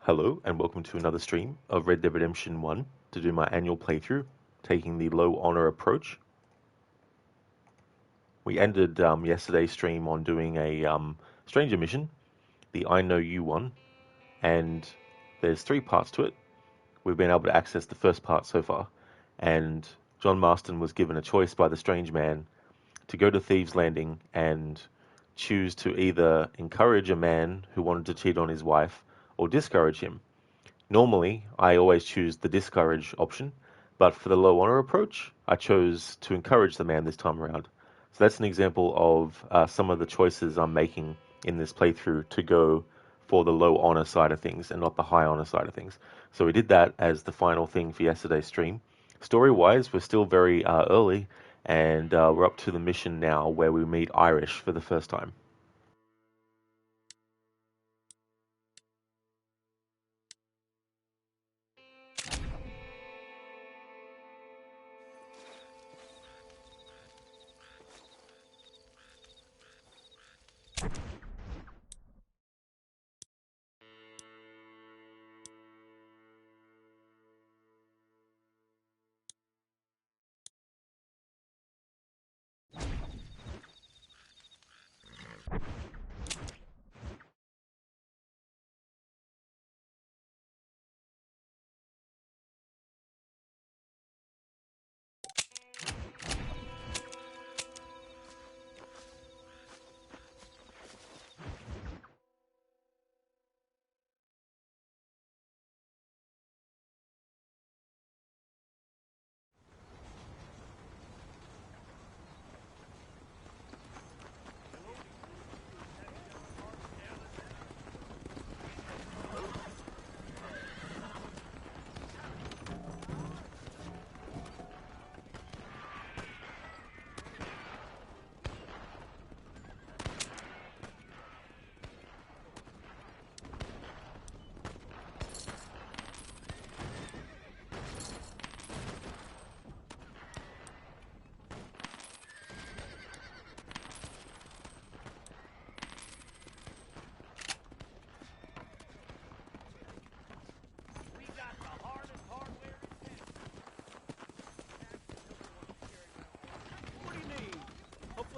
Hello, and welcome to another stream of Red Dead Redemption 1 to do my annual playthrough, taking the low honor approach. We ended yesterday's stream on doing a stranger mission, the I Know You one, and there's 3 parts to it. We've been able to access the first part so far, and John Marston was given a choice by the strange man to go to Thieves' Landing and choose to either encourage a man who wanted to cheat on his wife or discourage him. Normally, I always choose the discourage option, but for the low honor approach, I chose to encourage the man this time around. So that's an example of some of the choices I'm making in this playthrough to go for the low honor side of things and not the high honor side of things. So we did that as the final thing for yesterday's stream. Story-wise, we're still very early, and we're up to the mission now where we meet Irish for the first time.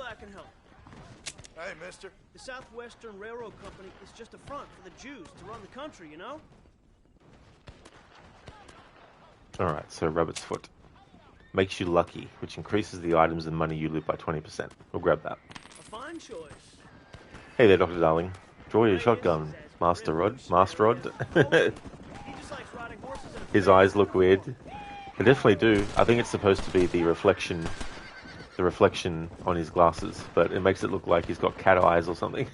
I can help. Hey, mister. The Southwestern Railroad Company is just a front for the Jews to run the country, you know? Alright, so Rabbit's Foot. Makes you lucky, which increases the items and money you loot by 20%. We'll grab that. A fine choice. Hey there, Dr. Darling. Draw your shotgun, Master Rod. He just likes riding horses in a His eyes look weird. They definitely do. I think it's supposed to be the reflection on his glasses, but it makes it look like he's got cat eyes or something.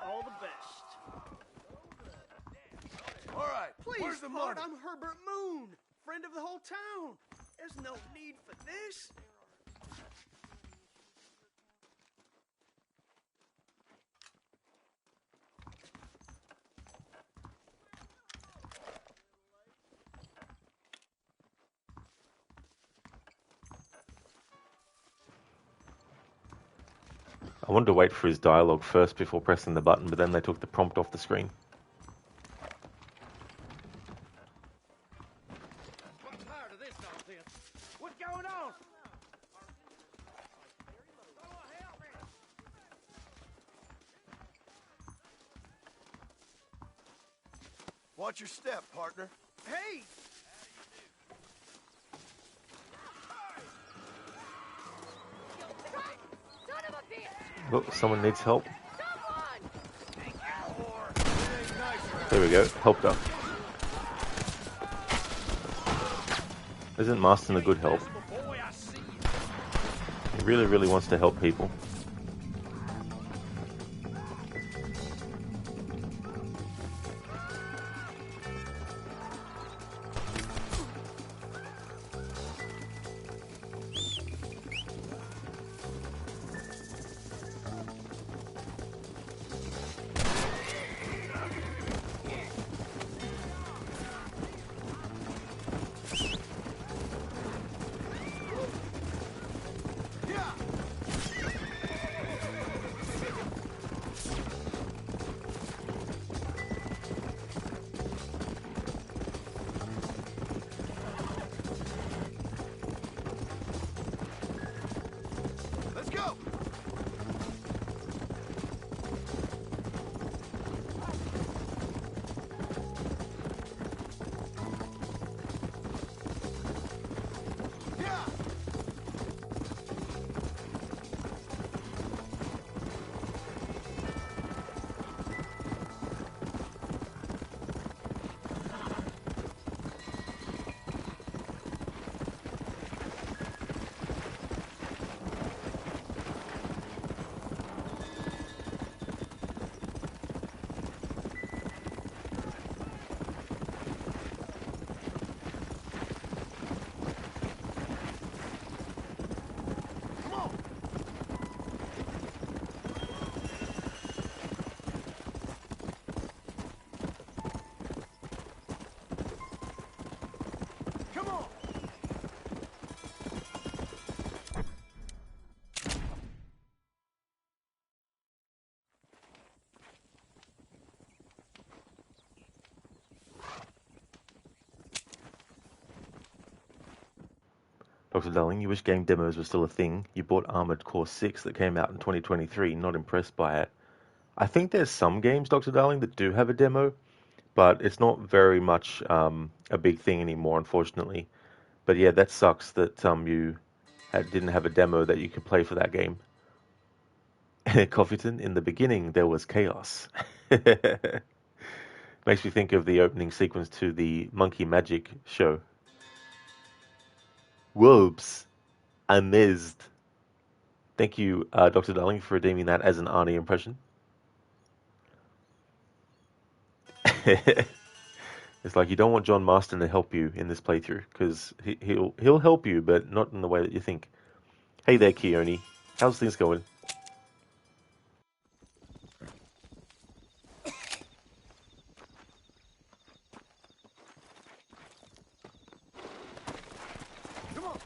All the best. All right, Please, where's the Pard, money? I'm Herbert Moon, friend of the whole town. There's no need for this. I wanted to wait for his dialogue first before pressing the button, but then they took the prompt off the screen. I'm tired of this nonsense. What's going on? Watch your step, partner. Hey! Oh, someone needs help. There we go, helped her. Isn't Marston a good help? He really, really wants to help people. Dr. Darling, you wish game demos were still a thing. You bought Armored Core 6 that came out in 2023, not impressed by it. I think there's some games, Dr. Darling, that do have a demo, but it's not very much a big thing anymore, unfortunately. But yeah, that sucks that you didn't have a demo that you could play for that game. Coffeeton, in the beginning, there was chaos. Makes me think of the opening sequence to the Monkey Magic show. Whoops, amazed. Thank you, Dr. Darling, for redeeming that as an Arnie impression. It's like you don't want John Marston to help you in this playthrough because he'll help you, but not in the way that you think. Hey there, Keone. How's things going? Come on.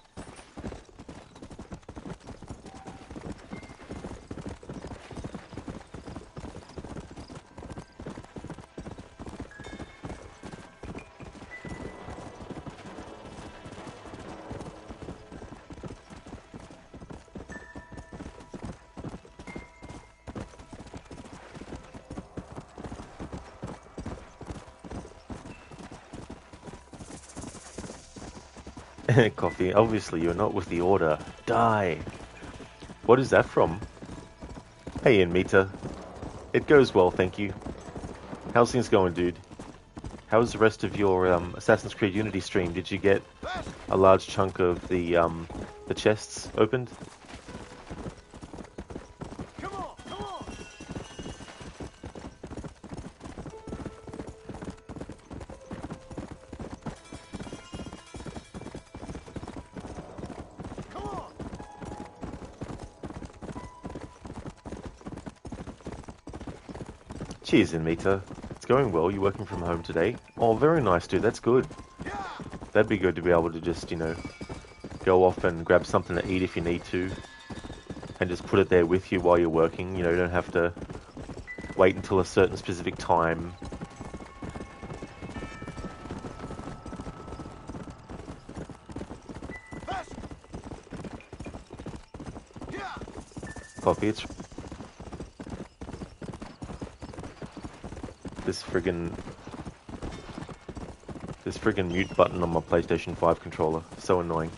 Coffee, obviously you're not with the Order. Die! What is that from? Hey, Inmita. It goes well, thank you. How's things going, dude? How's the rest of your Assassin's Creed Unity stream? Did you get a large chunk of the chests opened? Come on. Come on. Come on. Cheers, Inmita. It's going well. You're working from home today. Oh, very nice, dude. That's good. Yeah. That'd be good to be able to just, go off and grab something to eat if you need to. And just put it there with you while you're working. You don't have to wait until a certain specific time. Faster. Yeah. Coffee, it's this friggin' mute button on my PlayStation 5 controller. So annoying.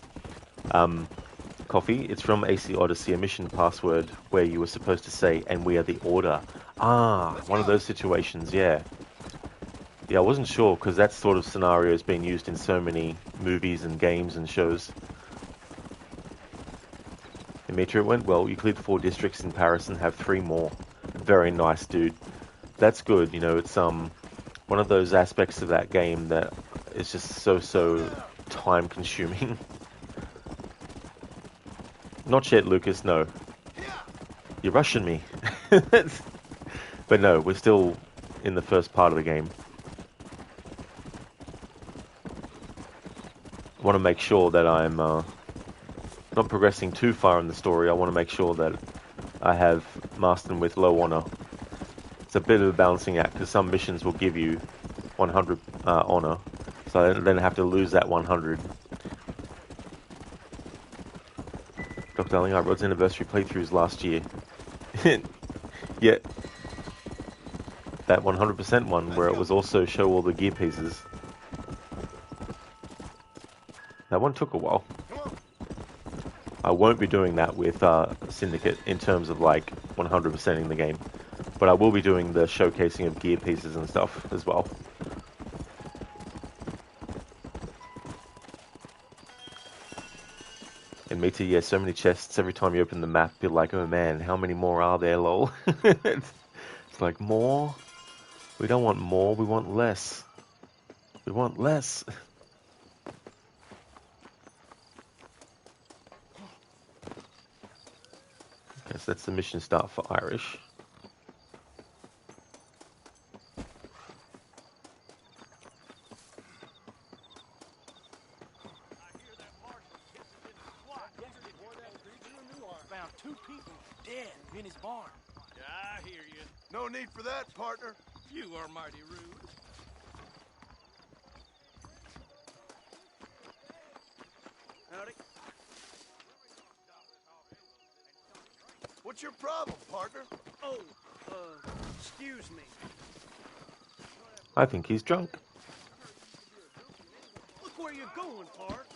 Coffee, it's from AC Odyssey, a mission password where you were supposed to say, and we are the Order. Ah, one of those situations, yeah. Yeah, I wasn't sure, because that sort of scenario has been used in so many movies and games and shows. Dimitri, it went well. You cleared 4 districts in Paris and have 3 more. Very nice, dude. That's good, it's one of those aspects of that game that is just so time consuming. Not yet, Lucas, no. You're rushing me. But no, we're still in the first part of the game. I want to make sure that I'm not progressing too far in the story. I want to make sure that I have Marston with low honor. It's a bit of a balancing act because some missions will give you 100 honor, so I then have to lose that 100. Dr. Darling, I Rod's anniversary playthroughs last year. Yeah, that 100% one where it was also show all the gear pieces. That one took a while. I won't be doing that with Syndicate in terms of like 100%ing the game, but I will be doing the showcasing of gear pieces and stuff as well. And Mita, yeah, so many chests. Every time you open the map, you're like, oh man, how many more are there, lol? It's like, more? We don't want more, we want less. We want less. Okay, so that's the mission start for Irish. Found 2 people dead in his barn. Yeah, I hear you. No need for that, partner. You are mighty rude. Howdy. What's your problem, partner? Oh, excuse me. I think he's drunk. Look where you're going, Park.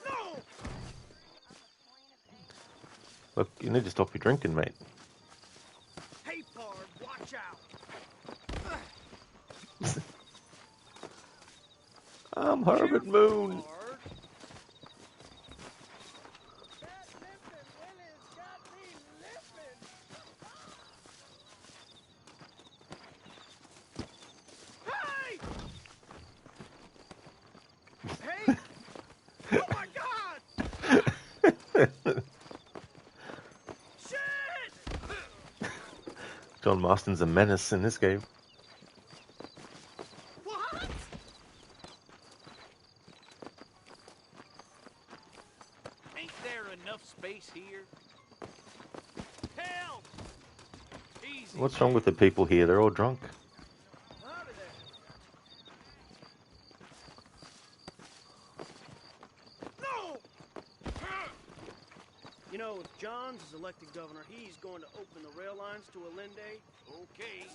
No! Look, you need to stop your drinking, mate. Hey, Park, watch out. I'm Herbert Moon. Park. Hey! Oh my God! Shit! John Marston's a menace in this game. What? Ain't there enough space here? Help! Easy. What's wrong with the people here? They're all drunk. Out of there. No! You know, if John's is elected governor, he's going to open the rail lines to Allende. Okay.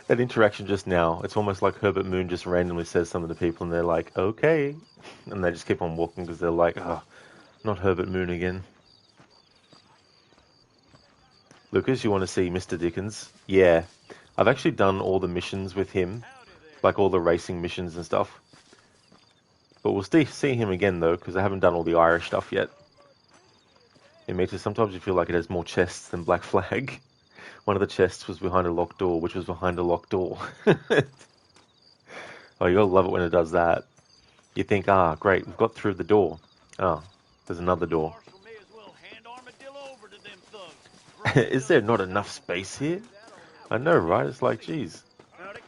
That interaction just now, it's almost like Herbert Moon just randomly says something to people and they're like, okay. And they just keep on walking because they're like, oh, not Herbert Moon again. Lucas, you want to see Mr. Dickens? Yeah. I've actually done all the missions with him, like all the racing missions and stuff. But we'll see him again though, because I haven't done all the Irish stuff yet. It makes it sometimes you feel like it has more chests than Black Flag. One of the chests was behind a locked door, which was behind a locked door. Oh, you gotta love it when it does that. You think, ah, great, we've got through the door. Oh, there's another door. Marshal may as well hand Armadillo over to them thugs. Is there not enough space here? I know, right? It's like, geez. Howdy.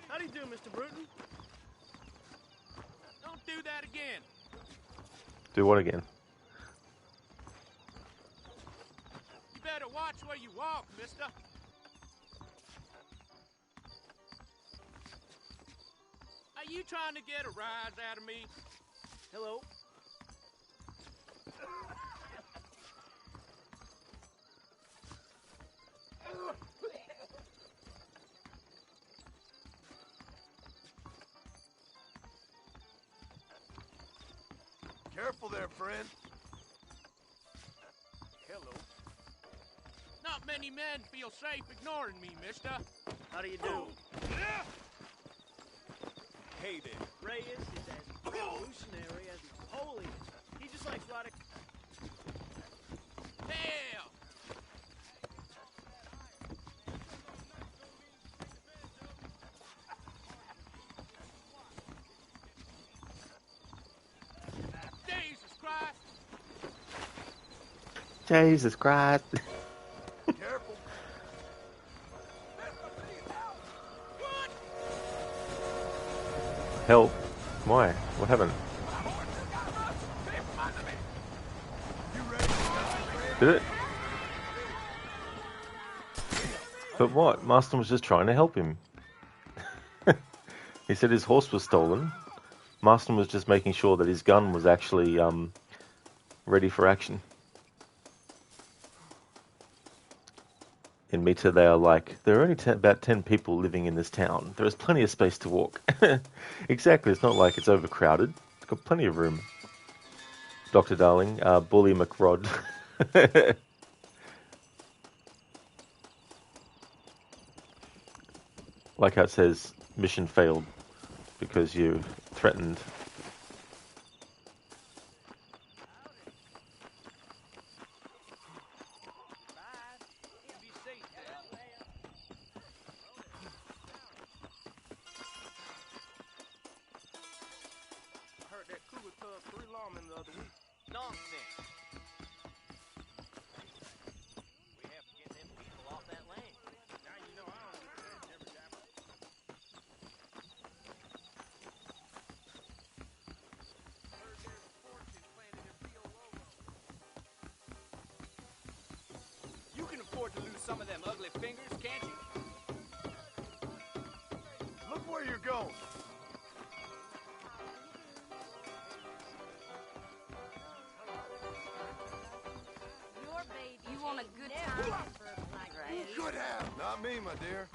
How do you do, Mr. Bruton? Don't do that again. Do what again? You better watch where you walk, mister. Are you trying to get a rise out of me? Hello. Careful there, friend. Hello. Not many men feel safe ignoring me, mister. How do you do? Hey there. Reyes is as revolutionary as Napoleon. He just likes riding. Hell! Jesus Christ! Jesus Christ. Careful. What? Help. Why? What happened? You ready to die, Did it? But what? Marston was just trying to help him. He said his horse was stolen. Marston was just making sure that his gun was actually ready for action. In Mita, they are like, there are only about 10 people living in this town. There is plenty of space to walk. Exactly, it's not like it's overcrowded. It's got plenty of room. Dr. Darling, Bully McRod. Like how it says, mission failed because you threatened. Be safe there. I heard that cougar took 3 lawmen the other week. Nonsense. We have to get them people off that land. Now you know I don't get that every time. Heard there's fortunes planted in Rio Lobo. You can afford to lose some of them ugly fingers, can't you? Look where you're going. have. Not me, my dear.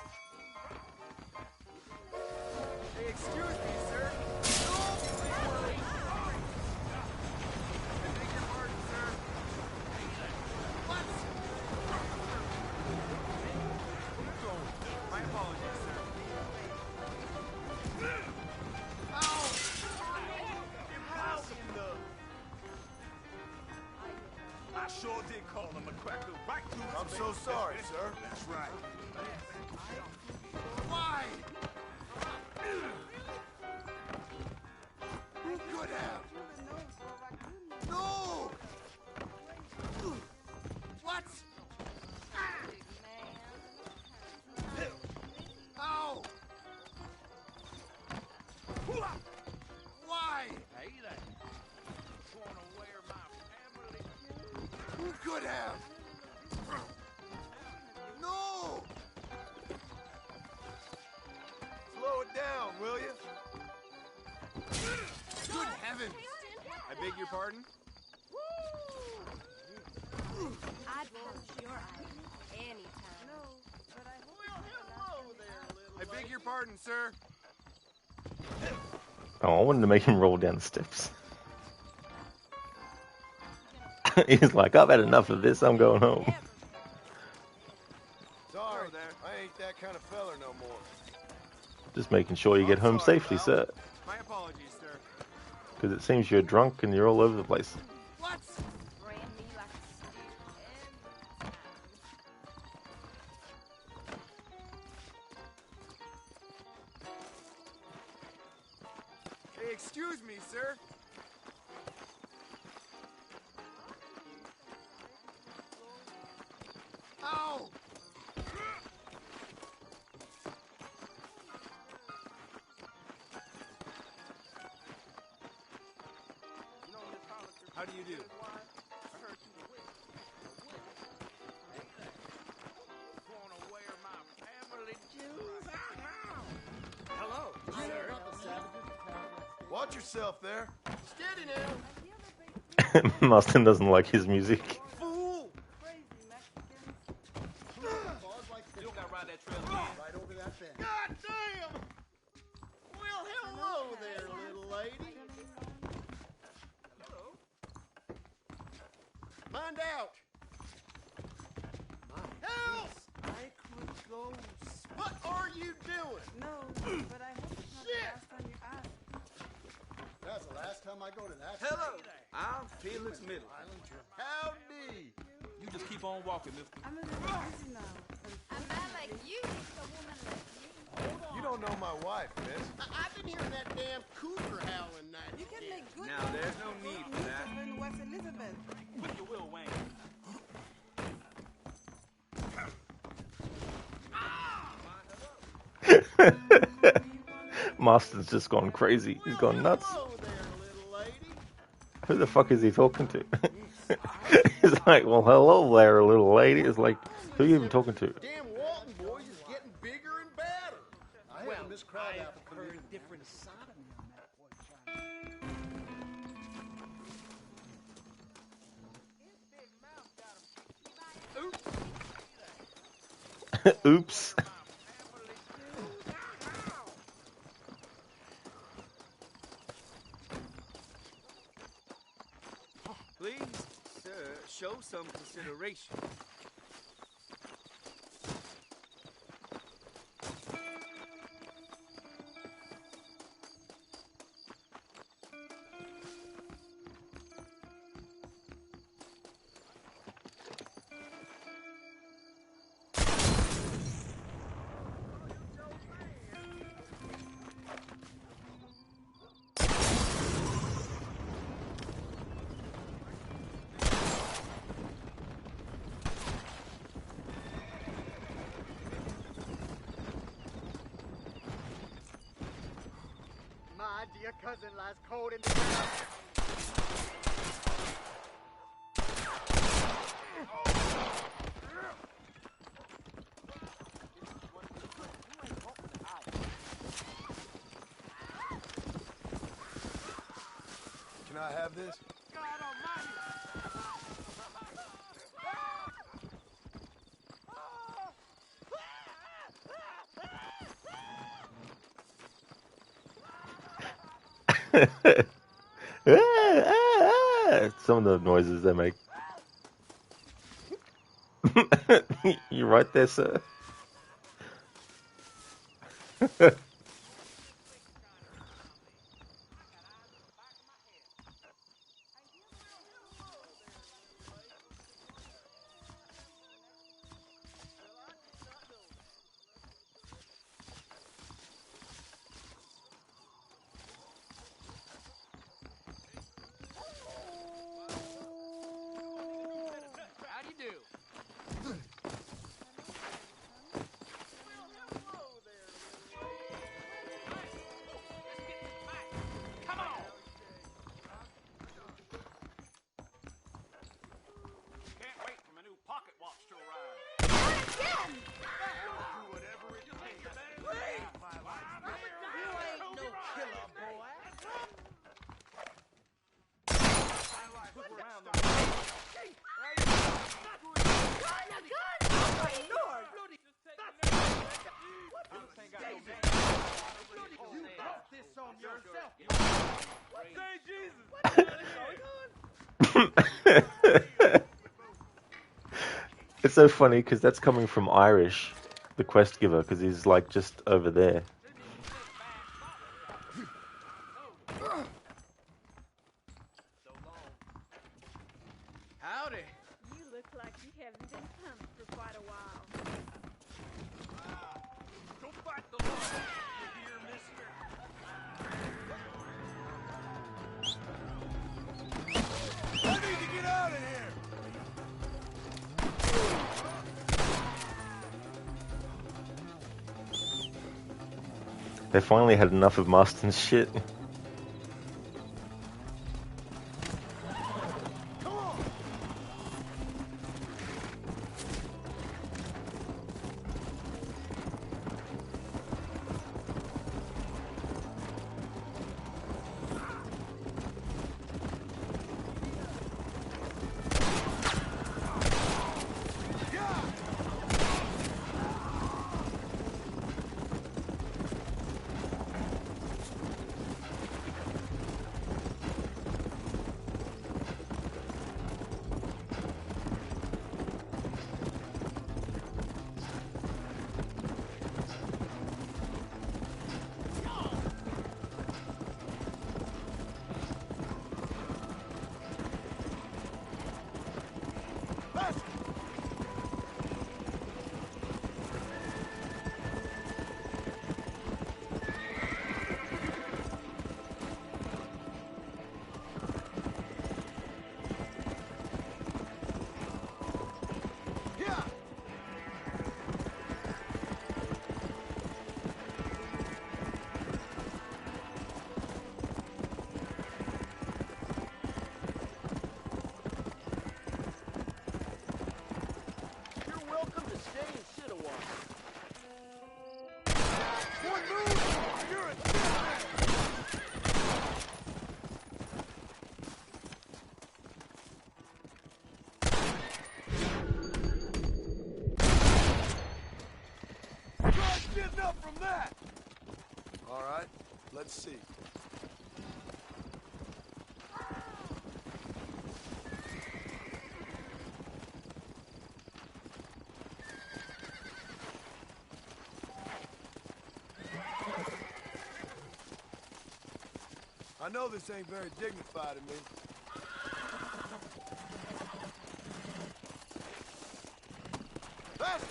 Hey, excuse me, sir. I beg your pardon, sir. What? My apologies, sir. Ow! Impossible! I sure did call him a cracker right to his I'm face. so sorry, sir. That's right. Why? Who could have? No! What? Ow! Why? Hey there. Wanna wear my family? Who could have? No! Slow it down, will you? Good heavens! I beg your pardon? I'd punch your eye anytime. No, but I hope I beg your pardon, sir. Oh, I wanted to make him roll down the steps. He's like, I've had enough of this. I'm going home. Sorry, I ain't that kind of feller no more. Just making sure you get home Sorry, safely, pal. sir. My apologies, sir. Because it seems you're drunk and you're all over the place. What? brand me like a stew every time. Hey, excuse me, sir. Ow! How do you do? Wanna wear my family jewels? Hello, sir. Watch yourself there. Steady now. Marston doesn't like his music. Fool! You don't gotta ride that trail again. Right over that fence. God damn! Well, hello there, little lady. Find out. Help! I could go. What are you doing? No, but I hope it's not Shit. the last time you ask. That's the last time I go to that. Hello. I'm Felix Middle. Howdy. You just keep on walking, mister. I'm a little busy now. A man like you needs a woman like you. You don't know my wife, miss. I've been hearing that damn cougar howling night. You can make good Now, there's no need for that. in West Elizabeth. With your will, Wayne. Marston's just gone crazy. He's gone nuts. Hello there, little lady. Who the fuck is he talking to? He's like, well, hello there, little lady. It's like, who are you even talking to? Damn Walton boys is getting bigger and badder. I had Miss Crabapple come in. Different sodomy on that boy. Oops. Please, sir, show some consideration. My dear cousin lies cold in the ground. Can I have this? Some of the noises they make. You right there, sir? How do you do? Come on! Can't wait for my new pocket watch to arrive. It's so funny because that's coming from Irish, the quest giver, because he's like just over there. Howdy. You look like you haven't been pumped for quite a while. Go fight the law. You hear, mister? I need to get out of here! They finally had enough of Marston's shit. Let's see. I know this ain't very dignified of me. Faster!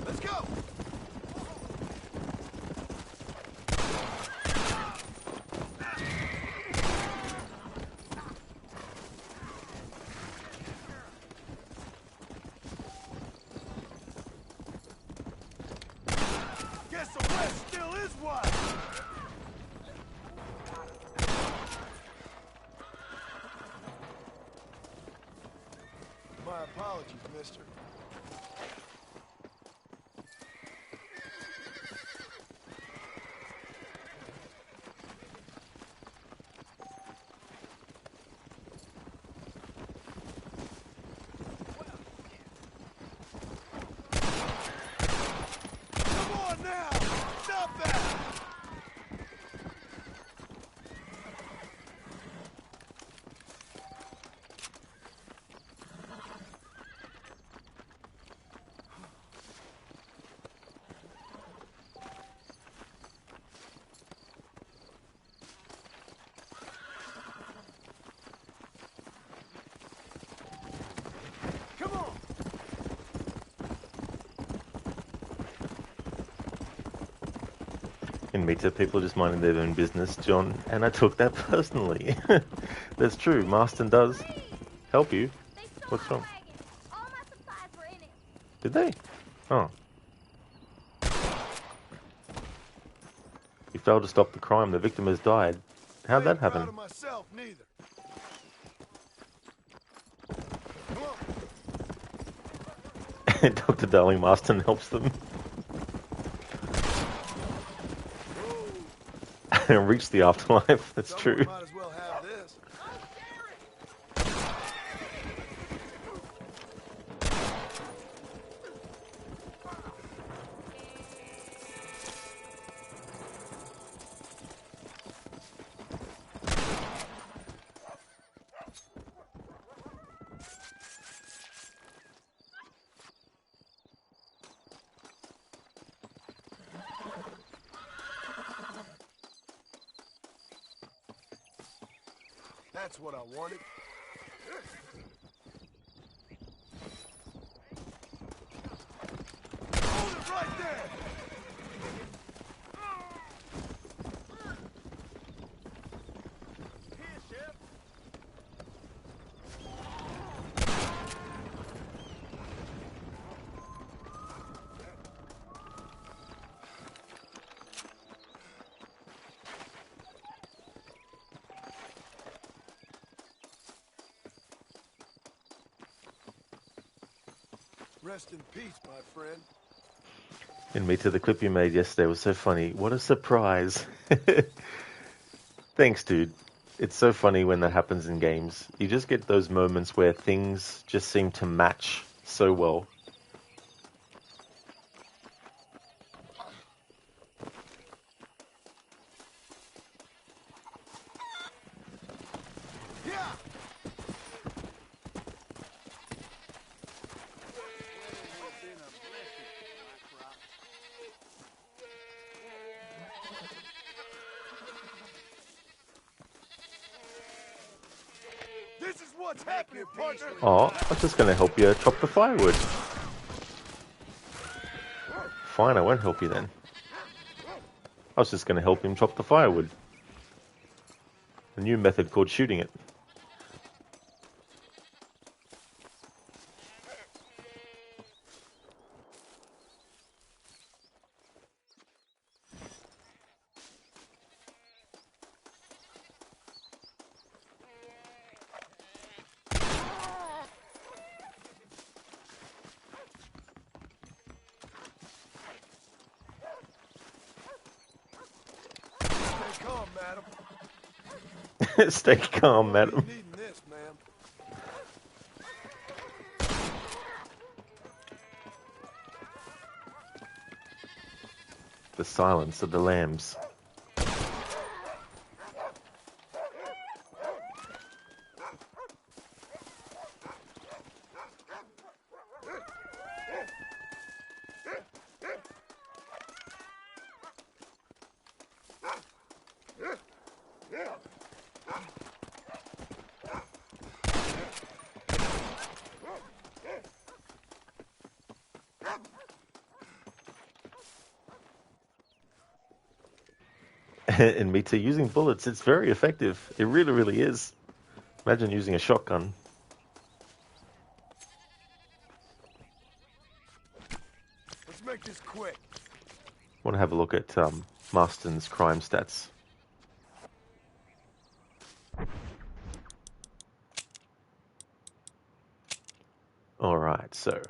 Let's go! Guess the west still is wide! My apologies, mister. In Meta, people are just minding their own business, John, and I took that personally. That's true. Marston does help you. What's wrong? All my supplies were in it. Did they? Oh. You failed to stop the crime. The victim has died. How'd that happen? Proud of myself, neither. Dr. Darling Marston helps them. Reach the afterlife. That's true. Might as well have this. That's what I wanted. Hold it right there! Here, Sheriff. Rest in peace, my friend. In Meta, the clip you made yesterday was so funny. What a surprise. Thanks, dude. It's so funny when that happens in games. You just get those moments where things just seem to match so well. Yeah! This is what's happening, partner! Oh, I was just going to help you chop the firewood. Fine, I won't help you then. I was just going to help him chop the firewood. A new method called shooting it. Stay calm, madam. Stay calm, madam. Needing this, ma'am. The silence of the lambs. In Meta, using bullets, it's very effective. It really, really is. Imagine using a shotgun. Let's make this quick. Want to have a look at Marston's crime stats. Alright, so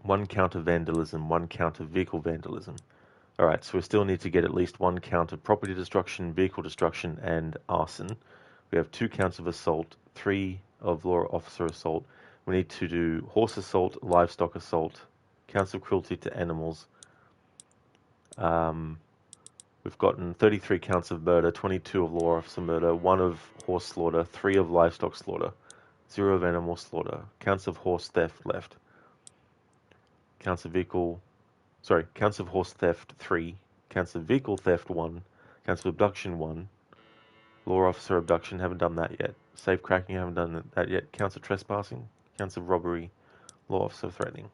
1 count of vandalism, 1 count of vehicle vandalism. Alright, so we still need to get at least 1 count of property destruction, vehicle destruction, and arson. We have 2 counts of assault, 3 of law officer assault. We need to do horse assault, livestock assault, counts of cruelty to animals. We've gotten 33 counts of murder, 22 of law officer murder, 1 of horse slaughter, 3 of livestock slaughter, 0 of animal slaughter, counts of horse theft left. Counts of horse theft 3, counts of vehicle theft 1, counts of abduction 1, law officer abduction, haven't done that yet. Safe cracking, haven't done that yet. Counts of trespassing, counts of robbery, law officer threatening.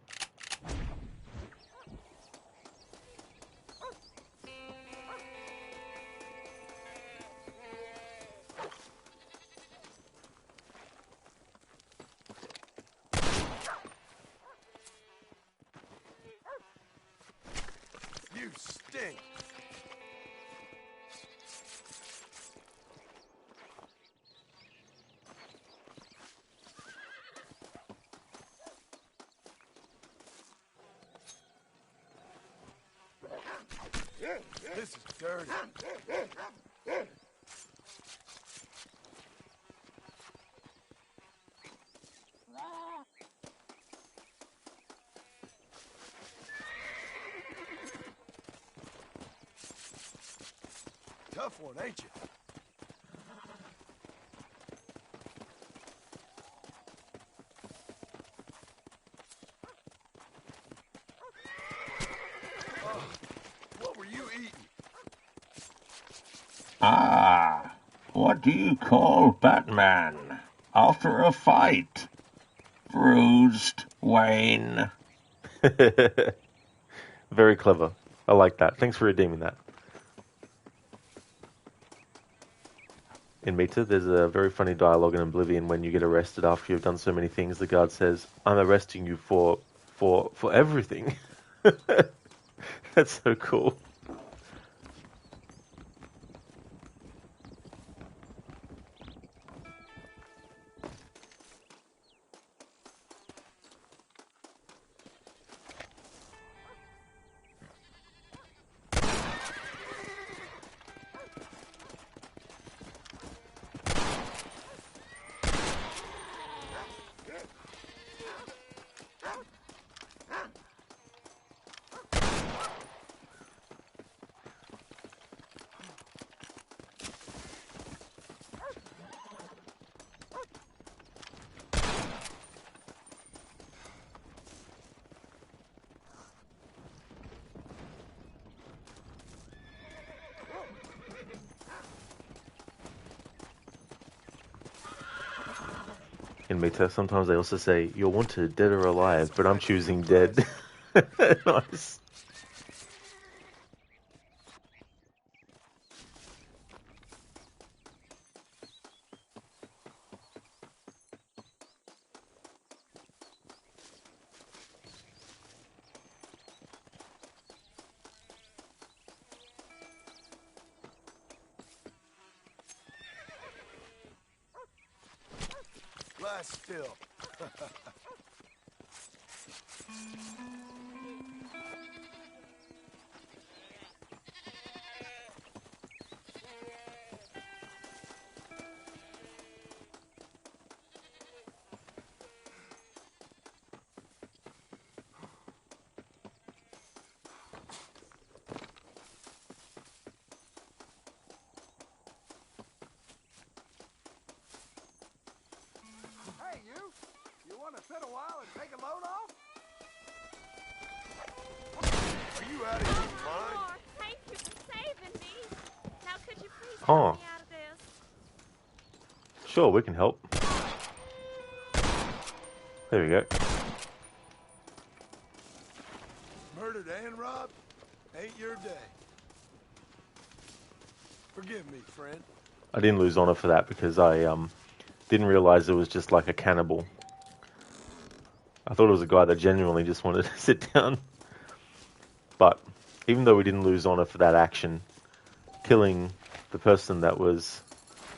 You stink. This is dirty. Tough one, ain't you? What were you eating? Ah, what do you call Batman after a fight? Bruised, Wayne. Very clever. I like that. Thanks for redeeming that. In Meta, there's a very funny dialogue in Oblivion when you get arrested after you've done so many things. The guard says, "I'm arresting you for everything." That's so cool. In Meta, sometimes they also say, "You're wanted, dead or alive," but I'm choosing dead. Nice. Lie still. Hey, you! You want to sit a while and take a load off? Are you out of your mind? Oh, thank you for saving me. Now, could you please Oh. help me out of this? Sure, we can help. There we go. Murdered and robbed? Ain't your day. Forgive me, friend. I didn't lose honor for that because I didn't realize it was just like a cannibal. I thought it was a guy that genuinely just wanted to sit down. But even though we didn't lose honor for that action, killing the person that was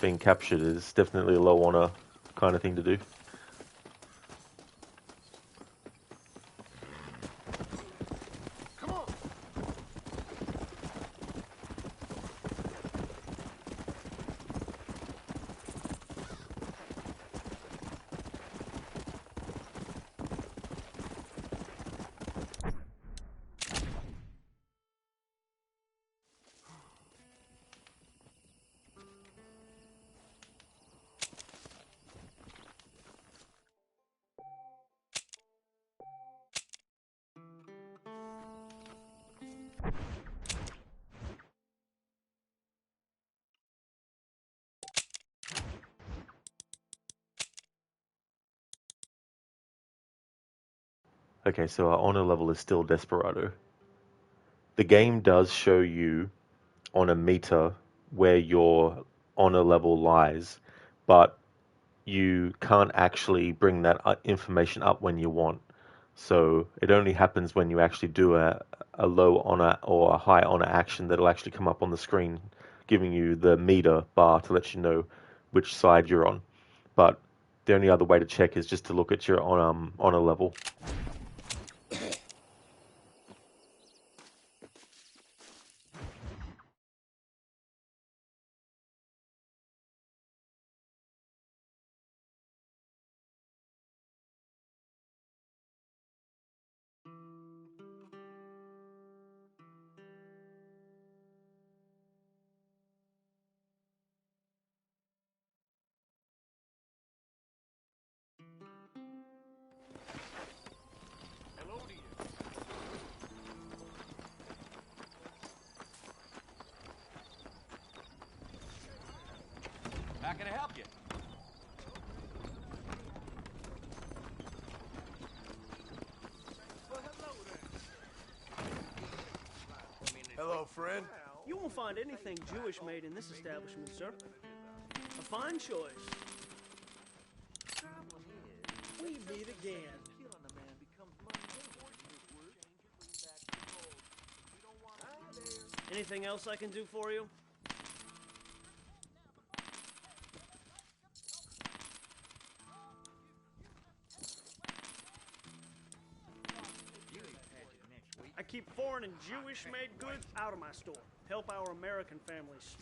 being captured is definitely a low honor kind of thing to do. Come on! Okay, so our honor level is still Desperado. The game does show you on a meter where your honor level lies, but you can't actually bring that information up when you want. So it only happens when you actually do a a low honor or a high honor action that'll actually come up on the screen, giving you the meter bar to let you know which side you're on. But the only other way to check is just to look at your honor level. How can I help you? Hello, friend. You won't find anything Jewish made in this establishment, sir. A fine choice. We meet again. Anything else I can do for you? I keep foreign and Jewish-made goods out of my store. Help our American families.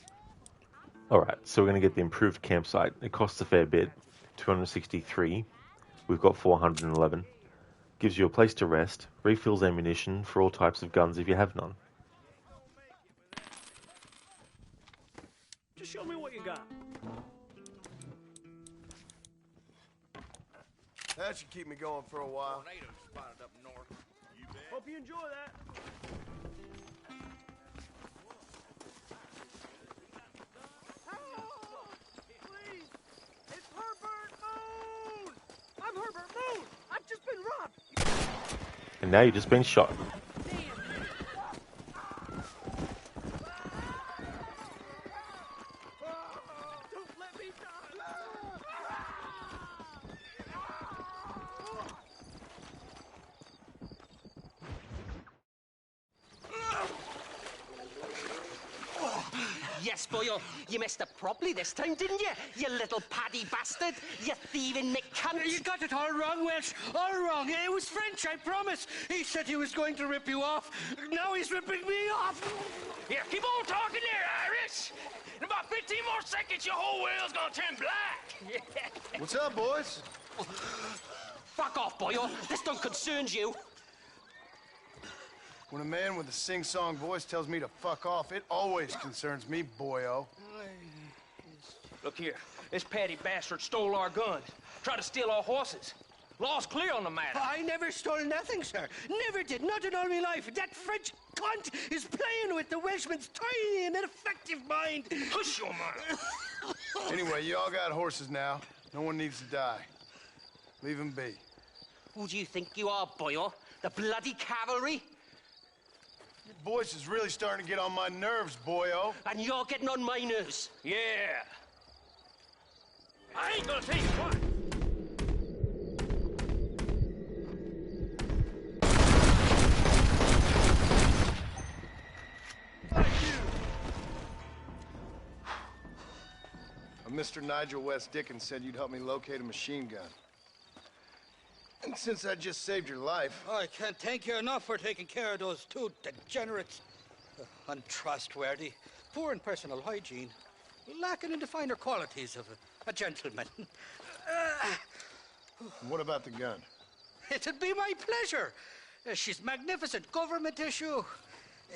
Alright, so we're going to get the improved campsite. It costs a fair bit. 263. We've got 411. Gives you a place to rest. Refills ammunition for all types of guns if you have none. Just show me what you got. That should keep me going for a while. Tornadoes spotted up north. You bet. Hope you enjoy that. Please! It's Herbert Moon! I'm Herbert Moon! I've just been robbed! And now you've just been shot. Don't let me die! Yes, boyo, you messed up properly this time, didn't you? You little paddy bastard! You thieving McCunt! You got it all wrong, Welsh. All wrong. It was French, I promise. He said he was going to rip you off. Now he's ripping me off. Here, keep on talking there, Irish! In about 15 more seconds, your whole world's gonna turn black! What's up, boys? Fuck off, boyo. This don't concern you. When a man with a sing-song voice tells me to fuck off, it always concerns me, boyo. Look here, this patty bastard stole our guns, tried to steal our horses. Law's clear on the matter. I never stole nothing, sir. Never did. Not in all my life. That French cunt is playing with the Welshman's tiny and ineffective mind. Hush your mouth. Anyway, you all got horses now. No one needs to die. Leave them be. Who do you think you are, boyo? The bloody cavalry? Your voice is really starting to get on my nerves, boyo. And you're getting on my nerves. Yeah. I ain't gonna tell you what. Mr. Nigel West Dickens said you'd help me locate a machine gun. And since I just saved your life... I can't thank you enough for taking care of those two degenerates. Untrustworthy, poor in personal hygiene, lacking in the finer qualities of a gentleman. What about the gun? It'd be my pleasure. She's magnificent, government issue.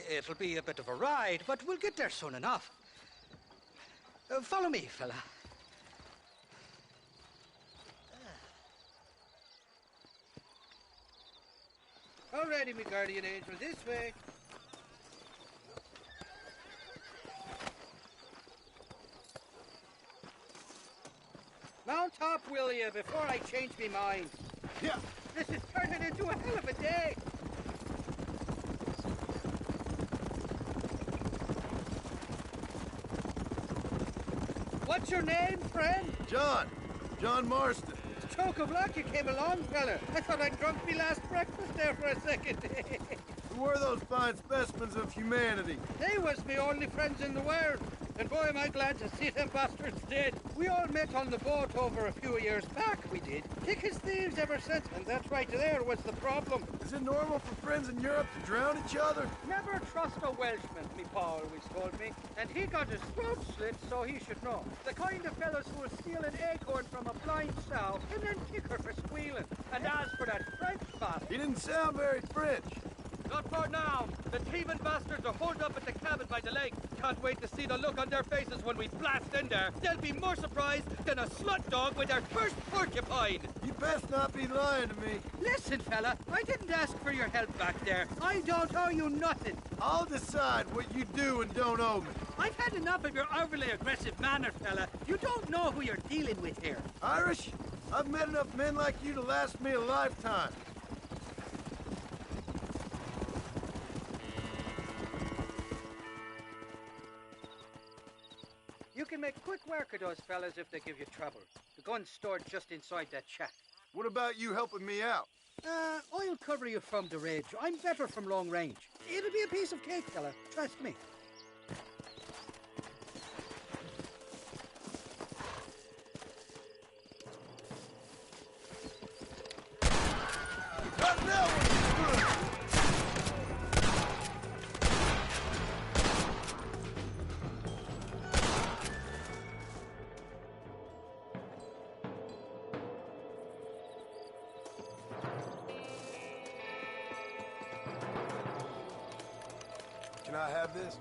It'll be a bit of a ride, but we'll get there soon enough. Follow me, fella. All righty, me guardian angel, this way. Mount up, will you, before I change me mind. Yeah. This is turning into a hell of a day. What's your name, friend? John Marston. Stroke of luck you came along, fella. I thought I'd drunk me last breakfast there for a second. Who were those fine specimens of humanity? They was me only friends in the world. And boy, am I glad to see them bastards dead. We all met on the boat over a few years back, we did. Thick as thieves ever since, and that's right there was the problem. Is it normal for friends in Europe to drown each other? Never trust a Welshman, me pa always told me. And he got his throat slit, so he should know. The kind of fellas who will steal an acorn from a blind sow and then kick her for squealing. And as for that French bastard... He didn't sound very French. Not for now. The thieving bastards are holed up at the cabin by the lake. Can't wait to see the look on their faces when we blast in there. They'll be more surprised than a slut dog with their first porcupine. You best not be lying to me. Listen, fella, I didn't ask for your help back there. I don't owe you nothing. I'll decide what you do and don't owe me. I've had enough of your overly aggressive manner, fella. You don't know who you're dealing with here. Irish, I've met enough men like you to last me a lifetime. You can make quick work of those fellas if they give you trouble. The gun's stored just inside that shack. What about you helping me out? I'll cover you from the ridge. I'm better from long range. It'll be a piece of cake, fella. Trust me. Can I have this?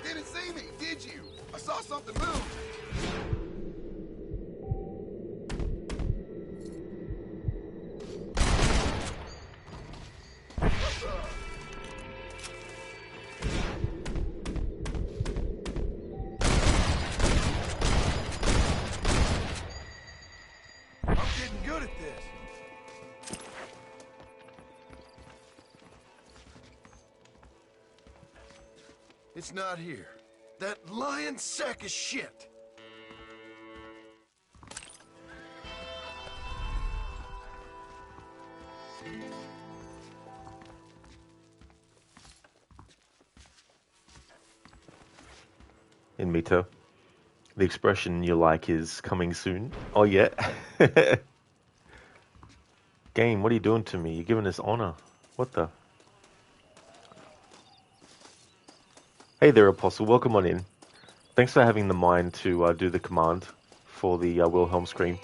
Didn't see me, did you? I saw something move. It's not here. That lying sack of shit. In Mito, the expression you like is coming soon. Oh yeah. Game, what are you doing to me? You're giving us honor. What the? Hey there, Apostle. Welcome on in. Thanks for having the mind to do the command for the Wilhelm Scream.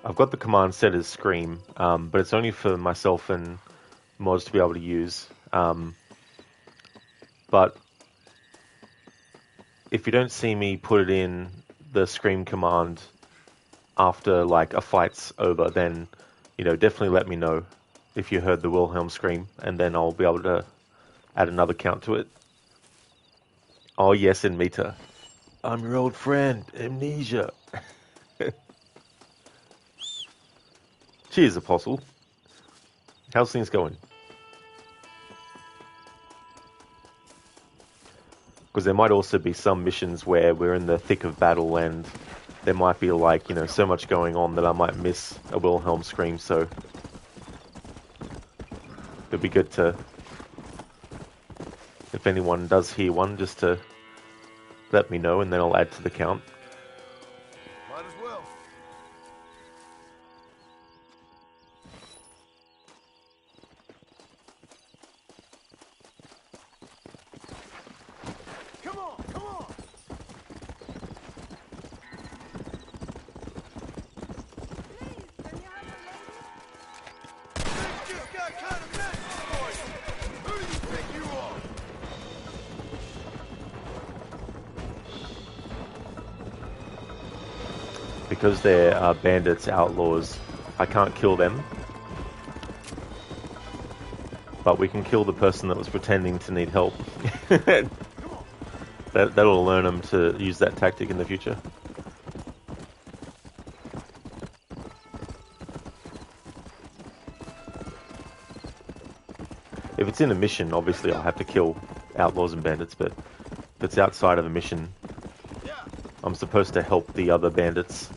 I've got the command set as Scream, but it's only for myself and mods to be able to use. But if you don't see me put it in the Scream command after like a fight's over, then definitely let me know if you heard the Wilhelm Scream, and then I'll be able to add another count to it. Oh yes, in Mita. I'm your old friend, Amnesia. Cheers, Apostle. How's things going? Because there might also be some missions where we're in the thick of battle and there might be so much going on that I might miss a Wilhelm Scream, so it'd be good to, if anyone does hear one, just to let me know and then I'll add to the count. Might as well. Come on, come on! Things just got kind of messy for you. Who do you think you are? Because they're bandits, outlaws, I can't kill them. But we can kill the person that was pretending to need help. That'll learn them to use that tactic in the future. If it's in a mission, obviously I'll have to kill outlaws and bandits, but if it's outside of a mission, I'm supposed to help the other bandits.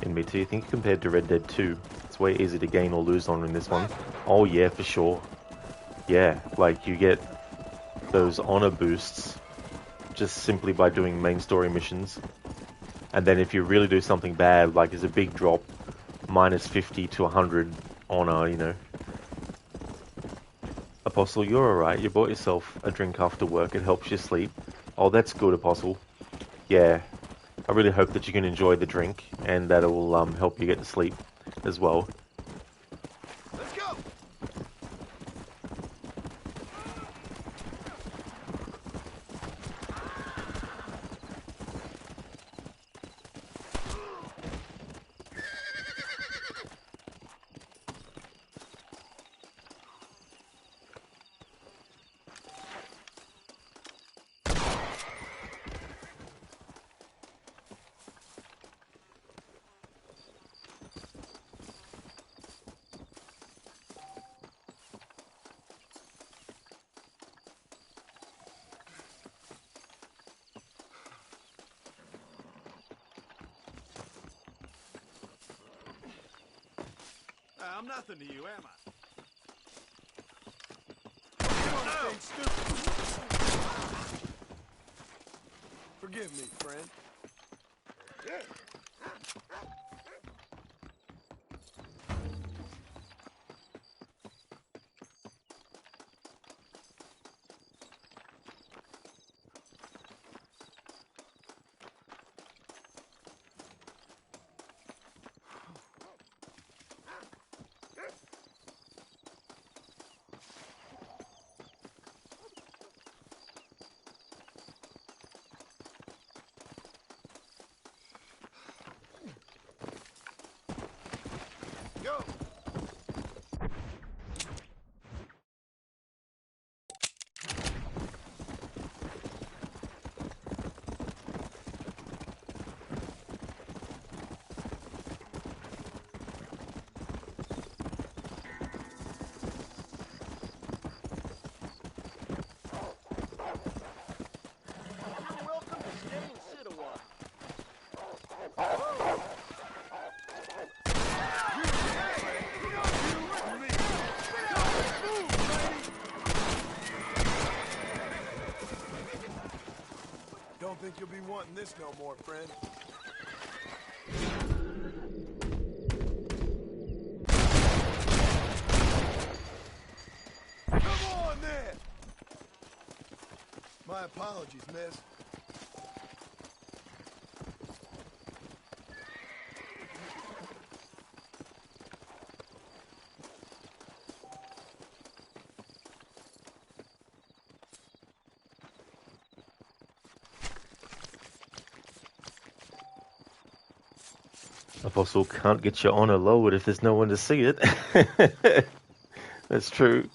Me too. You think compared to Red Dead 2, it's way easier to gain or lose on in this one. Oh yeah, for sure. Yeah, like you get those honor boosts just simply by doing main story missions. And then if you really do something bad, like there's a big drop, minus 50 to 100 honor, you know. Apostle, you're alright. You bought yourself a drink after work. It helps you sleep. Oh, that's good, Apostle. Yeah. I really hope that you can enjoy the drink and that it will help you get to sleep as well. Let's go. I'm nothing to you, am I? Forgive me, friend. Go! Don't think you'll be wanting this no more, friend. Come on, then! My apologies, miss. Apostle can't get you on a lowered if there's no one to see it. That's true.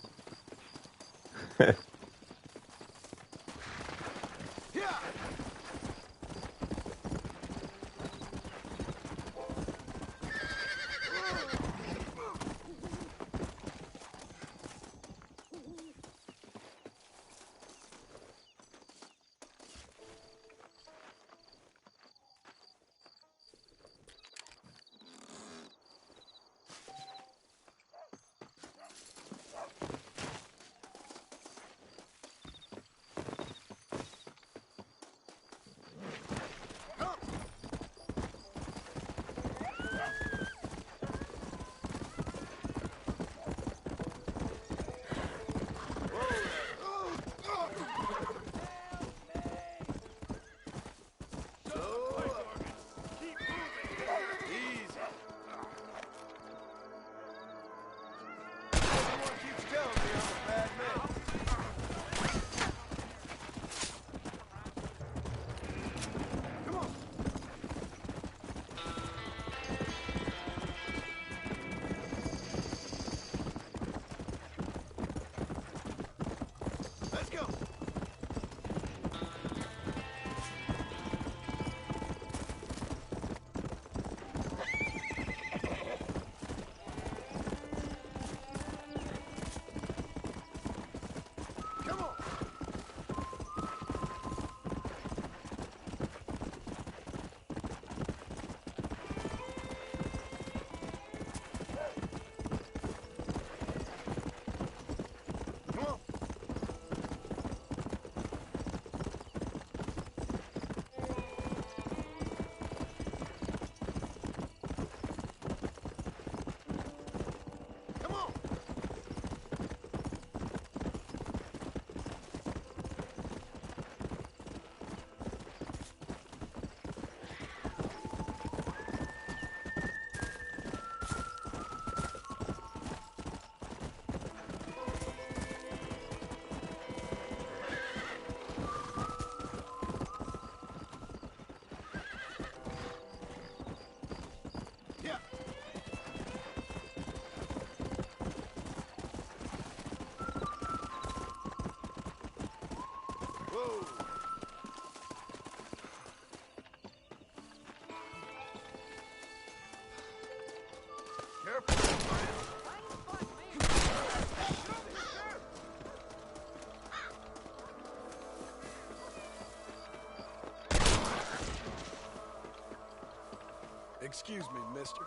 Excuse me, mister.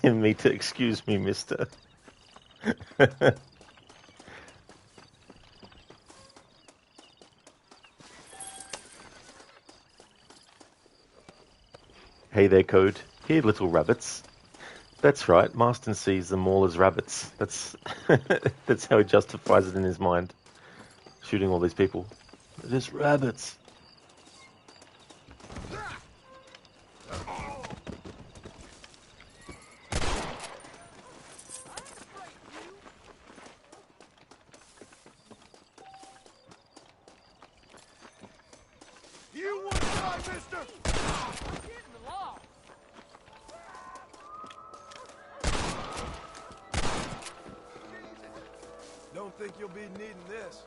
Me to excuse me, mister. Hey there, Code. Here, little rabbits. That's right, Marston sees them all as rabbits. That's that's how he justifies it in his mind. Shooting all these people. They're just rabbits. You want to try, mister? Don't think you'll be needing this.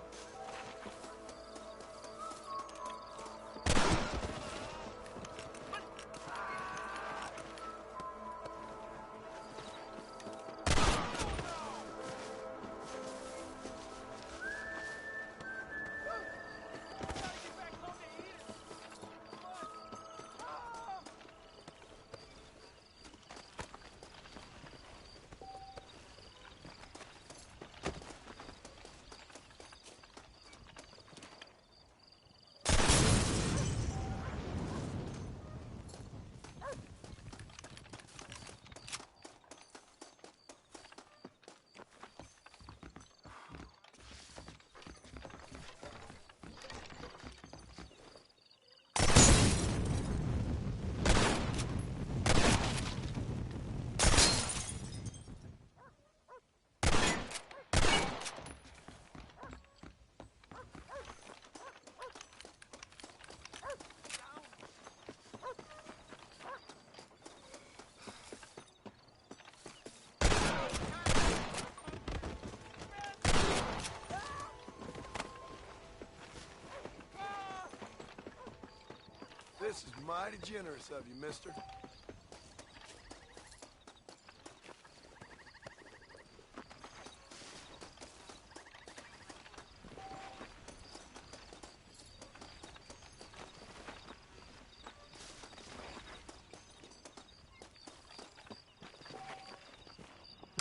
This is mighty generous of you, mister.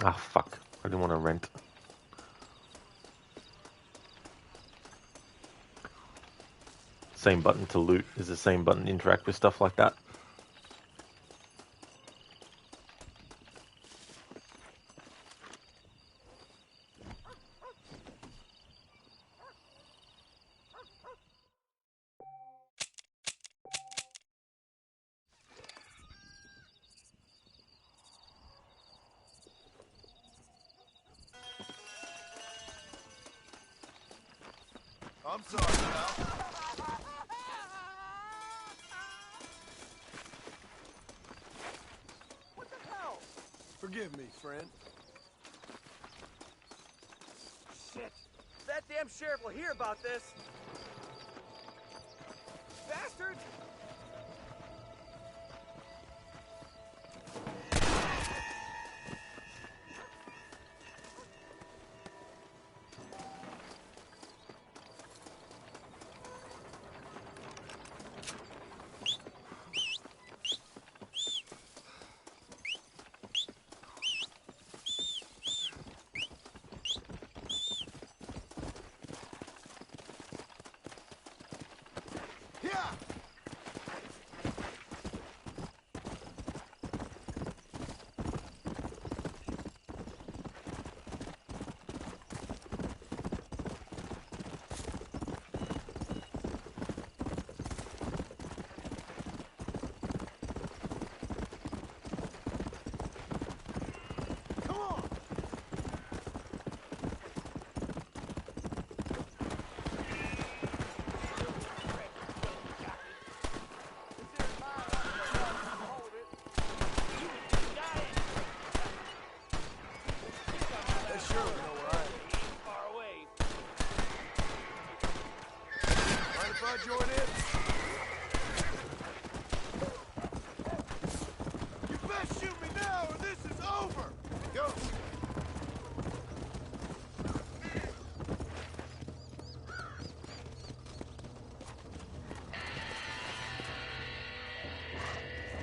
Ah, fuck. I didn't want to rent. Same button to loot is the same button to interact with stuff like that. I'm sorry, pal. What the hell? Forgive me, friend. Shit. That damn sheriff will hear about this. Bastard!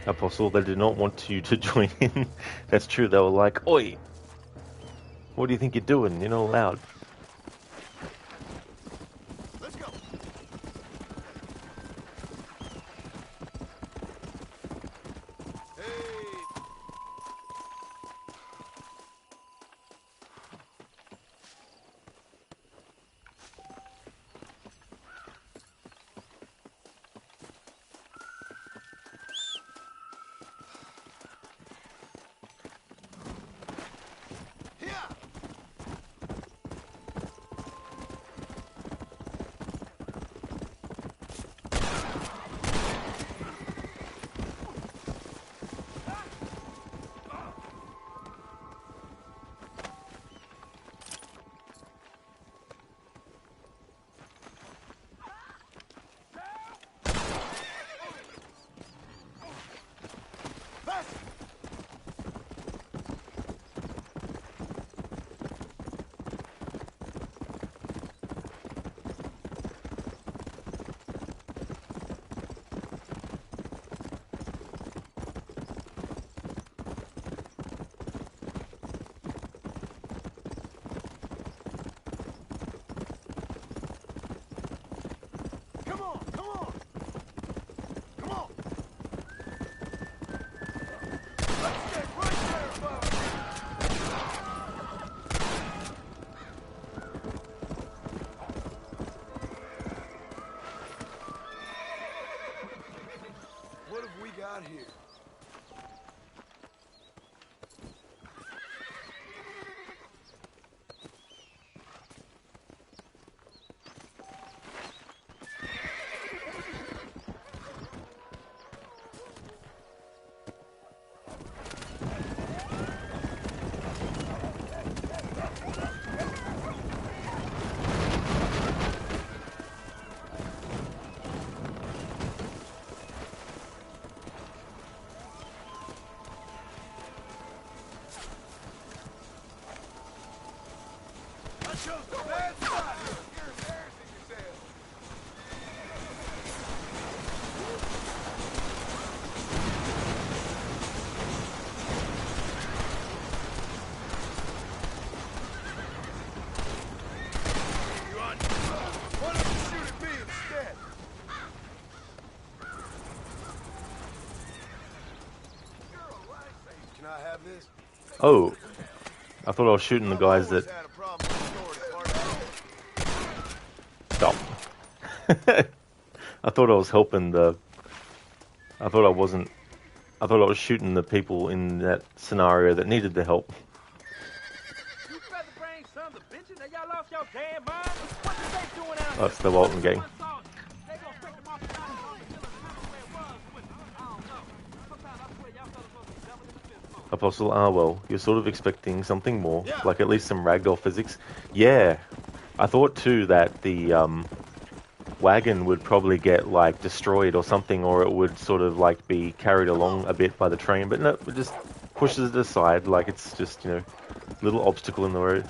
Apostle, they did not want you to join in. That's true. They were like, "Oi, what do you think you're doing? You're not allowed." Let's go. What have we got here? Oh, I thought I was shooting the guys that... Stop. I thought I was helping the... I thought I was shooting the people in that scenario that needed the help. That's the Walton gang. Apostle, well, you're sort of expecting something more, like at least some ragdoll physics. Yeah, I thought too that the wagon would probably get like destroyed or something, or it would sort of like be carried along a bit by the train, but no, it just pushes it aside like it's just, you know, a little obstacle in the road.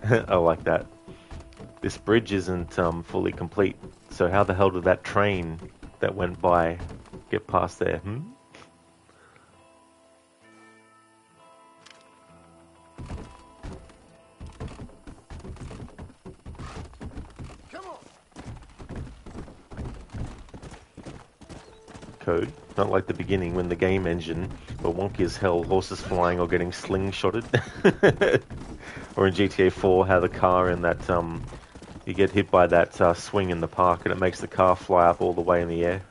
I like that. This bridge isn't fully complete, so how the hell did that train that went by get past there? Code, not like the beginning when the game engine were wonky as hell, horses flying or getting slingshotted. Or in GTA 4, how the car in that, you get hit by that swing in the park and it makes the car fly up all the way in the air.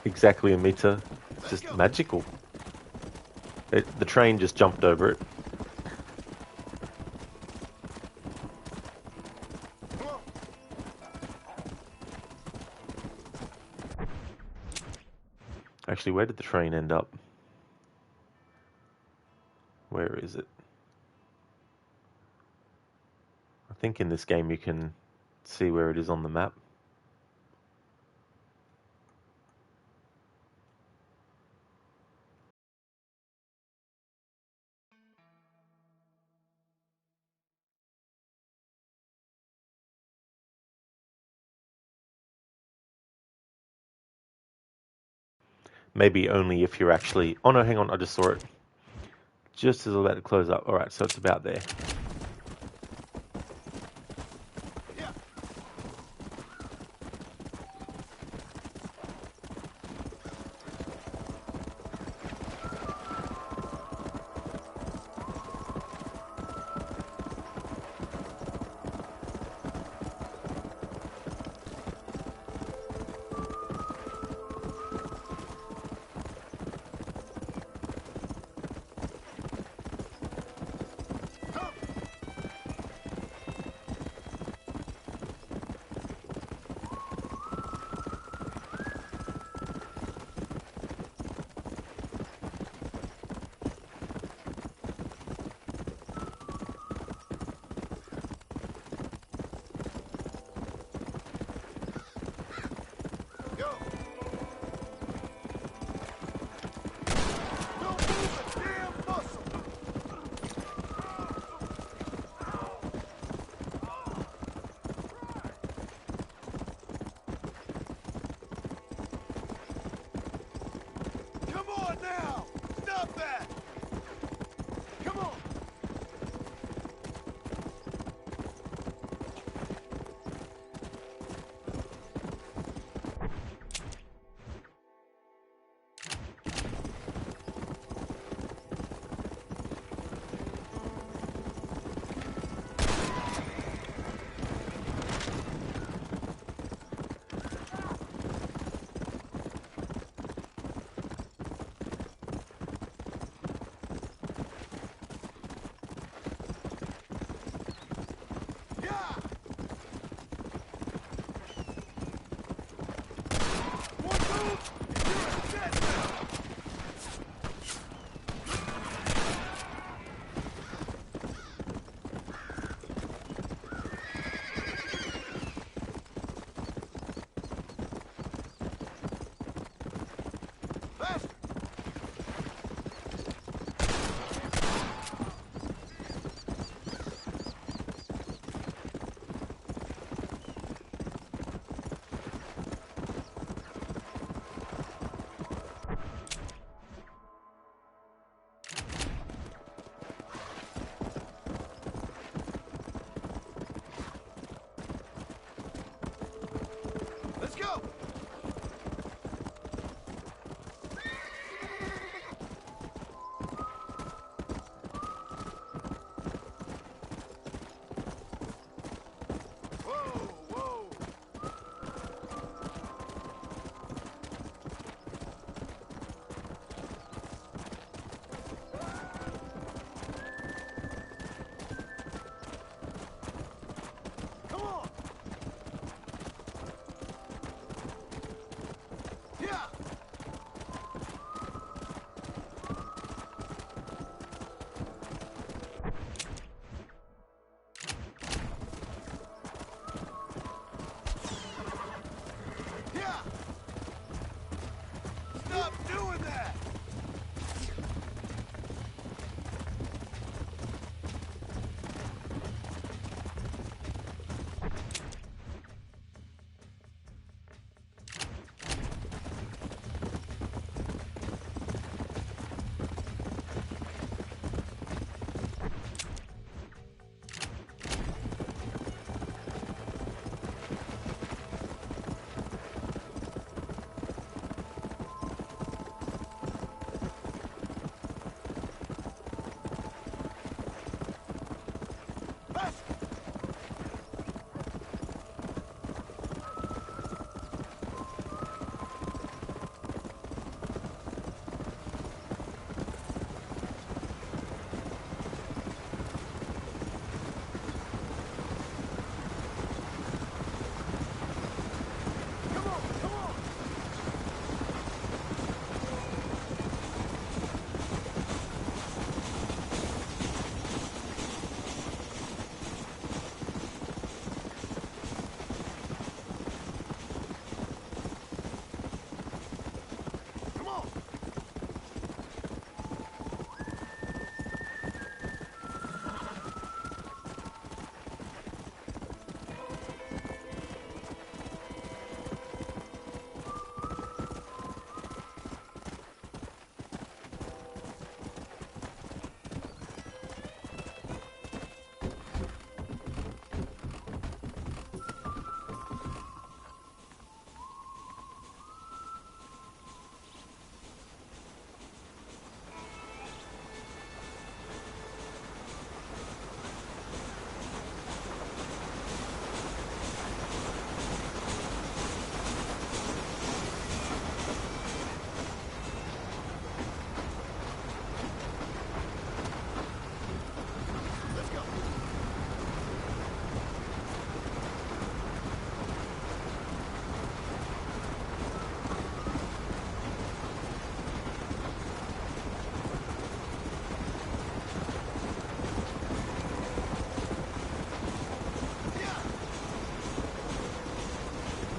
exactly a meter. It's just magical. The train just jumped over it. Actually, where did the train end up? Where is it? I think in this game you can see where it is on the map. Maybe only if you're actually... Oh no, hang on, I just saw it. Just as I let it close up. Alright, so it's about there.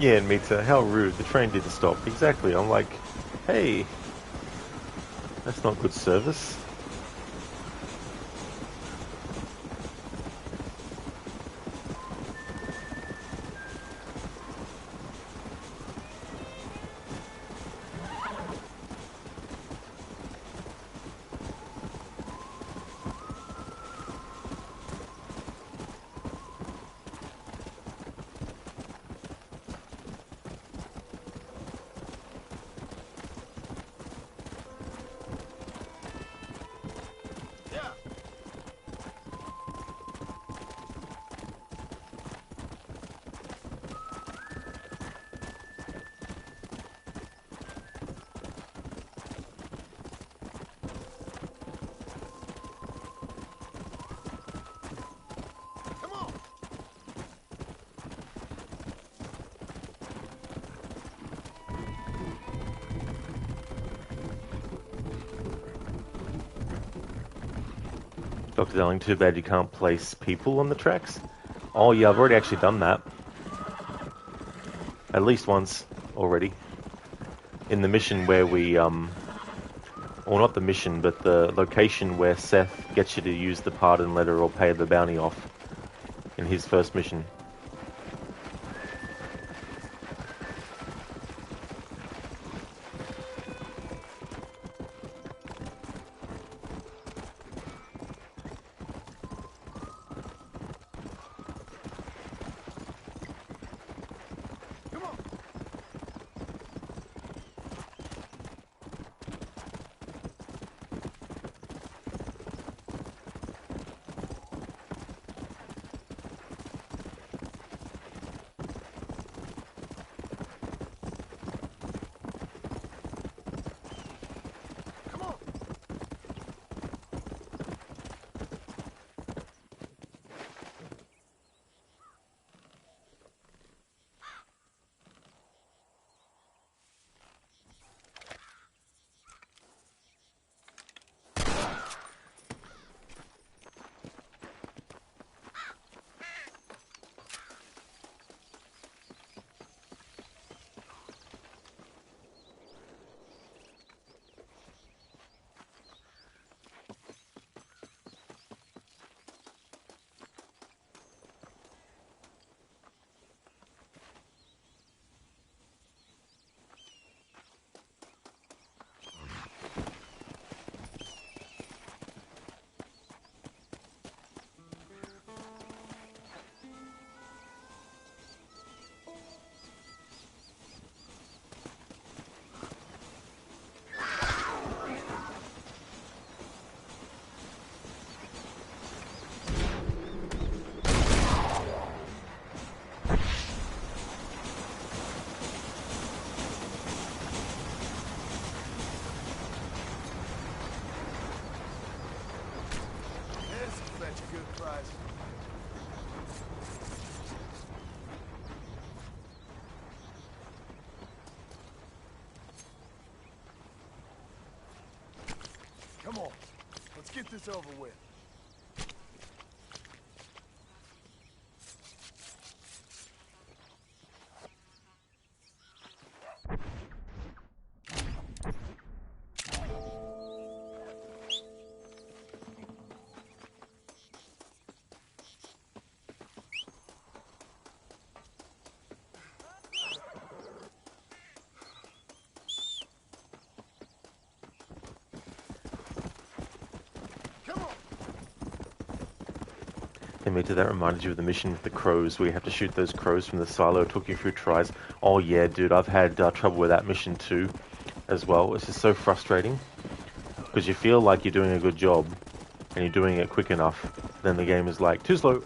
Yeah, and Mita, how rude. The train didn't stop. Exactly. I'm like, hey, that's not good service. Dr. Darling, too bad you can't place people on the tracks. Oh yeah, I've already actually done that. At least once already. In the mission where we, or not the mission, but the location where Seth gets you to use the pardon letter or pay the bounty off in his first mission. Come on, let's get this over with. Mita, that reminded you of the mission with the crows, where you have to shoot those crows from the silo. It took you a few tries. Oh yeah, dude, I've had trouble with that mission too, as well. It's just so frustrating, because you feel like you're doing a good job, and you're doing it quick enough, then the game is like, too slow.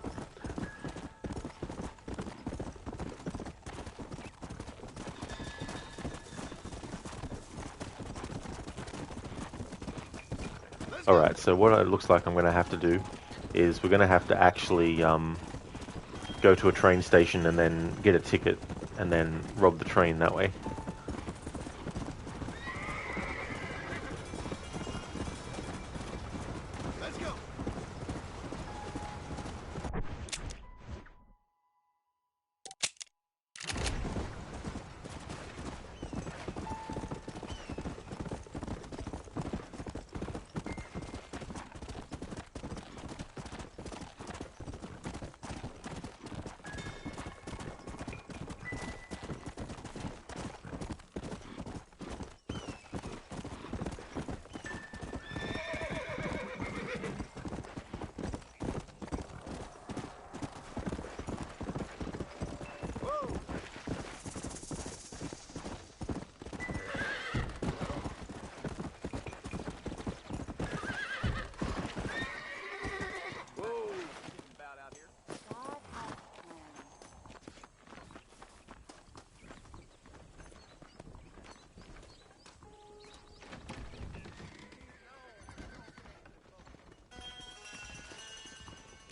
Alright, so what it looks like I'm going to have to do is we're going to have to actually go to a train station and then get a ticket and then rob the train that way. Let's go.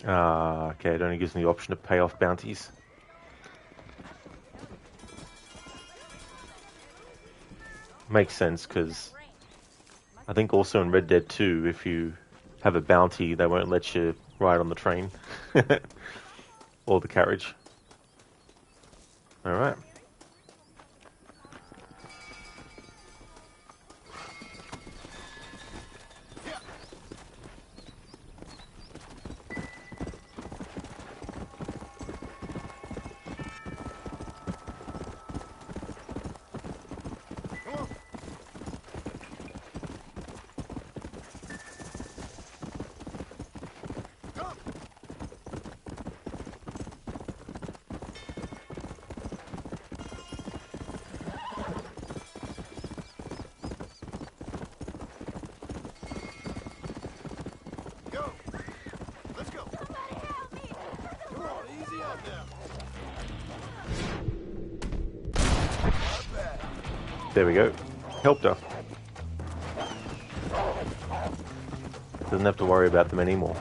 Okay, it only gives me the option to pay off bounties. Makes sense, because I think also in Red Dead 2, if you have a bounty, they won't let you ride on the train. Or the carriage. Alright. There we go. Helped her. Doesn't have to worry about them anymore.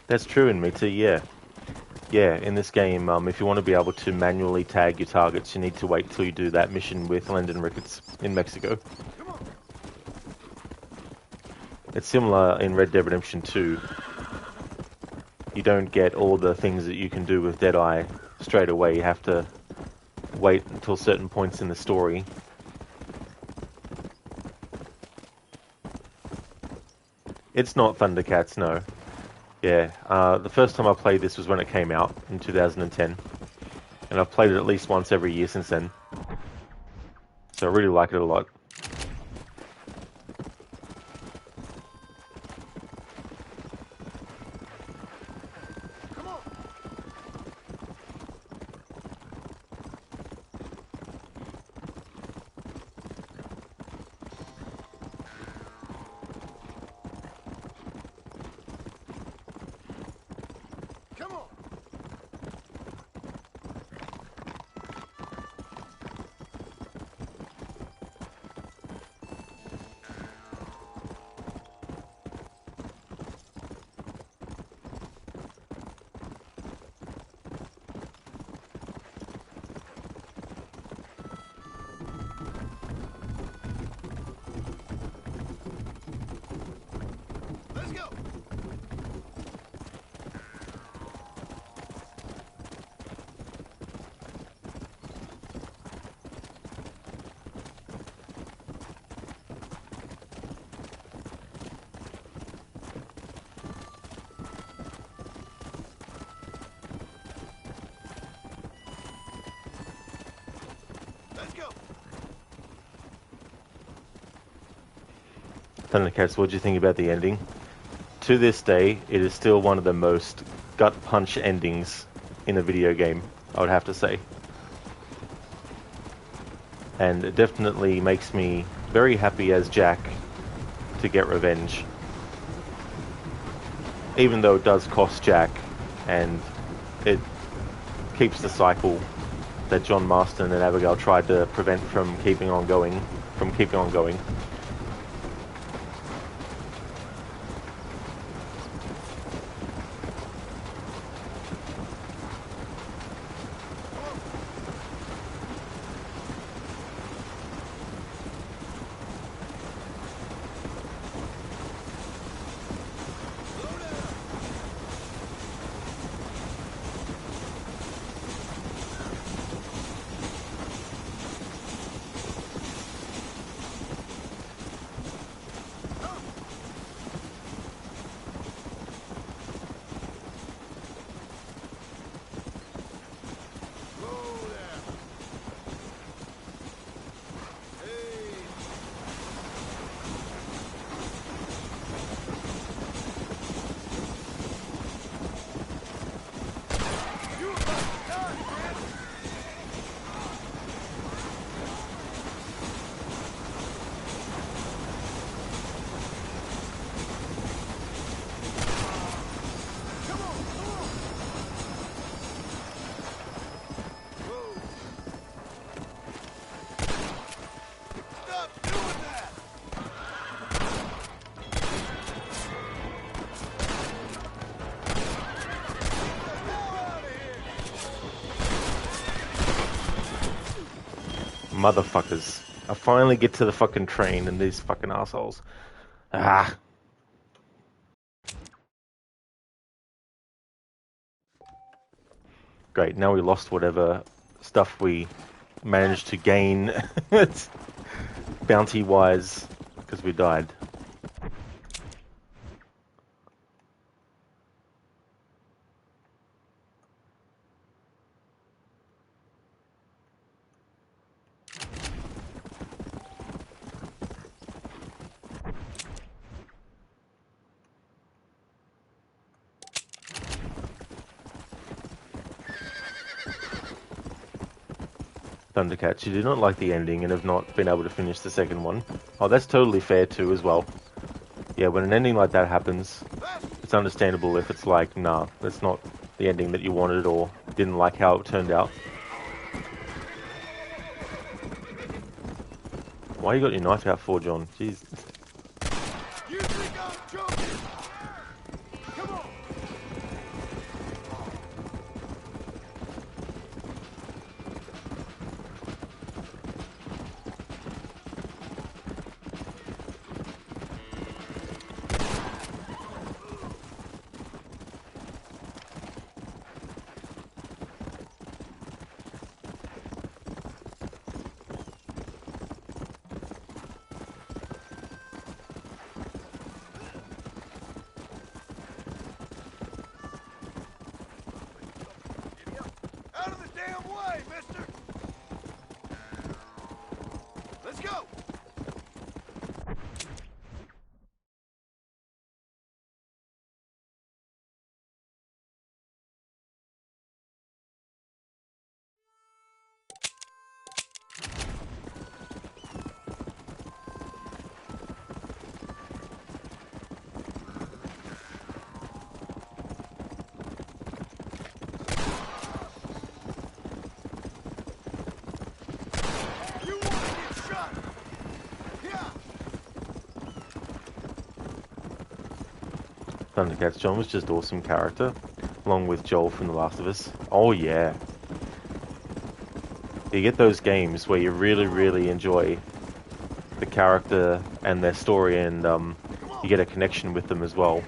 That's true in Meta, yeah. Yeah, in this game, if you want to be able to manually tag your targets, you need to wait till you do that mission with Lyndon Ricketts in Mexico. It's similar in Red Dead Redemption 2. You don't get all the things that you can do with Deadeye straight away. You have to wait until certain points in the story. It's not Thundercats, no. Yeah, the first time I played this was when it came out in 2010, and I've played it at least once every year since then, so I really like it a lot. Thundercats, what do you think about the ending? To this day, it is still one of the most gut punch endings in a video game, I would have to say. And it definitely makes me very happy as Jack to get revenge. Even though it does cost Jack, and it keeps the cycle that John Marston and Abigail tried to prevent from keeping on going. Motherfuckers. I finally get to the fucking train and these fucking assholes. Ah. Great, now we lost whatever stuff we managed to gain bounty-wise because we died. Thundercats, you did not like the ending and have not been able to finish the second one. Oh, that's totally fair too as well. Yeah, when an ending like that happens, it's understandable if it's like, nah, that's not the ending that you wanted or didn't like how it turned out. Why you got your knife out for, John? Jeez. You think I'm joking? Come on. Out of the damn way, mister! Let's go! Thundercats, John was just awesome character, along with Joel from The Last of Us. Oh yeah. You get those games where you really, really enjoy the character and their story, and you get a connection with them as well.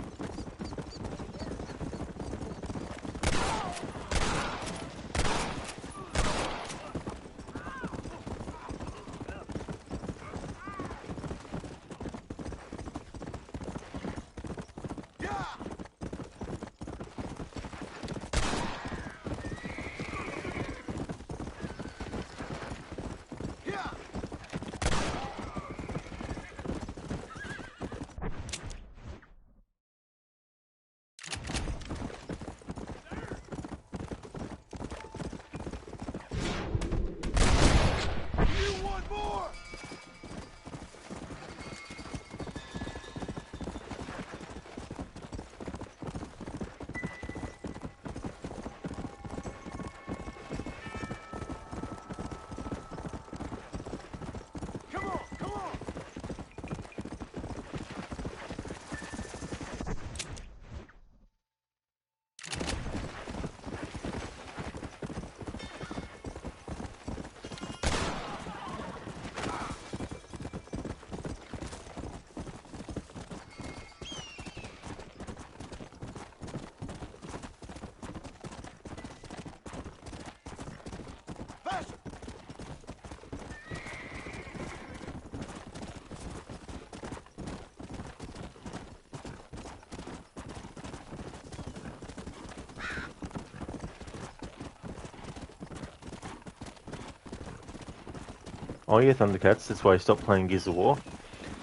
Oh yeah, Thundercats. That's why I stopped playing Gears of War.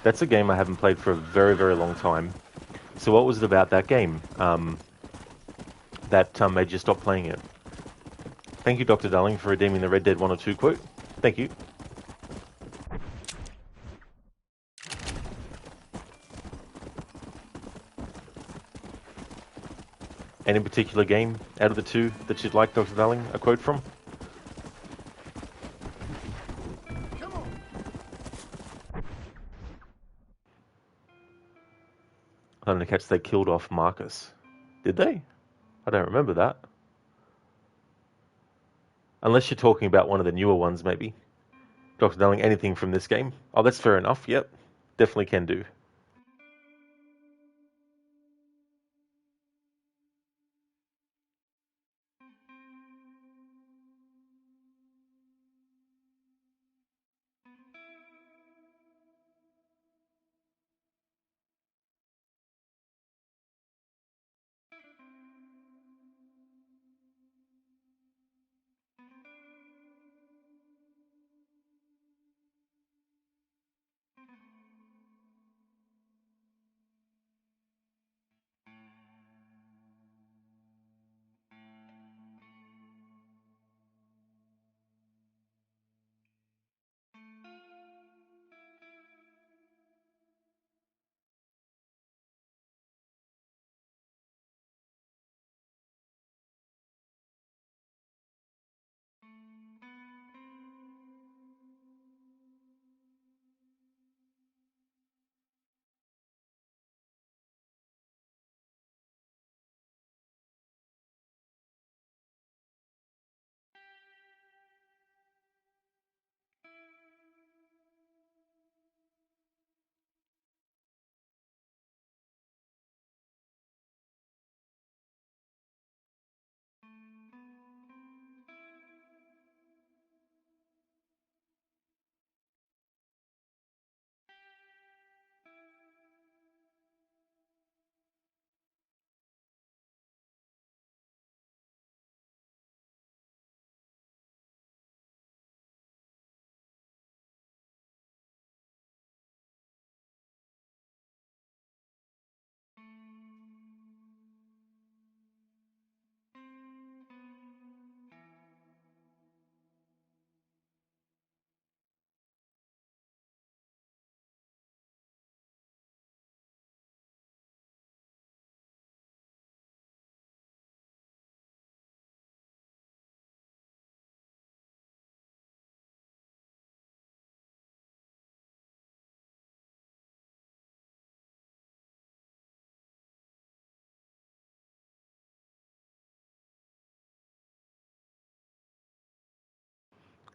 That's a game I haven't played for a very, very long time. So what was it about that game that made you stop playing it? Thank you, Dr. Darling, for redeeming the Red Dead 1 or 2 quote. Thank you. Any particular game out of the two that you'd like, Dr. Darling, a quote from? Thundercats, they killed off Marcus. Did they? I don't remember that. Unless you're talking about one of the newer ones, maybe. Dr. Darling, anything from this game? Oh, that's fair enough. Yep. Definitely can do.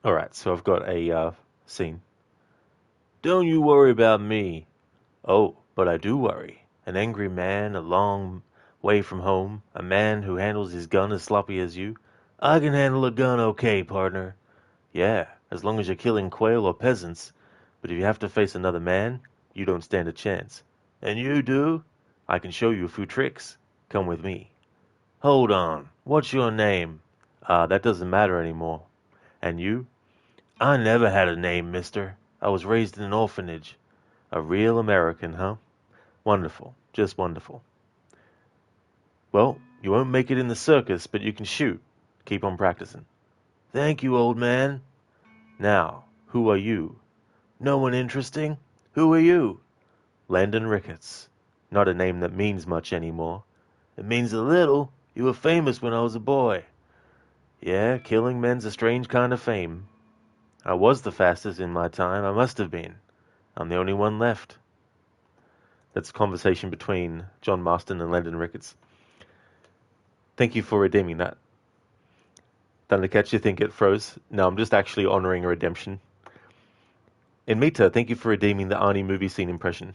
Alright, so I've got a scene. Don't you worry about me. Oh, but I do worry. An angry man a long way from home, a man who handles his gun as sloppy as you. I can handle a gun okay, partner. Yeah, as long as you're killing quail or peasants. But if you have to face another man, you don't stand a chance. And you do? I can show you a few tricks. Come with me. Hold on. What's your name? That doesn't matter anymore. And you? I never had a name, mister. I was raised in an orphanage. A real American, huh? Wonderful. Just wonderful. Well, you won't make it in the circus, but you can shoot. Keep on practicing. Thank you, old man. Now, who are you? No one interesting? Who are you? Landon Ricketts. Not a name that means much anymore. It means a little. You were famous when I was a boy. Yeah, killing men's a strange kind of fame. I was the fastest in my time. I must have been. I'm the only one left. That's a conversation between John Marston and Landon Ricketts. Thank you for redeeming that. Thundercats, you think it froze? No, I'm just actually honoring a redemption. And Mita, thank you for redeeming the Arnie movie scene impression.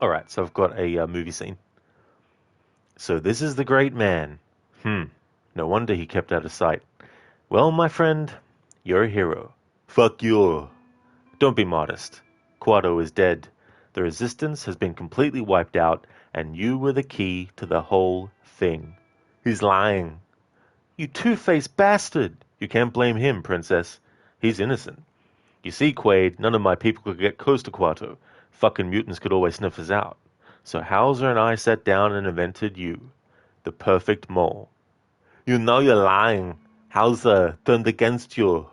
Alright, so I've got a movie scene. So this is the great man. No wonder he kept out of sight. Well, my friend, you're a hero. Fuck you. Don't be modest. Quado is dead. The resistance has been completely wiped out, and you were the key to the whole thing. He's lying. You two-faced bastard! You can't blame him, princess. He's innocent. You see, Quaid, none of my people could get close to Quato. Fucking mutants could always sniff us out. So Hauser and I sat down and invented you. The perfect mole. You know you're lying. Hauser turned against you.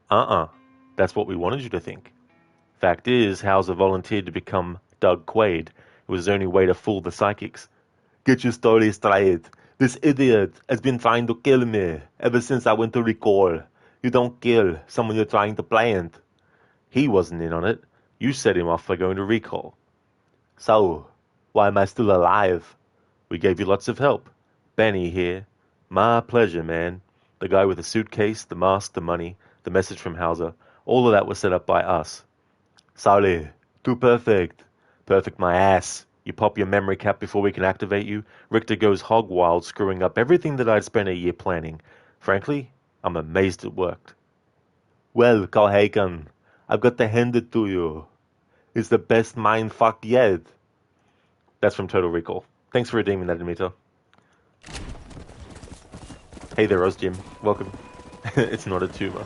That's what we wanted you to think. Fact is, Hauser volunteered to become Doug Quaid. It was the only way to fool the psychics. Get your story straight. This idiot has been trying to kill me ever since I went to recall. You don't kill someone you're trying to plant. He wasn't in on it. You set him off by going to recall. So, why am I still alive? We gave you lots of help. Benny here. My pleasure, man. The guy with the suitcase, the mask, the money, the message from Hauser. All of that was set up by us. Sorry. Too perfect. Perfect my ass. You pop your memory cap before we can activate you. Richter goes hog wild, screwing up everything that I'd spent a year planning. Frankly, I'm amazed it worked. Well, Carl Hagen, I've got to hand it to you. It's the best mindfuck yet. That's from Total Recall. Thanks for redeeming that, Demito. Hey there, Oz Jim. Welcome. It's not a tumor.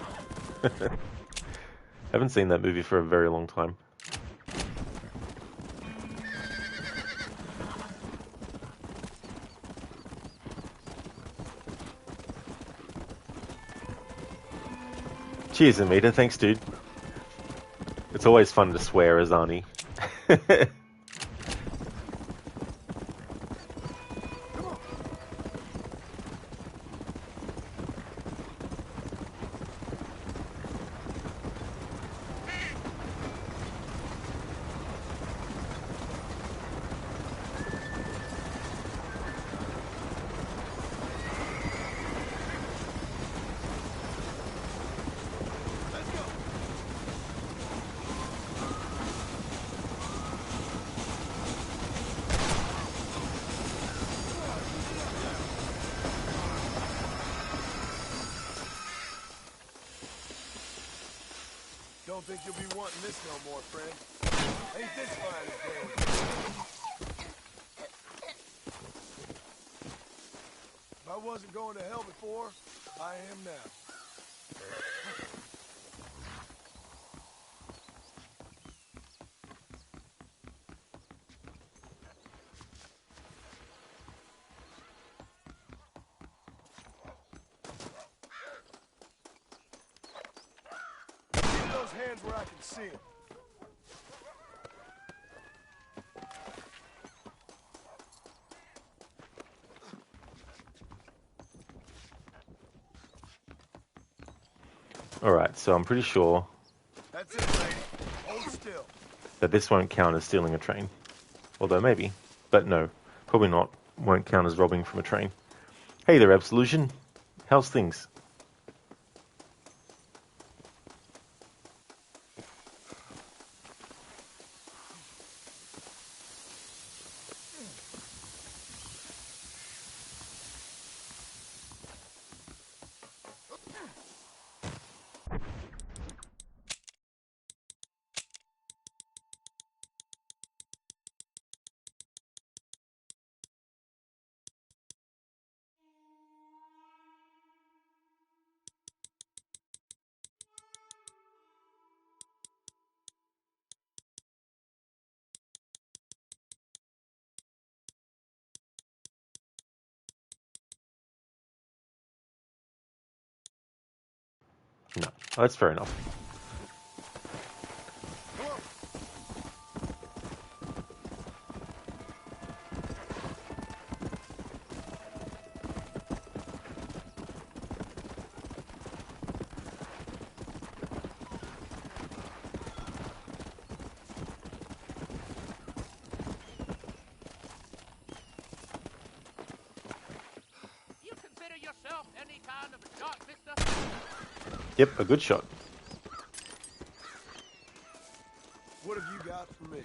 Haven't seen that movie for a very long time. Cheers, Amita. Thanks, dude. It's always fun to swear as Arnie. Don't think you'll be wanting this no more, friend. Ain't this fine as game? If I wasn't going to hell before, I am now. Hands where I can see him. Alright, so I'm pretty sure That's it, lady. Hold still. that this won't count as stealing a train. Although maybe. But no, probably not. Won't count as robbing from a train. Hey there, Absolution. How's things? No, that's fair enough. You consider yourself any kind of a shot, mister? Yep, a good shot. What have you got for me?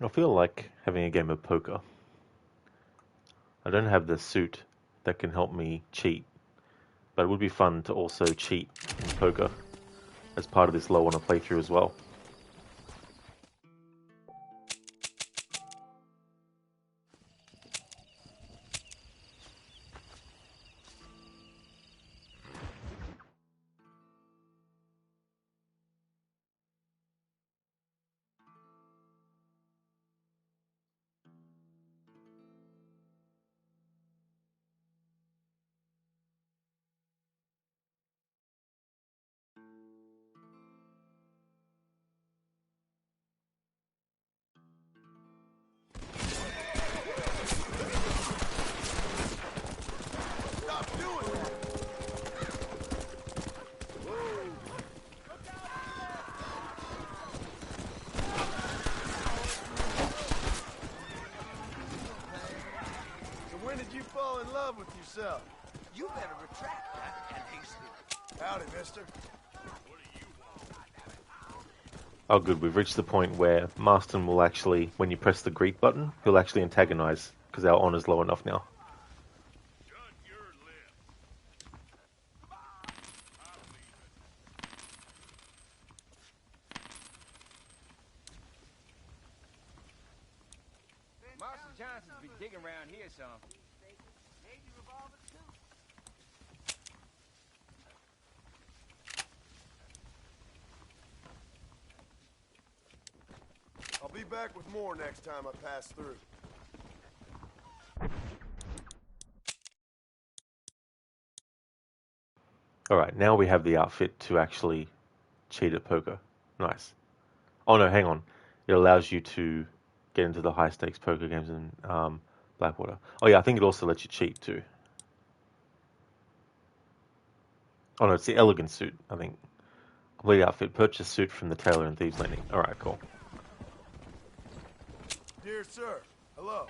I feel like having a game of poker. I don't have the suit that can help me cheat, but it would be fun to also cheat in poker as part of this low on a playthrough as well. You better retract that and hasten. Howdy, mister. Oh good, we've reached the point where Marston will actually, when you press the Greek button, he'll actually antagonize, because our honor's low enough now. Marston Johnson's been digging around here some. I'll be back with more next time I pass through. Alright, now we have the outfit to actually cheat at poker. Nice. Oh no, hang on. It allows you to get into the high stakes poker games in Blackwater. Oh yeah, I think it also lets you cheat too. Oh no, it's the elegant suit, I think. Complete outfit, purchase suit from the tailor in Thieves Landing. Alright, cool. Dear sir, hello.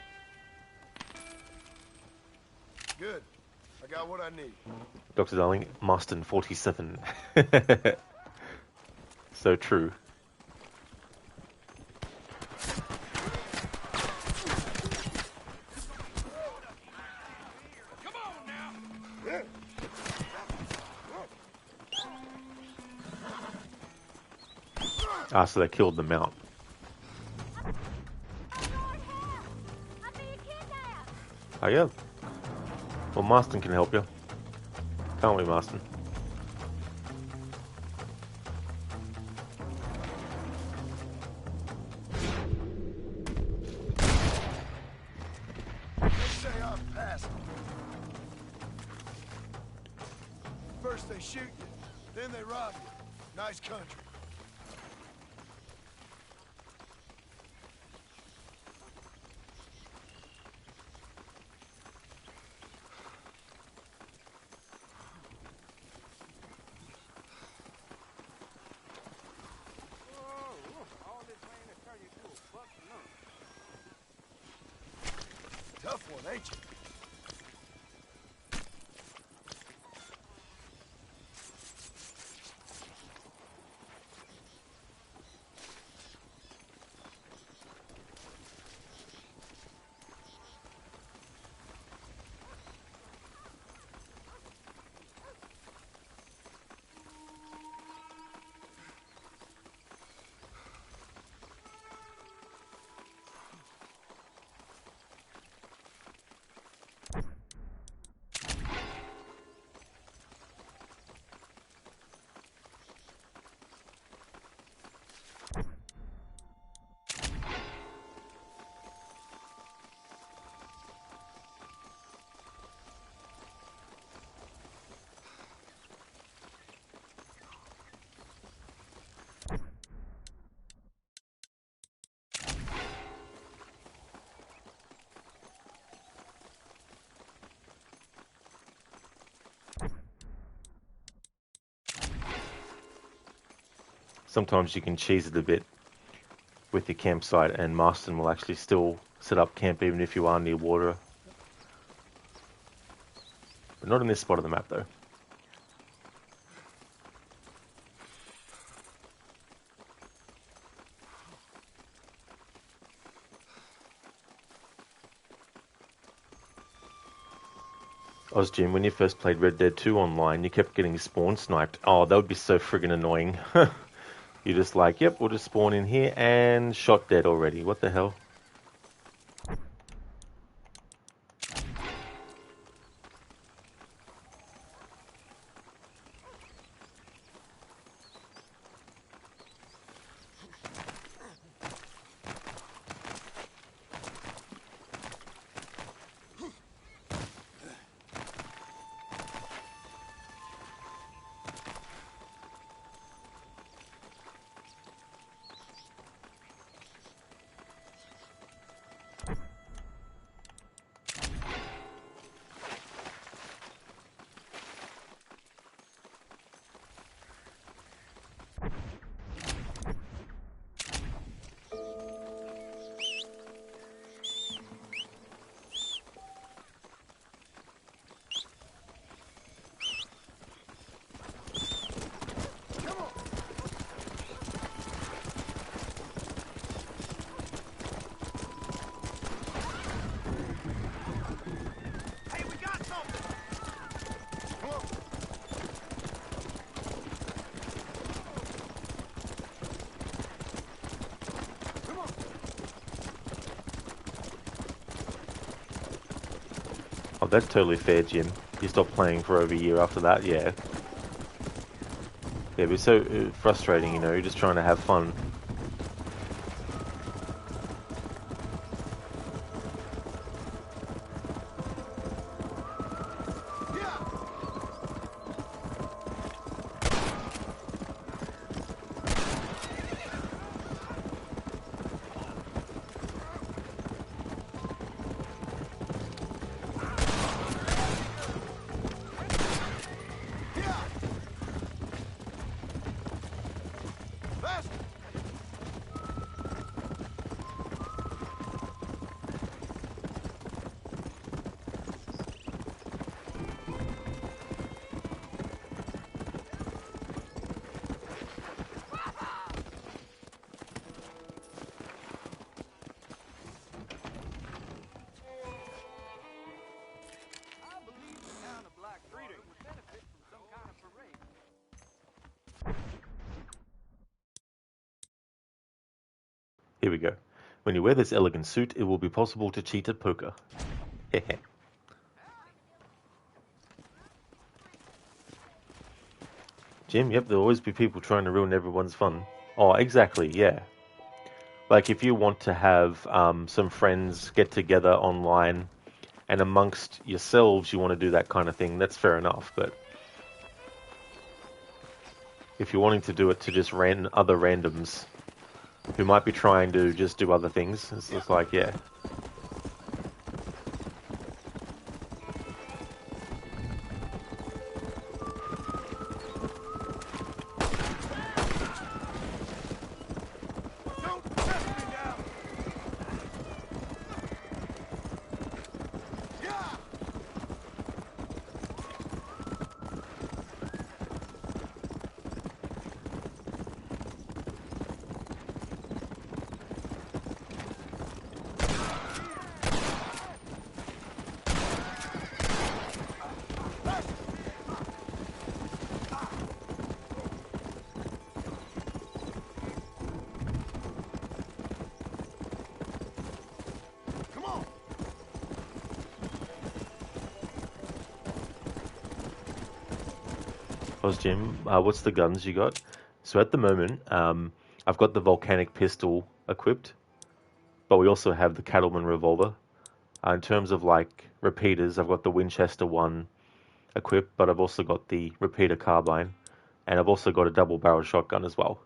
Good. I got what I need. Dr. Darling, Marston 47. So true. Come on now. Ah, so they killed the mount. Oh yeah. Well, Marston can help you. Can't we, Marston? They say I've passed them. First they shoot you, then they rob you. Nice country. Tough one, ain't you? Sometimes you can cheese it a bit with your campsite, and Marston will actually still set up camp even if you are near water. But not in this spot of the map, though. Jim, when you first played Red Dead 2 online, you kept getting spawn sniped. Oh, that would be so friggin' annoying. You're just like, yep, we'll just spawn in here and shot dead already. What the hell? Oh, that's totally fair, Jim. You stopped playing for over a year after that, yeah. Yeah, but it's so frustrating, you know, you're just trying to have fun. Here we go. When you wear this elegant suit, it will be possible to cheat at poker. Hehe. Jim, yep, there'll always be people trying to ruin everyone's fun. Oh, exactly, yeah. Like, if you want to have some friends get together online, and amongst yourselves you want to do that kind of thing, that's fair enough, but if you're wanting to do it to just other randoms who might be trying to just do other things, it's like, yeah. Jim, what's the guns you got? So at the moment, I've got the volcanic pistol equipped, but we also have the cattleman revolver. In terms of like repeaters, I've got the Winchester one equipped, but I've also got the repeater carbine, and I've also got a double barrel shotgun as well.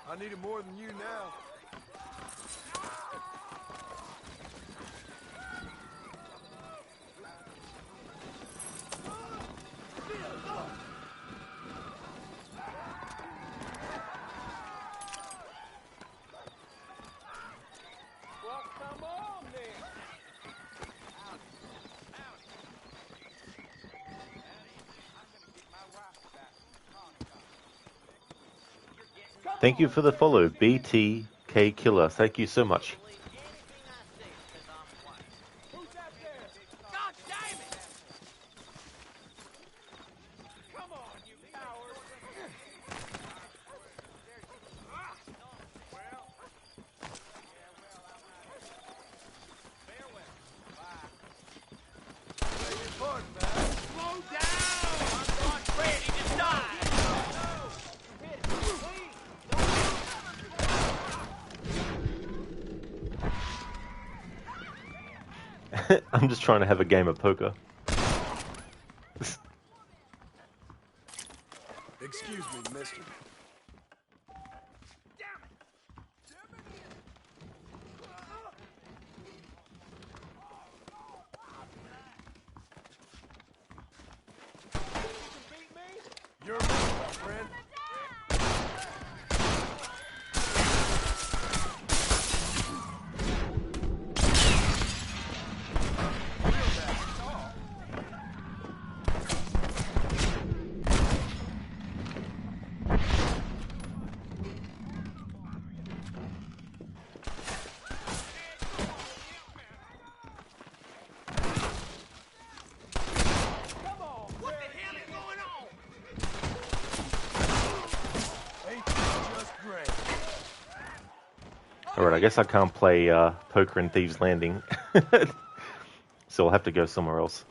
I need it more than you now. Well, come on then. Thank you for the follow, BTK Killer. Thank you so much. Who's that there? God damn it! Come on, you coward! Pardon, man. Slow down! I'm not ready to die! I'm just trying to have a game of poker. Excuse me, mister. You're a man, my friend. Alright, I guess I can't play poker in Thieves Landing. So I'll have to go somewhere else.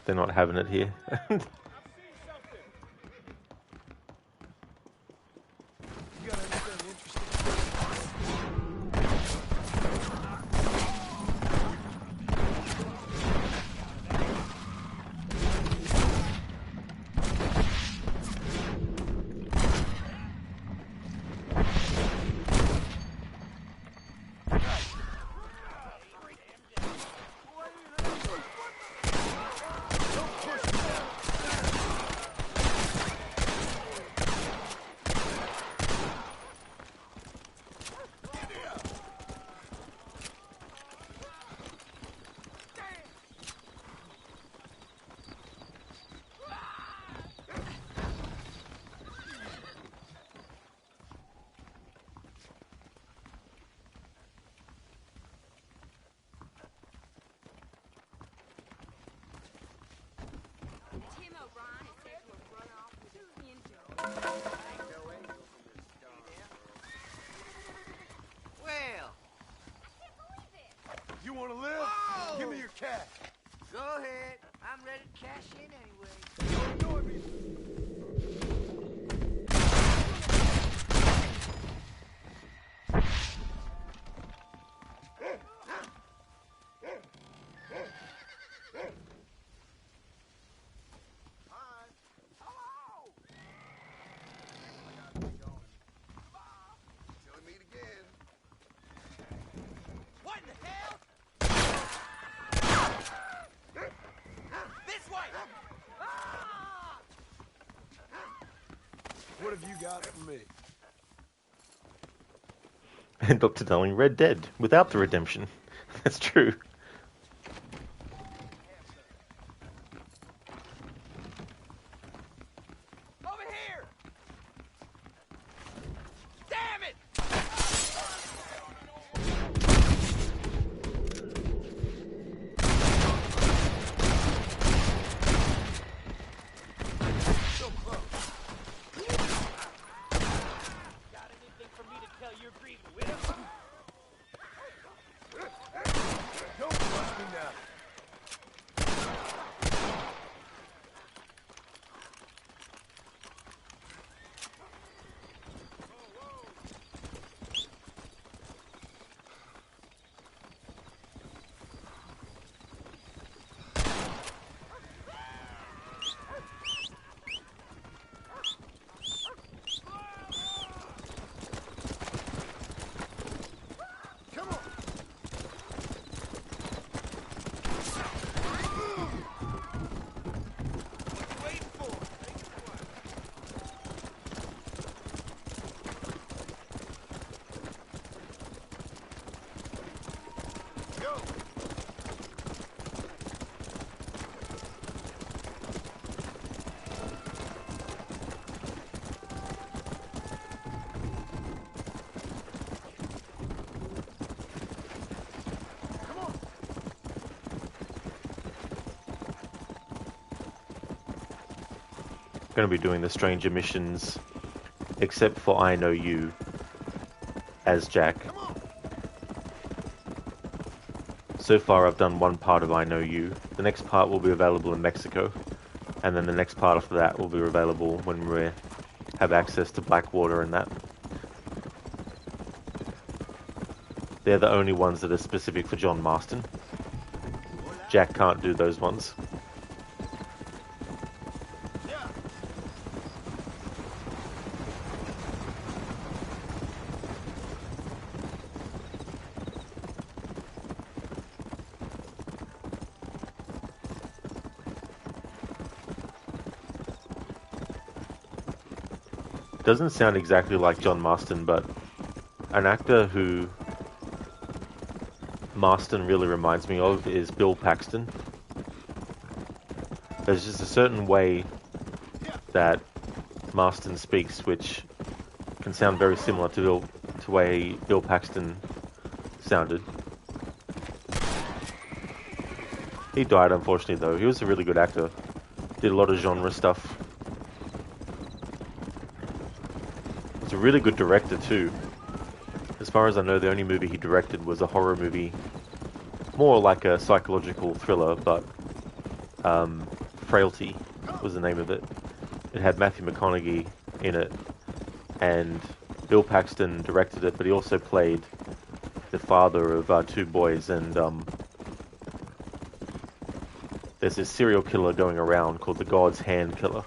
They're not having it here. Well, You want to live? Whoa! Give me your cash. go ahead. I'm ready to cash in anyway. Don't annoy me. Till we meet again. What in the hell? This way! What have you got for me? And Dr. Darling, Red Dead, without the redemption. That's true. Over here! Damn it! So close. Got anything for me to tell your grieving widow? Don't going to be doing the stranger missions, except for I Know You, as Jack. So far I've done one part of I Know You. The next part will be available in Mexico, and then the next part after that will be available when we have access to Blackwater and that. They're the only ones that are specific for John Marston. Jack can't do those ones. Doesn't sound exactly like John Marston, but an actor who Marston really reminds me of is Bill Paxton. There's just a certain way that Marston speaks which can sound very similar to the way Bill Paxton sounded. He died, unfortunately, though. He was a really good actor. Did a lot of genre stuff. He's a really good director, too. As far as I know, the only movie he directed was a horror movie. More like a psychological thriller, but Frailty was the name of it. It had Matthew McConaughey in it, and Bill Paxton directed it, but he also played the father of two boys, and there's this serial killer going around called the God's Hand Killer,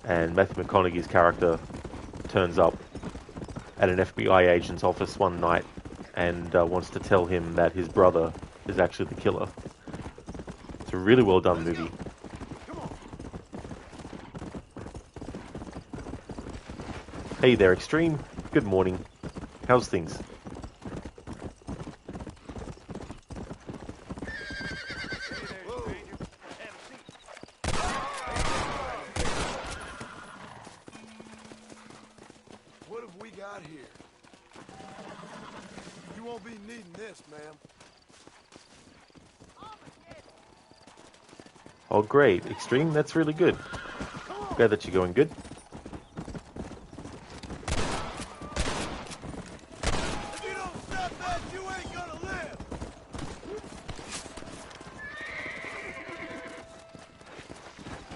and Matthew McConaughey's character turns up at an FBI agent's office one night and wants to tell him that his brother is actually the killer. It's a really well done movie. Hey there, Extreme. Good morning. How's things? What have we got here? You won't be needing this, ma'am. Oh great, Extreme, that's really good. Glad that you're going good. If you don't stop that, you ain't gonna live!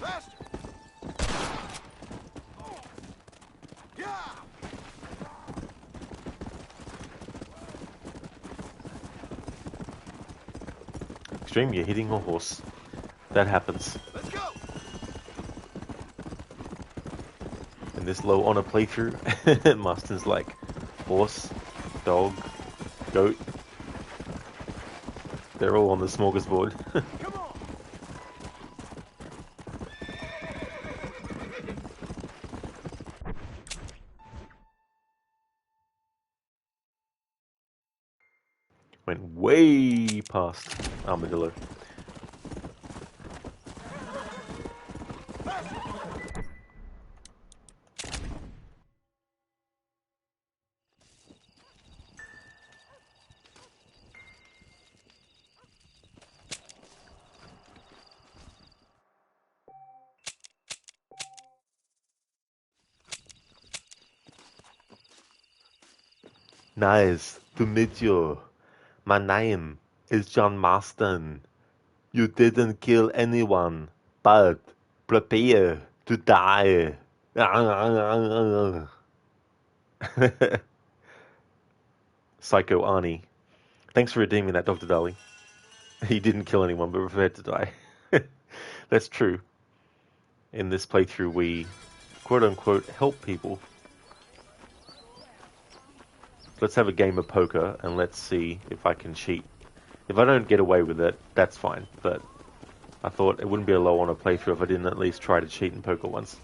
Faster! Yeah! Extreme, you're hitting a horse. That happens. Let's go! In this low honor playthrough, Marston's like horse, dog, goat. They're all on the smorgasbord. Come on! Went way past Armadillo. Nice to meet you. My name is John Marston. You didn't kill anyone, but prepare to die. Psycho Arnie. Thanks for redeeming that, Dr. Darling. He didn't kill anyone, but prepared to die. That's true. In this playthrough, we quote-unquote help people. Let's have a game of poker, and let's see if I can cheat. If I don't get away with it, that's fine, but I thought it wouldn't be a low honor playthrough if I didn't at least try to cheat in poker once.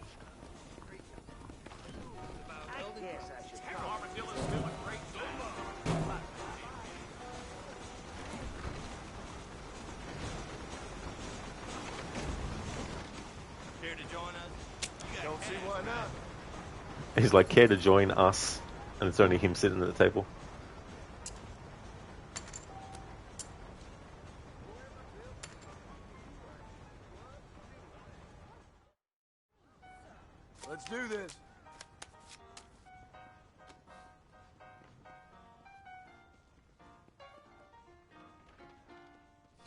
Care to join us? Don't see why not. He's like, care to join us? And it's only him sitting at the table. Let's do this.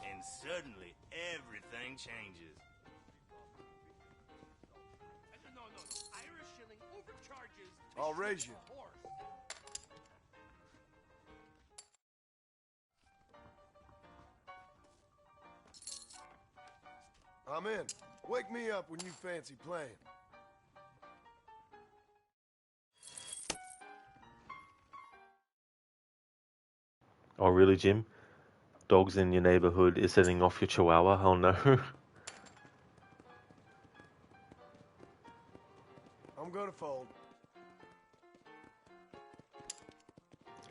And suddenly, everything changes. No. Irish shilling overcharges. I'll raise you. I'm in. Wake me up when you fancy playing. Oh, really, Jim? Dogs in your neighborhood is setting off your chihuahua? Oh, no. I'm gonna fold.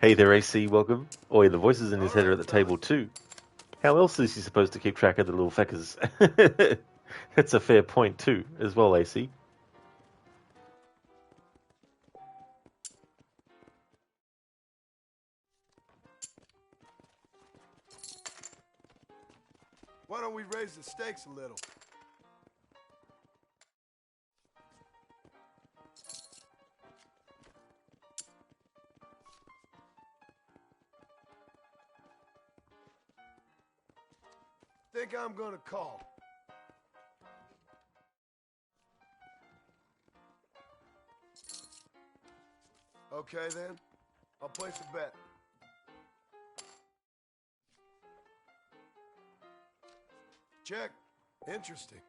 Hey there, AC, welcome. Oh, yeah, the voices in his head are at the table, too. How else is he supposed to keep track of the little feckers? That's a fair point, too, as well, AC. Why don't we raise the stakes a little? Think I'm gonna call. Okay then, I'll place a bet. Check. Interesting.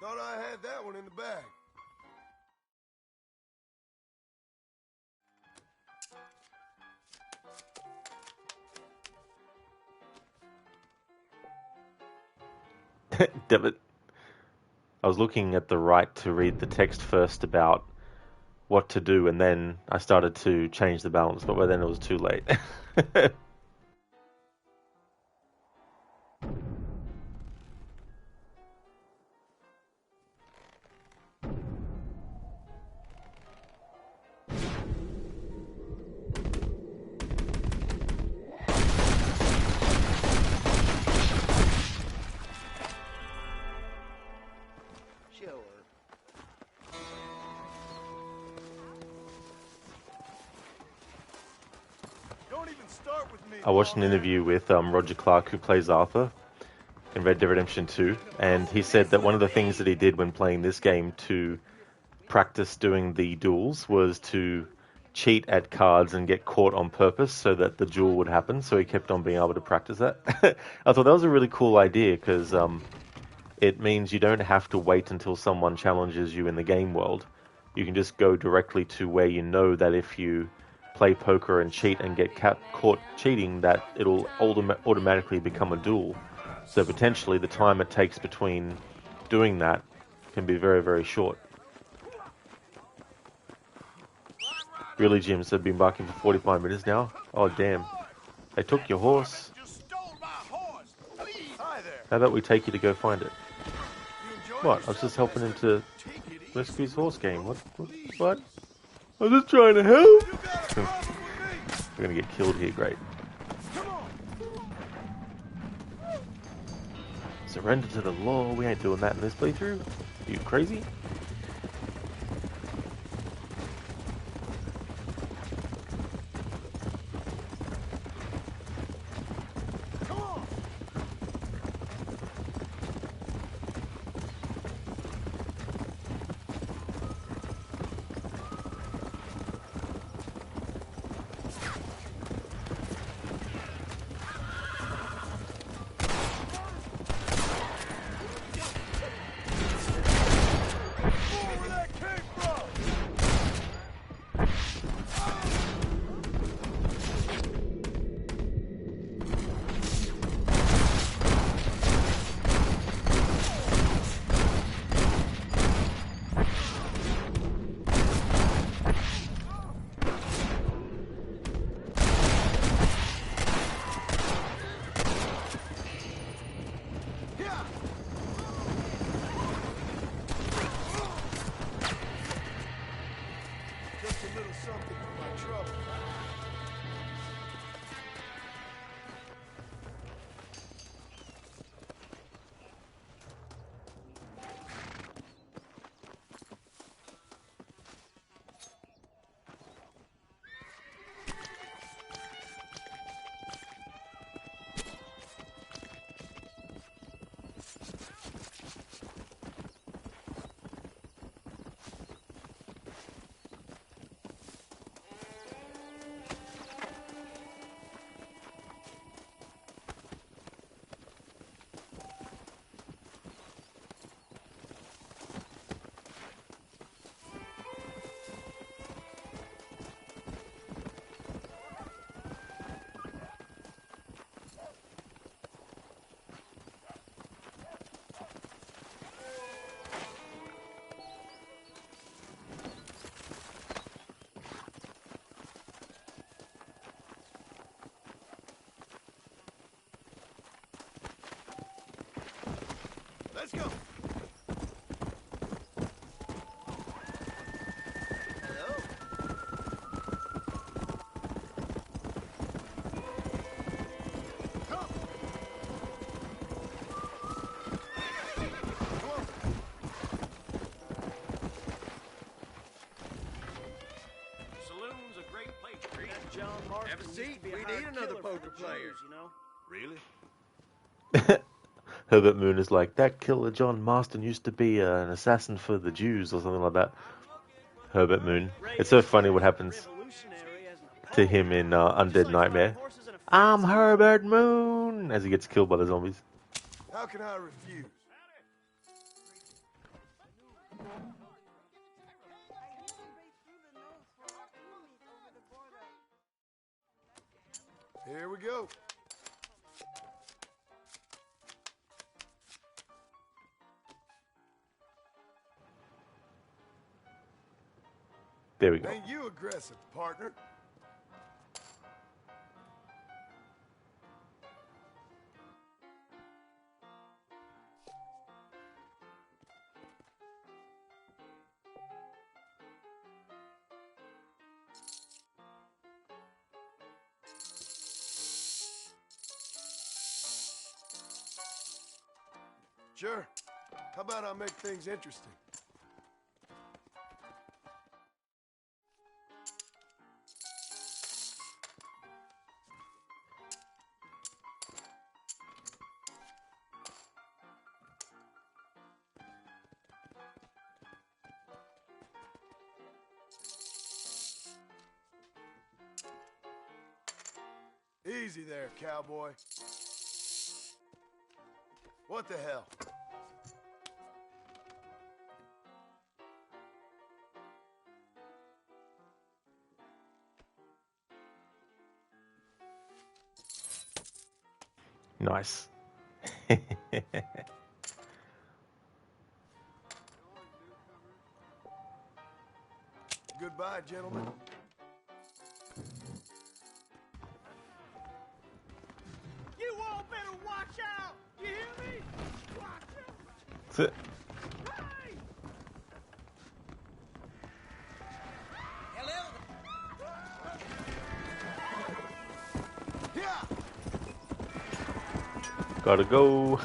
Thought I had that one in the bag. Damn it. I was looking at the right to read the text first about what to do, and then I started to change the balance, but by then it was too late. I watched an interview with Roger Clark, who plays Arthur in Red Dead Redemption 2, and he said that one of the things that he did when playing this game to practice doing the duels was to cheat at cards and get caught on purpose so that the duel would happen, so he kept on being able to practice that. I thought that was a really cool idea, because it means you don't have to wait until someone challenges you in the game world. You can just go directly to where you know that if you play poker and cheat and get caught cheating, that it'll automatically become a duel. So potentially the time it takes between doing that can be very, very short. Really, Jim, so I've been barking for 45 minutes now? Oh, damn. They took your horse. How about we take you to go find it? What? I was just helping him to rescue his horse game. What? I'm just trying to help. We're gonna get killed here, great. Surrender to the law. We ain't doing that in this playthrough. Are you crazy? Let's go. Saloon's a great place, Creed. That John Marston Have a used seat. to be a We hired need another killer for poker the player. Jews, you know? Really? Herbert Moon is like, that killer John Marston used to be an assassin for the Jews or something like that. Herbert Moon. It's so funny what happens to him in Undead Nightmare. I'm Herbert Moon! As he gets killed by the zombies. How can I refuse? Here we go. There we go. Ain't you aggressive, partner? Sure. How about I make things interesting? Easy there, cowboy. What the hell? Nice. Goodbye, gentlemen. You all better watch out! You hear me? Watch out! That's it. Gotta go.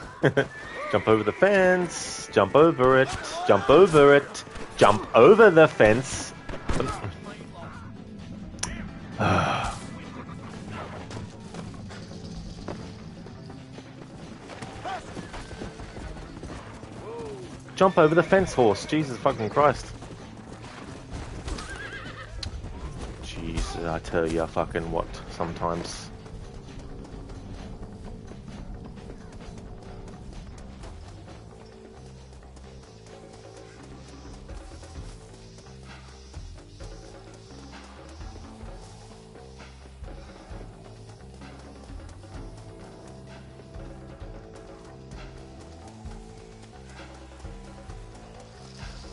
Jump over the fence. Jump over it. Jump over it. Jump over the fence. Jump over the fence, horse. Jesus fucking Christ. Jesus, I tell you, fucking what, sometimes.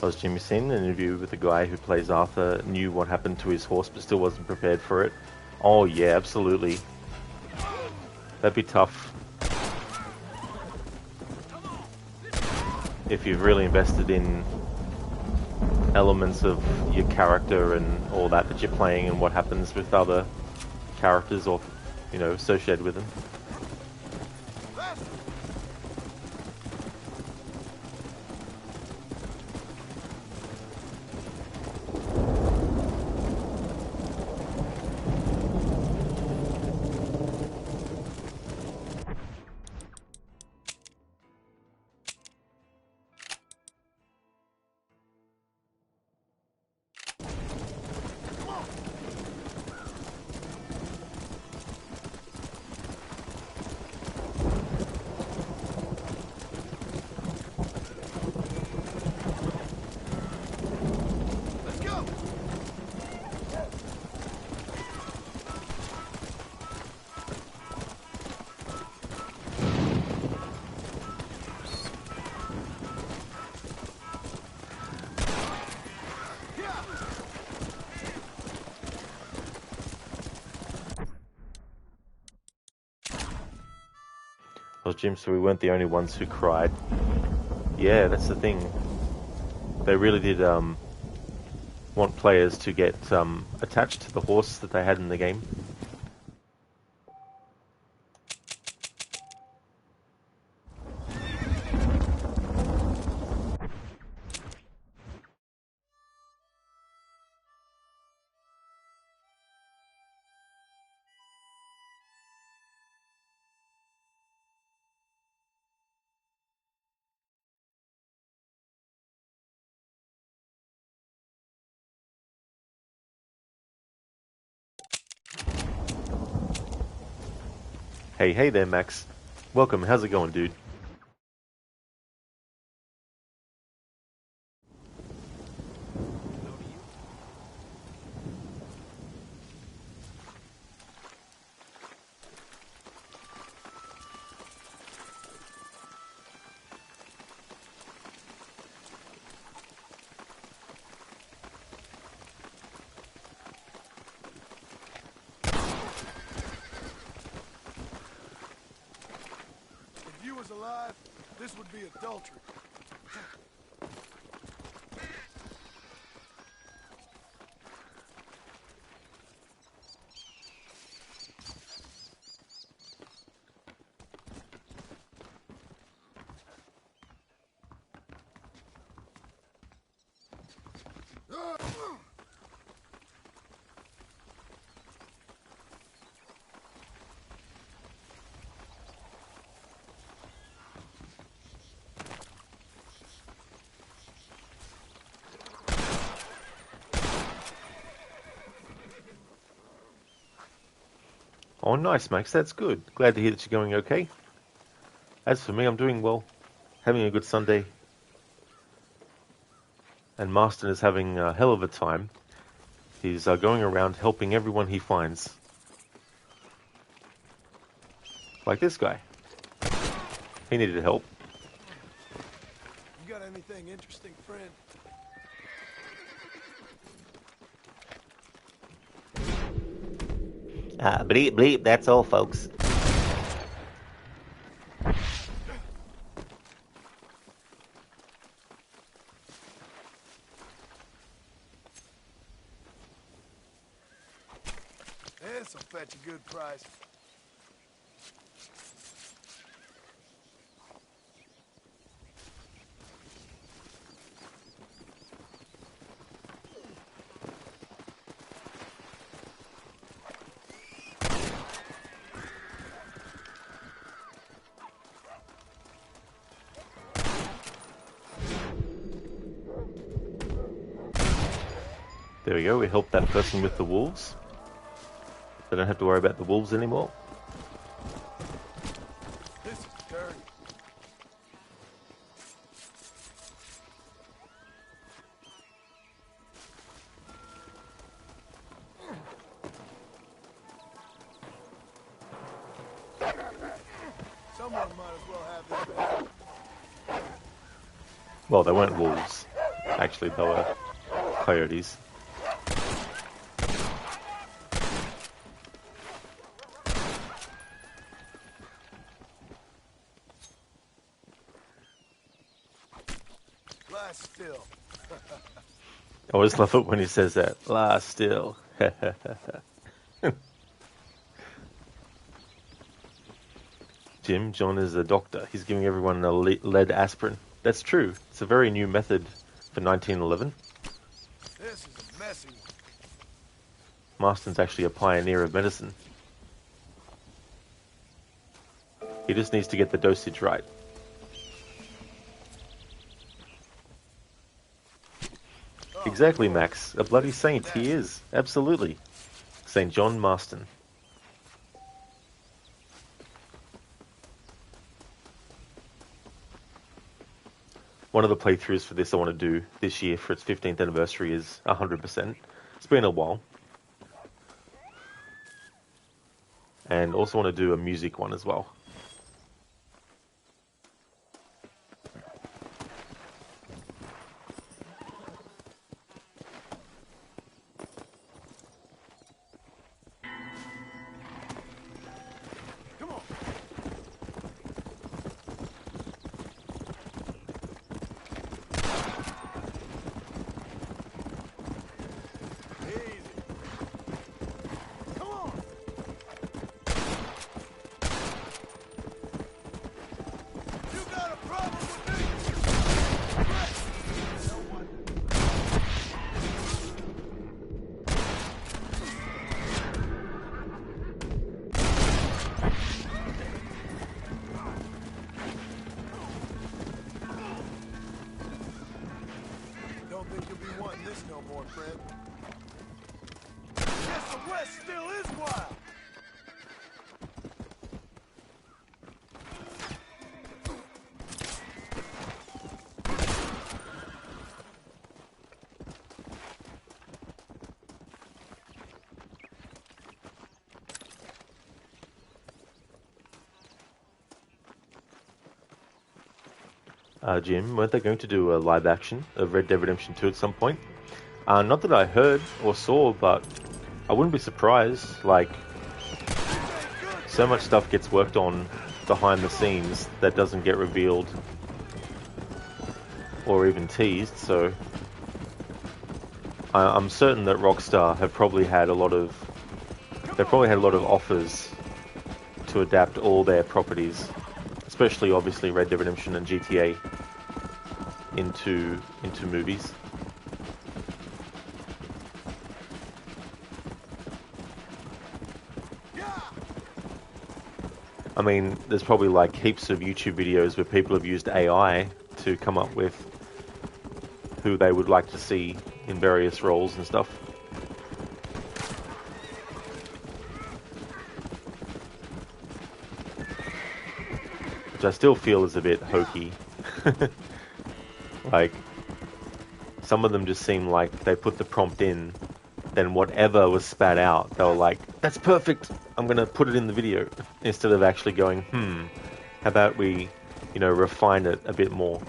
As Jimmy seen an interview with the guy who plays Arthur, knew what happened to his horse but still wasn't prepared for it. Oh yeah, absolutely. That'd be tough. If you've really invested in elements of your character and all that you're playing and what happens with other characters or, you know, associated with them. Well, Jim, so we weren't the only ones who cried. Yeah, that's the thing. They really did want players to get attached to the horse that they had in the game. Hey there, Max. Welcome. How's it going, dude? If you was alive, this would be adultery. Oh, nice, Max. That's good. Glad to hear that you're going okay. As for me, I'm doing well. Having a good Sunday. And Marston is having a hell of a time. He's going around helping everyone he finds. Like this guy. He needed help. You got anything interesting, friend? Bleep, bleep, that's all, folks. This'll fetch a good price. There we go, we helped that person with the wolves. They don't have to worry about the wolves anymore. This is dirty. Someone might as well have this back. Well, they weren't wolves. Actually, they were coyotes. Lie still. I always love it when he says that. Lie still. John is a doctor. He's giving everyone a lead aspirin. That's true. It's a very new method for 1911. This is a messy one. Marston's actually a pioneer of medicine. He just needs to get the dosage right. Exactly, Max. A bloody saint, he is. Absolutely. St. John Marston. One of the playthroughs for this I want to do this year for its 15th anniversary is 100%. It's been a while. And also want to do a music one as well. no more, friend. Guess the West still is wild. Jim, weren't they going to do a live action of Red Dead Redemption 2 at some point? Not that I heard or saw, but I wouldn't be surprised. Like, so much stuff gets worked on behind the scenes that doesn't get revealed or even teased, so I'm certain that Rockstar have probably had a lot of offers to adapt all their properties, especially obviously Red Dead Redemption and GTA, into movies. I mean, there's probably like heaps of YouTube videos where people have used AI to come up with who they would like to see in various roles and stuff. Which I still feel is a bit hokey. Like, some of them just seem like they put the prompt in, then whatever was spat out, they were like, that's perfect, I'm gonna put it in the video, instead of actually going, how about we, refine it a bit more.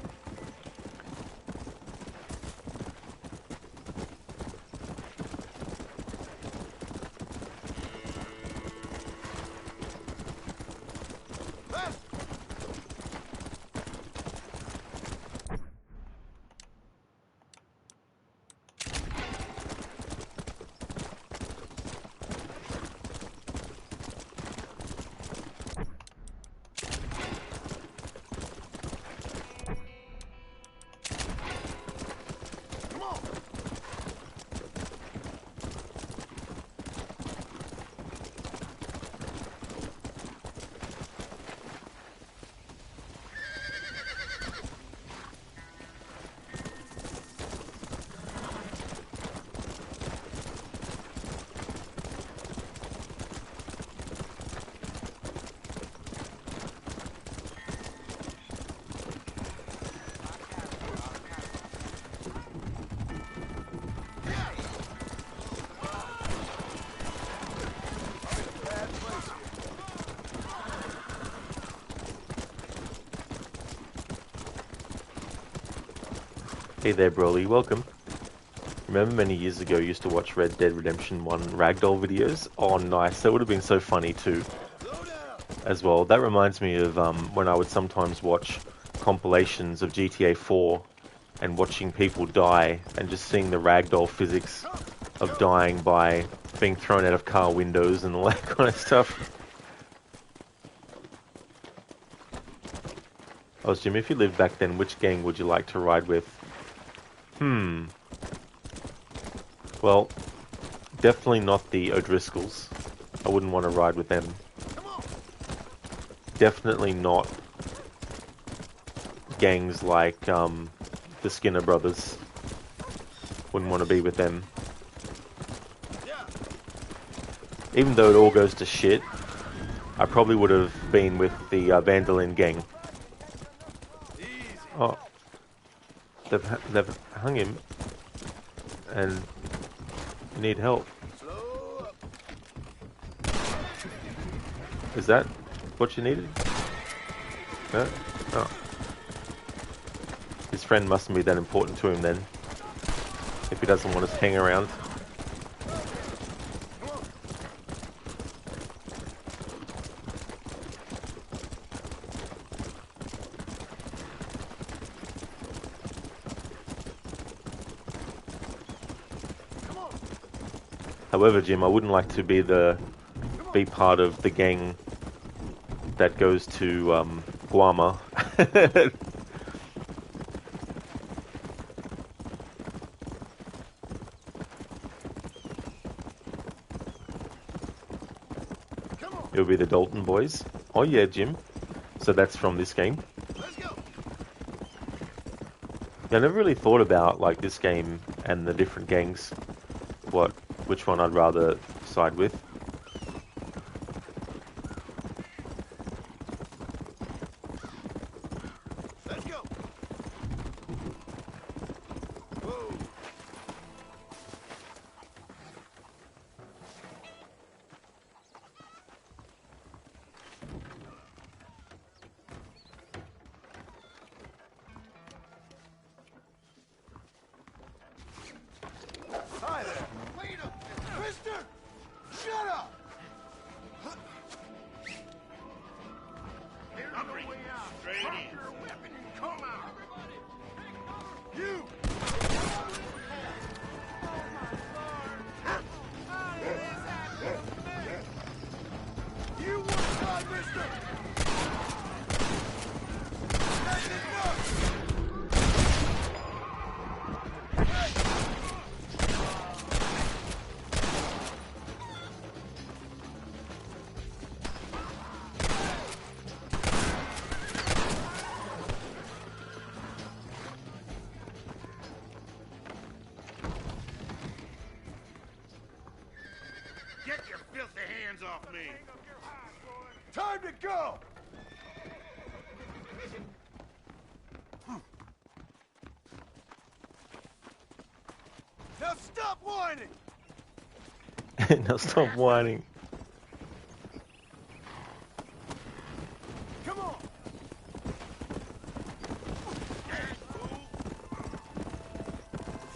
Hey there, Broly, welcome. Remember many years ago you used to watch Red Dead Redemption 1 ragdoll videos? Oh nice, that would have been so funny too. As well, that reminds me of when I would sometimes watch compilations of GTA 4 and watching people die and just seeing the ragdoll physics of dying by being thrown out of car windows and all that kind of stuff. Oh, Jim, if you lived back then, which gang would you like to ride with? Well, definitely not the O'Driscolls. I wouldn't want to ride with them. Definitely not gangs like the Skinner brothers. Wouldn't want to be with them. Even though it all goes to shit, I probably would have been with the Vandalin gang. Oh, they've hung him, and need help. Is that what you needed? No? Oh. His friend mustn't be that important to him then, if he doesn't want us to hang around. However, Jim, I wouldn't like to be part of the gang that goes to Guama. It'll be the Dalton boys. Oh yeah, Jim. So that's from this game. Yeah, I never really thought about like this game and the different gangs, which one I'd rather side with. Let's go. Whoa. Hi there. Wait a minute. Mister! Shut up! There's no way out. Drop your weapon and come out. Everybody, take cover. You! You want God, mister! That's enough! Get your filthy hands off me! Time to go! Now stop whining! Now stop whining. Come on!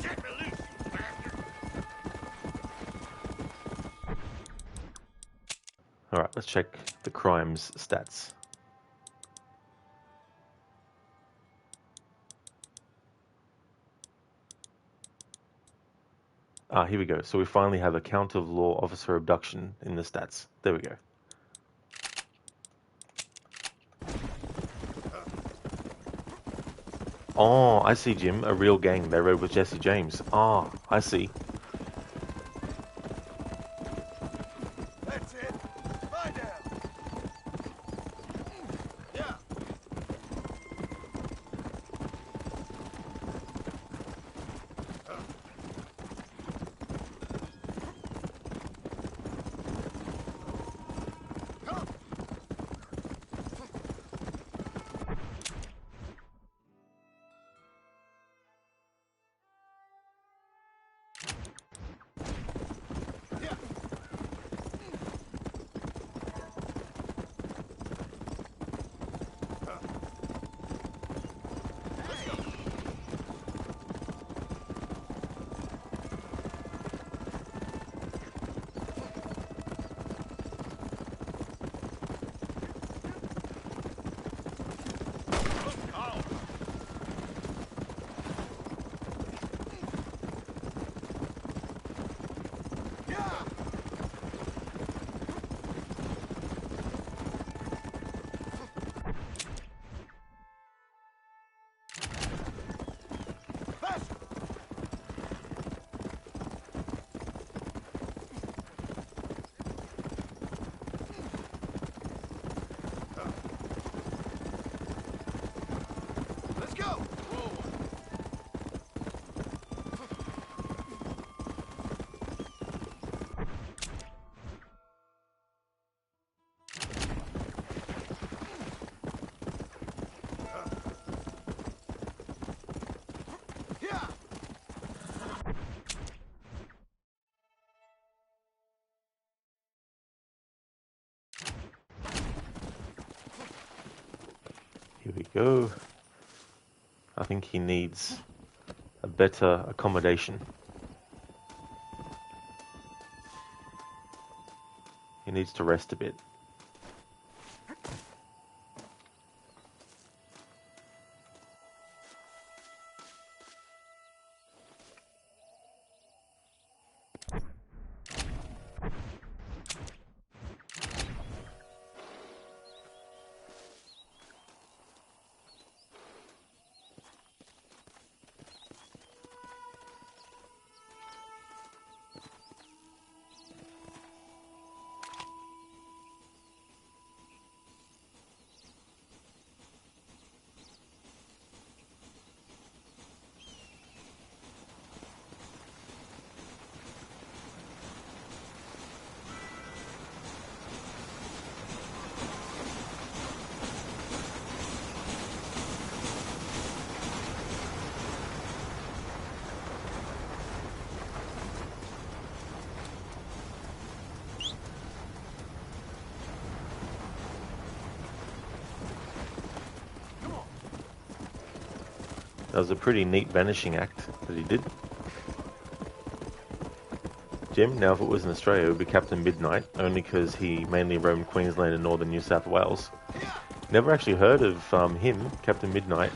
Set me loose, you bastard! Alright, let's check the crimes stats. Ah, here we go. So we finally have a count of law officer abduction in the stats. There we go. Oh, I see, Jim. A real gang. They rode with Jesse James. Ah, I see. That's it. Lie down. Yeah. Let's go! Yeah! Here we go. I think he needs a better accommodation. He needs to rest a bit. That was a pretty neat vanishing act that he did. Jim, now if it was in Australia, it would be Captain Midnight, only because he mainly roamed Queensland and northern New South Wales. Never actually heard of him, Captain Midnight.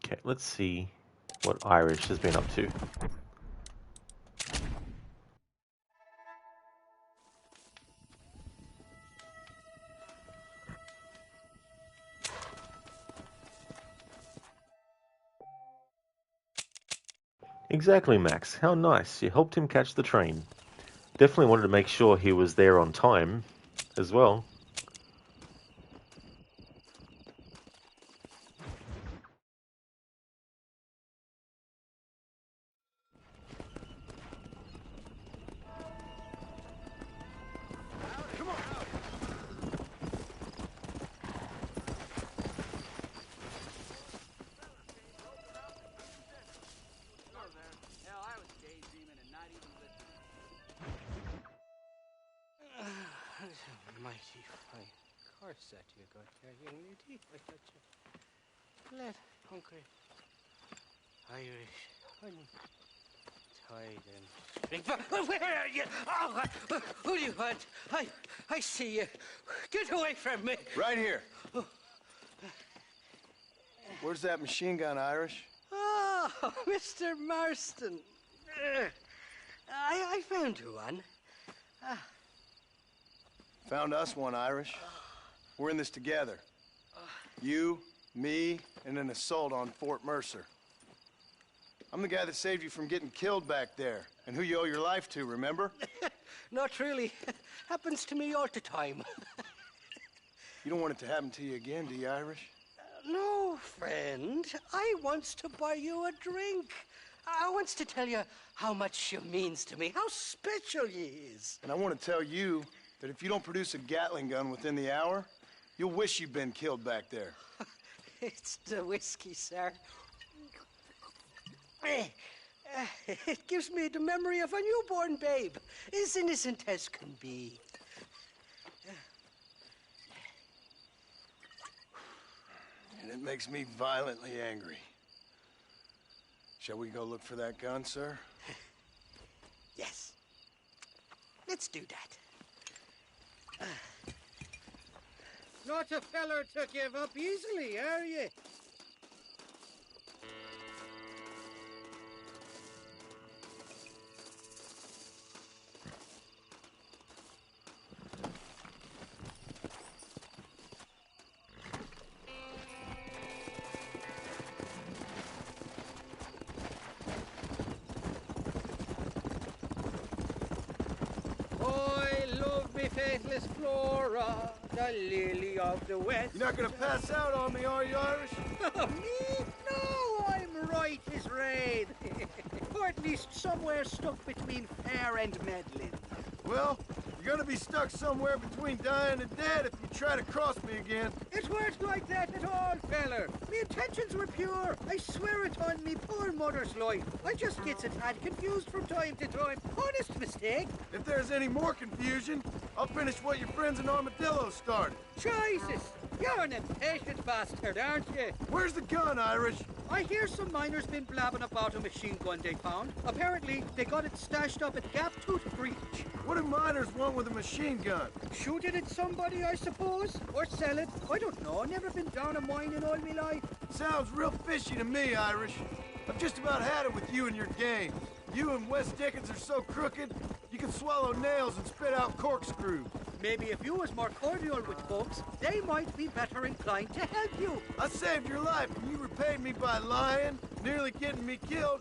Okay, let's see what Irish has been up to. Exactly, Max. How nice. You helped him catch the train. Definitely wanted to make sure he was there on time as well. Mighty fine course that you got there, young lady. I thought you let hungry Irish untied and string. Where are you? Oh, who do you want? I see you. Get away from me. Right here. Where's that machine gun, Irish? Oh, Mr. Marston. I found you one. Found us one, Irish. We're in this together. You, me, and an assault on Fort Mercer. I'm the guy that saved you from getting killed back there, and who you owe your life to, remember? Not really. Happens to me all the time. You don't want it to happen to you again, do you, Irish? No, friend. I wants to buy you a drink. I wants to tell you how much you means to me, how special you is. And I want to tell you that if you don't produce a Gatling gun within the hour, you'll wish you'd been killed back there. It's the whiskey, sir. It gives me the memory of a newborn babe, as innocent as can be. And it makes me violently angry. Shall we go look for that gun, sir? Yes. Let's do that. Not a feller to give up easily, are you? Faithless Flora, the lily of the West. You're not gonna pass out on me, are you, Irish? Me? No, I'm right as rain. Or at least somewhere stuck between fair and meddling. Well, you're gonna be stuck somewhere between dying and dead if you try to cross me again. It weren't like that at all, feller. Me intentions were pure. I swear it on me poor mother's life. I just gets a tad confused from time to time. Honest mistake. If there's any more confusion, I'll finish what your friends in Armadillo started. Jesus! You're an impatient bastard, aren't you? Where's the gun, Irish? I hear some miners been blabbing about a machine gun they found. Apparently, they got it stashed up at Gap Tooth Breach. What do miners want with a machine gun? Shoot it at somebody, I suppose? Or sell it? I don't know. Never been down a mine in all my life. Sounds real fishy to me, Irish. I've just about had it with you and your game. You and West Dickens are so crooked, you can swallow nails and spit out corkscrews. Maybe if you was more cordial with folks, they might be better inclined to help you. I saved your life and you repaid me by lying, nearly getting me killed.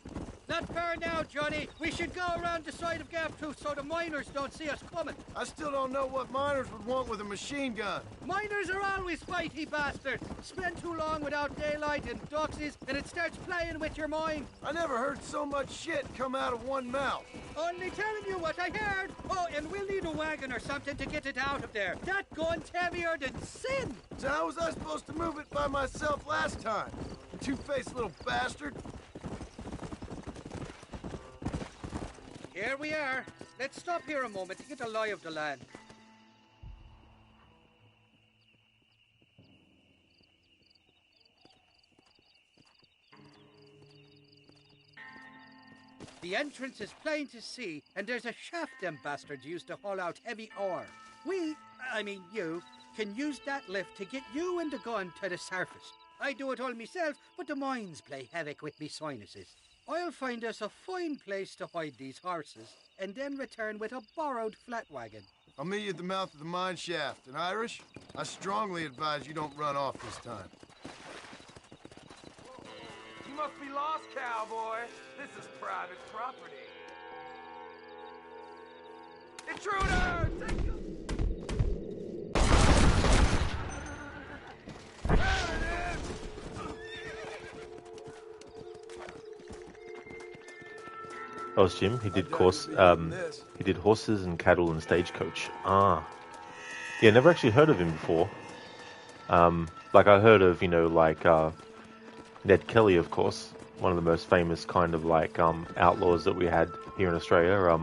Not fair now, Johnny. We should go around the side of Gap Tooth so the miners don't see us coming. I still don't know what miners would want with a machine gun. Miners are always fighty bastards. Spend too long without daylight and doxies, and it starts playing with your mind. I never heard so much shit come out of one mouth. Only telling you what I heard. Oh, and we'll need a wagon or something to get it out of there. That gun's heavier than sin. So how was I supposed to move it by myself last time? You two-faced little bastard. Here Here we are. Let's stop here a moment to get a lie of the land. The entrance is plain to see, and there's a shaft them bastards used to haul out heavy ore. I mean you, can use that lift to get you and the gun to the surface. I do it all myself, but the mines play havoc with me sinuses. I'll find us a fine place to hide these horses, and then return with a borrowed flat wagon. I'll meet you at the mouth of the mine shaft. And Irish, I strongly advise you don't run off this time. You must be lost, cowboy. This is private property. Intruder! Take you! That was Jim. He did he did horses and cattle and stagecoach. Yeah, never actually heard of him before. Like I heard of, Ned Kelly, of course, one of the most famous kind of outlaws that we had here in Australia.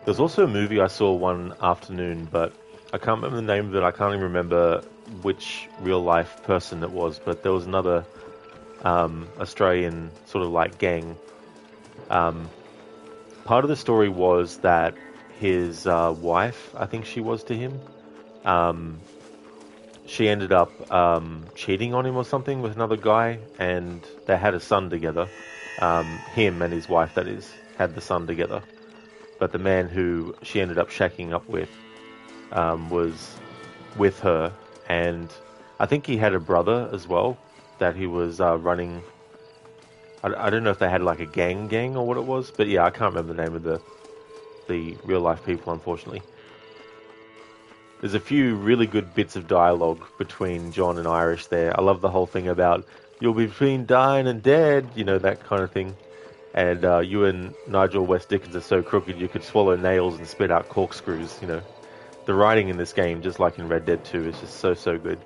There's also a movie I saw one afternoon, but I can't remember the name of it. I can't even remember which real life person it was, but there was another Australian sort of gang. Part of the story was that his wife, I think she was to him, she ended up cheating on him or something with another guy, and they had a son together. Him and his wife, that is, had the son together. But the man who she ended up shacking up with was with her, and I think he had a brother as well that he was running. I don't know if they had like a gang or what it was, but yeah, I can't remember the name of the real life people, unfortunately. There's a few really good bits of dialogue between John and Irish there. I love the whole thing about you'll be between dying and dead, that kind of thing. And you and Nigel West Dickens are so crooked you could swallow nails and spit out corkscrews. The writing in this game, just like in Red Dead 2, is just so good.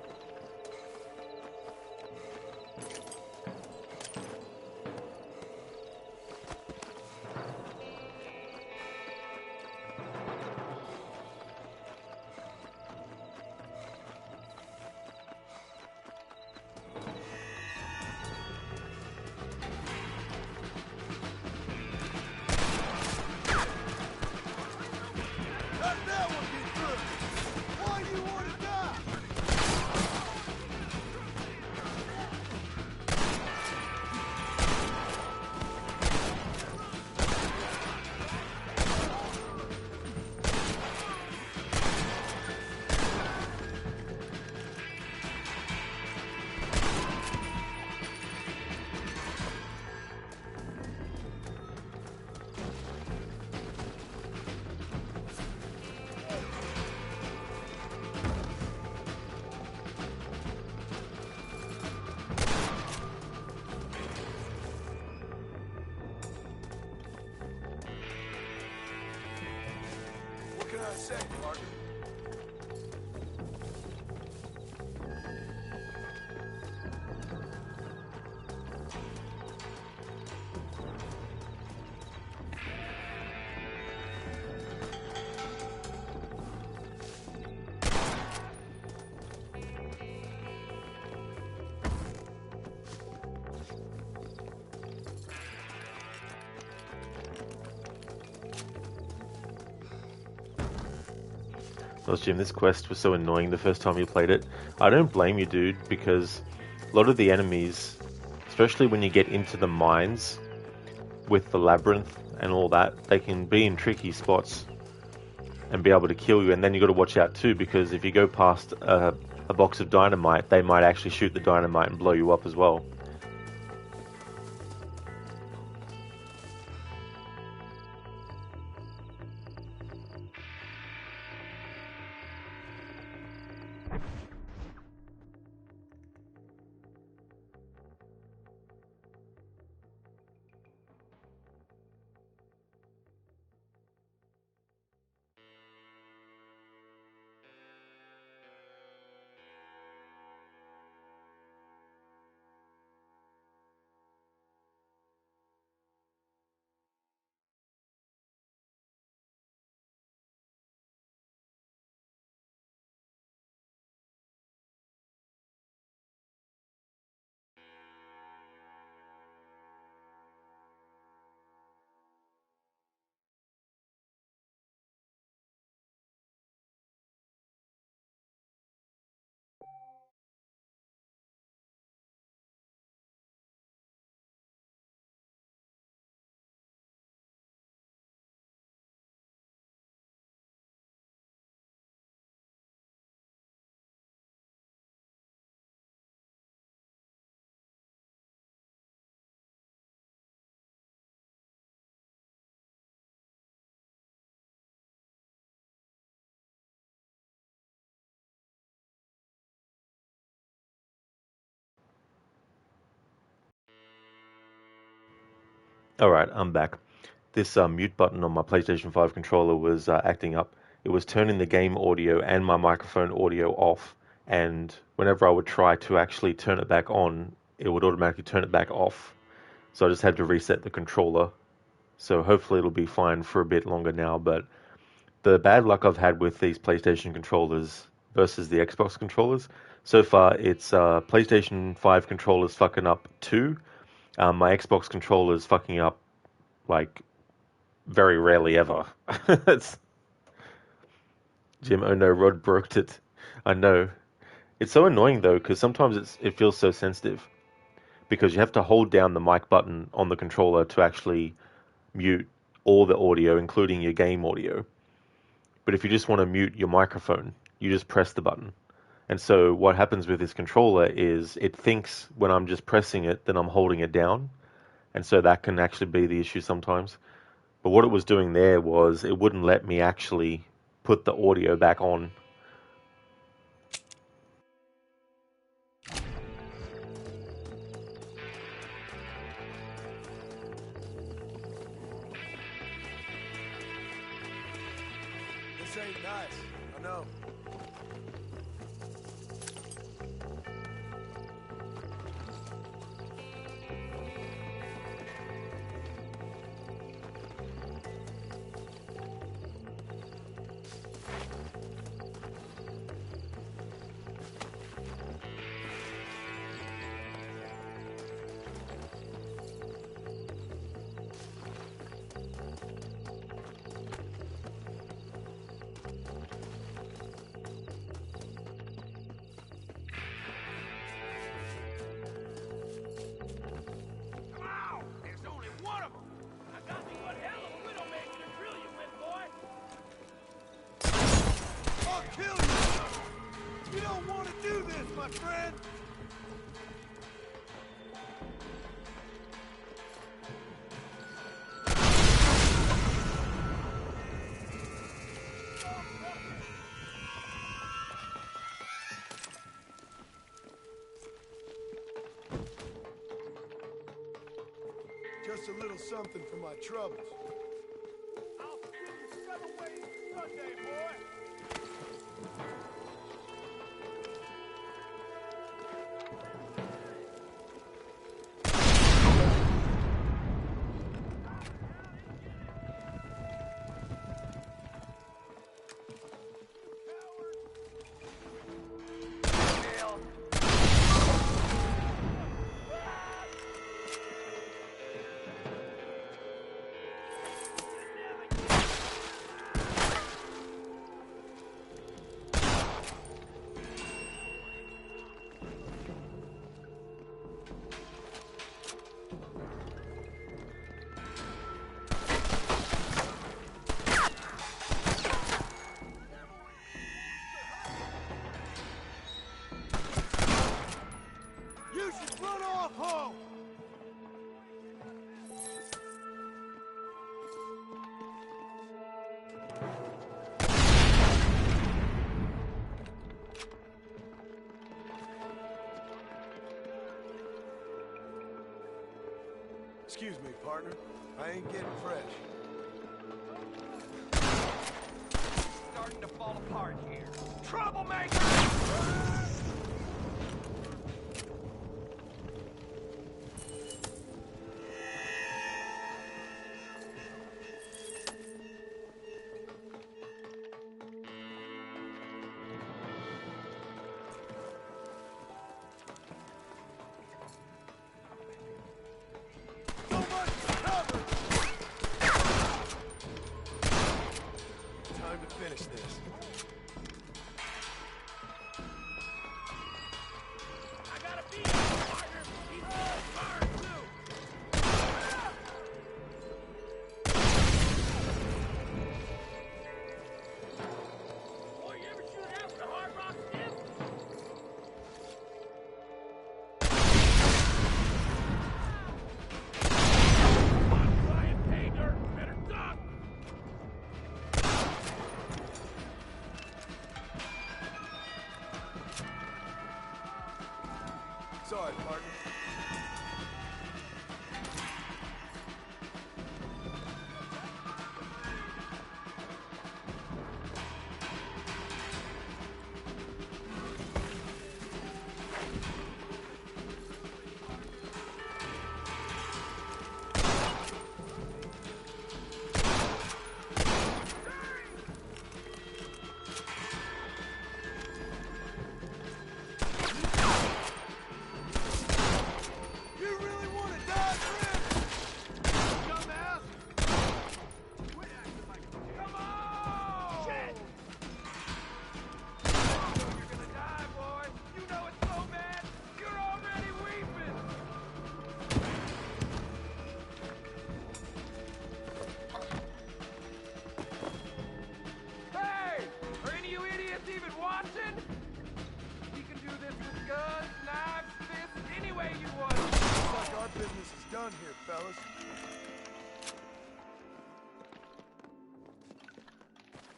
Jim, this quest was so annoying the first time you played it. I don't blame you, dude, because a lot of the enemies, especially when you get into the mines with the labyrinth and all that, they can be in tricky spots and be able to kill you. And then you got to watch out too, because if you go past a box of dynamite, they might actually shoot the dynamite and blow you up as well. Alright, I'm back. This mute button on my PlayStation 5 controller was acting up. It was turning the game audio and my microphone audio off, and whenever I would try to actually turn it back on, it would automatically turn it back off. So I just had to reset the controller. So hopefully it'll be fine for a bit longer now, but the bad luck I've had with these PlayStation controllers versus the Xbox controllers, so far it's PlayStation 5 controllers fucking up 2. My Xbox controller's fucking up, like, very rarely ever. It's... Jim, oh no, Rod broke it. I know. It's so annoying though, because sometimes it feels so sensitive. Because you have to hold down the mic button on the controller to actually mute all the audio, including your game audio. But if you just want to mute your microphone, you just press the button. And so what happens with this controller is it thinks when I'm just pressing it, then I'm holding it down. And so that can actually be the issue sometimes. But what it was doing there was it wouldn't let me actually put the audio back on. This ain't nice, I know. Just a little something for my troubles. I'll give you 7 ways Sunday, boy. Excuse me, partner. I ain't getting fresh. Starting to fall apart here. Troublemaker! Time to finish this.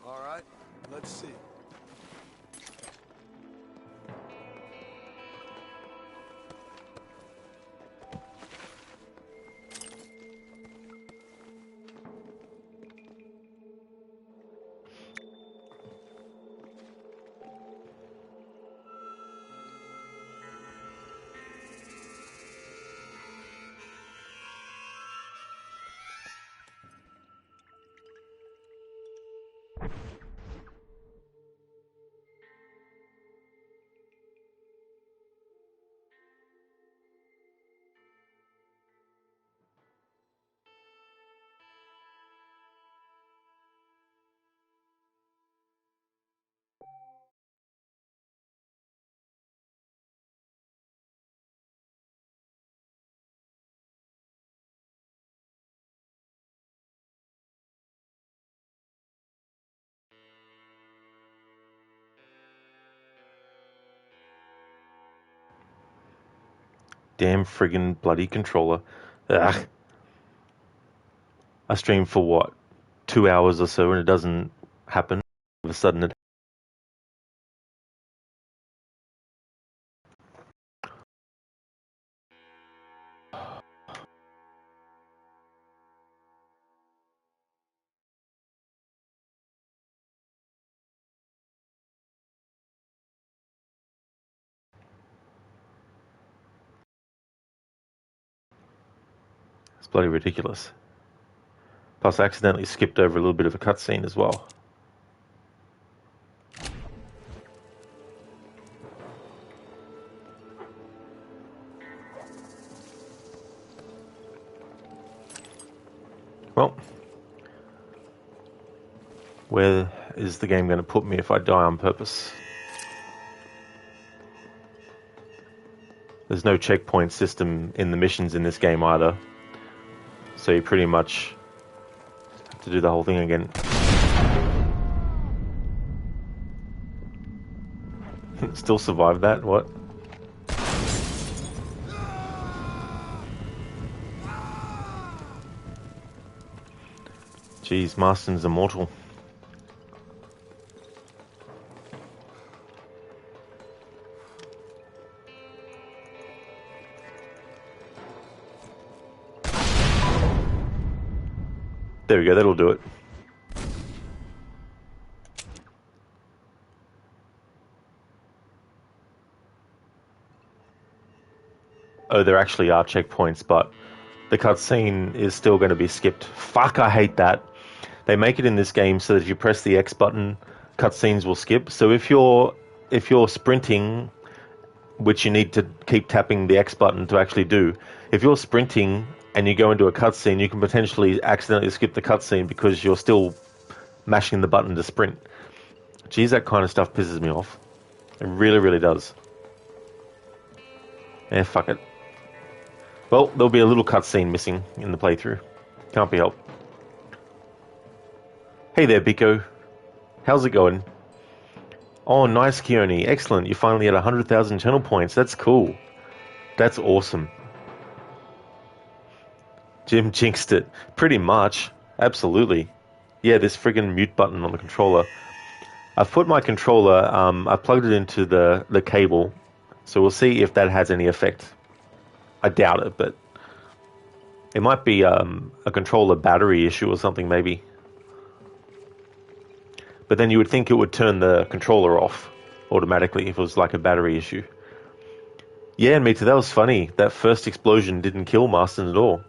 All right, let's see. Damn friggin' bloody controller. Ugh. I stream for what? 2 hours or so and it doesn't happen. All of a sudden it. It's bloody ridiculous. Plus I accidentally skipped over a little bit of a cutscene as well. Well, where is the game going to put me if I die on purpose? There's no checkpoint system in the missions in this game either. So you pretty much have to do the whole thing again. Still survived that? What? Jeez, Marston's immortal. There we go, that'll do it. Oh, there actually are checkpoints, but the cutscene is still going to be skipped. Fuck, I hate that. They make it in this game so that if you press the X button, cutscenes will skip. So if you're sprinting, which you need to keep tapping the X button to actually do, if you're sprinting and you go into a cutscene, you can potentially accidentally skip the cutscene because you're still mashing the button to sprint. Geez, that kind of stuff pisses me off. It really, really does. Eh, fuck it. Well, there'll be a little cutscene missing in the playthrough. Can't be helped. Hey there, Biko. How's it going? Oh, nice, Keone. Excellent. You finally had 100,000 channel points. That's cool. That's awesome. Jim jinxed it. Pretty much. Absolutely. Yeah, this friggin' mute button on the controller. I've put my controller, I've plugged it into the cable, so we'll see if that has any effect. I doubt it, but it might be a controller battery issue or something, maybe. But then you would think it would turn the controller off automatically if it was like a battery issue. Yeah, me too. That was funny. That first explosion didn't kill Marston at all.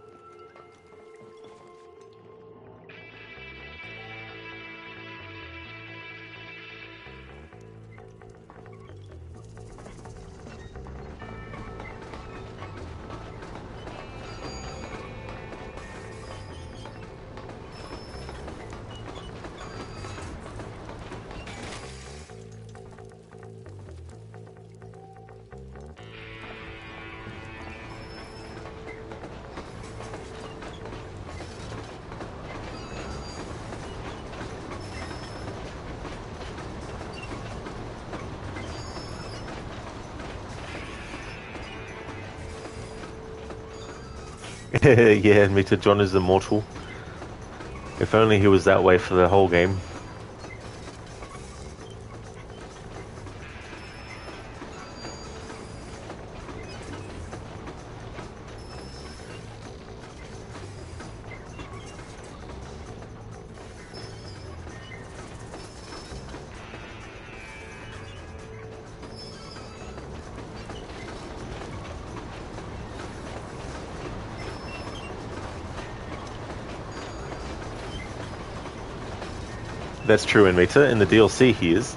Yeah, me too. John is immortal. If only he was that way for the whole game. That's true, Anita. In the DLC, he is.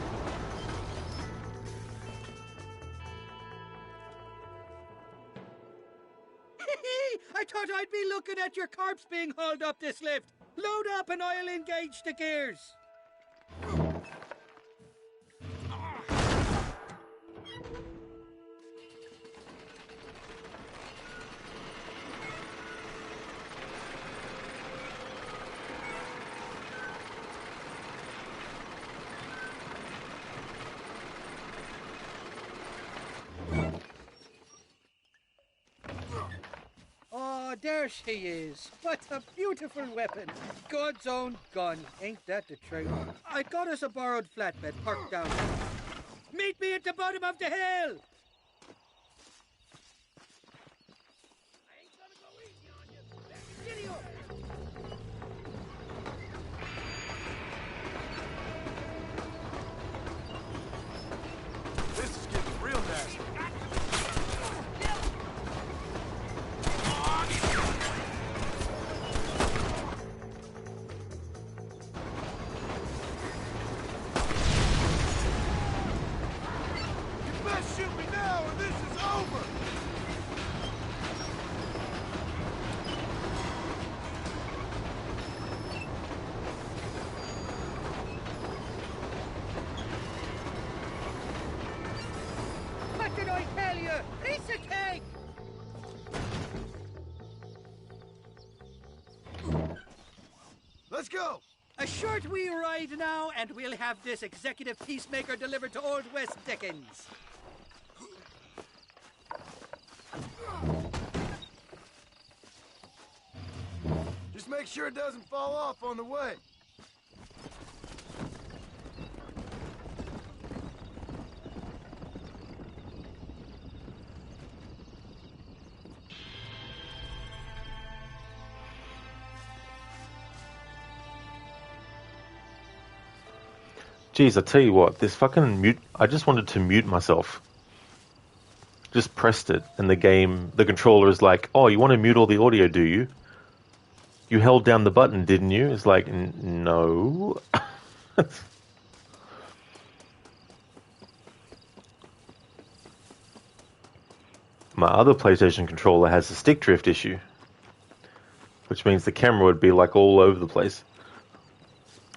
I thought I'd be looking at your corpse being hauled up this lift. Load up and I'll engage the gears. Oh, there she is. What a beautiful weapon. God's own gun. Ain't that the truth? I got us a borrowed flatbed parked down there. Meet me at the bottom of the hill. Giddy up. This is getting real nasty. Shoot me now or this is over! What did I tell you? Piece of cake! Let's go! A short wee ride now, and we'll have this executive peacemaker delivered to Old West Dickens. Just make sure it doesn't fall off on the way. Jeez, I tell you what, this fucking mute... I just wanted to mute myself. Just pressed it, and the controller is like, oh, you want to mute all the audio, do you? You held down the button, didn't you? It's like, no. My other PlayStation controller has a stick drift issue, which means the camera would be like all over the place.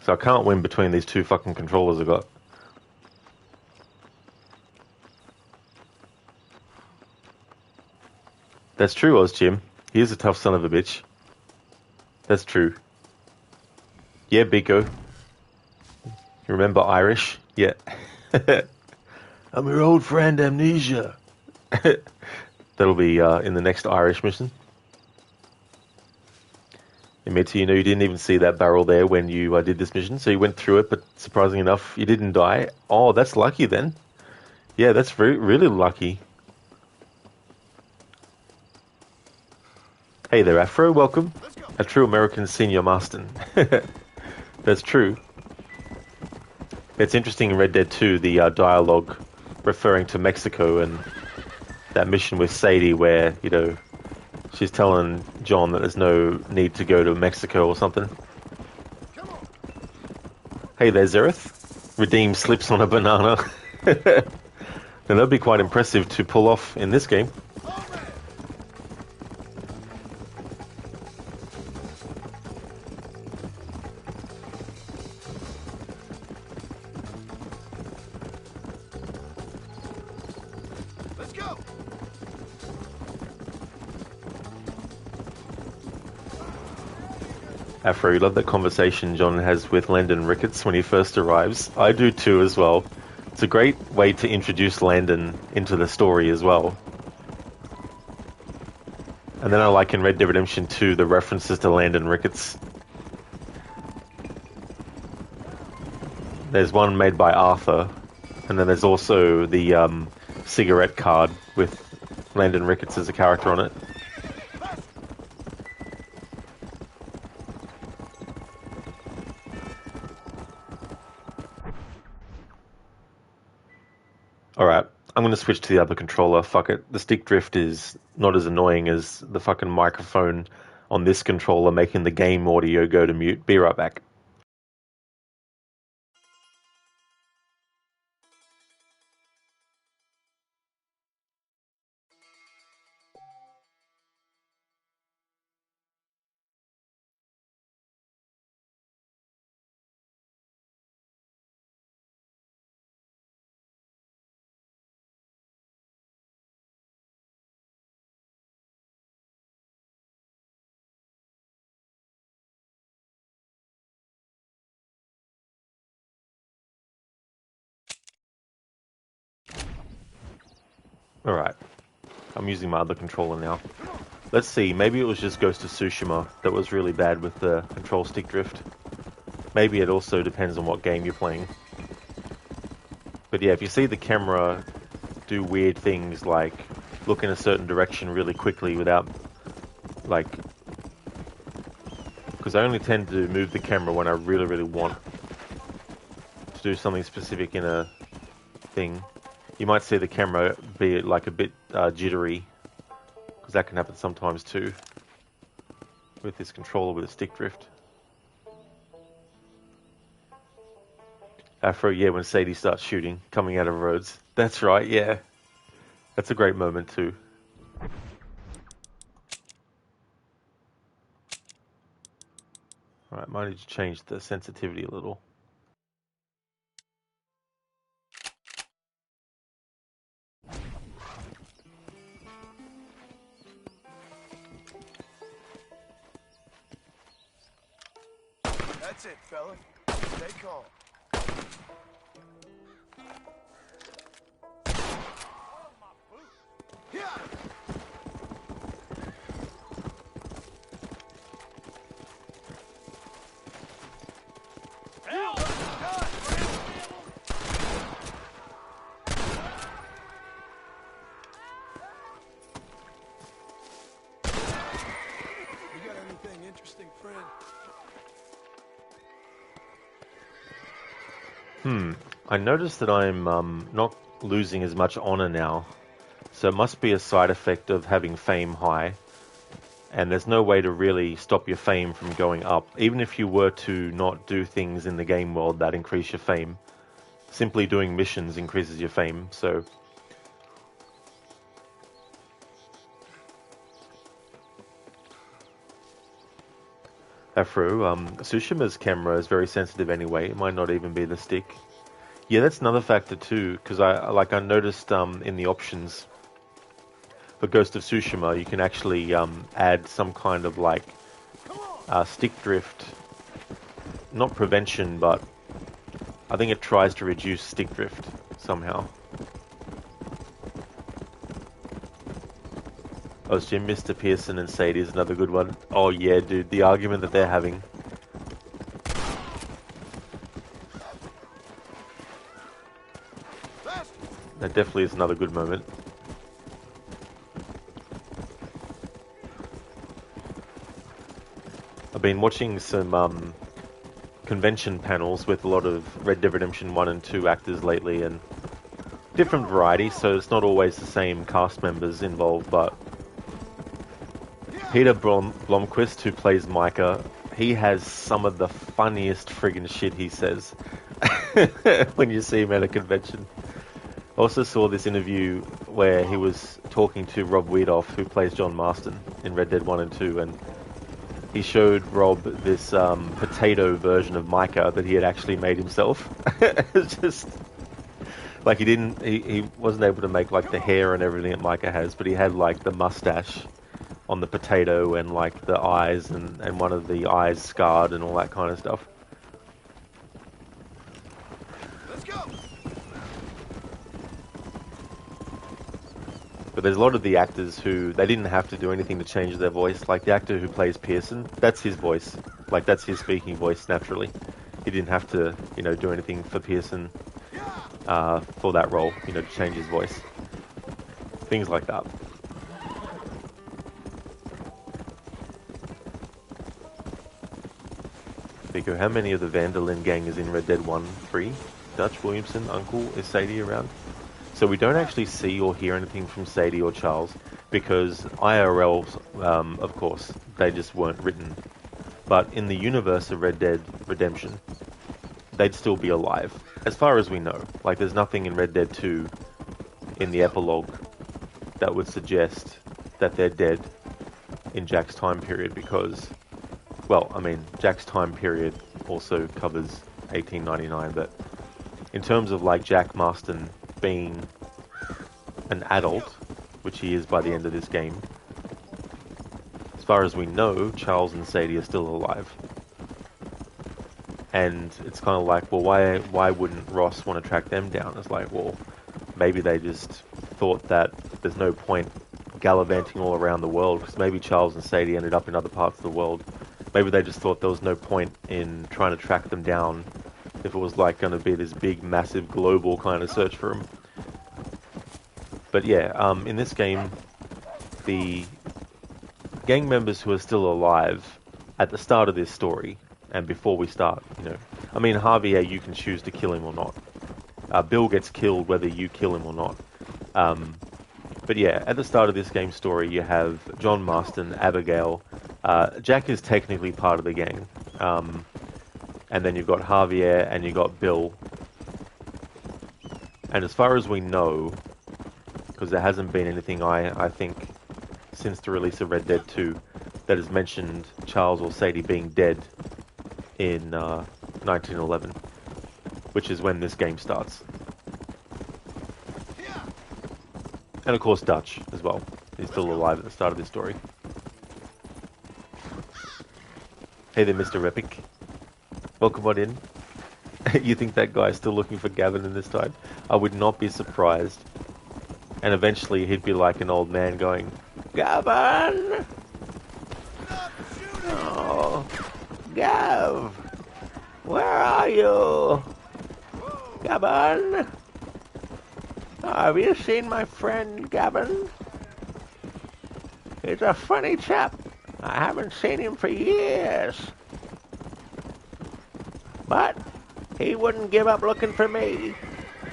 So I can't win between these two fucking controllers I got. That's true, OzJim. He is a tough son of a bitch. That's true. Yeah, Biko. You remember Irish? Yeah. I'm your old friend, Amnesia. That'll be in the next Irish mission. Admit you know you didn't even see that barrel there when you did this mission, so you went through it, but surprisingly enough, you didn't die. Oh, that's lucky then. Yeah, that's really lucky. Hey there, Afro, welcome. A true American senior Marston. That's true. It's interesting in Red Dead 2, the dialogue referring to Mexico and that mission with Sadie where, you know, she's telling John that there's no need to go to Mexico or something. Hey there, Zereth. Redeem slips on a banana. Now that'd be quite impressive to pull off in this game. Let's go! Afro, you love that conversation John has with Landon Ricketts when he first arrives. I do too as well. It's a great way to introduce Landon into the story as well. And then I like in Red Dead Redemption 2 the references to Landon Ricketts. There's one made by Arthur, and then there's also the cigarette card with Landon Ricketts as a character on it. Alright, I'm going to switch to the other controller. Fuck it. The stick drift is not as annoying as the fucking microphone on this controller making the game audio go to mute. Be right back. Alright. I'm using my other controller now. Let's see, maybe it was just Ghost of Tsushima that was really bad with the control stick drift. Maybe it also depends on what game you're playing. But yeah, if you see the camera do weird things like look in a certain direction really quickly without, like... Because I only tend to move the camera when I really, really want to do something specific in a thing. You might see the camera be like a bit jittery, because that can happen sometimes too with this controller with a stick drift. Afro, yeah, when Sadie starts shooting, coming out of roads. That's right, yeah. That's a great moment too. Alright, might need to change the sensitivity a little. That's it, fella. Stay calm. You got anything interesting, friend? I noticed that I'm not losing as much honor now, so it must be a side effect of having fame high, and there's no way to really stop your fame from going up. Even if you were to not do things in the game world that increase your fame, simply doing missions increases your fame, so... Afro, Tsushima's camera is very sensitive anyway, it might not even be the stick. Yeah, that's another factor too, because I noticed in the options for Ghost of Tsushima, you can actually add some kind of like stick drift, not prevention, but I think it tries to reduce stick drift somehow. Oh, Jim, Mr. Pearson and Sadie is another good one. Oh yeah, dude, the argument that they're having. That definitely is another good moment. I've been watching some convention panels with a lot of Red Dead Redemption 1 and 2 actors lately, and different variety, so it's not always the same cast members involved, but Peter Blomquist, who plays Micah, he has some of the funniest friggin' shit he says when you see him at a convention. I also saw this interview where he was talking to Rob Wiedoff, who plays John Marston in Red Dead 1 and 2, and he showed Rob this potato version of Micah that he had actually made himself. It's just like he wasn't able to make like the hair and everything that Micah has, but he had like the mustache on the potato and like the eyes and one of the eyes scarred and all that kind of stuff. Let's go. But there's a lot of the actors who, they didn't have to do anything to change their voice. Like the actor who plays Pearson, that's his voice. Like that's his speaking voice naturally. He didn't have to, you know, do anything for Pearson for that role, you know, to change his voice. Things like that. Pico, how many of the Vanderlyn gang is in Red Dead 1? 3? Dutch, Williamson, Uncle, is Sadie around? So we don't actually see or hear anything from Sadie or Charles, because IRL, of course, they just weren't written. But in the universe of Red Dead Redemption, they'd still be alive, as far as we know. Like, there's nothing in Red Dead 2 in the epilogue that would suggest that they're dead in Jack's time period, because... Well, I mean, Jack's time period also covers 1899, but in terms of like Jack Marston being an adult, which he is by the end of this game, as far as we know, Charles and Sadie are still alive. And it's kind of like, well, why wouldn't Ross want to track them down? It's like, well, maybe they just thought that there's no point gallivanting all around the world, because maybe Charles and Sadie ended up in other parts of the world. Maybe they just thought there was no point in trying to track them down if it was like going to be this big, massive, global kind of search for them. But yeah, in this game, the gang members who are still alive at the start of this story, and before we start, I mean, Javier, you can choose to kill him or not. Bill gets killed whether you kill him or not. But yeah, at the start of this game story, you have John Marston, Abigail. Jack is technically part of the gang. And then you've got Javier and you've got Bill. And as far as we know, because there hasn't been anything, I think, since the release of Red Dead 2, that has mentioned Charles or Sadie being dead in 1911, which is when this game starts. And of course Dutch as well. He's still alive at the start of this story. Hey there, Mr. Epic. Welcome on in. You think that guy's still looking for Gavin in this time? I would not be surprised. And eventually he'd be like an old man going, Gavin! Oh, Gav! Where are you? Gavin? Oh, have you seen my friend Gavin? He's a funny chap. I haven't seen him for years. But he wouldn't give up looking for me.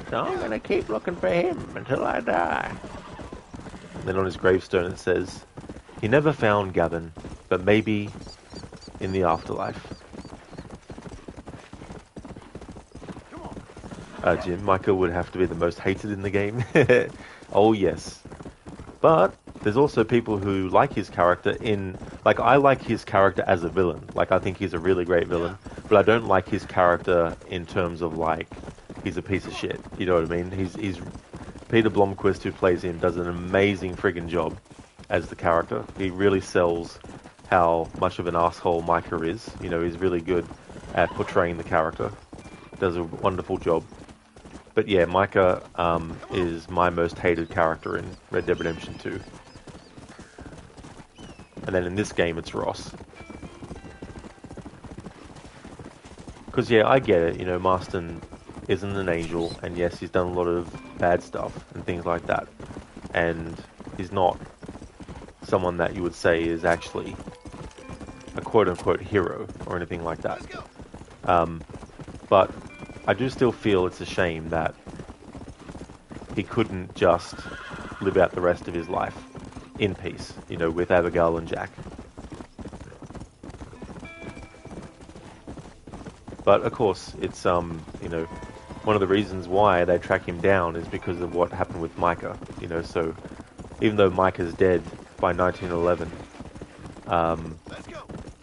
So I'm going to keep looking for him until I die. And then on his gravestone it says, he never found Gavin, but maybe in the afterlife. Jim, Micah would have to be the most hated in the game. Oh yes. But there's also people who like his character like, I like his character as a villain. Like, I think he's a really great villain. But I don't like his character in terms of, like, he's a piece of shit. You know what I mean? He's Peter Blomquist, who plays him, does an amazing friggin' job as the character. He really sells how much of an asshole Micah is. You know, he's really good at portraying the character. Does a wonderful job. But yeah, Micah is my most hated character in Red Dead Redemption 2. And then in this game, it's Ross. Because yeah, I get it, Marston isn't an angel, and yes, he's done a lot of bad stuff and things like that. And he's not someone that you would say is actually a quote-unquote hero or anything like that. But I do still feel it's a shame that he couldn't just live out the rest of his life in peace, with Abigail and Jack. But of course, it's one of the reasons why they track him down is because of what happened with Micah. So even though Micah's dead by 1911,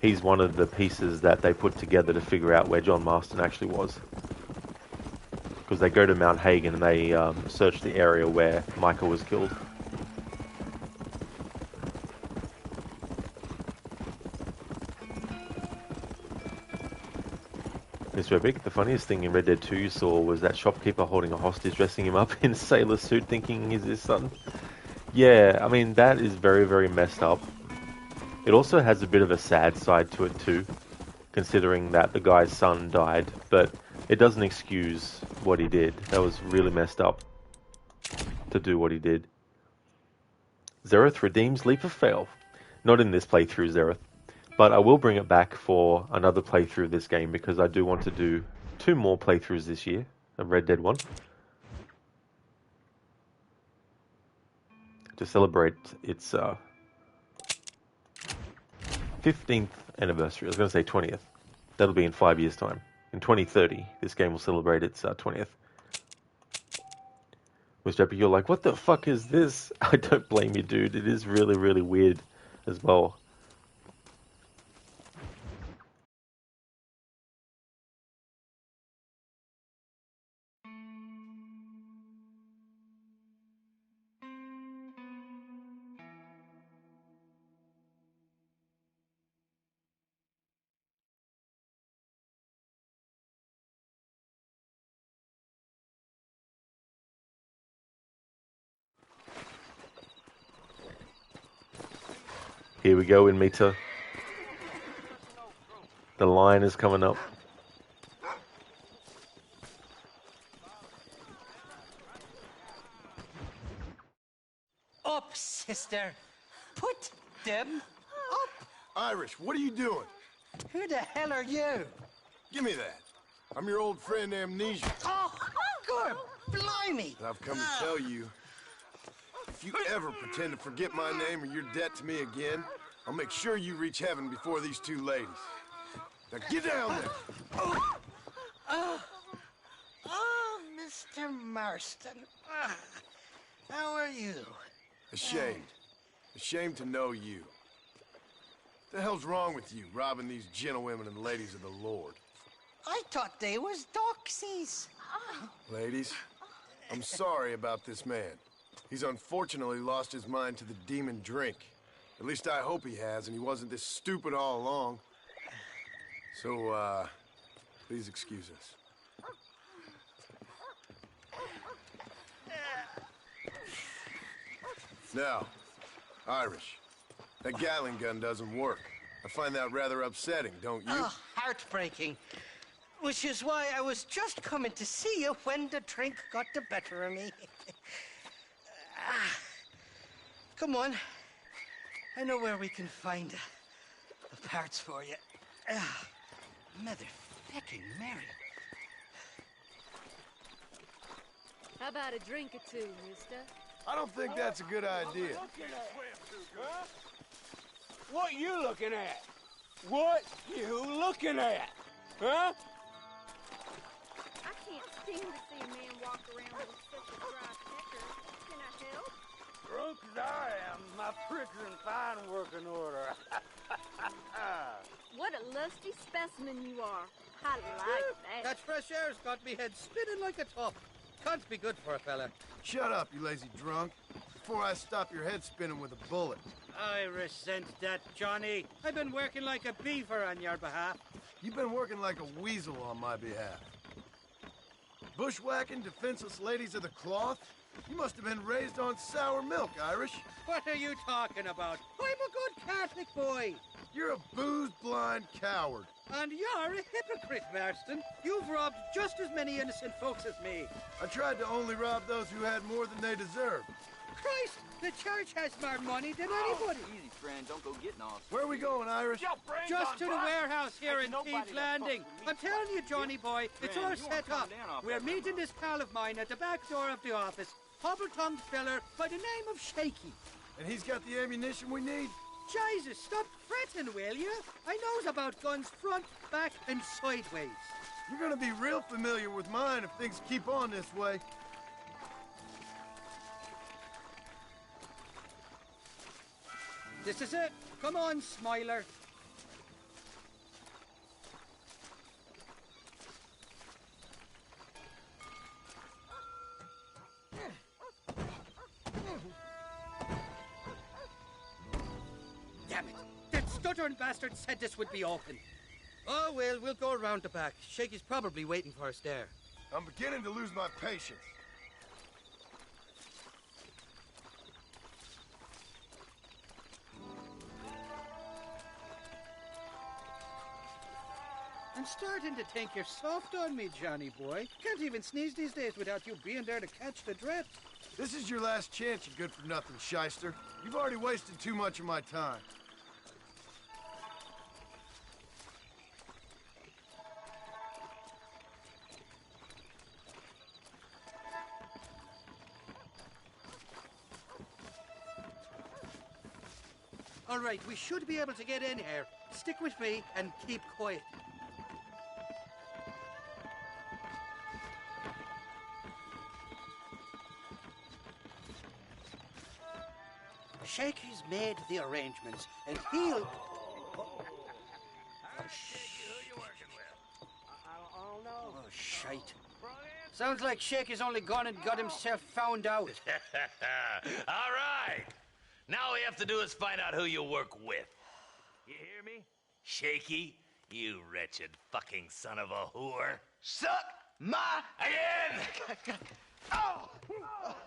he's one of the pieces that they put together to figure out where John Marston actually was. Because they go to Mount Hagen and they search the area where Micah was killed. Mr. Epic, the funniest thing in Red Dead 2 you saw was that shopkeeper holding a hostage, dressing him up in a sailor suit, thinking he's his son. Yeah, I mean, that is very, very messed up. It also has a bit of a sad side to it too, considering that the guy's son died, but it doesn't excuse what he did. That was really messed up to do what he did. Zereth redeems Leap of Fail. Not in this playthrough, Zereth. But I will bring it back for another playthrough of this game, because I do want to do 2 more playthroughs this year of Red Dead 1. To celebrate its 15th anniversary. I was going to say 20th. That'll be in 5 years' time. In 2030, this game will celebrate its 20th. Mr. Epic, you're like, what the fuck is this? I don't blame you, dude. It is really, really weird as well. Here we go in meter. The line is coming up. Up, sister. Put them up. Irish, what are you doing? Who the hell are you? Give me that. I'm your old friend Amnesia. Oh, good. Blimey. I've come to tell you, if you ever pretend to forget my name or your debt to me again, I'll make sure you reach heaven before these two ladies. Now get down there. Oh, Mr. Marston. How are you? Ashamed. Ashamed to know you. What the hell's wrong with you, robbing these gentlewomen and ladies of the Lord? I thought they was doxies. Ladies, I'm sorry about this man. He's unfortunately lost his mind to the demon drink. At least I hope he has, and he wasn't this stupid all along. So, please excuse us. Now, Irish, that Gatling gun doesn't work. I find that rather upsetting, don't you? Oh, heartbreaking. Which is why I was just coming to see you when the drink got the better of me. Come on. I know where we can find the parts for you. Motherfucking Mary. How about a drink or two, mister? I don't think that's a good idea. What you looking at? What you looking at? Huh? I can't stand to see a man walk around with such a dry pecker. Can I help? Drunk as I am, my pricks are in fine working order. What a lusty specimen you are. I like that. That fresh air's got me head spinning like a top. Can't be good for a fella. Shut up, you lazy drunk, before I stop your head spinning with a bullet. I resent that, Johnny. I've been working like a beaver on your behalf. You've been working like a weasel on my behalf. Bushwhacking defenseless ladies of the cloth? You must have been raised on sour milk, Irish. What are you talking about? I'm a good Catholic boy. You're a booze-blind coward. And you're a hypocrite, Marston. You've robbed just as many innocent folks as me. I tried to only rob those who had more than they deserved. Christ, the church has more money than anybody. Easy, friend. Don't go getting off. Where are we going, Irish? Just to the warehouse here in Thieves Landing. I'm telling you, Johnny boy, it's all set up. We're meeting this pal of mine at the back door of the office. Hobble-tongued feller by the name of Shaky. And he's got the ammunition we need? Jesus, stop fretting, will you? I knows about guns front, back, and sideways. You're gonna be real familiar with mine if things keep on this way. This is it. Come on, Smiler. Damn it. That stuttering bastard said this would be open. Oh, well, we'll go around the back. Shaky's probably waiting for us there. I'm beginning to lose my patience. I'm starting to think you're soft on me, Johnny boy. Can't even sneeze these days without you being there to catch the drift. This is your last chance, you good-for-nothing shyster. You've already wasted too much of my time. All right, we should be able to get in here. Stick with me and keep quiet. Shaky's made the arrangements, and he'll... Oh, shite. Sounds like Shaky's only gone and got himself found out. All right. Now all we have to do is find out who you work with. You hear me? Shaky, you wretched fucking son of a whore. Suck my again! Oh!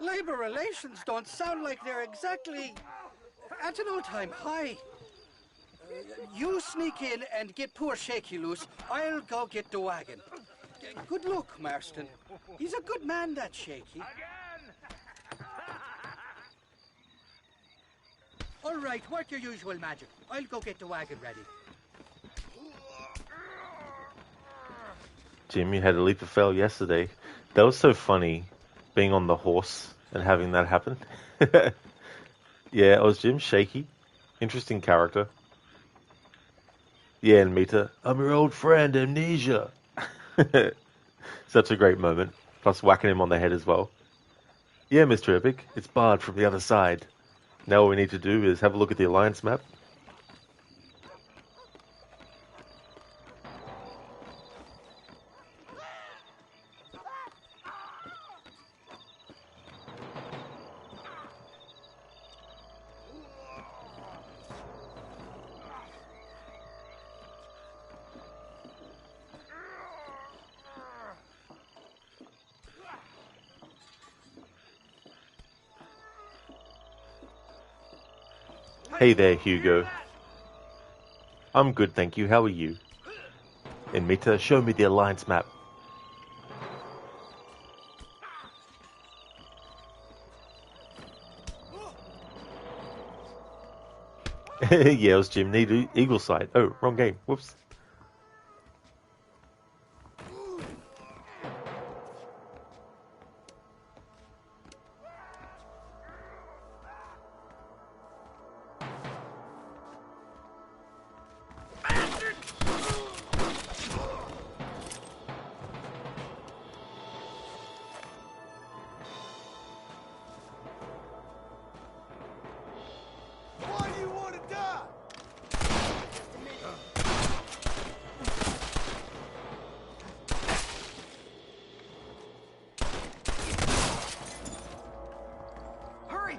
Labor relations don't sound like they're exactly at an all-time high. You sneak in and get poor Shaky loose. I'll go get the wagon. Good luck, Marston. He's a good man, that Shaky. All right, work your usual magic. I'll go get the wagon ready. Jim, you had a leap of fail yesterday. That was so funny, being on the horse and having that happen. Yeah, it was Jim, Shaky. Interesting character. Yeah, and Mita, I'm your old friend, Amnesia. Such a great moment. Plus whacking him on the head as well. Yeah, Mr. Epic, it's barred from the other side. Now all we need to do is have a look at the alliance map. Hey there, Hugo. I'm good, thank you. How are you? And Mita, show me the alliance map. Yeah, it was Jim. Need Eagle Side. Oh, wrong game. Whoops. Why do you want to die? Hurry!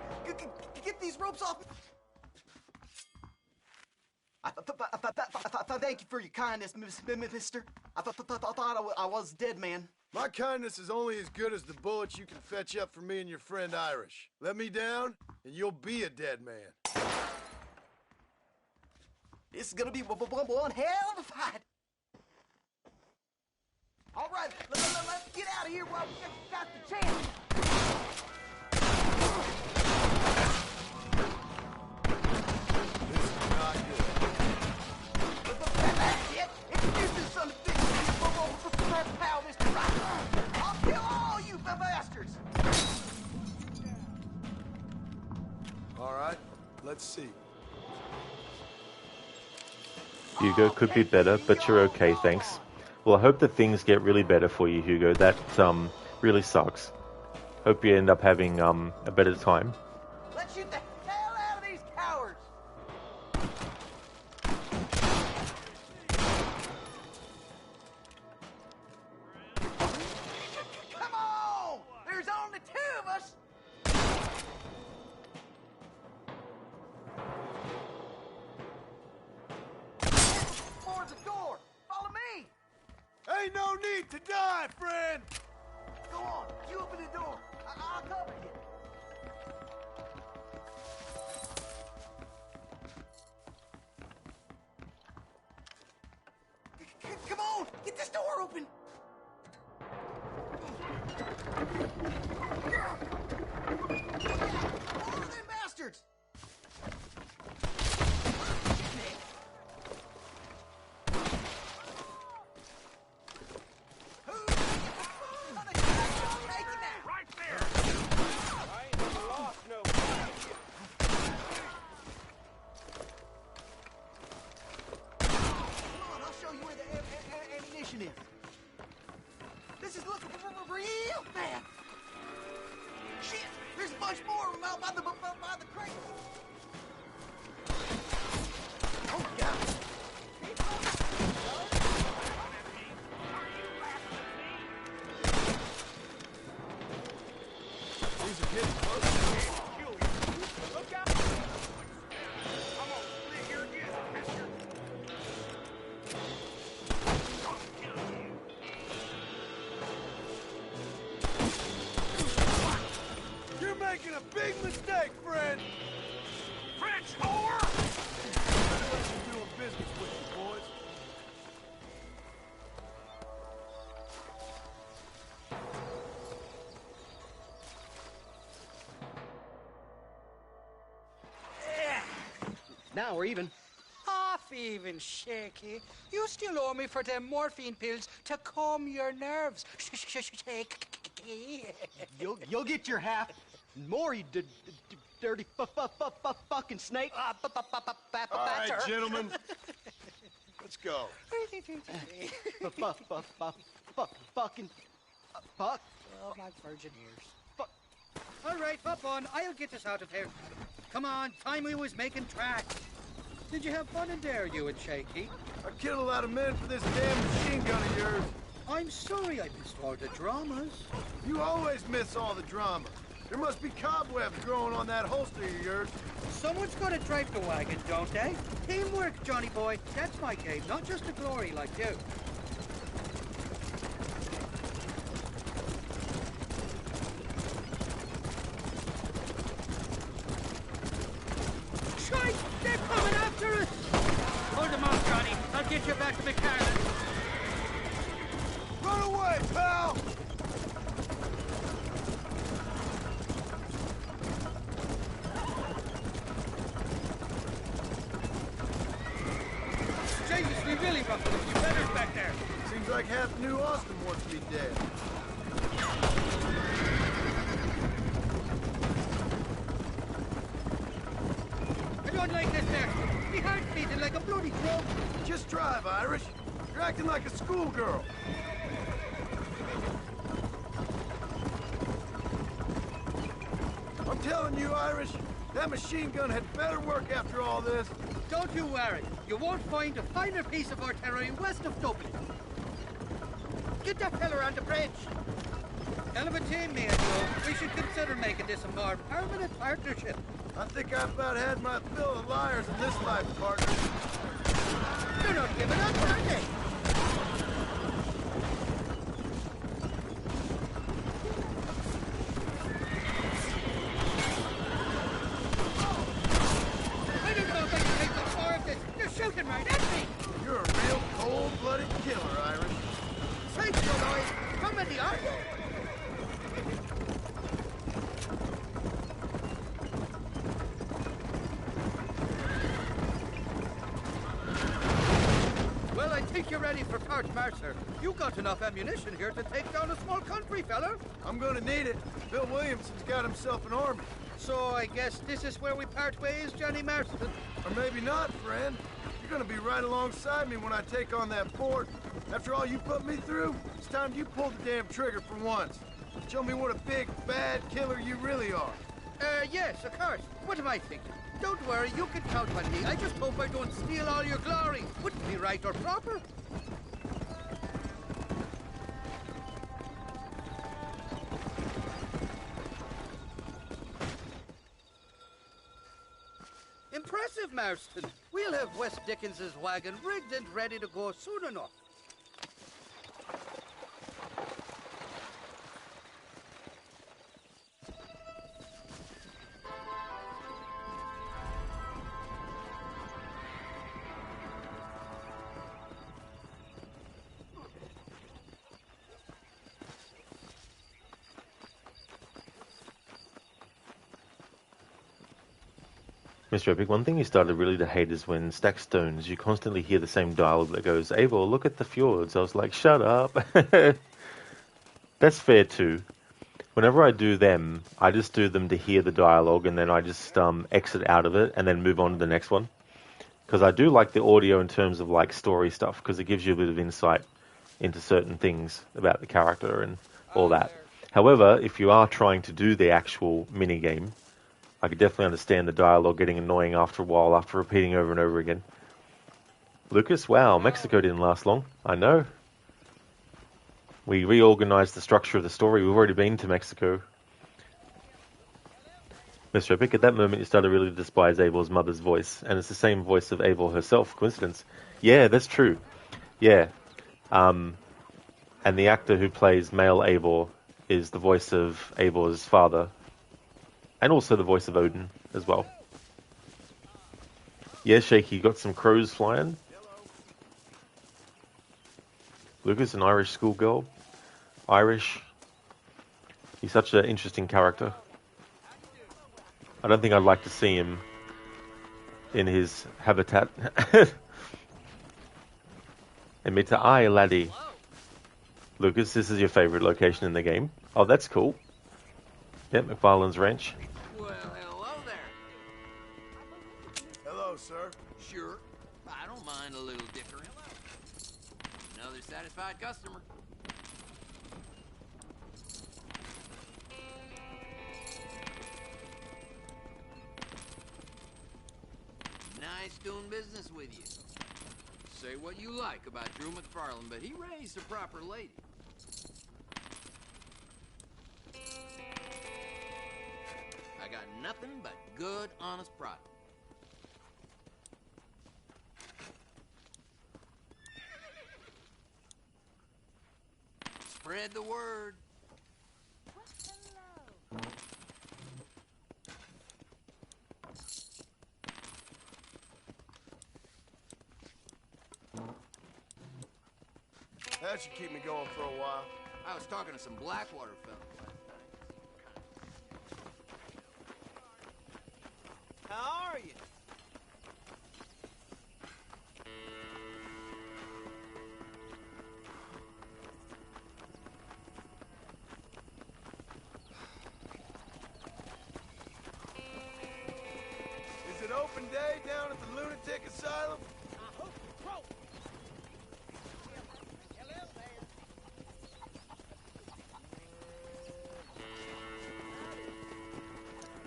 Get these ropes off! Thank you for your kindness, mister. I thought I was dead, man. My kindness is only as good as the bullets you can fetch up for me and your friend Irish. Let me down, and you'll be a dead man. This is gonna be one hell of a fight. All right, let's get out of here while we got the chance. This is not good. That's it. Introduce this son of a bitch to your pal, Mr. Rock. I'll kill all you bastards. All right, let's see. Hugo, could be better, but you're okay, thanks. Well, I hope that things get really better for you, Hugo. That really sucks. Hope you end up having a better time. Let's shoot the hell out of these cowards. Come on! There's only two of us. For the door. Follow me. Ain't no need to die, friend. Go on. You open the door. I'll cover you. Come on! Get this door open! Follow them bastards! Right there! I ain't never lost no fight. Come on, I'll show you where the ammunition is. This is looking for real bad. Shit! There's a bunch more of them out by the crate. Oh, God. These are getting close. Look out! I'm gonna split your ears. You're making a big mistake, friend. French whore! Let you do 'em Now we're even. Half even, Shaky. You still owe me for them morphine pills to calm your nerves. Shaky. You'll get your half. More, you dirty fucking snake. All right, gentlemen. Let's go. Fucking fuck. Oh, my virgin ears. All right, hop on. I'll get us out of here. Come on, time we was making tracks. Did you have fun in there, you and Shaky? I killed a lot of men for this damn machine gun of yours. I'm sorry I missed all the dramas. You always miss all the drama. There must be cobwebs growing on that holster of yours. Someone's got to drive the wagon, don't they? Teamwork, Johnny boy. That's my game, not just the glory like you. Shite! They're coming after us! Hold them off, Johnny. I'll get you back to McCarran. Run away, pal! Jesus, we really ruffled a few feathers back there. Seems like half New Austin wants me dead. I don't like this there. My heart's beating like a bloody drum. Just drive, Irish. You're acting like a schoolgirl. I'm telling you, Irish, that machine gun had better work after all this. Don't you worry. You won't find a finer piece of artillery west of Dublin. Get that fella on the bridge. Hell of a team, me and Joe. We should consider making this a more permanent partnership. I think I've about had my fill of liars in this life, partner. They're not giving up, are they? I didn't know they could take much more of this. They're shooting right at me. You're a real cold-blooded killer, Irish. Thanks, boys. How many are you? Well, I think you're ready for Fort Mercer. You got enough ammunition here to take down a small country, fella. I'm gonna need it. Bill Williamson's got himself an army. So I guess this is where we part ways, Johnny Marston. Or maybe not, friend. You're gonna be right alongside me when I take on that fort. After all you put me through, it's time you pull the damn trigger for once. Show me what a big, bad killer you really are. Yes, of course. What am I thinking? Don't worry, you can count on me. I just hope I don't steal all your glory. Wouldn't be right or proper. Impressive, Marston. We'll have West Dickens's wagon rigged and ready to go soon enough. Mr. Epic, one thing you started really to hate is when Stack Stones, you constantly hear the same dialogue that goes, Abel, look at the fjords. I was like, shut up. That's fair too. Whenever I do them, I just do them to hear the dialogue and then I just exit out of it and then move on to the next one. Because I do like the audio in terms of like story stuff because it gives you a bit of insight into certain things about the character and all that. However, if you are trying to do the actual mini-game, I could definitely understand the dialogue getting annoying after a while, after repeating over and over again. Lucas, wow, Mexico didn't last long. I know. We reorganized the structure of the story. We've already been to Mexico. Mr. Epic, at that moment you started really to despise Abel's mother's voice, and it's the same voice of Abel herself. Coincidence? Yeah, that's true. Yeah. And the actor who plays male Abel is the voice of Abel's father, and also the voice of Odin as well. Yeah, Shaky, you got some crows flying. Lucas, an Irish schoolgirl. Irish. He's such an interesting character. I don't think I'd like to see him in his habitat. Emita I, laddie. Lucas, this is your favorite location in the game. Oh, that's cool. Yep, McFarlane's Ranch. Well, hello there. Hello, sir. Sure. I don't mind a little dickering. Another satisfied customer. Nice doing business with you. Say what you like about Drew McFarlane, but he raised a proper lady. I got nothing but good, honest product. Spread the word. That should keep me going for a while. I was talking to some Blackwater fellas last night. How are you? Is it open day down at the lunatic asylum?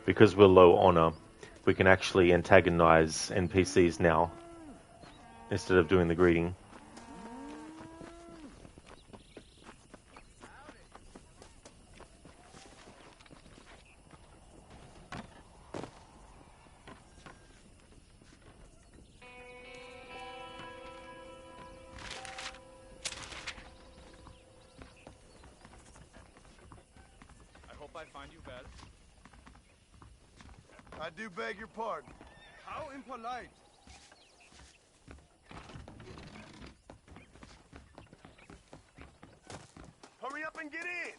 Because we're low honor, we can actually antagonize NPCs now instead of doing the greeting. I hope I find you well. I do beg your pardon. How impolite. Hurry up and get in!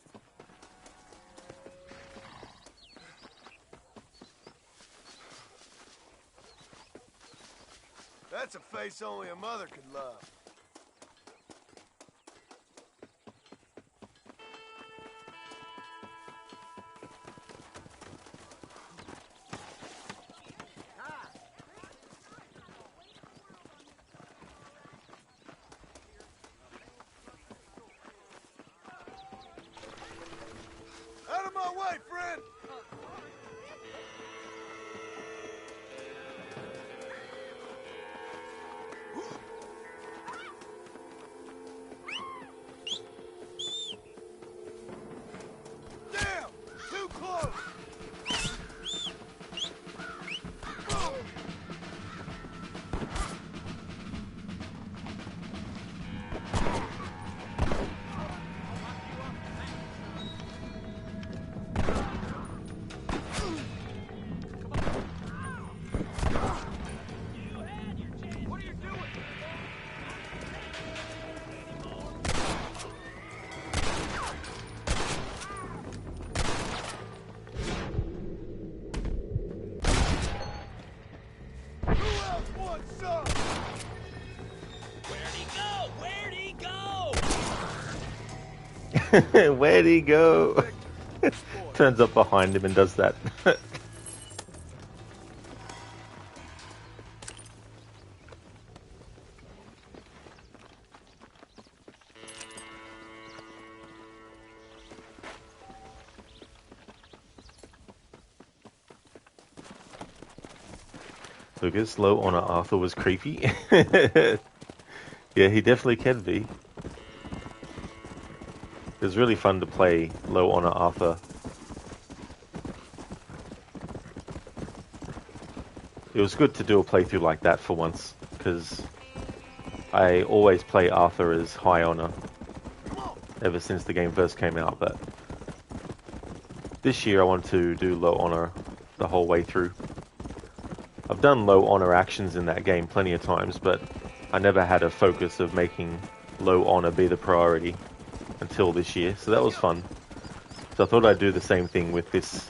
That's a face only a mother could love. Out of my way, friend! Damn! Too close! Where'd he go? Turns up behind him and does that. Lucas, low honor Arthur was creepy. Yeah, he definitely can be. It was really fun to play low honor Arthur. It was good to do a playthrough like that for once, because I always play Arthur as high honor ever since the game first came out, but this year I wanted to do low honor the whole way through. I've done low honor actions in that game plenty of times, but I never had a focus of making low honor be the priority until this year, so that was fun. So I thought I'd do the same thing with this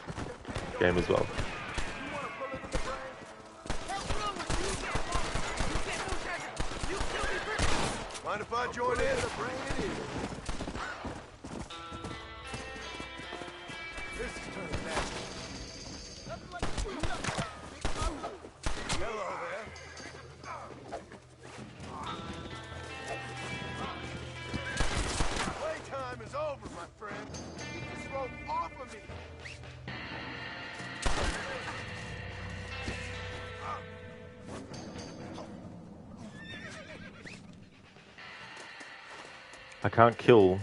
game as well. my friend. Keep this rope off of me. I can't kill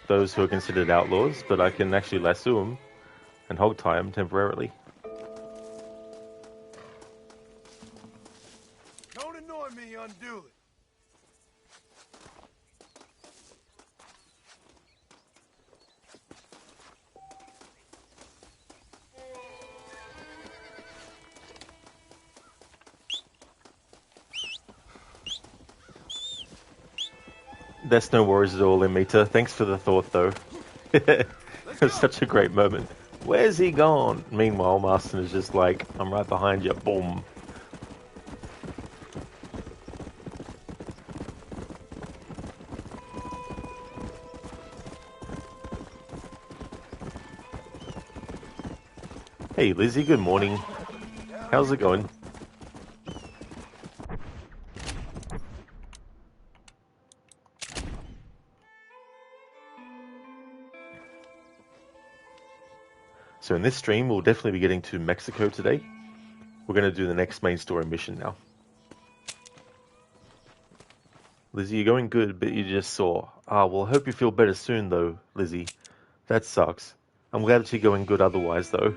those who are considered outlaws, but I can actually lasso them and hog tie them temporarily. Don't annoy me unduly. That's no worries at all, Emita. Thanks for the thought, though. It was such a great moment. Where's he gone? Meanwhile, Marston is just like, I'm right behind you. Boom. Hey, Lizzie, good morning. How's it going? So in this stream, we'll definitely be getting to Mexico today. We're going to do the next main story mission now. Lizzie, you're going good, but you just saw. Well, I hope you feel better soon, though, Lizzie. That sucks. I'm glad that you're going good otherwise, though.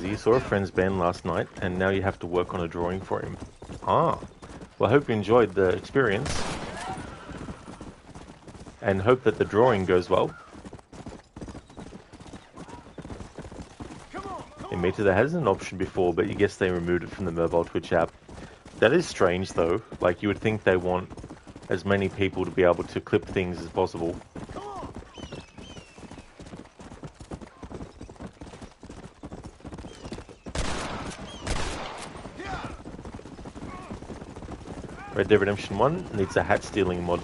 You saw a friend's band last night, and now you have to work on a drawing for him. Well, I hope you enjoyed the experience, and hope that the drawing goes well. Emita, there hasn't an option before, but you guess they removed it from the mobile Twitch app. That is strange, though. Like, you would think they want as many people to be able to clip things as possible. Red Dead Redemption 1 needs a hat stealing mod.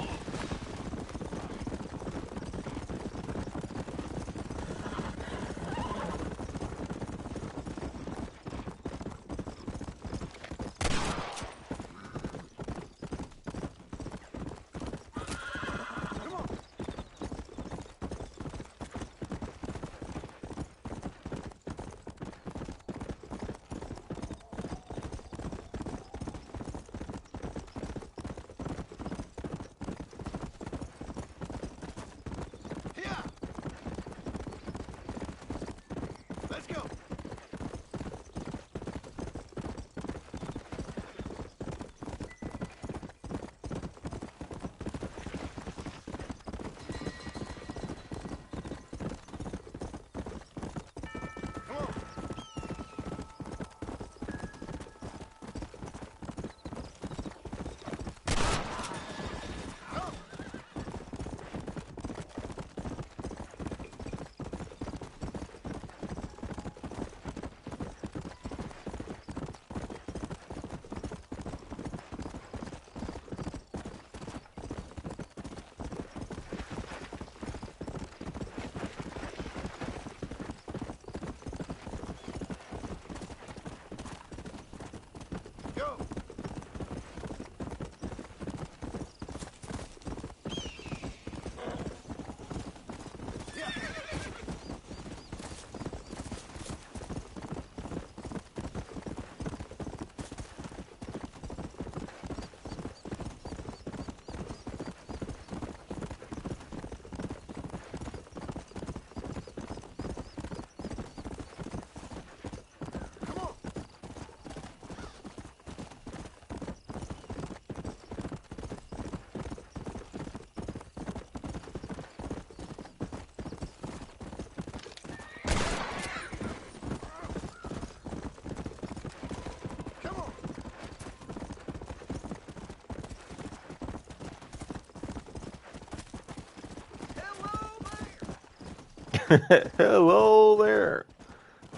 Hello there.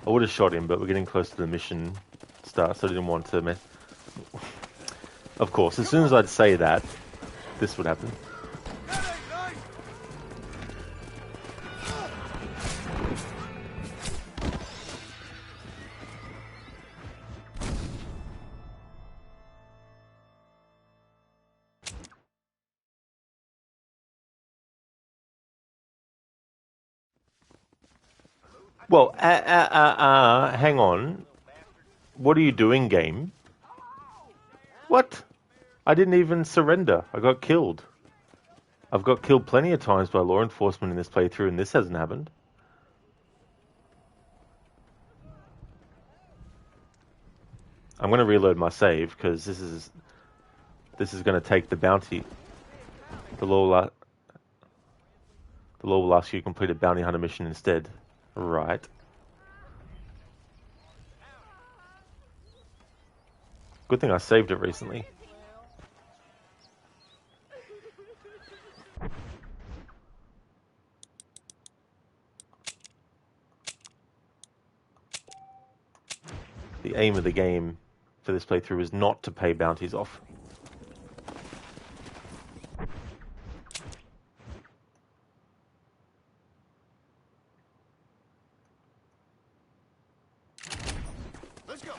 I would have shot him, but we're getting close to the mission start, so I didn't want to mess. Of course, as soon as I'd say that, this would happen. Well, hang on. What are you doing, game? What? I didn't even surrender. I got killed. I've got killed plenty of times by law enforcement in this playthrough, and this hasn't happened. I'm going to reload my save, because this is going to take the bounty. The law will ask you to complete a bounty hunter mission instead. Right. Good thing I saved it recently. The aim of the game for this playthrough is not to pay bounties off. Let's go.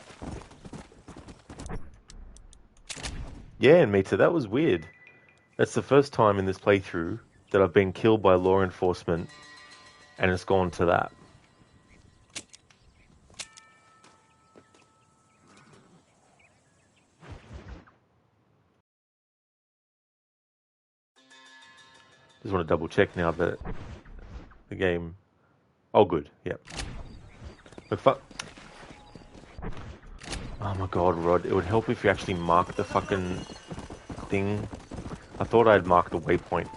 Yeah, and Mita, that was weird. That's the first time in this playthrough that I've been killed by law enforcement, and it's gone to that. Just want to double check now that the game... Oh, good. Yep. But fuck... Oh my god, Rod. It would help if you actually mark the fucking thing. I thought I'd marked the waypoint.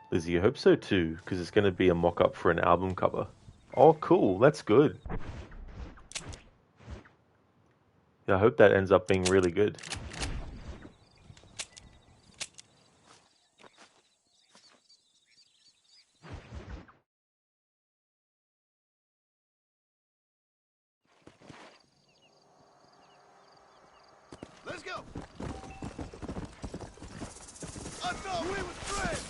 Lizzie, I hope so too, because it's going to be a mock-up for an album cover. Oh, cool. That's good. Yeah, I hope that ends up being really good. Let's go. I thought we was friends.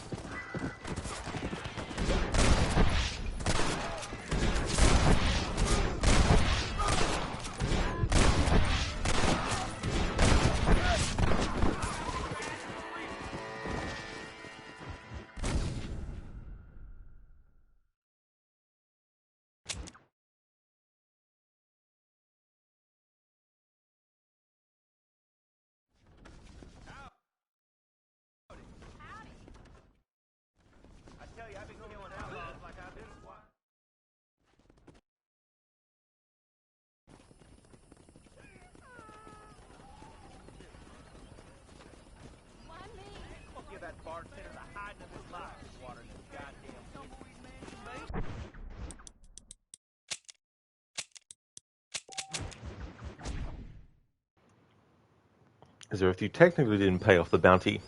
So if you technically didn't pay off the bounty,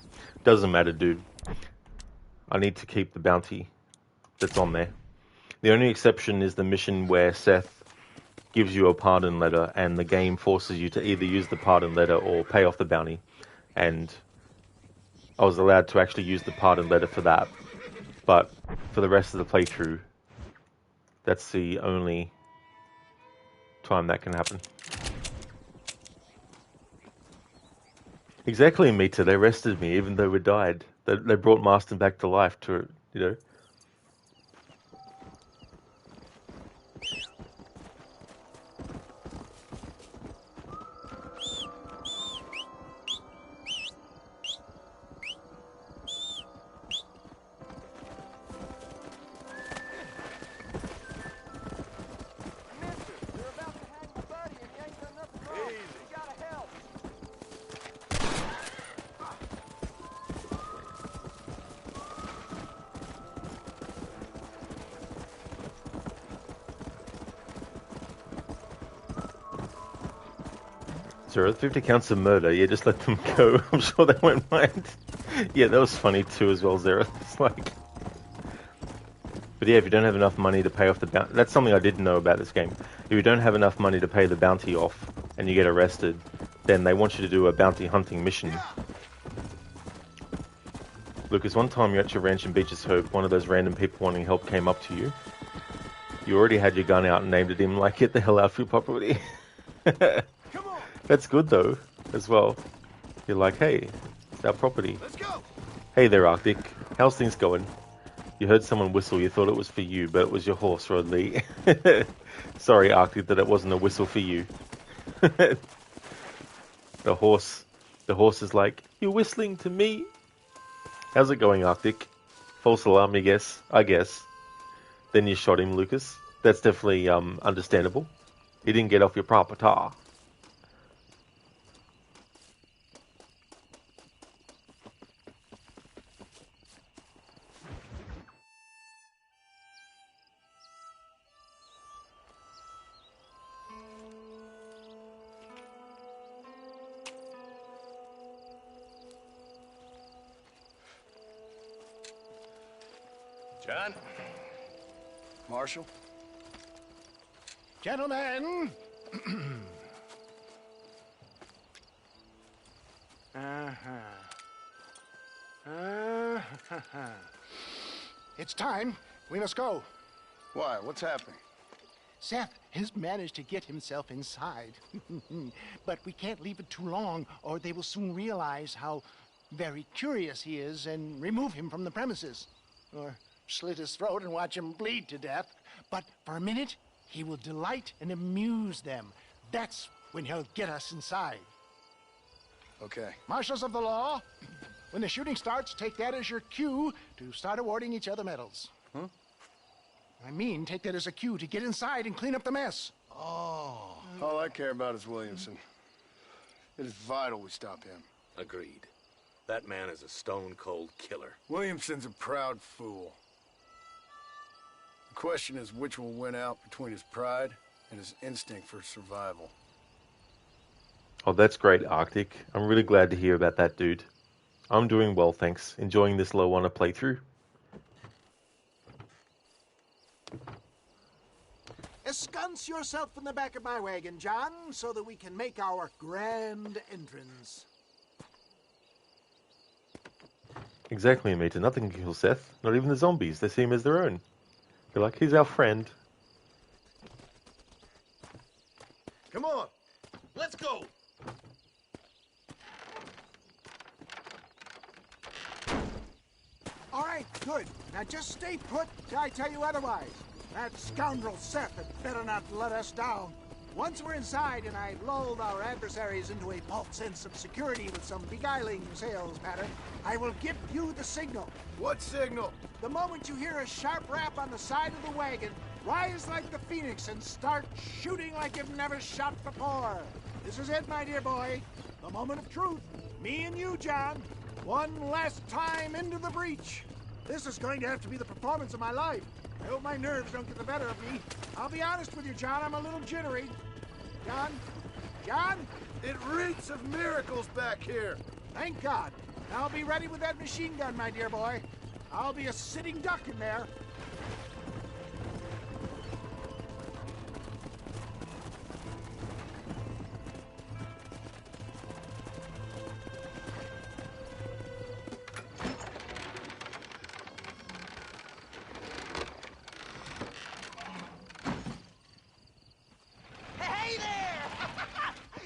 doesn't matter, dude. I need to keep the bounty that's on there. The only exception is the mission where Seth gives you a pardon letter and the game forces you to either use the pardon letter or pay off the bounty. And I was allowed to actually use the pardon letter for that. But for the rest of the playthrough, that's the only time that can happen. Exactly, Mita. They arrested me even though we died. They brought Marston back to life to, you know. Zero, 50 counts of murder. Yeah, just let them go. I'm sure they won't mind. Yeah, that was funny too as well, Zero. It's like... But yeah, if you don't have enough money to pay off the bounty... That's something I didn't know about this game. If you don't have enough money to pay the bounty off and you get arrested, then they want you to do a bounty hunting mission. Lucas, one time you're at your ranch in Beaches Hope, one of those random people wanting help came up to you. You already had your gun out and aimed at him like, get the hell out of your property. That's good though, as well. You're like, hey, it's our property. Let's go. Hey there, Arctic. How's things going? You heard someone whistle, you thought it was for you, but it was your horse, Rod Lee. Sorry, Arctic, that it wasn't a whistle for you. The horse is like, you're whistling to me. How's it going, Arctic? False alarm, I guess. Then you shot him, Lucas. That's definitely understandable. He didn't get off your property. John? Marshal? Gentlemen! It's time. We must go. Why? What's happening? Seth has managed to get himself inside. But we can't leave it too long, or they will soon realize how very curious he is and remove him from the premises. Or slit his throat and watch him bleed to death. But for a minute, he will delight and amuse them. That's when he'll get us inside. Okay. Marshals of the law, when the shooting starts, take that as your cue to start awarding each other medals. Huh? I mean, take that as a cue to get inside and clean up the mess. Oh. All I care about is Williamson. It is vital we stop him. Agreed. That man is a stone-cold killer. Williamson's a proud fool. The question is which will win out between his pride and his instinct for survival. Oh, that's great, Arctic. I'm really glad to hear about that, dude. I'm doing well, thanks. Enjoying this low on a playthrough. Ensconce yourself in the back of my wagon, John, so that we can make our grand entrance. Exactly, Amita. Nothing can kill Seth. Not even the zombies. They see him as their own. They're like, he's our friend. Come on. Let's go. All right, good. Now just stay put till I tell you otherwise. That scoundrel Seth had better not let us down. Once we're inside and I've lulled our adversaries into a false sense of security with some beguiling sales pattern, I will give you the signal. What signal? The moment you hear a sharp rap on the side of the wagon, rise like the phoenix and start shooting like you've never shot before. This is it, my dear boy. The moment of truth. Me and you, John. One last time into the breach. This is going to have to be the performance of my life. I hope my nerves don't get the better of me. I'll be honest with you, John. I'm a little jittery. John? John? It reeks of miracles back here. Thank God. I'll be ready with that machine gun, my dear boy. I'll be a sitting duck in there. Hey there!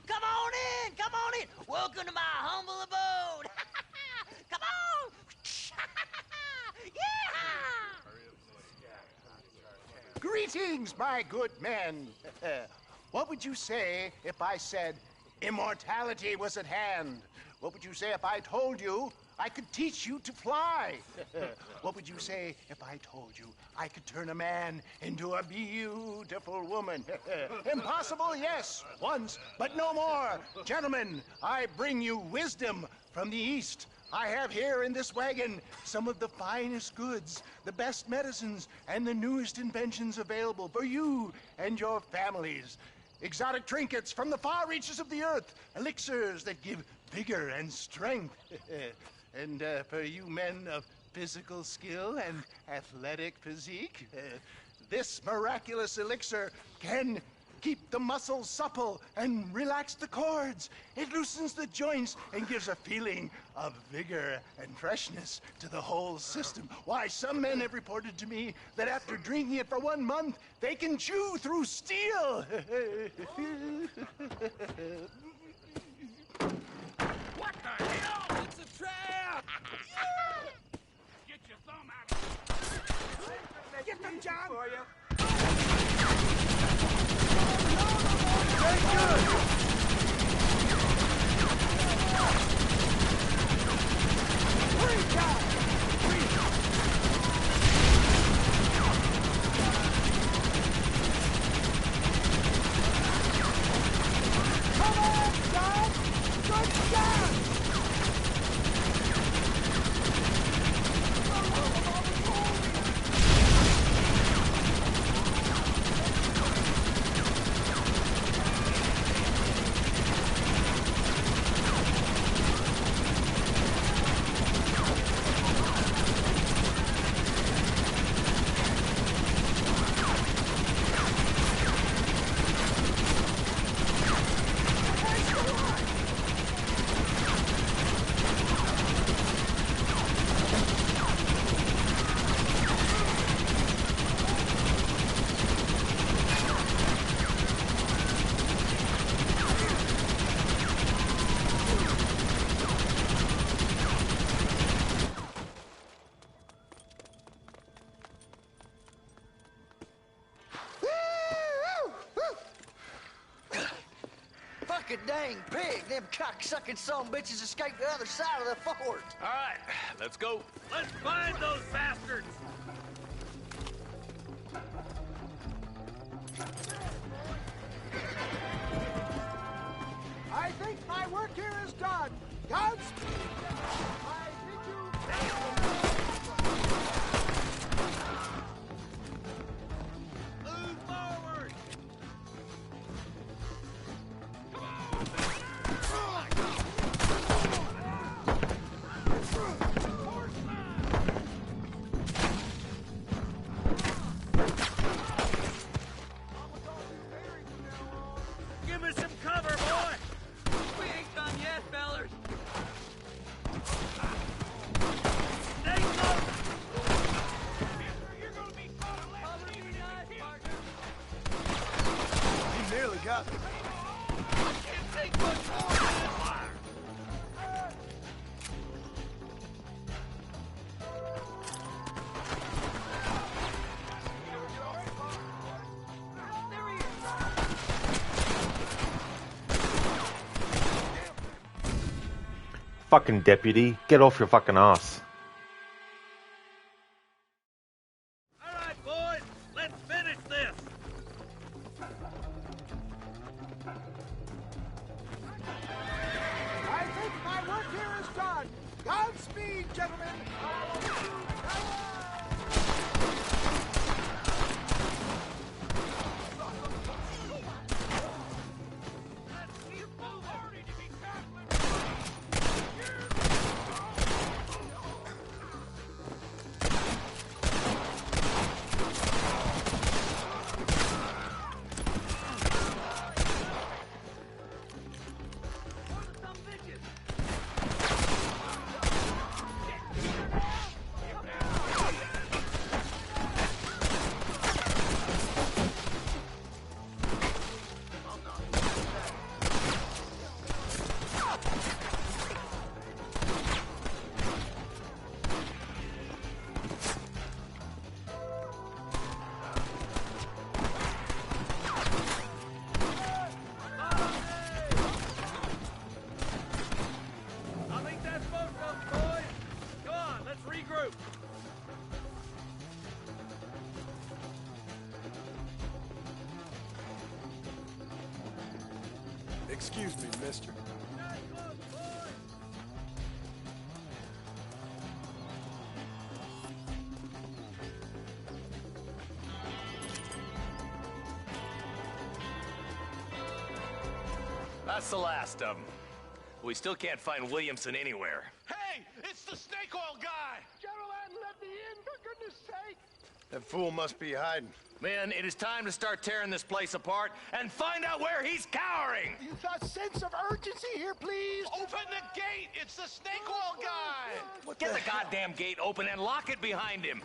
Come on in! Come on in! Welcome to my humble abode! Come on! Yeah! Greetings, my good men. What would you say if I said immortality was at hand? What would you say if I told you I could teach you to fly? What would you say if I told you I could turn a man into a beautiful woman? Impossible, yes, once, but no more. Gentlemen, I bring you wisdom from the East. I have here in this wagon some of the finest goods, the best medicines, and the newest inventions available for you and your families. exotic trinkets from the far reaches of the earth, elixirs that give vigor and strength. And for you men of physical skill and athletic physique, this miraculous elixir can keep the muscles supple and relax the cords. It loosens the joints and gives a feeling of vigor and freshness to the whole system. Why, some men have reported to me that after drinking it for 1 month, they can chew through steel. What the hell? It's a trap! Get your thumb out of it. Get them, John! For you. Very good! Hurry, John! Come on, John! Good job! Fucking dang pig! Them cock-sucking son bitches escaped the other side of the fort. All right, let's go. Let's find those bastards! I think my work here is done. Godspeed! I bid you Move forward! Give me some cover, boy! We ain't done yet, fellers! Stay close! You're gonna be caught unless you nice, partner! He nearly got me. I can't take much more of this fire! Fucking deputy, get off your fucking ass. All right, boys, let's finish this! I think my work here is done. Godspeed, gentlemen. Excuse me, mister. That's the last of them. We still can't find Williamson anywhere. Hey, it's the snake oil guy! Gentlemen, let me in, for goodness sake! That fool must be hiding. Men, it is time to start tearing this place apart and find out where he's cowering! A sense of urgency here, please! Open the gate! It's the snake oil guy! Get the goddamn gate open and lock it behind him!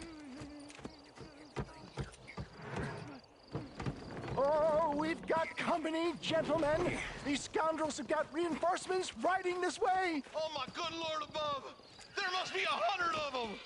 Oh, we've got company, gentlemen. These scoundrels have got reinforcements riding this way. Oh, my good Lord above! There must be 100 of them!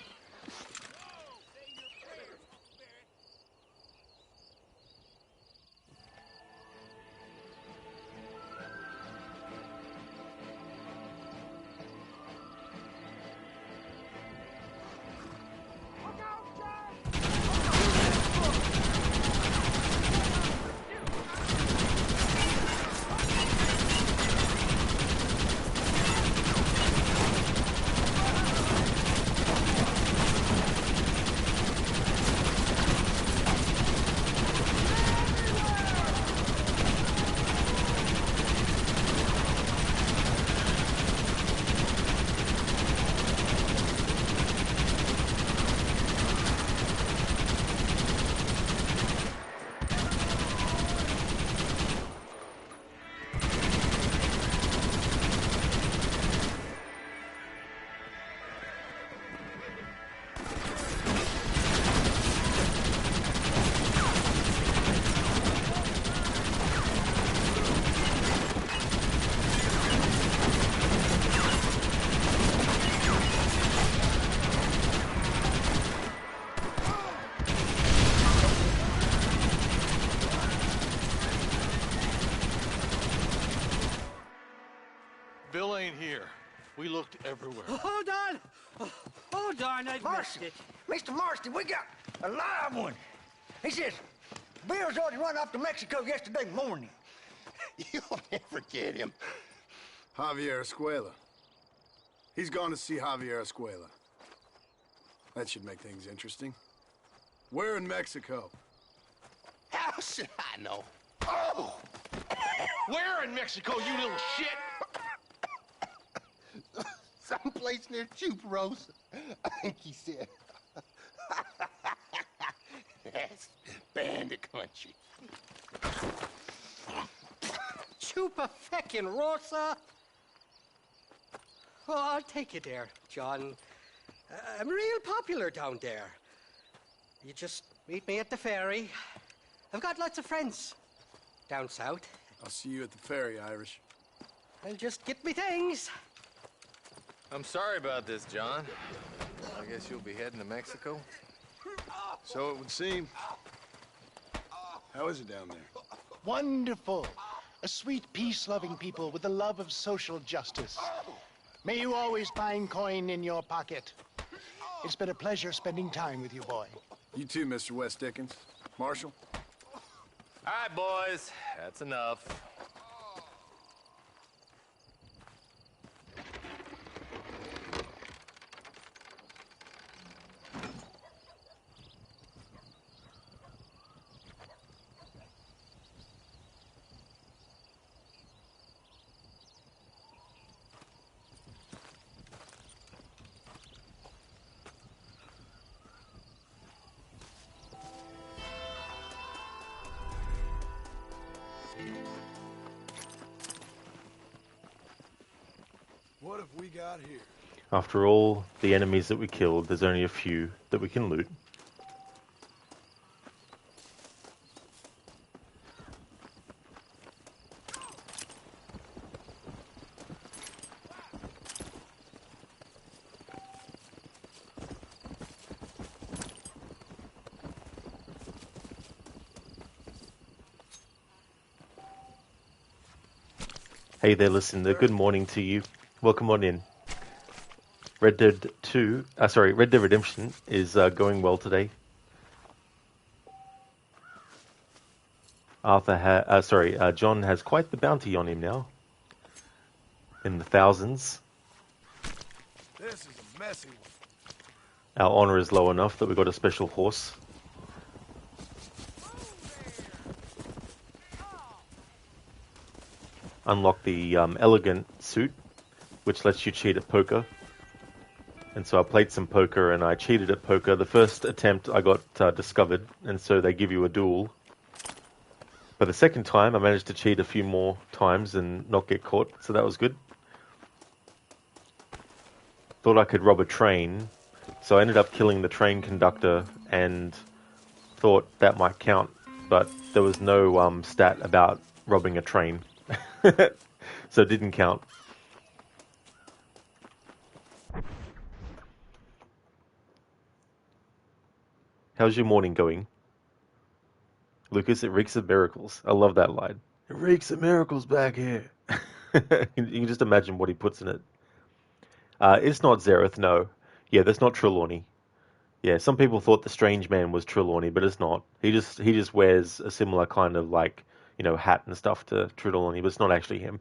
Bill ain't here. We looked everywhere. Hold on! Oh, darn, I missed it. Mr. Marston, we got a live one. He says, Bill's already run off to Mexico yesterday morning. You'll never get him. Javier Escuela. He's gone to see Javier Escuela. That should make things interesting. Where in Mexico? How should I know? Oh! Where in Mexico, you little shit? Someplace near Chuparosa, I think he said. That's bandit country. Chupa feckin' Rosa. Oh, I'll take you there, John. I'm real popular down there. You just meet me at the ferry. I've got lots of friends down south. I'll see you at the ferry, Irish. I'll just get me things. I'm sorry about this, John. I guess you'll be heading to Mexico? So it would seem. How is it down there? Wonderful. A sweet, peace-loving people with the love of social justice. May you always find coin in your pocket. It's been a pleasure spending time with you, boy. You too, Mr. West Dickens. Marshal? All right, boys. That's enough. What have we got here? After all the enemies that we killed, there's only a few that we can loot. Hey there, listener. Good morning to you. Welcome on in. Red Dead Redemption is going well today. John has quite the bounty on him now. In the thousands. This is a messy one. Our honor is low enough that we got a special horse. unlock the elegant suit, which lets you cheat at poker. And so I played some poker and I cheated at poker. The first attempt I got discovered, and so they give you a duel. But the second time I managed to cheat a few more times and not get caught, so that was good. Thought I could rob a train, so I ended up killing the train conductor and thought that might count, but there was no stat about robbing a train, so it didn't count. How's your morning going? Lucas, it reeks of miracles. I love that line. It reeks of miracles back here. You can just imagine what he puts in it. It's not Zareth, no. Yeah, that's not Trelawney. Yeah, some people thought the strange man was Trelawney, but it's not. He just wears a similar kind of like, hat and stuff to Trelawney, but it's not actually him.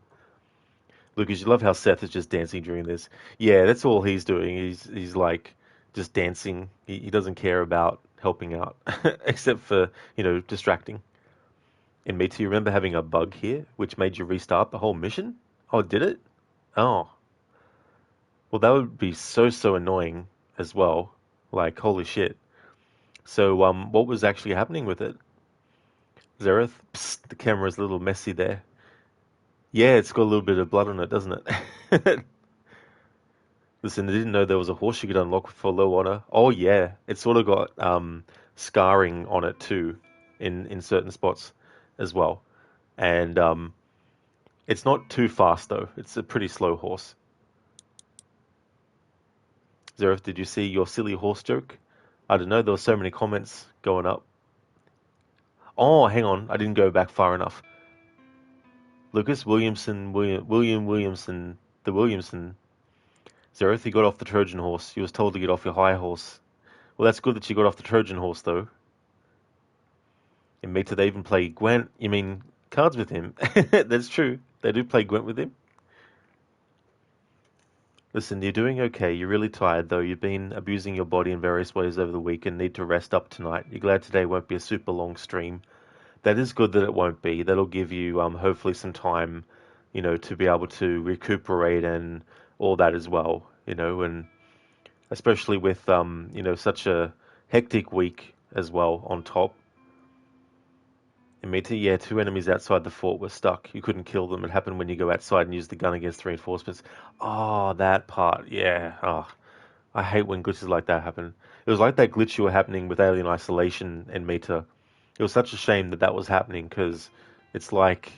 Lucas, you love how Seth is just dancing during this. Yeah, that's all he's doing. He's like just dancing. He doesn't care about helping out, except for, distracting. And me too, you remember having a bug here, which made you restart the whole mission? Oh, did it? Oh. Well, that would be so annoying as well. Like, holy shit. So, what was actually happening with it? Zareth? Psst, the camera's a little messy there. Yeah, it's got a little bit of blood on it, doesn't it? Listen, I didn't know there was a horse you could unlock for low honor. Oh, yeah. It's sort of got scarring on it, too, in certain spots as well. And it's not too fast, though. It's a pretty slow horse. Zareth, did you see your silly horse joke? I don't know, there were so many comments going up. Oh, hang on, I didn't go back far enough. Lucas Williamson, Williamson, the Williamson. Zareth, he got off the Trojan horse. He was told to get off your high horse. Well, that's good that you got off the Trojan horse, though. And Meta, they even play Gwent. You mean cards with him? That's true. They do play Gwent with him. Listen, you're doing okay. You're really tired, though. You've been abusing your body in various ways over the week and need to rest up tonight. You're glad today won't be a super long stream. That is good that it won't be. That'll give you, hopefully, some time, to be able to recuperate and all that as well, and especially with, such a hectic week as well on top. And me too, yeah, 2 enemies outside the fort were stuck. You couldn't kill them. It happened when you go outside and use the gun against reinforcements. Oh, that part, yeah. Oh, I hate when glitches like that happen. It was like that glitch you were happening with Alien Isolation and Meta. It was such a shame that was happening because it's like...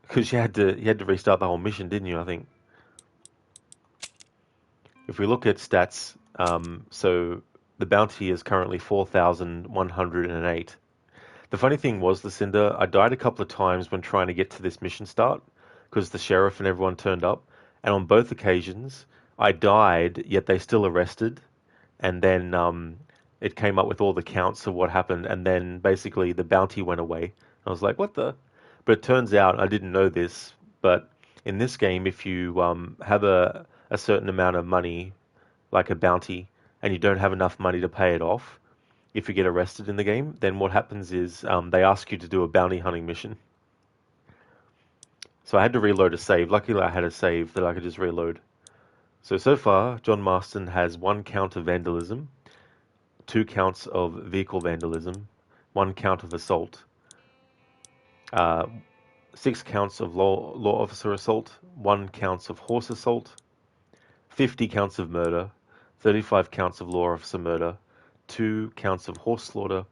Because you had to restart the whole mission, didn't you, I think? If we look at stats, so the bounty is currently 4,108. The funny thing was, Lucinda, I died a couple of times when trying to get to this mission start because the sheriff and everyone turned up. And on both occasions, I died, yet they still arrested. And then it came up with all the counts of what happened. And then basically the bounty went away. I was like, what the? But it turns out, I didn't know this, but in this game, if you have a certain amount of money, like a bounty, and you don't have enough money to pay it off, if you get arrested in the game, then what happens is they ask you to do a bounty hunting mission. So I had to reload a save. Luckily, I had a save that I could just reload. So far, John Marston has 1 count of vandalism, 2 counts of vehicle vandalism, 1 count of assault, 6 counts of law officer assault, 1 counts of horse assault, 50 counts of murder, 35 counts of law officer murder, 2 counts of horse slaughter,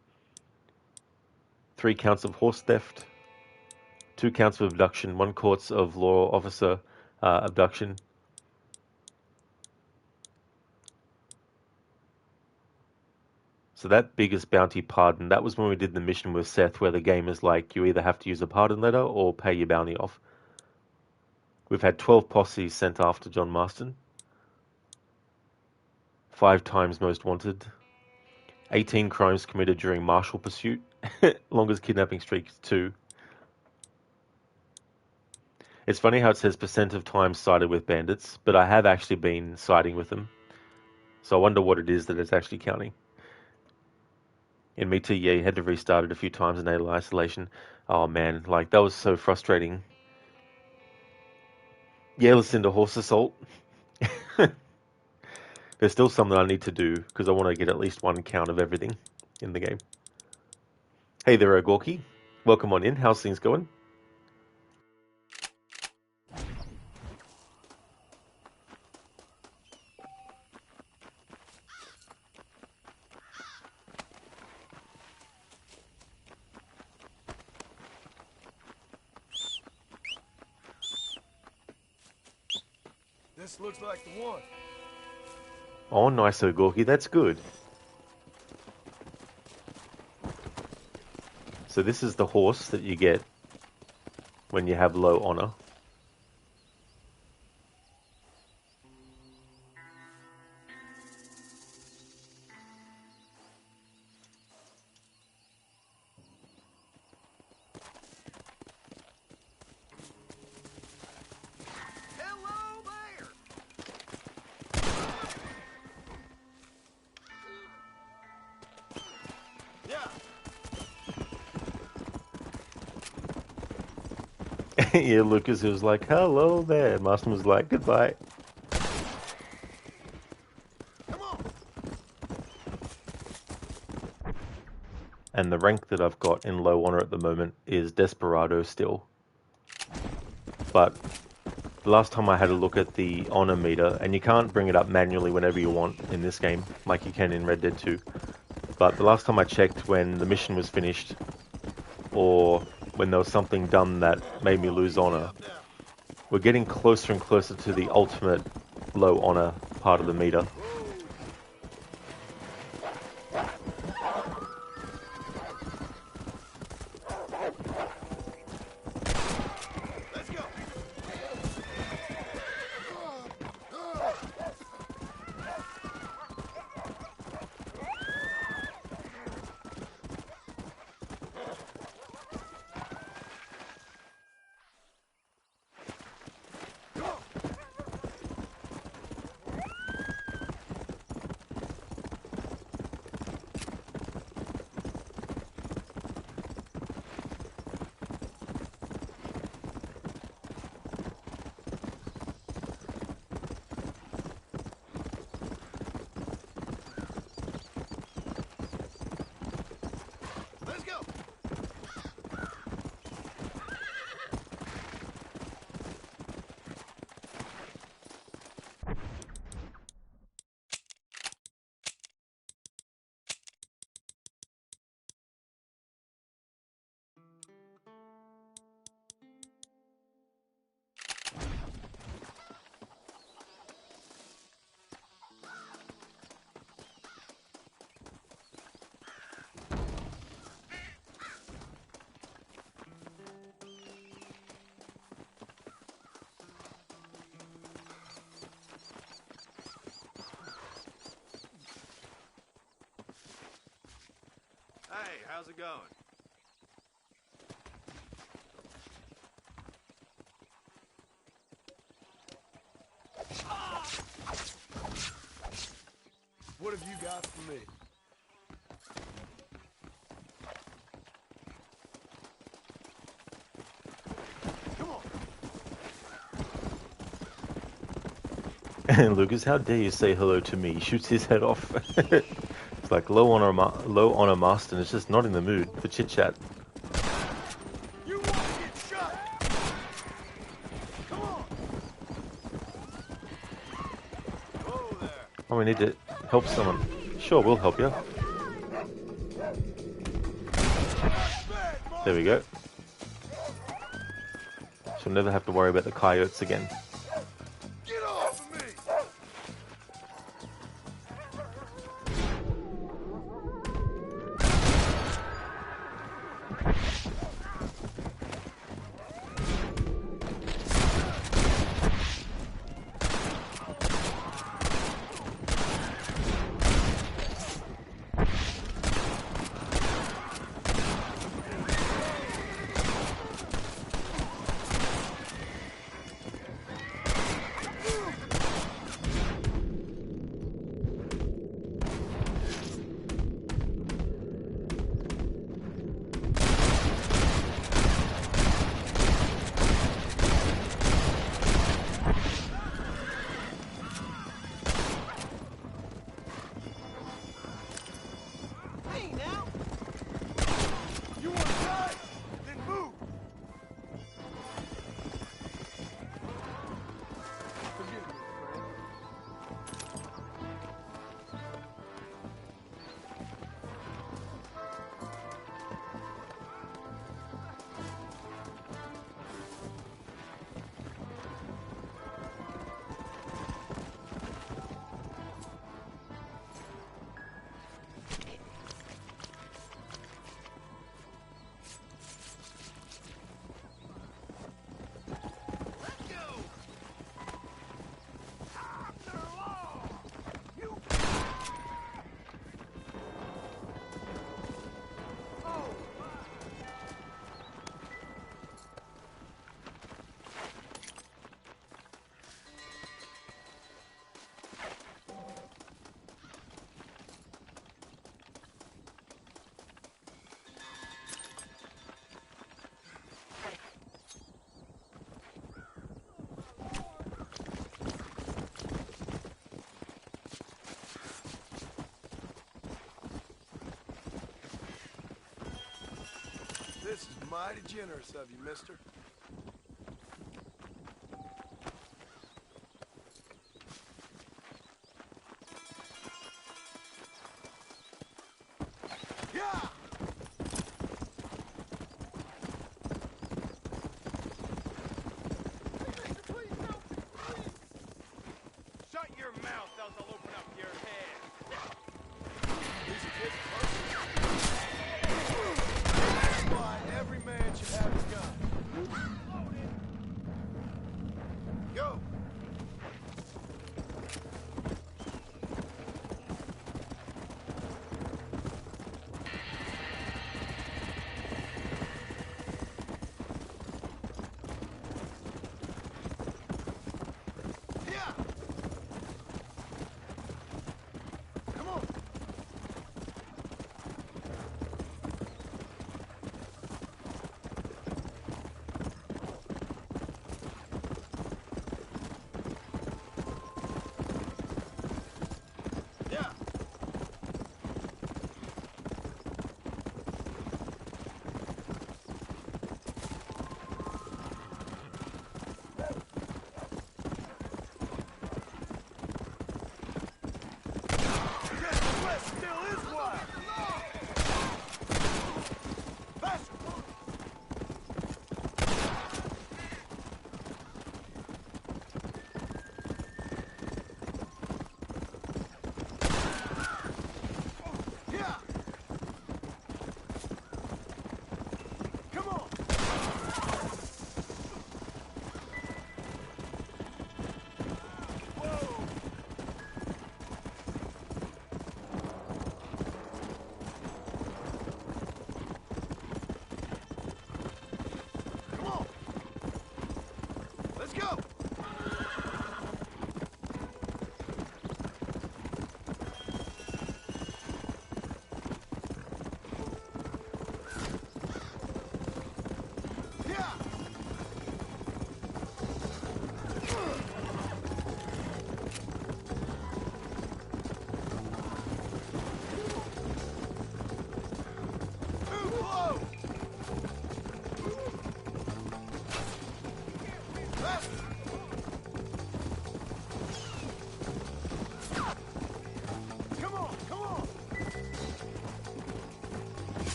3 counts of horse theft, 2 counts of abduction, 1 counts of law officer abduction. So that biggest bounty pardon, that was when we did the mission with Seth, where the game is like, you either have to use a pardon letter or pay your bounty off. We've had 12 posses sent after John Marston. 5 times most wanted. 18 crimes committed during martial pursuit. Longest kidnapping streak, 2. It's funny how it says % of time sided with bandits, but I have actually been siding with them. So I wonder what it is that it's actually counting. In me too, yeah, you had to restart it a few times in Alien Isolation. Oh man, like that was so frustrating. Yeah, listen to Horse Assault. There's still some that I need to do because I want to get at least one count of everything in the game. Hey there, Gorky. Welcome on in. How's things going? This looks like the one. Oh, nice, Gorky. That's good. So this is the horse that you get when you have low honor. Hello there! Yeah, Lucas was like, hello there. Marston was like, goodbye. And the rank that I've got in low honor at the moment is Desperado still. But the last time I had a look at the honor meter, and you can't bring it up manually whenever you want in this game, like you can in Red Dead 2. But the last time I checked when the mission was finished, or when there was something done that made me lose honor, we're getting closer and closer to the ultimate low honor part of the meter. Hey, how's it going? What have you got for me? And Lucas, how dare you say hello to me? He shoots his head off. It's like low honor Marston is just not in the mood for chit chat. Oh, we need to help someone. Sure, we'll help you. There we go. She'll never have to worry about the coyotes again. Mighty generous of you, mister. Yeah! Shut your mouth, else I'll open up your head. That's why every man should have his gun. Go!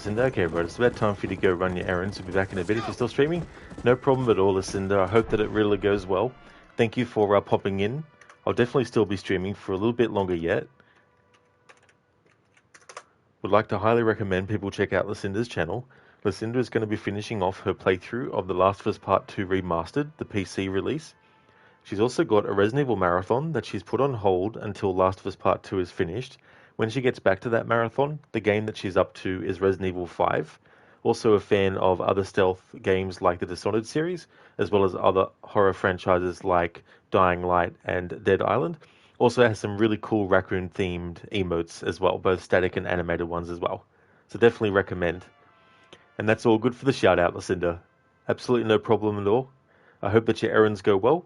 Lucinda. Okay, bro, it's about time for you to go run your errands. We'll be back in a bit if you're still streaming. No problem at all, Lucinda. I hope that it really goes well. Thank you for popping in. I'll definitely still be streaming for a little bit longer yet. Would like to highly recommend people check out Lucinda's channel. Lucinda is going to be finishing off her playthrough of The Last of Us Part 2 Remastered, the PC release. She's also got a Resident Evil marathon that she's put on hold until Last of Us Part 2 is finished. When she gets back to that marathon, the game that she's up to is Resident Evil 5. Also a fan of other stealth games like the Dishonored series, as well as other horror franchises like Dying Light and Dead Island. Also has some really cool raccoon-themed emotes as well, both static and animated ones as well. So definitely recommend. And that's all good for the shout-out, Lucinda. Absolutely no problem at all. I hope that your errands go well.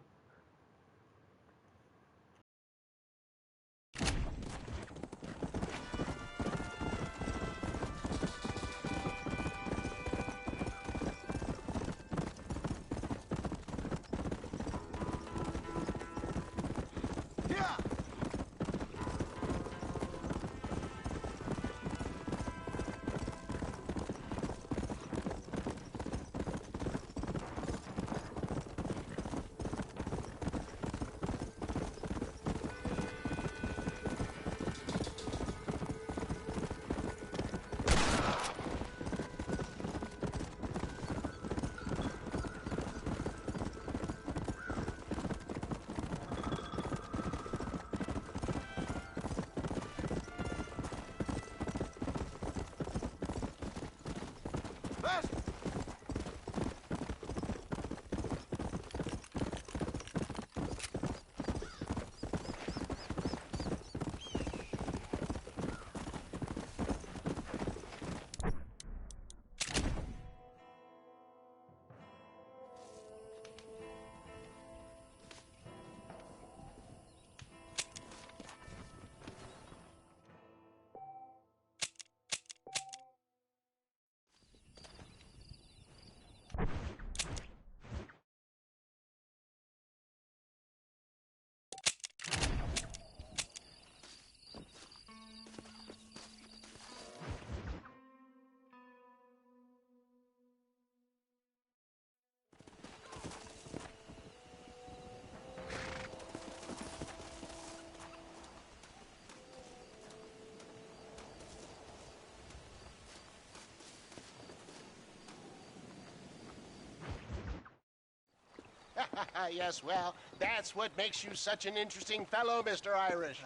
Yes, well, that's what makes you such an interesting fellow, Mr. Irish.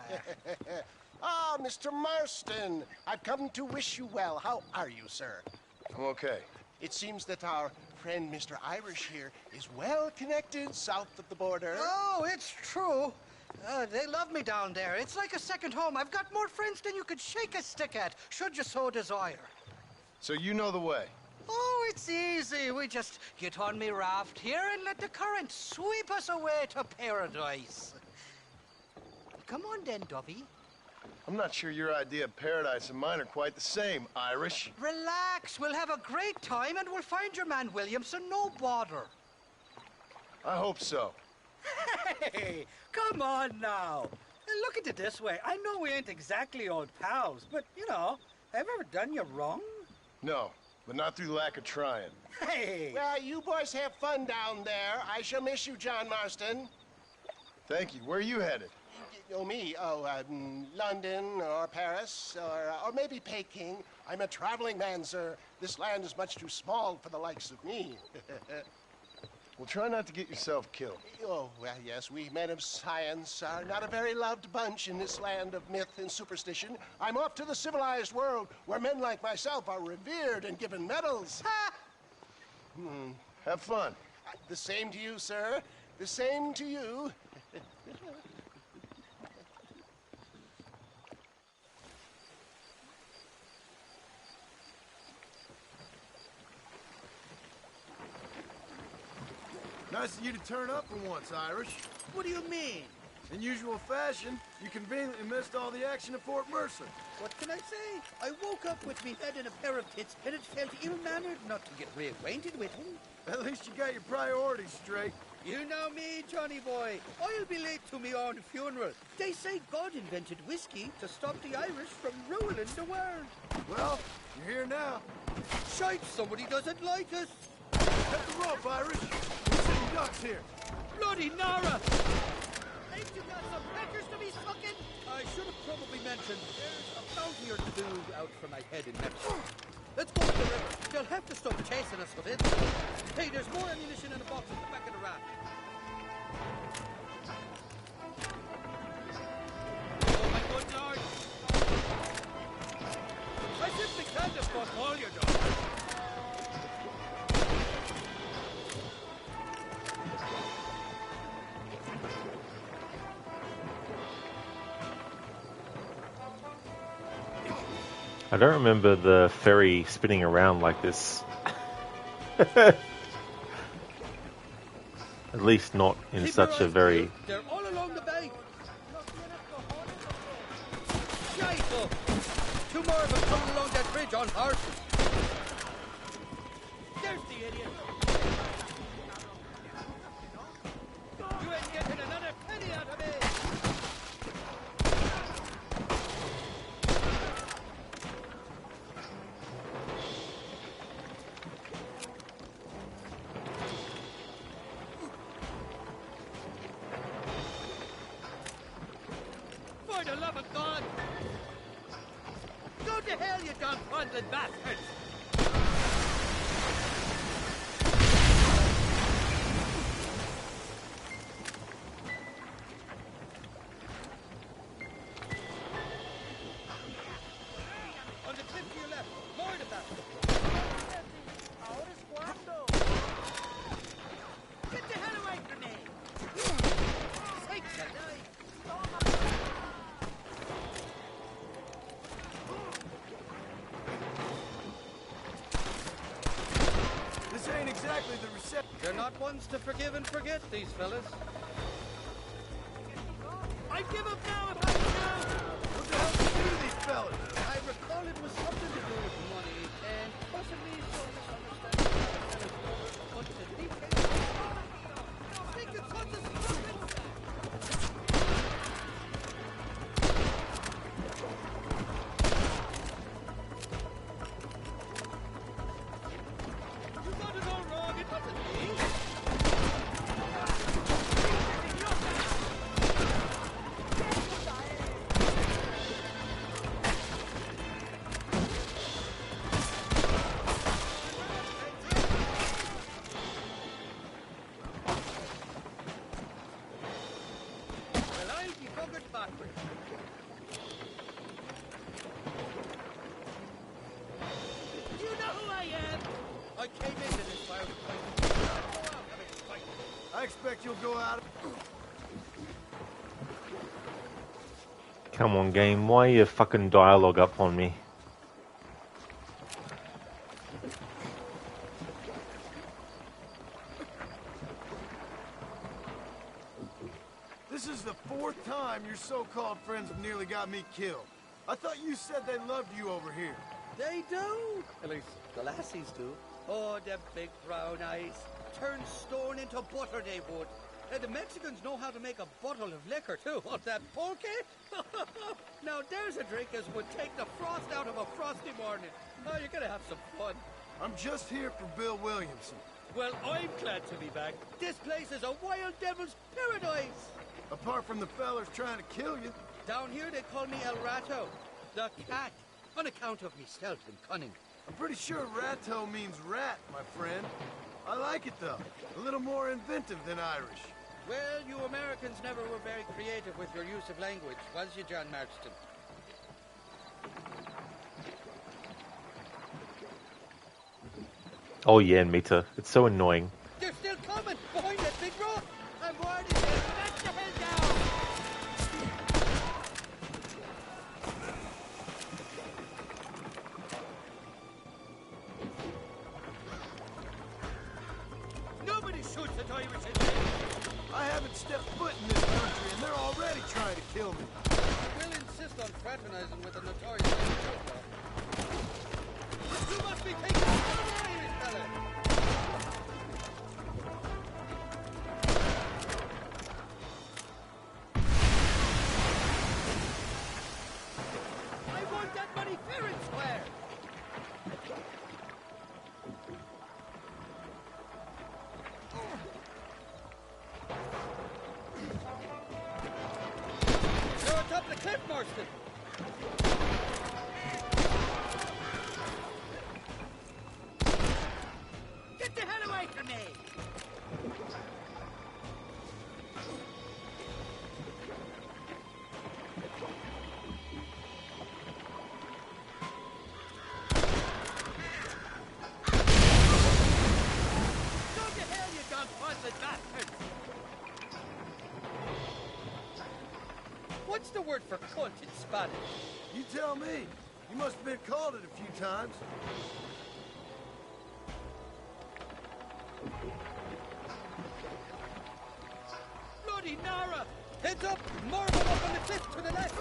Ah, Mr. Marston, I've come to wish you well. How are you, sir? I'm okay. It seems that our friend Mr. Irish here is well connected south of the border. Oh, it's true. They love me down there. It's like a second home. I've got more friends than you could shake a stick at, should you so desire. So you know the way? Oh, it's easy. We just get on me raft here and let the current sweep us away to paradise. Come on then, Dovey. I'm not sure your idea of paradise and mine are quite the same, Irish. Relax. We'll have a great time and we'll find your man Williamson, no bother. I hope so. Hey, come on now. Look at it this way. I know we ain't exactly old pals, but, you know, have I ever done you wrong? No, but not through lack of trying. Hey! Well, you boys have fun down there. I shall miss you, John Marston. Thank you. Where are you headed? Oh, me? Oh, London or Paris or maybe Peking. I'm a traveling man, sir. This land is much too small for the likes of me. Well, try not to get yourself killed. Oh, well, yes, we men of science are not a very loved bunch in this land of myth and superstition. I'm off to the civilized world where men like myself are revered and given medals. Ha! Have fun. The same to you, sir. The same to you. Nice of you to turn up for once, Irish. What do you mean? In usual fashion, you conveniently missed all the action at Fort Mercer. What can I say? I woke up with me head in a pair of tits, and it felt ill-mannered not to get reacquainted with him. At least you got your priorities straight. You know me, Johnny boy. I'll be late to me own funeral. They say God invented whiskey to stop the Irish from ruling the world. Well, you're here now. Shite, somebody doesn't like us. Cut the rope, Irish. We're sitting ducks here. Bloody Nara! Ain't you got some peckers to be sucking? I should have probably mentioned there's a bounty or two out for my head in Mexico. Let's go to the river. They'll have to stop chasing us with it. Hey, there's more ammunition in the box at the back of the raft. Oh, my good lord. I simply can't have fought all your dogs. I don't remember the ferry spinning around like this. At least not in such a very... They're all along the bank. Shite, two more of them coming along that bridge on horses. There's the idiot. You ain't getting another penny out of me. For the love of God! Go to hell, you dog-fondling bastards! On the cliff to your left, more of the bastards! Get the hell away from me! Sakes alive! This ain't exactly the reception. They're not ones to forgive and forget, these fellas. I give up now if I can! What the hell do you do to these fellas? I recall it was something to do with money, and possibly some misunderstanding. But the details... Think it's such a stupid... You got it all wrong, it wasn't me. Well, I'll be buggered backwards. Do you know who I am? I came into this fire fight. Go out having a fight. I expect you'll go out. Come on, game. Why are you fucking dialogue up on me? This is the fourth time your so-called friends have nearly got me killed. I thought you said they loved you over here. They do. At least the lassies do. Oh, them big brown eyes. Turn stone into butter they would. And the Mexicans know how to make a bottle of liquor too. What's that, pulque? Now there's a drink as would take the frost out of a frosty morning. Oh, you're gonna have some fun. I'm just here for Bill Williamson. Well, I'm glad to be back. This place is a wild devil's paradise. Apart from the fellers trying to kill you. Down here they call me El Rato, the cat, on account of me stealth and cunning. I'm pretty sure Rato means rat, my friend. I like it though. A little more inventive than Irish. Well, you Americans never were very creative with your use of language, was you, John Marston? Oh yeah, Mita. It's so annoying. They're still coming! Behind that big rock! I'm warning you! Back the hell down! Nobody shoots at Irish in I haven't stepped foot in this country and they're already trying to kill me. We'll insist on fraternizing with the notorious outlaw. You must be taking the Irish fella! I want that money fair and square! Marston. Get the hell away from me! Go to hell, you dog-haunted bastard! What's the word for cunt in Spanish? You tell me. You must have been called it a few times. Bloody Nara! Heads up! More of them up on the cliff to the left!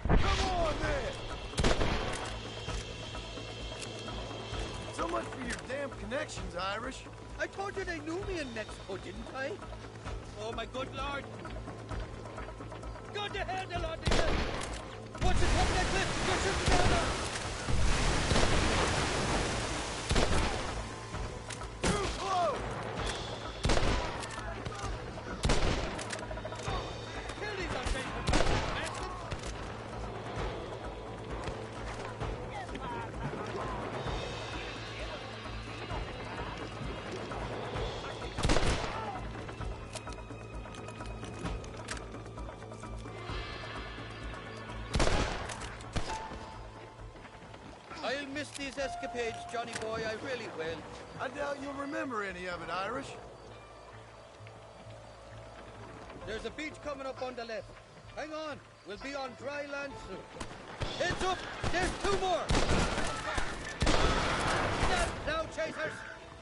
Come on, man! So much for your damn connections, Irish. I told you they knew me in Mexico, didn't I? Oh, my good lord. Go to hell, the lot of you! Watch it, top of that cliff! You're shooting down there! Too close! Kill these unfaithful bastards! I'll miss these escapades, Johnny boy, I really will. I doubt you'll remember any of it, Irish. There's a beach coming up on the left. Hang on, we'll be on dry land soon. Heads up, there's two more. Snap now, chasers.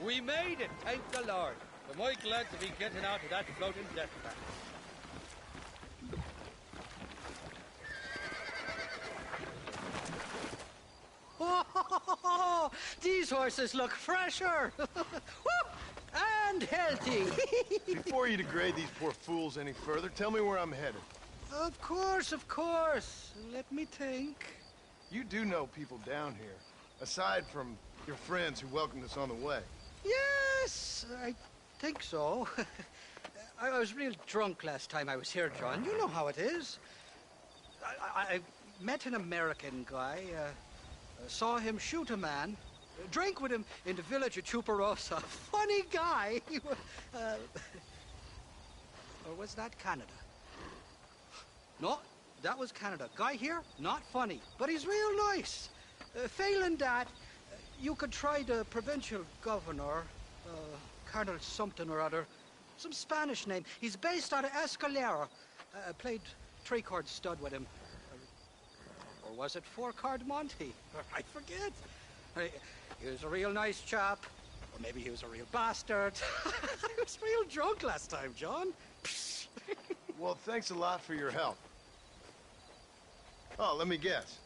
We made it, thank the Lord. Am I glad to be getting out of that floating death trap. Oh, these horses look fresher and healthy. Before you degrade these poor fools any further, tell me where I'm headed. Of course, of course. Let me think. You do know people down here, aside from your friends who welcomed us on the way. Yes, I think so. I was real drunk last time I was here, John. You know how it is. I met an American guy, saw him shoot a man, drank with him in the village of Chuparosa. Funny guy. Or was that Canada? No, that was Canada. Guy here, not funny, but he's real nice. Failing that, you could try the provincial governor, Colonel something or other, some Spanish name. He's based out of Escalera. Played three-chord stud with him. Or was it four-chord Monty? I forget. He was a real nice chap. Or maybe he was a real bastard. I was real drunk last time, John. Well, thanks a lot for your help. Oh, let me guess.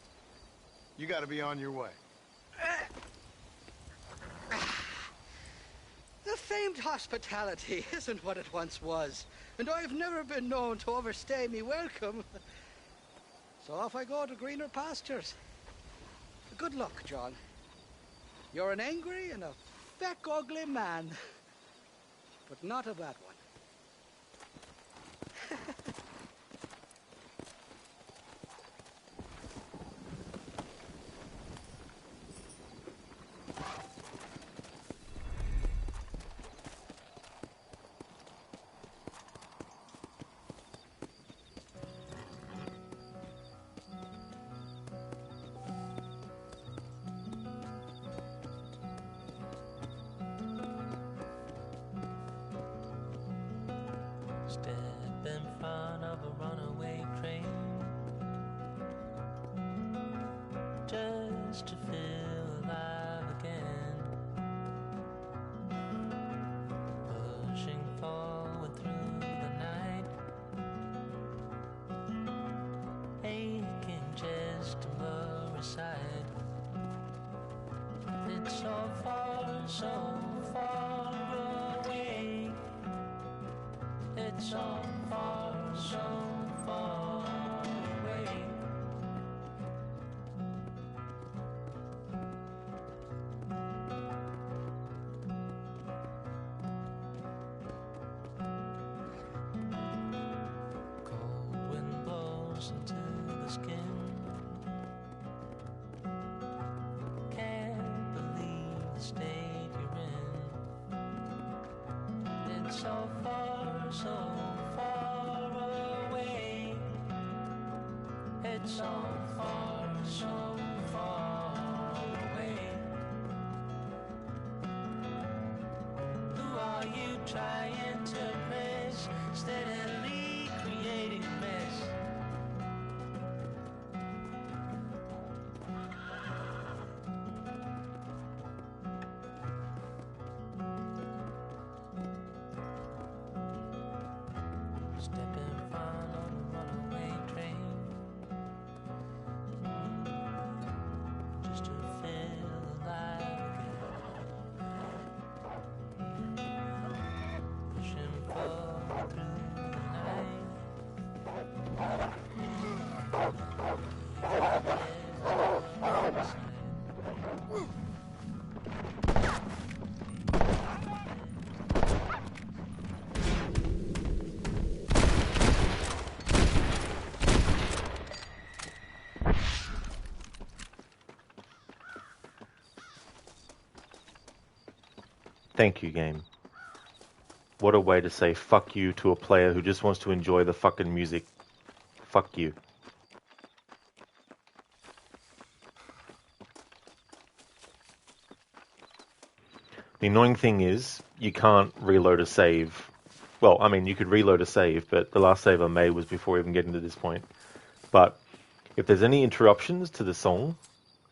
You gotta be on your way. The famed hospitality isn't what it once was, and I've never been known to overstay me welcome. So off I go to greener pastures. Good luck, John. You're an angry and a feck ugly man, but not a bad one. Step in front of a runaway train just to feel alive again, pushing forward through the night, aching just to move aside. It's so far away. It's so far away. so far away. It's so far away. Who are you trying to press? Steadily creating mess. Step in front of a runaway train, just to feel alive again. Pushing forward through the night. Thank you, game. What a way to say fuck you to a player who just wants to enjoy the fucking music. Fuck you. The annoying thing is, you can't reload a save. Well, I mean, you could reload a save, but the last save I made was before even getting to this point. But if there's any interruptions to the song,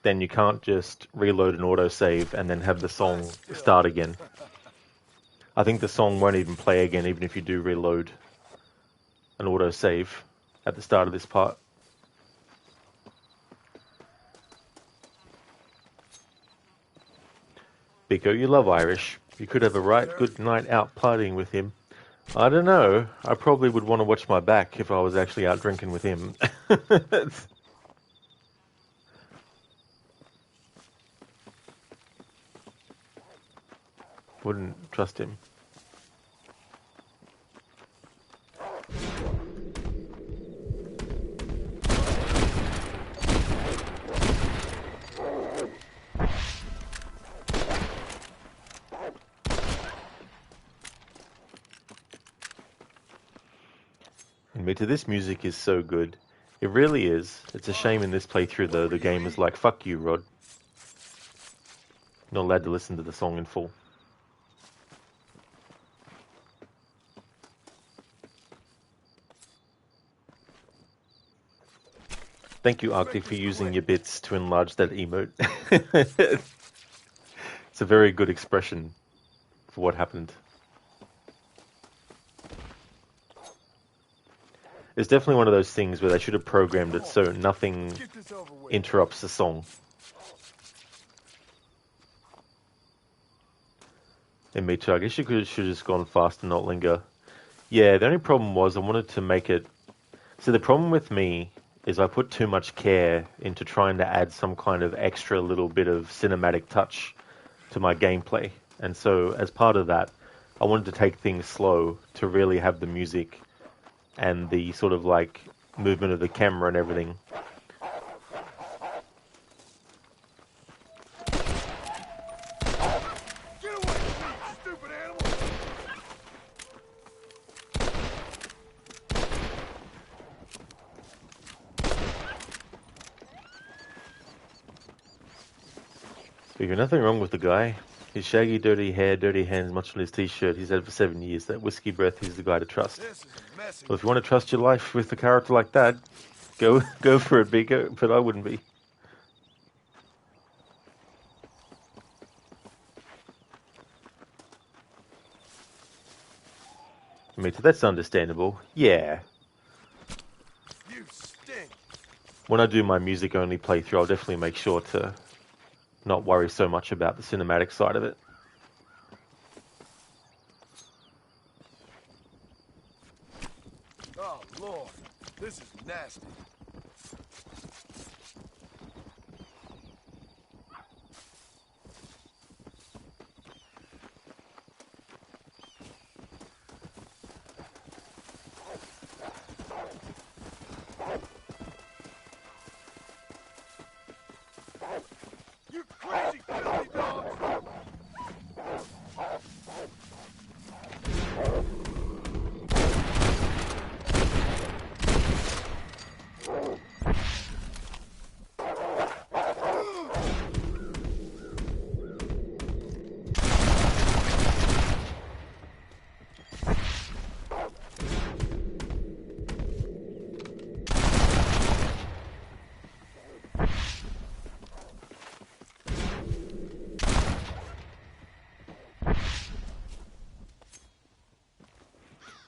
then you can't just reload an autosave and then have the song start again. I think the song won't even play again, even if you do reload an autosave at the start of this part. Biko, you love Irish. You could have a right good night out partying with him. I don't know. I probably would want to watch my back if I was actually out drinking with him. Wouldn't trust him. Admit to this music is so good. It really is. It's a shame in this playthrough though the game is like, fuck you, Rod. Not allowed to listen to the song in full. Thank you, Arctic, for using your bits to enlarge that emote. It's a very good expression for what happened. It's definitely one of those things where they should have programmed it so nothing interrupts the song. And me too. I guess you should have just gone fast and not linger. Yeah, the only problem was I wanted to make it... So the problem with me is I put too much care into trying to add some kind of extra little bit of cinematic touch to my gameplay. And so as part of that, I wanted to take things slow to really have the music and the sort of like movement of the camera and everything. Speaking of, nothing wrong with the guy. His shaggy, dirty hair, dirty hands, much on his t-shirt. He's had for 7 years. That whiskey breath, he's the guy to trust. Well, if you want to trust your life with a character like that, go for it, Biko, but I wouldn't be. I mean, that's understandable. Yeah. You stink. When I do my music-only playthrough, I'll definitely make sure to not worry so much about the cinematic side of it. Oh, Lord. This is nasty. You crazy filthy dogs!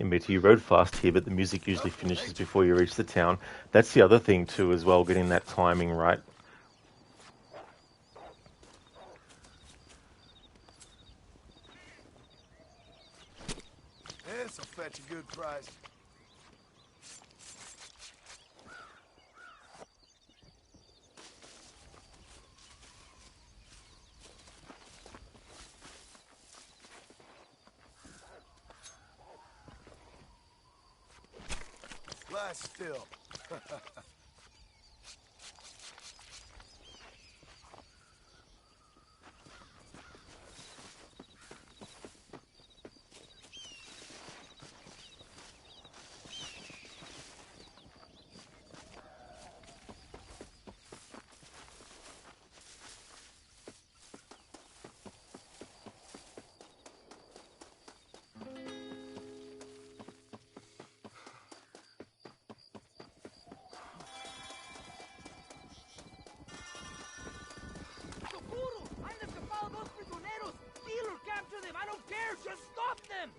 Admit you rode fast here, but the music usually finishes before you reach the town. That's the other thing too, as well, getting that timing right. This'll fetch a good price. Lie still. Just stop them!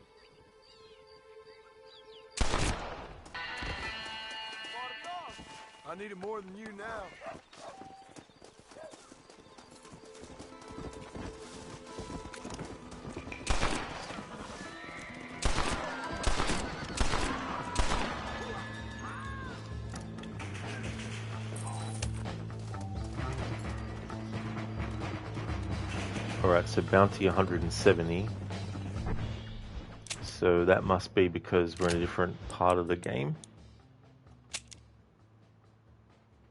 I need it more than you now. Alright, so bounty 170. So that must be because we're in a different part of the game.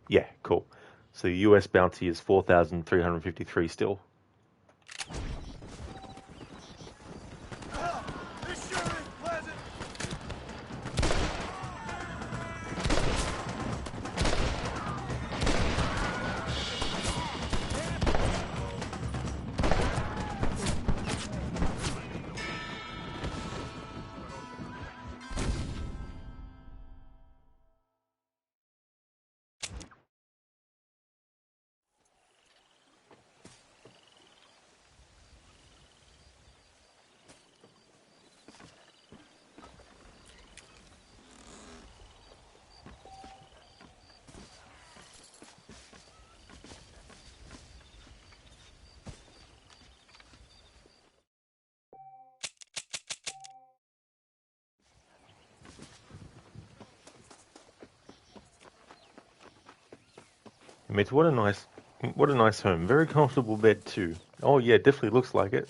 Yeah, cool. So the US bounty is 4,353 still. This sure is pleasant. Mate, what a nice home. Very comfortable bed too. Oh yeah, definitely looks like it.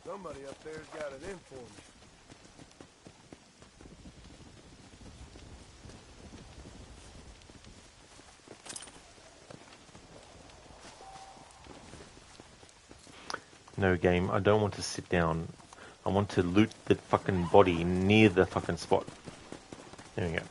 Somebody up there's got it in for me. No game, I don't want to sit down. I want to loot the fucking body near the fucking spot. There we go.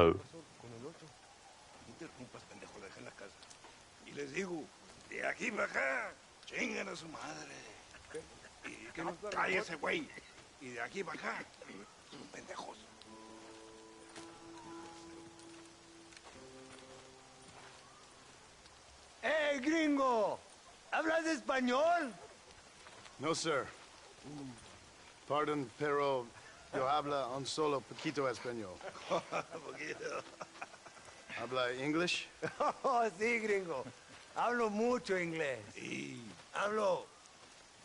Oh. Interrumpas, pendejo, dejen la casa. Y les digo, de aquí para acá, chingan a su madre. Y que no cállese, güey. Y de aquí para acá, pendejos. ¡Eh, gringo! ¿Hablas español? No, sir. Pardon, pero yo habla un solo poquito español. Poquito. ¿Habla English? Oh, sí, gringo. Hablo mucho inglés. Sí. Hablo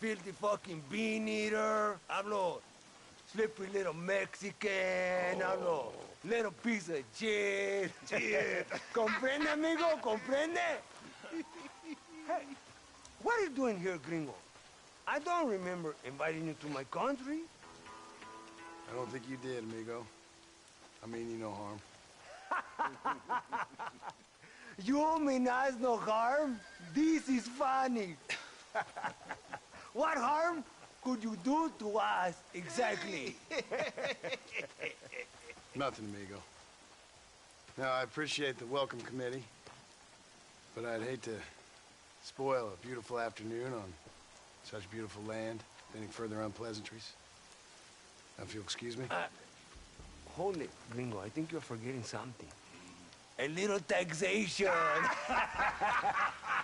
filthy fucking bean eater. Hablo slippery little Mexican. Hablo little piece of shit. Shit. ¿Comprende, amigo? ¿Comprende? Hey, what are you doing here, gringo? I don't remember inviting you to my country. I don't think you did, amigo. I mean you no harm. You mean us no harm? This is funny. What harm could you do to us, exactly? Nothing, amigo. Now, I appreciate the welcome committee, but I'd hate to spoil a beautiful afternoon on such beautiful land. Any further unpleasantries? Now, if you'll excuse me. Hold it, gringo. I think you're forgetting something. A little taxation.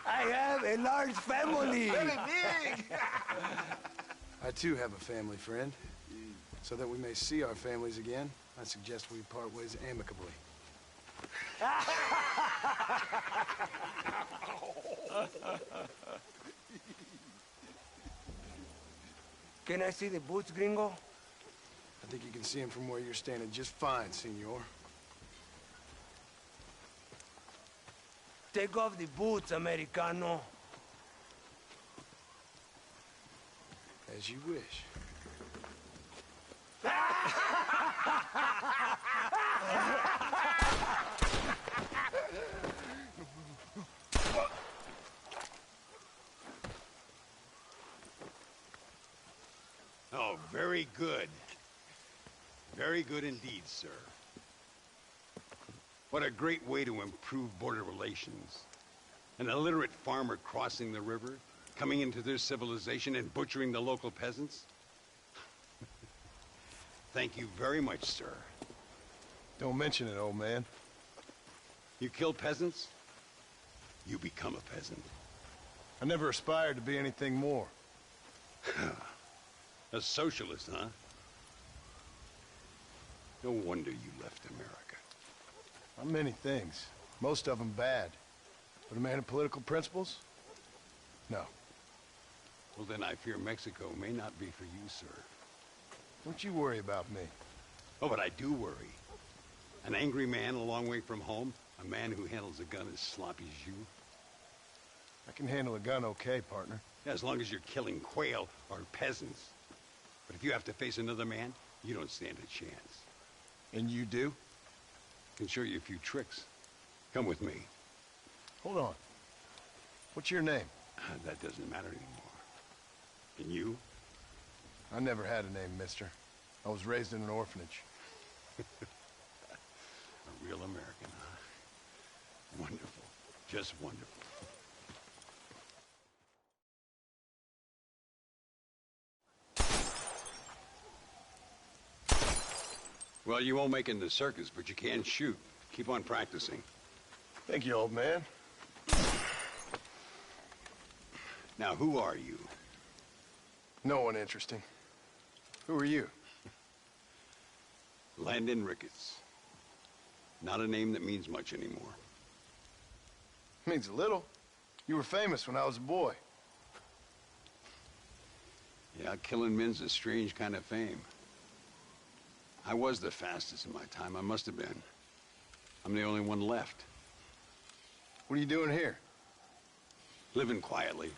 I have a large family. Very big. I, too, have a family friend. So that we may see our families again, I suggest we part ways amicably. Can I see the boots, gringo? I think you can see him from where you're standing just fine, senor. Take off the boots, Americano. As you wish. Oh, very good. Very good indeed, sir. What a great way to improve border relations. An illiterate farmer crossing the river, coming into their civilization and butchering the local peasants. Thank you very much, sir. Don't mention it, old man. You kill peasants, you become a peasant. I never aspired to be anything more. A socialist, huh? No wonder you left America. I'm many things. Most of them bad. But a man of political principles? No. Well, then I fear Mexico may not be for you, sir. Don't you worry about me. Oh, but I do worry. An angry man a long way from home, a man who handles a gun as sloppy as you. I can handle a gun okay, partner. Yeah, as long as you're killing quail or peasants. But if you have to face another man, you don't stand a chance. And you do? Can show you a few tricks. Come with me. Hold on. What's your name? That doesn't matter anymore. And you? I never had a name, mister. I was raised in an orphanage. A real American, huh? Wonderful. Just wonderful. Well, you won't make it in the circus, but you can shoot. Keep on practicing. Thank you, old man. Now, who are you? No one interesting. Who are you? Landon Ricketts. Not a name that means much anymore. Means a little. You were famous when I was a boy. Yeah, killing men's a strange kind of fame. I was the fastest in my time. I must have been. I'm the only one left. What are you doing here? Living quietly.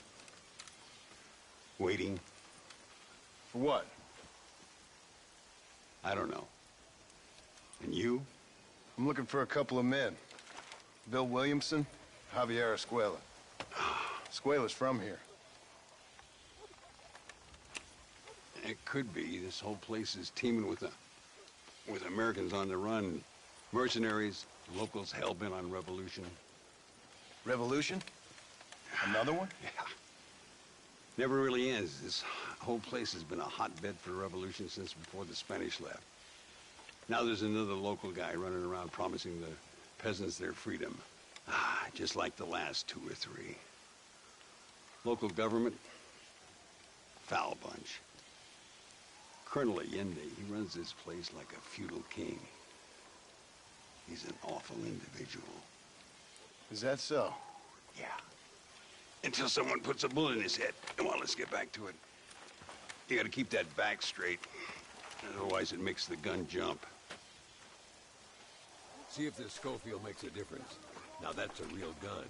Waiting. For what? I don't know. And you? I'm looking for a couple of men. Bill Williamson, Javier Escuela. Escuela's from here. It could be. This whole place is teeming with Americans on the run. Mercenaries, locals hell-bent on revolution. Revolution? Another one? Yeah. Never really ends. This whole place has been a hotbed for revolution since before the Spanish left. Now there's another local guy running around promising the peasants their freedom. Just like the last 2 or 3. Local government, foul bunch. Colonel Allende, he runs this place like a feudal king. He's an awful individual. Is that so? Yeah. Until someone puts a bullet in his head. Come on, let's get back to it. You gotta keep that back straight. Otherwise it makes the gun jump. See if this Schofield makes a difference. Now that's a real gun.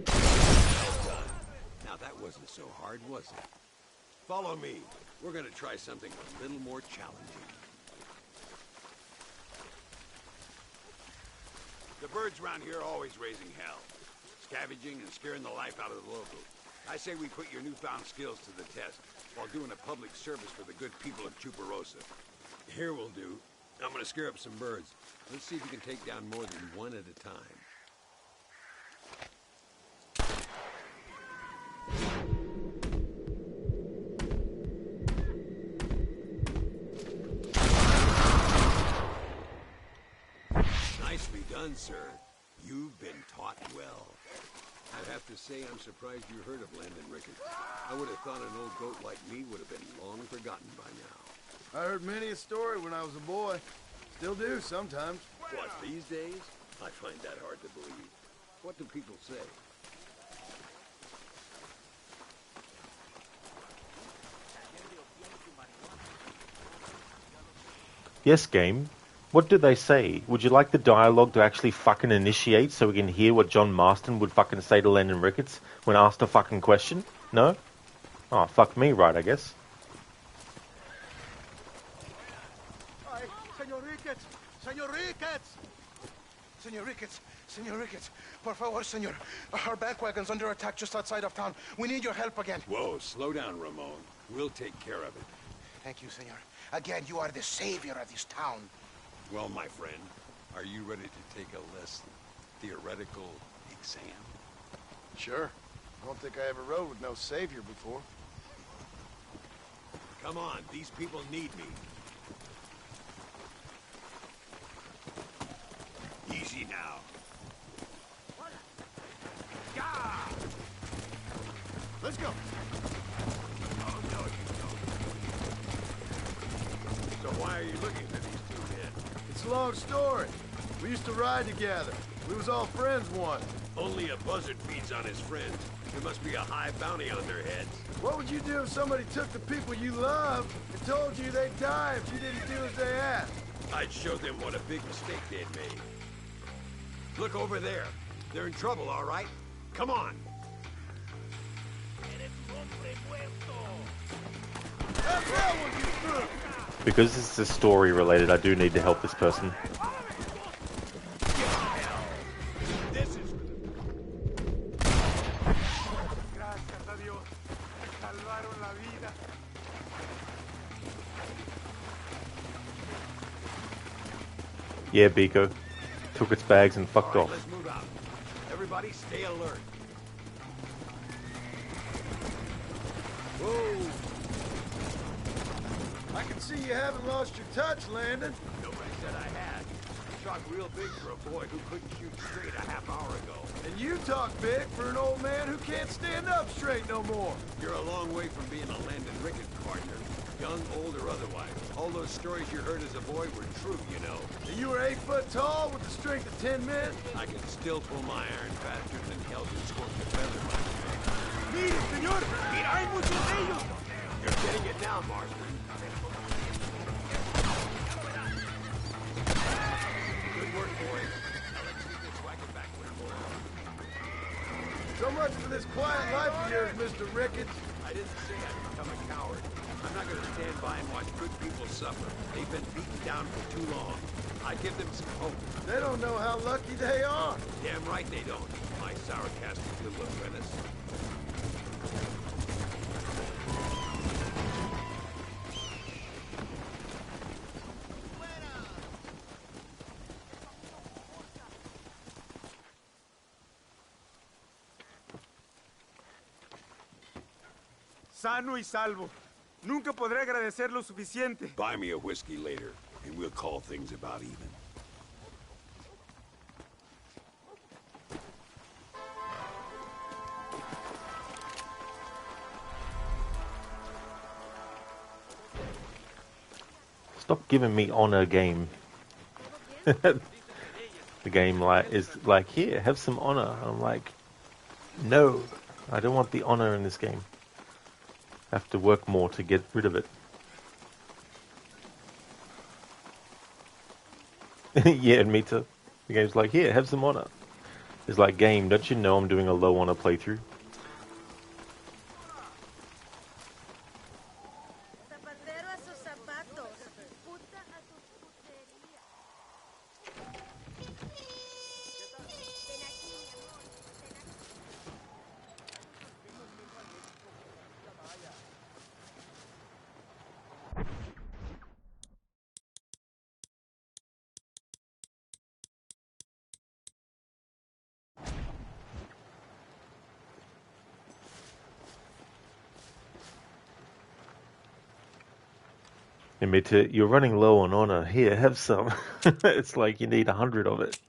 Well done. Now that wasn't so hard, was it? Follow me. We're gonna try something a little more challenging. The birds around here are always raising hell. Scavenging and scaring the life out of the locals. I say we put your newfound skills to the test while doing a public service for the good people of Chuparosa. Here we'll do. I'm gonna scare up some birds. Let's see if you can take down more than one at a time. Nicely done, sir. You've been taught well. I have to say, I'm surprised you heard of Landon Ricketts. I would have thought an old goat like me would have been long forgotten by now. I heard many a story when I was a boy. Still do sometimes. What, these days? I find that hard to believe. What do people say? Yes, game. What do they say? Would you like the dialogue to actually fucking initiate so we can hear what John Marston would fucking say to Landon Ricketts when asked a fucking question? No? Oh, fuck me, right, I guess. Senor Ricketts! Senor Ricketts! Senor Ricketts! Senor Ricketts! Por favor, senor. Our back wagon's under attack just outside of town. We need your help again. Whoa, slow down, Ramon. We'll take care of it. Thank you, senor. Again, you are the savior of this town. Well, my friend, are you ready to take a less theoretical exam? Sure. I don't think I ever rode with no savior before. Come on, these people need me. Easy now. Yeah! Let's go. Oh, no, you don't. So why are you looking for these two men? It's a long story. We used to ride together. We was all friends once. Only a buzzard feeds on his friends. There must be a high bounty on their heads. What would you do if somebody took the people you love and told you they'd die if you didn't do as they asked? I'd show them what a big mistake they'd made. Look over there. They're in trouble, all right? Come on. Because this is story related, I do need to help this person. Yeah, Biko. Took its bags and fucked off. Let's move out. Everybody stay alert. Whoa! I can see you haven't lost your touch, Landon. Nobody said I had. Shot real big for a boy who couldn't shoot straight a half hour ago. And you talk big for an old man who can't stand up straight no more. You're a long way from being a Landon Ricketts partner. Young, old, or otherwise. All those stories you heard as a boy were true, you know. And you were 8 foot tall with the strength of 10 men? I can still pull my iron faster than hell can scorch a feather, my friend. Mire, señor! Mira, hay muchos de ellos! You're getting it now, Marston. Good work, boys. Now let's get this wagon back where it belongs. So much for this quiet life of yours, Mr. Ricketts. I didn't say I'd become a coward. I'm not going to stand by and watch good people suffer. They've been beaten down for too long. I give them some hope. They don't know how lucky they are. Damn right they don't. My sarcastic little apprentice. sano y salvo. Nunca podré agradecer lo suficiente. Buy me a whiskey later, and we'll call things about even. Stop giving me honor game. The game is like, here, have some honor. I'm like, no, I don't want the honor in this game. I have to work more to get rid of it. Yeah, and me too. The game's like, here, have some honor. It's like, game, don't you know I'm doing a low honor playthrough? Admit it, you're running low on honor. Here, have some. It's like you need 100 of it.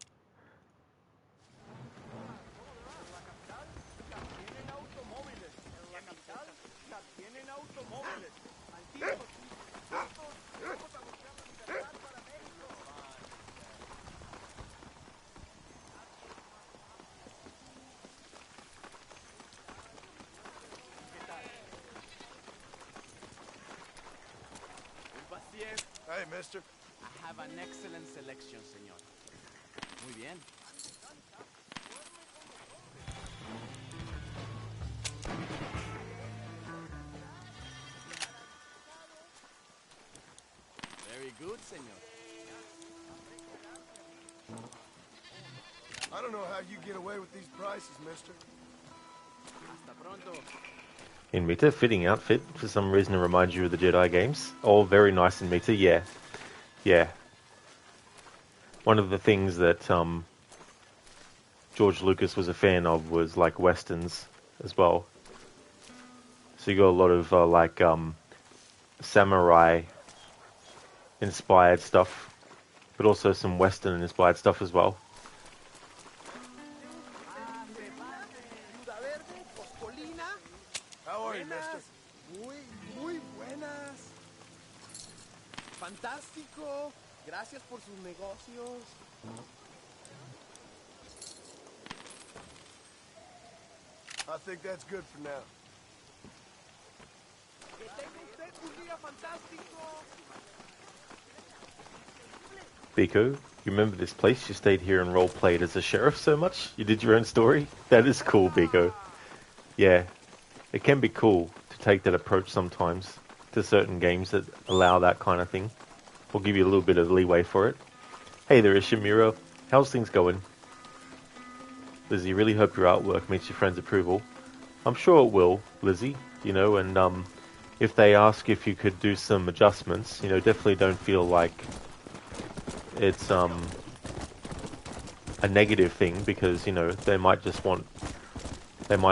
Hey, mister. I have an excellent selection, señor. Muy bien. Very good, señor. I don't know how you get away with these prices, mister. Hasta pronto. In Mita, fitting outfit, for some reason it reminds you of the Jedi games. All very nice in Mita, yeah. Yeah. One of the things that George Lucas was a fan of was like westerns as well. So you got a lot of samurai inspired stuff, but also some western inspired stuff as well. How are you, mister? Muy buenas. Fantástico. Gracias por sus negocios. I think that's good for now. Que tenga usted un día fantástico. Biko, you remember this place? You stayed here and role-played as a sheriff so much? You did your own story? That is cool, Biko. Yeah. It can be cool to take that approach sometimes to certain games that allow that kind of thing. Or give you a little bit of leeway for it. Hey there, Ishimura. How's things going? Lizzie, really hope your artwork meets your friend's approval. I'm sure it will, Lizzie. You know, and if they ask if you could do some adjustments, you know, definitely don't feel like it's a negative thing, because, you know, they might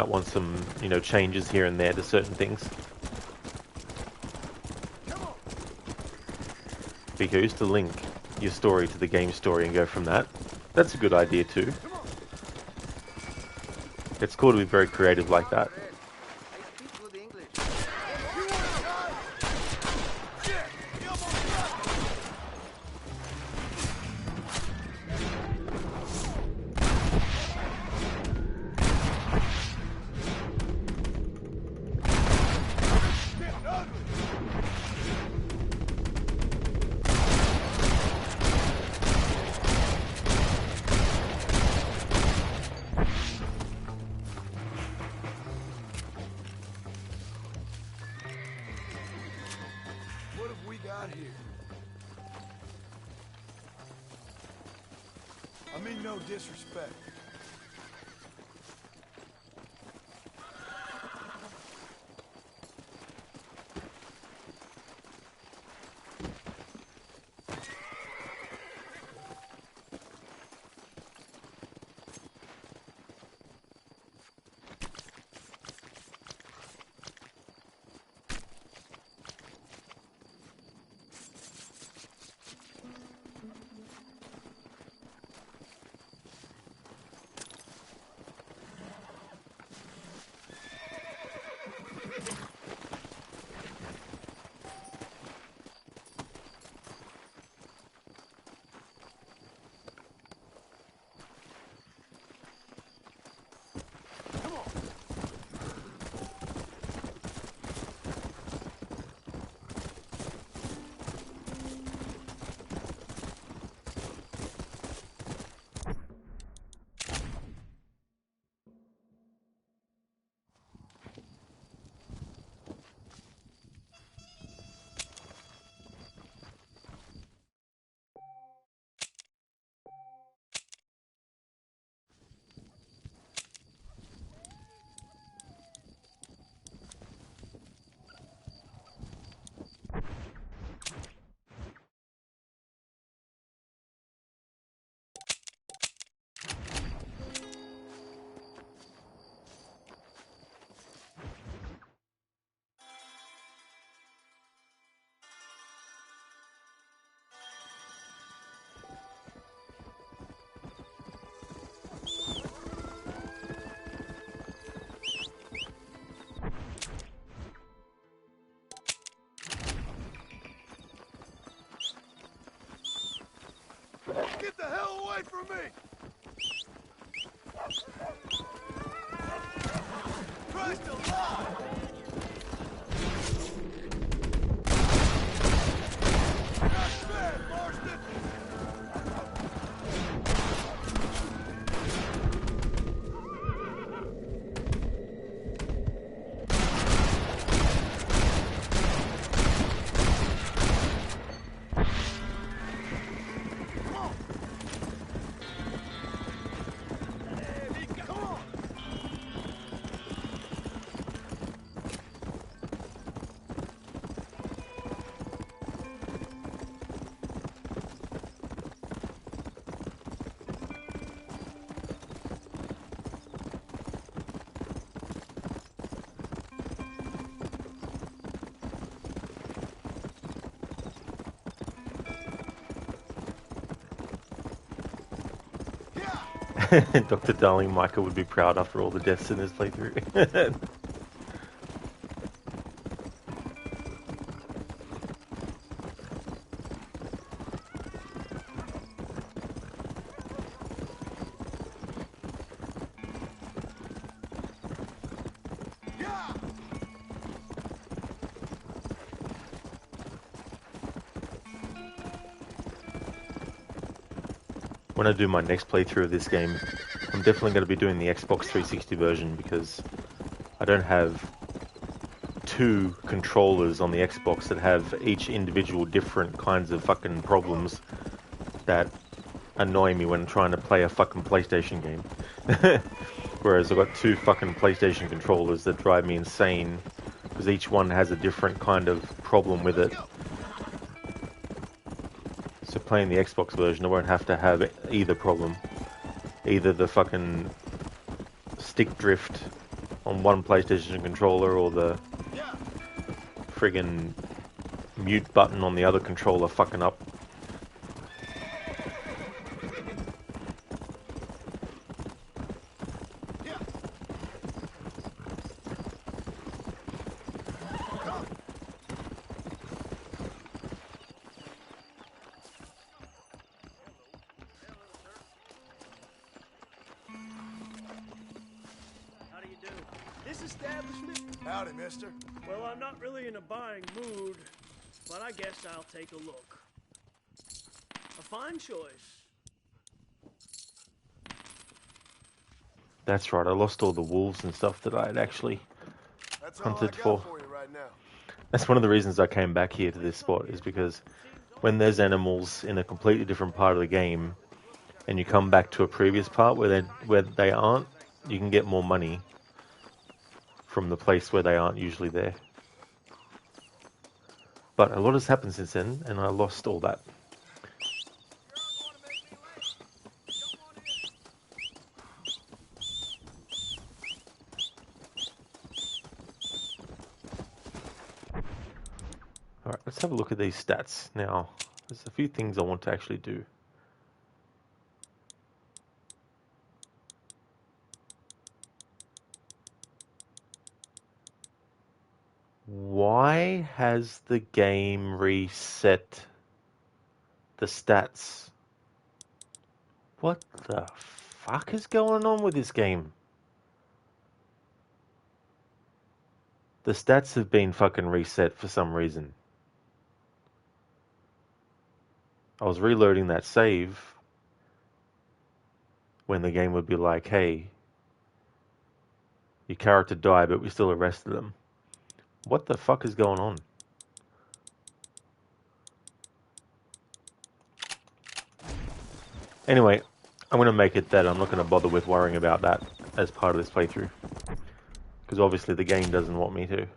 want some, you know, changes here and there to certain things. Because used to link your story to the game story and go from that. That's a good idea too. It's cool to be very creative like that. I mean no disrespect. Dr. Darling Micah would be proud after all the deaths in his playthrough. When I do my next playthrough of this game, I'm definitely going to be doing the Xbox 360 version because I don't have two controllers on the Xbox that have each individual different kinds of fucking problems that annoy me when trying to play a fucking PlayStation game. Whereas I've got two fucking PlayStation controllers that drive me insane because each one has a different kind of problem with it. So playing the Xbox version, I won't have to have either problem. Either the fucking stick drift on one PlayStation controller or the friggin' mute button on the other controller fucking up. Howdy, mister. Well, I'm not really in a buying mood, but I guess I'll take a look. A fine choice. That's right, I lost all the wolves and stuff that I had actually hunted for. You right now. That's one of the reasons I came back here to this spot, is because when there's animals in a completely different part of the game, and you come back to a previous part where they aren't, you can get more money from the place where they aren't usually there. But a lot has happened since then, and I lost all that. Alright, let's have a look at these stats now. There's a few things I want to actually do. Why has the game reset the stats? What the fuck is going on with this game? The stats have been fucking reset for some reason. I was reloading that save when the game would be like, hey, your character died, but we still arrested them. What the fuck is going on? Anyway, I'm going to make it that I'm not going to bother with worrying about that as part of this playthrough. Because obviously the game doesn't want me to.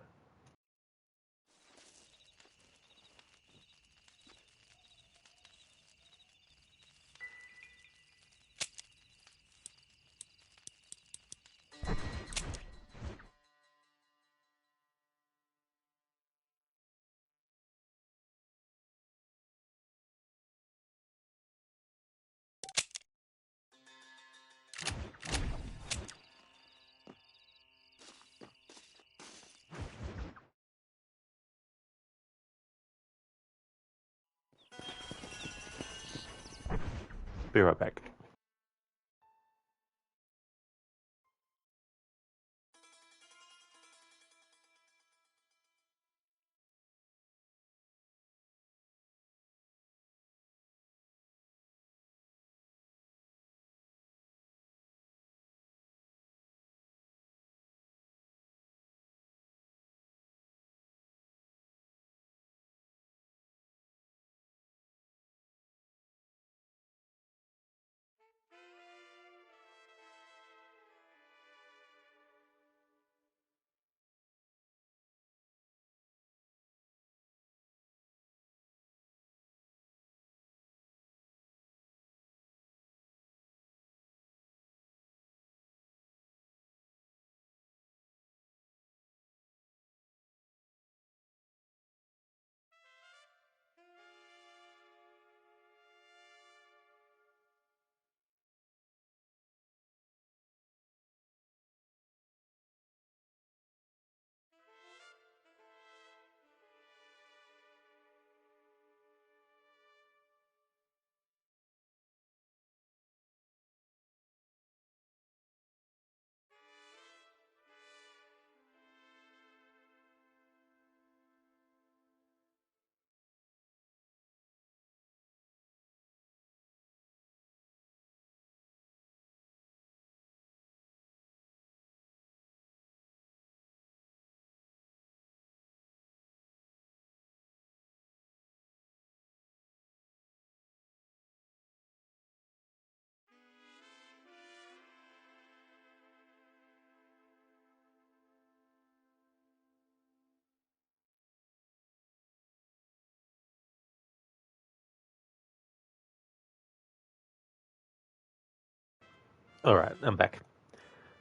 Be right back. Alright, I'm back.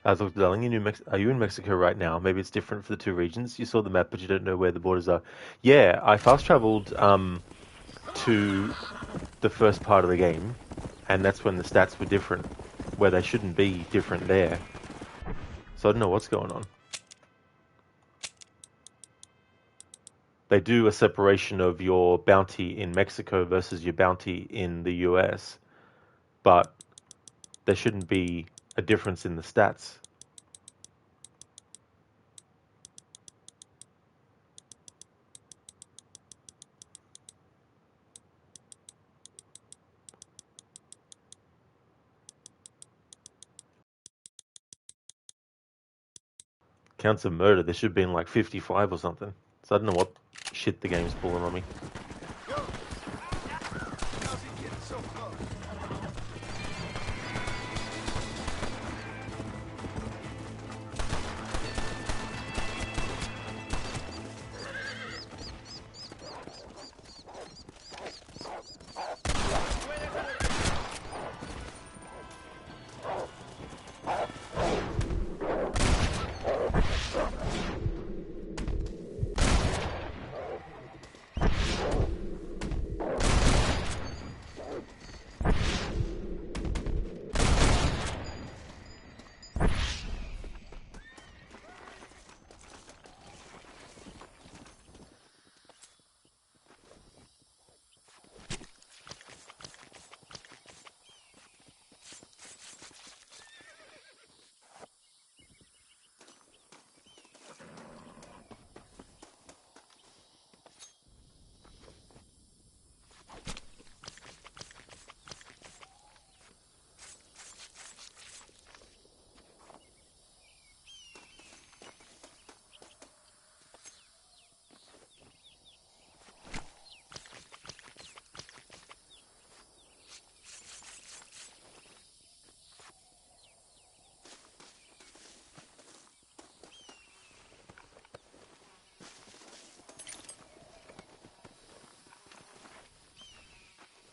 Dr. Darling, are you in Mexico right now? Maybe it's different for the two regions. You saw the map, but you don't know where the borders are. Yeah, I fast-traveled to the first part of the game, and that's when the stats were different, where they shouldn't be different there. So I don't know what's going on. They do a separation of your bounty in Mexico versus your bounty in the US, but there shouldn't be a difference in the stats. Counts of murder, there should have been like 55 or something. So I don't know what shit the game's pulling on me.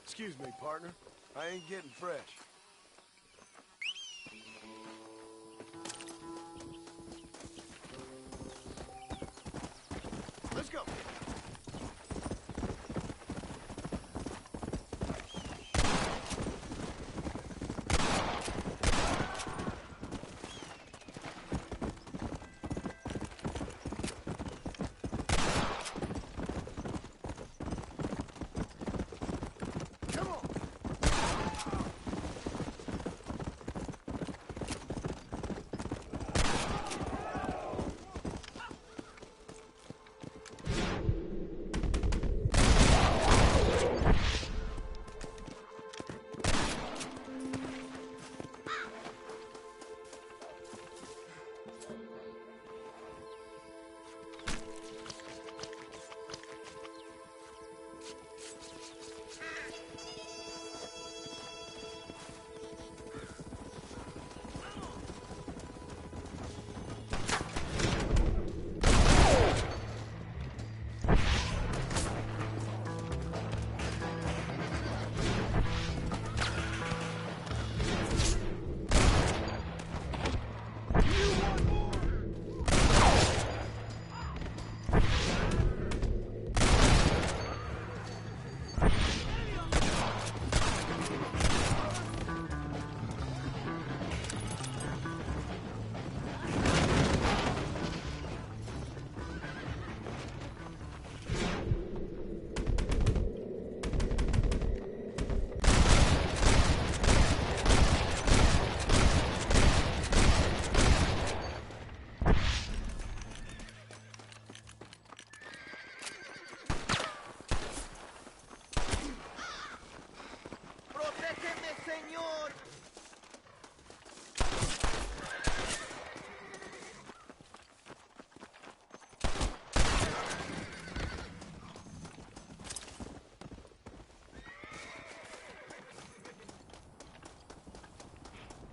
Excuse me, partner. I ain't getting fresh. Let's go.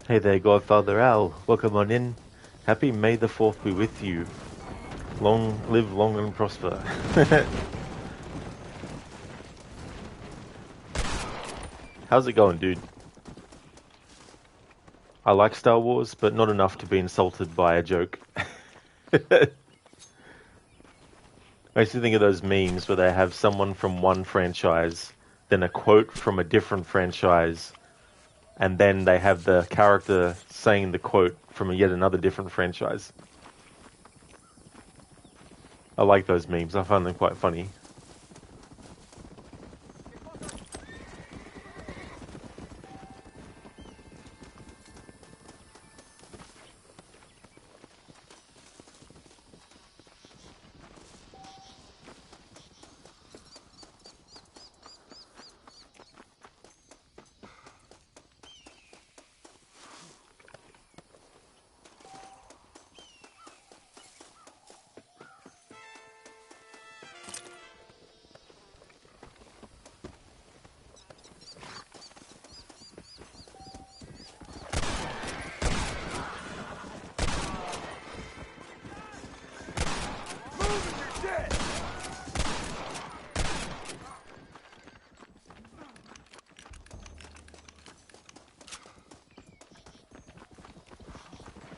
Hey there, Godfather Al. Welcome on in. Happy May the 4th be with you. Live long and prosper. How's it going, dude? I like Star Wars, but not enough to be insulted by a joke. Makes me think of those memes where they have someone from one franchise, then a quote from a different franchise, and then they have the character saying the quote from yet another different franchise. I like those memes. I find them quite funny.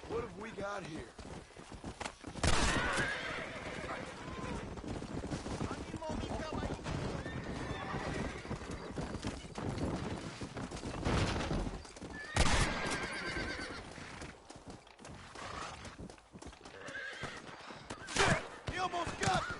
What have we got here? He almost got me!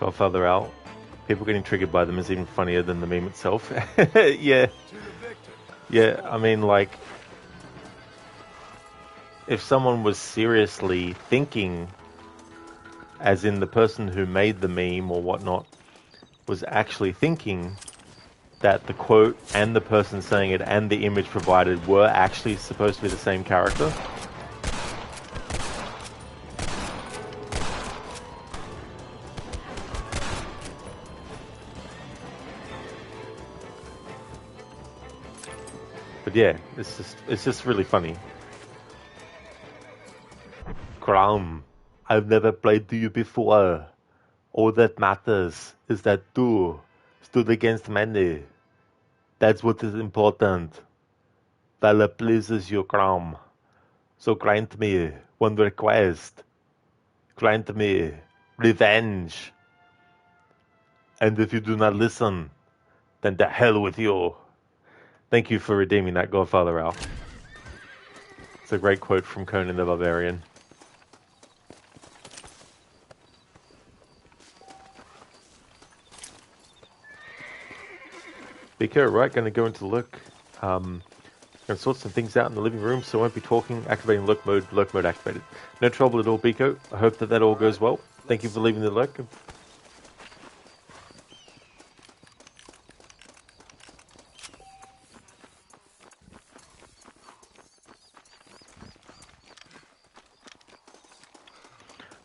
Godfather out. People getting triggered by them is even funnier than the meme itself. Yeah. Yeah, I mean, like, if someone was seriously thinking, as in the person who made the meme or whatnot, was actually thinking that the quote and the person saying it and the image provided were actually supposed to be the same character, but yeah, it's just really funny. Crown, I've never played to you before. All that matters is that two stood against many. That's what is important. Valor pleases you, Crown. So grant me one request. Grant me revenge. And if you do not listen, then to hell with you. Thank you for redeeming that, Godfather Al. It's a great quote from Conan the Barbarian. BK, right, going to go into look. Going to sort some things out in the living room, so I won't be talking. Activating lurk mode activated. No trouble at all, Biko. I hope that all goes well. Thank you for leaving the lurk.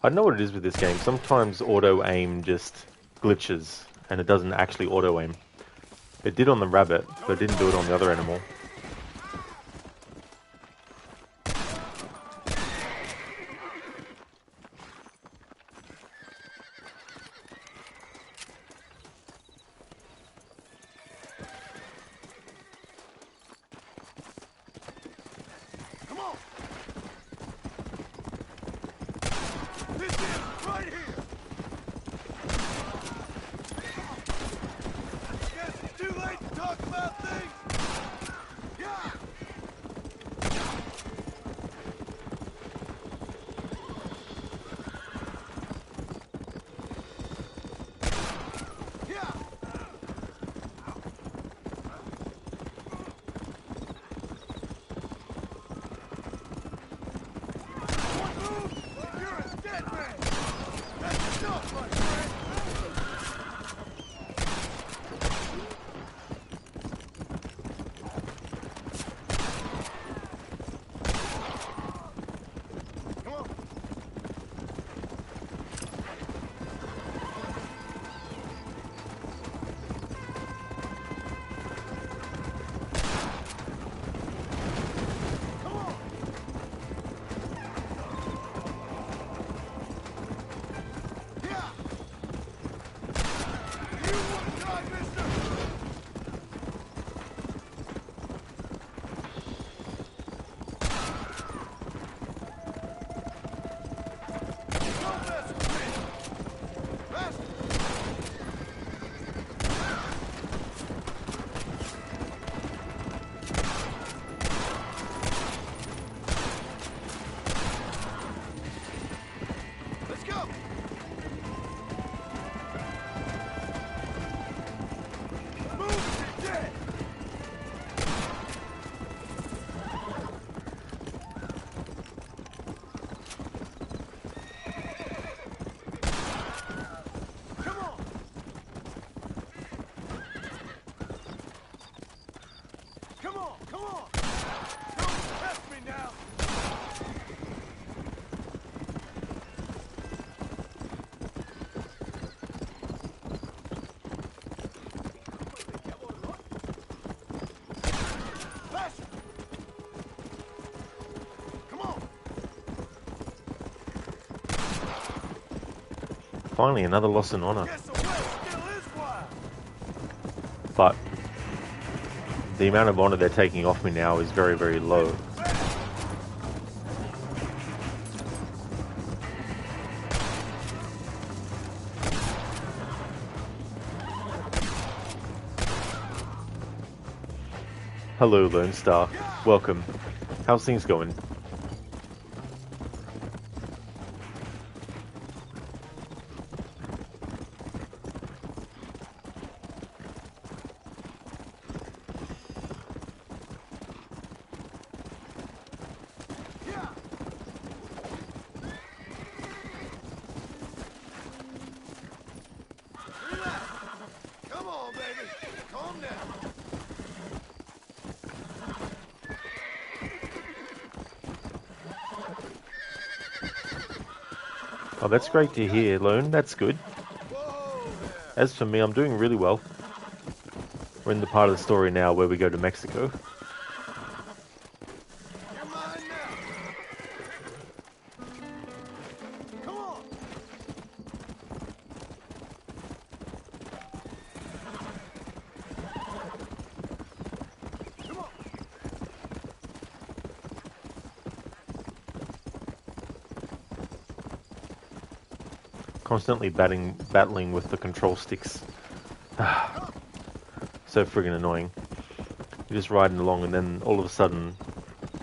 I don't know what it is with this game. Sometimes auto-aim just glitches, and it doesn't actually auto-aim. It did on the rabbit, but it didn't do it on the other animal. finally, another loss in honor. But the amount of honor they're taking off me now is very, very low. Hello, Lone Star. Welcome. How's things going? Come on, baby. Calm down. Oh, that's great to hear, Lone. That's good. As for me, I'm doing really well. We're in the part of the story now where we go to Mexico. Constantly battling with the control sticks. So friggin' annoying. You're just riding along and then all of a sudden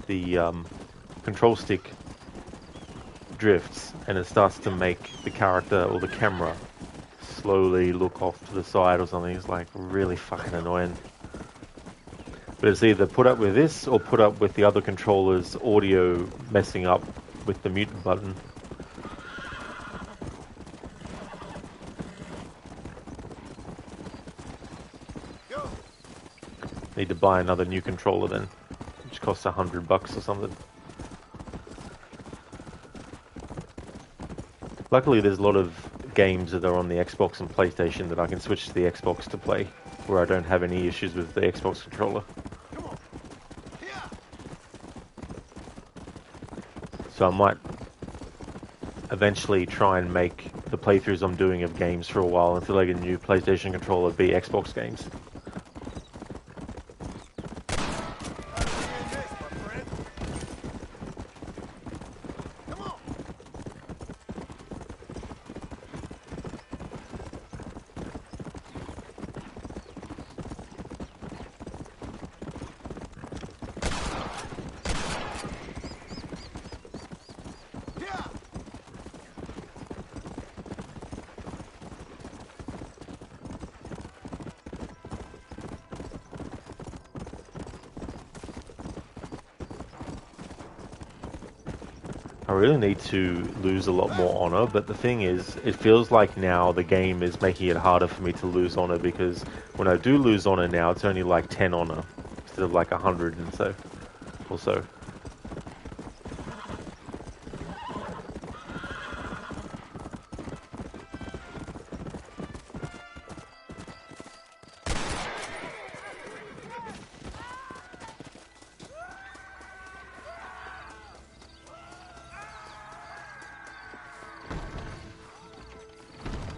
the control stick drifts and it starts to make the character or the camera slowly look off to the side or something. It's like really fucking annoying. But it's either put up with this or put up with the other controller's audio messing up with the mute button. Need to buy another new controller then, which costs $100 or something. Luckily there's a lot of games that are on the Xbox and PlayStation that I can switch to the Xbox to play, where I don't have any issues with the Xbox controller. So I might eventually try and make the playthroughs I'm doing of games for a while until I get a new PlayStation controller be Xbox games. I really need to lose a lot more honor, but the thing is, it feels like now the game is making it harder for me to lose honor, because when I do lose honor now, it's only like 10 honor instead of like 100 and so, or so.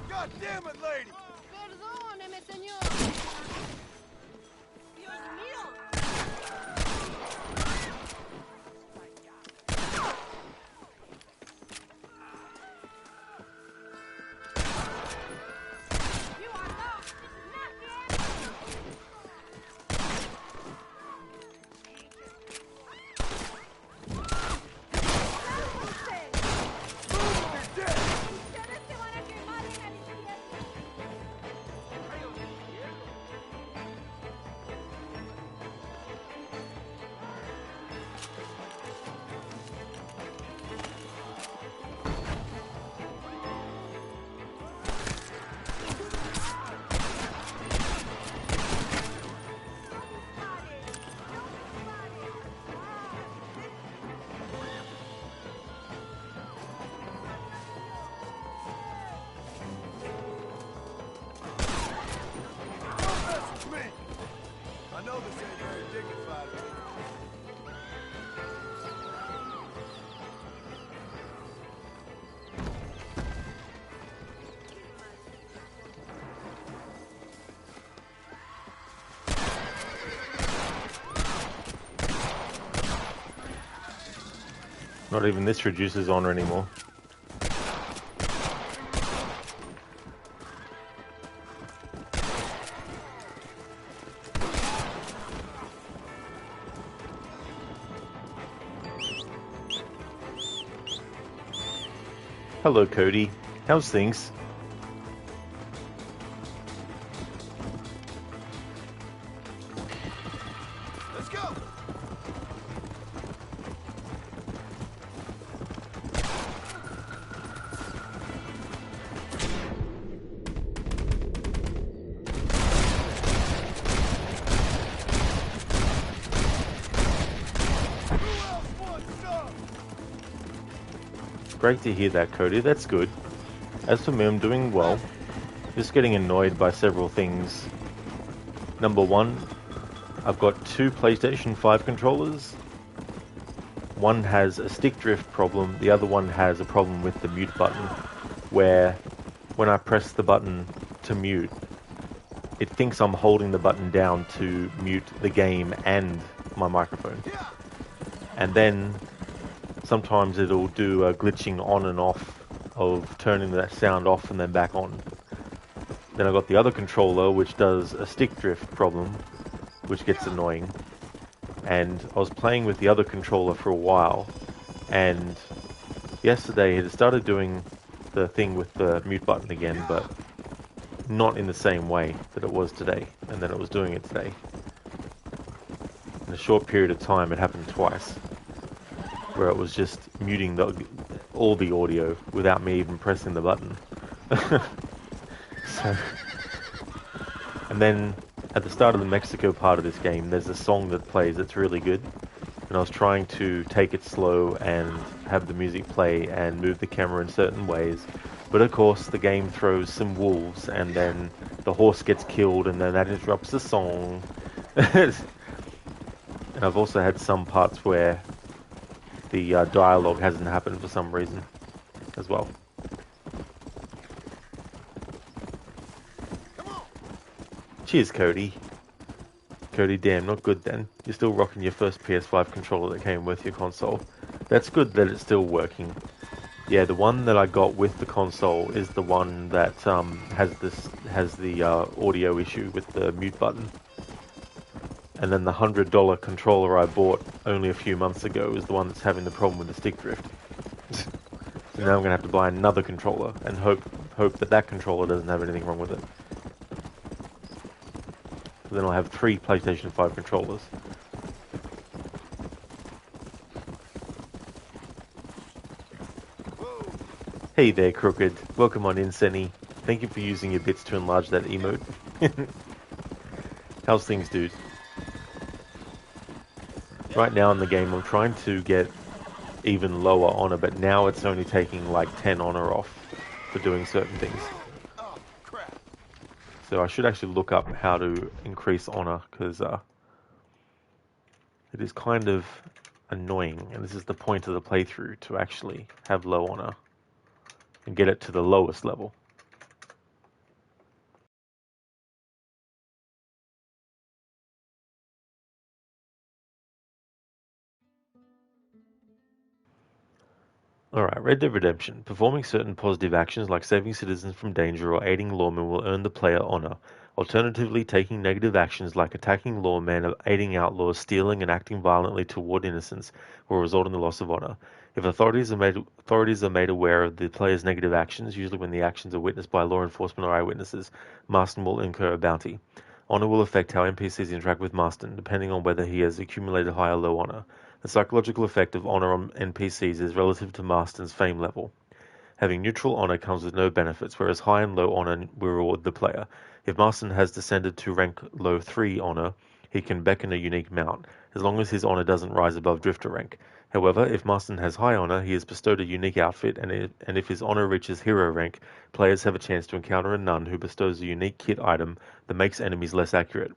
God damn it, lady! Perdóneme, señor. Dios mío. You are lost. This is not Not even this reduces honor anymore. Hello, Cody. How's things? Let's go. Great to hear that, Cody. That's good. As for me, I'm doing well. Just getting annoyed by several things. Number one, I've got two PlayStation 5 controllers. One has a stick drift problem, the other one has a problem with the mute button, where when I press the button to mute, it thinks I'm holding the button down to mute the game and my microphone. And then sometimes it'll do a glitching on and off of turning that sound off and then back on. Then I've got the other controller which does a stick drift problem, which gets annoying. And I was playing with the other controller for a while, and yesterday it started doing the thing with the mute button again, but not in the same way that it was today, and then it was doing it today. In a short period of time it happened twice, where it was just muting all the audio without me even pressing the button. So, and then at the start of the Mexico part of this game, there's a song that plays that's really good, and I was trying to take it slow and have the music play and move the camera in certain ways, but of course the game throws some wolves, and then the horse gets killed, and then that interrupts the song. And I've also had some parts where the dialogue hasn't happened for some reason as well. Cheers, Cody. Cody, damn, not good then. You're still rocking your first PS5 controller that came with your console. That's good that it's still working. Yeah, the one that I got with the console is the one that has the audio issue with the mute button. And then the $100 controller I bought only a few months ago is the one that's having the problem with the stick drift. So now I'm gonna have to buy another controller and hope that controller doesn't have anything wrong with it. Then I'll have 3 PlayStation 5 controllers. Hey there, Crooked. Welcome on in, Senny. Thank you for using your bits to enlarge that emote. How's things, dude? Right now in the game, I'm trying to get even lower honor, but now it's only taking like 10 honor off for doing certain things. So I should actually look up how to increase honor, because it is kind of annoying, and this is the point of the playthrough, to actually have low honor and get it to the lowest level. Alright, Red Dead Redemption. Performing certain positive actions like saving citizens from danger or aiding lawmen will earn the player honor. Alternatively, taking negative actions like attacking lawmen, aiding outlaws, stealing, and acting violently toward innocents will result in the loss of honor. If authorities are made aware of the player's negative actions, usually when the actions are witnessed by law enforcement or eyewitnesses, Marston will incur a bounty. Honor will affect how NPCs interact with Marston, depending on whether he has accumulated high or low honor. The psychological effect of honor on NPCs is relative to Marston's fame level. Having neutral honor comes with no benefits, whereas high and low honor will reward the player. If Marston has descended to rank low 3 honor, he can beckon a unique mount, as long as his honor doesn't rise above drifter rank. However, if Marston has high honor, he is bestowed a unique outfit, and if his honor reaches hero rank, players have a chance to encounter a nun who bestows a unique kit item that makes enemies less accurate.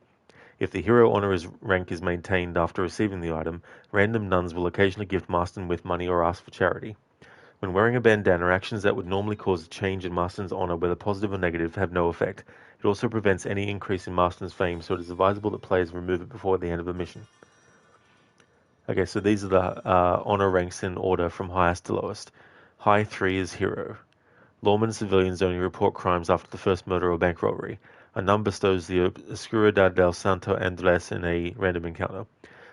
If the hero honor rank is maintained after receiving the item, random nuns will occasionally gift Marston with money or ask for charity. When wearing a bandana, actions that would normally cause a change in Marston's honor, whether positive or negative, have no effect. It also prevents any increase in Marston's fame, so it is advisable that players remove it before the end of a mission. Okay, so these are the honor ranks in order from highest to lowest. High 3 is hero. Lawmen and civilians only report crimes after the first murder or bank robbery. A nun bestows the Oscuridad del Santo Andres in a random encounter.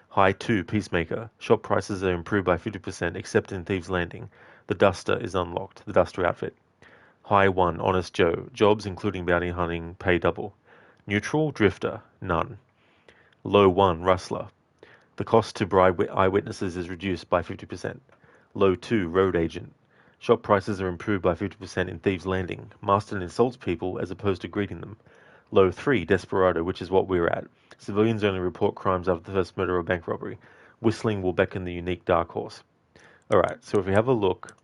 High 2, Peacemaker. Shop prices are improved by 50% except in Thieves Landing. The Duster is unlocked, the Duster outfit. High 1, Honest Joe. Jobs, including bounty hunting, pay double. Neutral, Drifter, none. Low 1, Rustler. The cost to bribe eyewitnesses is reduced by 50%. Low 2, Road Agent. Shop prices are improved by 50% in Thieves Landing. Marston insults people as opposed to greeting them. Low 3, Desperado, which is what we're at. Civilians only report crimes after the first murder or bank robbery. Whistling will beckon the unique dark horse. Alright, so if we have a look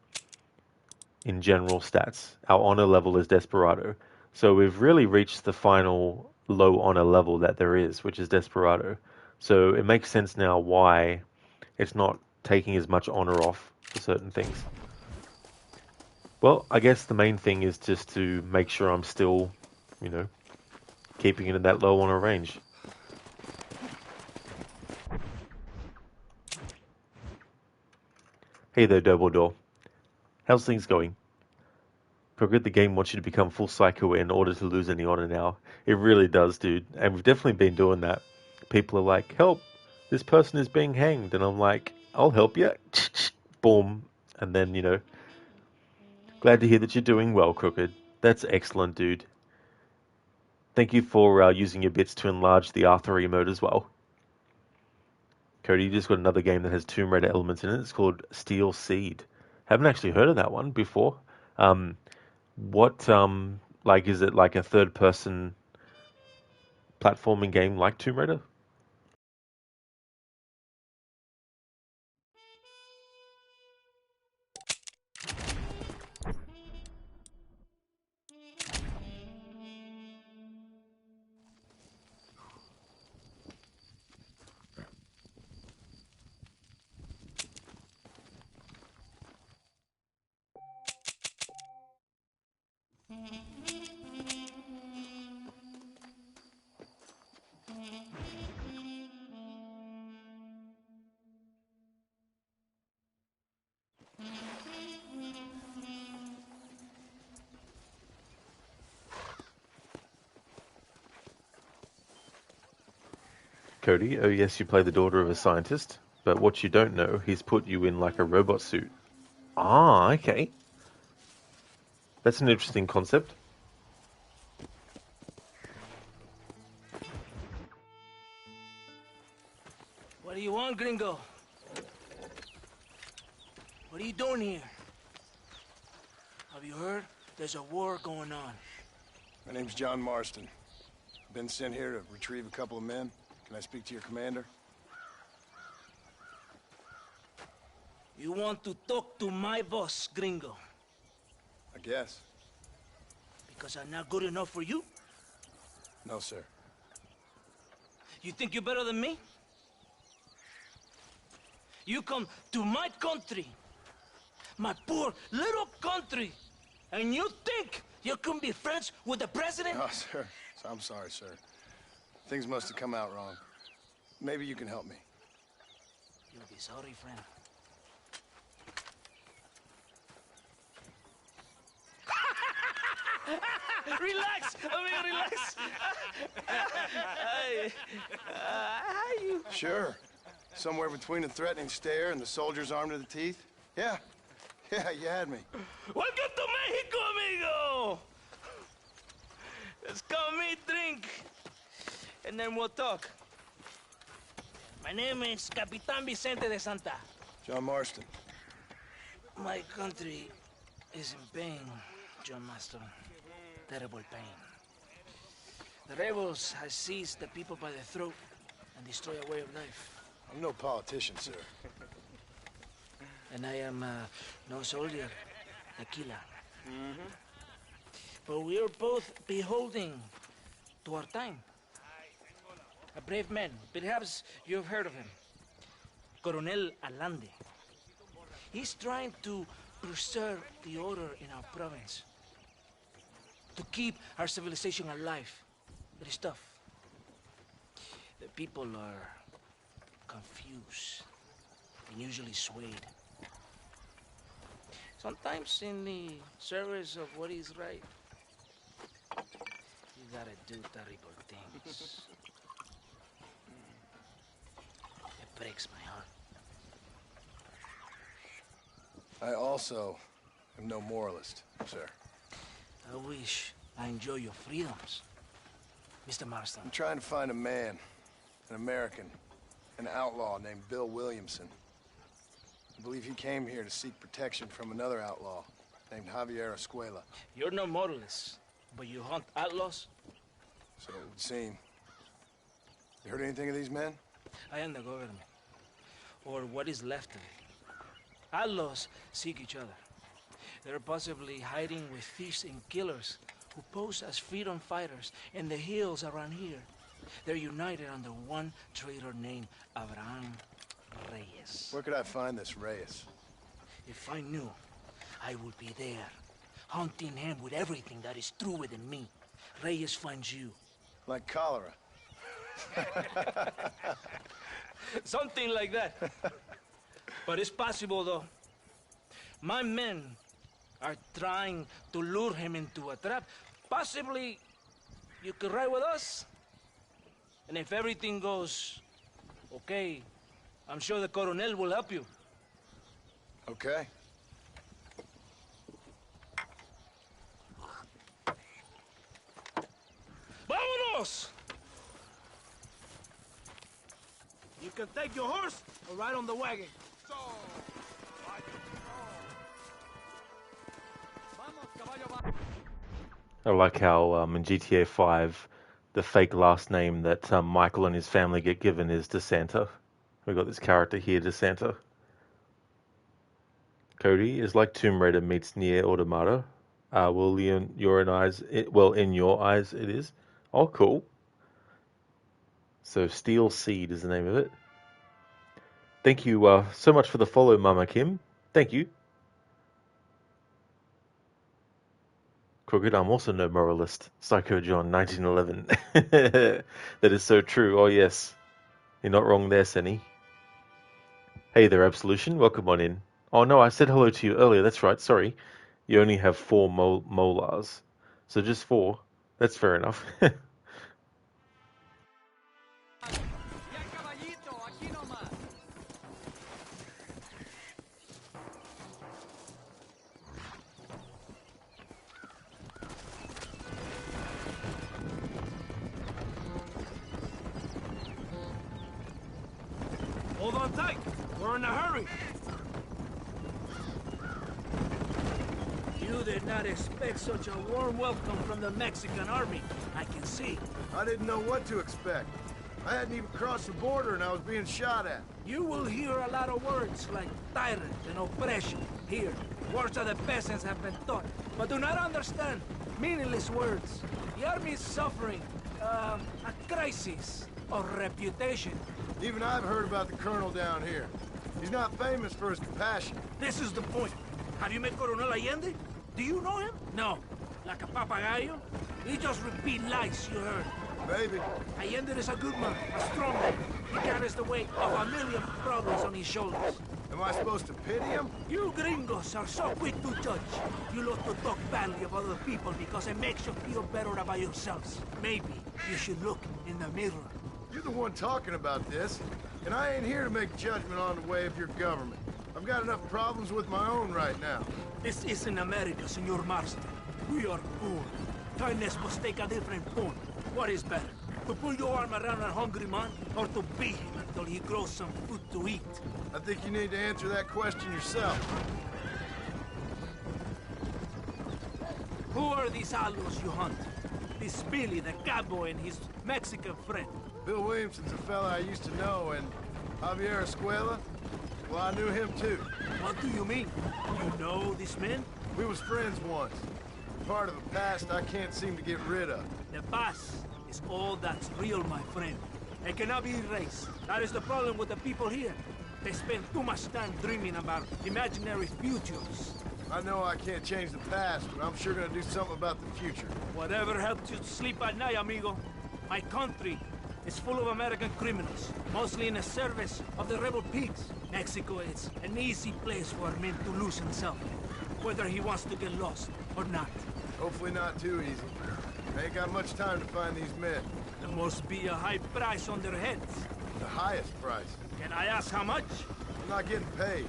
in general stats, our honor level is Desperado. So we've really reached the final low honor level that there is, which is Desperado. So it makes sense now why it's not taking as much honor off for certain things. Well, I guess the main thing is just to make sure I'm still, you know, keeping it in that low honor range. Hey there, Dumbledore. How's things going? Progress the game wants you to become full psycho in order to lose any honor now. It really does, dude. And we've definitely been doing that. People are like, help, this person is being hanged. And I'm like, I'll help you. Boom. And then, you know, glad to hear that you're doing well, Crooked. That's excellent, dude. Thank you for using your bits to enlarge the Arthur emote as well. Cody, you just got another game that has Tomb Raider elements in it. It's called Steel Seed. Haven't actually heard of that one before. What, like, is it like a third-person platforming game like Tomb Raider? Cody, oh yes, you play the daughter of a scientist, but what you don't know, he's put you in like a robot suit. Ah, okay. That's an interesting concept. What do you want, gringo? What are you doing here? Have you heard? There's a war going on. My name's John Marston. Been sent here to retrieve a couple of men. Can I speak to your commander? You want to talk to my boss, gringo? I guess. Because I'm not good enough for you? No, sir. You think you're better than me? You come to my country, my poor little country, and you think you can be friends with the president? No, sir. I'm sorry, sir. Things must have come out wrong. Maybe you can help me. You'll be sorry, friend. Relax, amigo, relax. How you? Sure. Somewhere between a threatening stare and the soldiers armed to the teeth? Yeah. Yeah, you had me. Welcome to Mexico, amigo! Let's come eat, drink, and then we'll talk. My name is Capitan Vicente de Santa. John Marston. My country is in pain, John Marston. Terrible pain. The rebels have seized the people by the throat and destroy a way of life. I'm no politician, sir. And I am no soldier, a killer. But we are both beholding to our time. A brave man, perhaps you've heard of him. Coronel Allende. He's trying to preserve the order in our province. To keep our civilization alive. It is tough. The people are confused. and usually swayed. Sometimes in the service of what is right, you gotta do terrible things. It breaks my heart. I also am no moralist, sir. I wish I enjoy your freedoms, Mr. Marston. I'm trying to find a man, an American, an outlaw named Bill Williamson. I believe he came here to seek protection from another outlaw named Javier Escuela. You're no moralist, but you hunt outlaws? So it would seem. You heard anything of these men? I am the government, or what is left of it. Outlaws seek each other. They're possibly hiding with thieves and killers who pose as freedom fighters in the hills around here. They're united under one traitor named Abraham Reyes. Where could I find this Reyes? If I knew, I would be there, hunting him with everything that is true within me. Reyes finds you. Like cholera. Something like that. But it's possible, though. My men are trying to lure him into a trap. Possibly you could ride with us. And if everything goes okay, I'm sure the Coronel will help you. Okay. Vámonos! You can take your horse or ride on the wagon. I like how in GTA 5, the fake last name that Michael and his family get given is DeSanta. We've got this character here, DeSanta. Cody is like Tomb Raider meets Nier Automata. Well, in your eyes, it is. Oh, cool. So Steel Seed is the name of it. Thank you so much for the follow, Mama Kim. Thank you. Crooked, I'm also no moralist. Psycho John, 1911. That is so true. Oh, yes. You're not wrong there, Senny. Hey there, Absolution. Welcome on in. Oh, no, I said hello to you earlier. That's right. Sorry. You only have 4 molars. So just 4. That's fair enough. Hold on tight. We're in a hurry. You did not expect such a warm welcome from the Mexican army. I can see. I didn't know what to expect. I hadn't even crossed the border and I was being shot at. You will hear a lot of words like tyrant and oppression. Here, words of the peasants have been taught, but do not understand meaningless words. The army is suffering a crisis of reputation. Even I've heard about the colonel down here. He's not famous for his compassion. This is the point. Have you met Coronel Allende? Do you know him? No. Like a papagayo? He just repeat lies you heard. Maybe. Allende is a good man, a strong man. He carries the weight of a million problems on his shoulders. Am I supposed to pity him? You gringos are so quick to judge. You love to talk badly of other people because it makes you feel better about yourselves. Maybe you should look in the mirror. You're the one talking about this, and I ain't here to make judgment on the way of your government. I've got enough problems with my own right now. This isn't America, Senor Marston. We are poor. Kindness must take a different form. What is better? To pull your arm around a hungry man, or to beat him until he grows some food to eat? I think you need to answer that question yourself. Who are these outlaws you hunt? This Billy, the cowboy, and his Mexican friend. Bill Williamson's a fella I used to know, and Javier Escuela, well, I knew him too. What do you mean? You know this man? We was friends once. Part of the past I can't seem to get rid of. The past is all that's real, my friend. It cannot be erased. That is the problem with the people here. They spend too much time dreaming about imaginary futures. I know I can't change the past, but I'm sure gonna do something about the future. Whatever helps you sleep at night, amigo. My country is full of American criminals, mostly in the service of the rebel pigs. Mexico is an easy place for a man to lose himself, whether he wants to get lost or not. Hopefully not too easy. I ain't got much time to find these men. There must be a high price on their heads. The highest price. Can I ask how much? I'm not getting paid.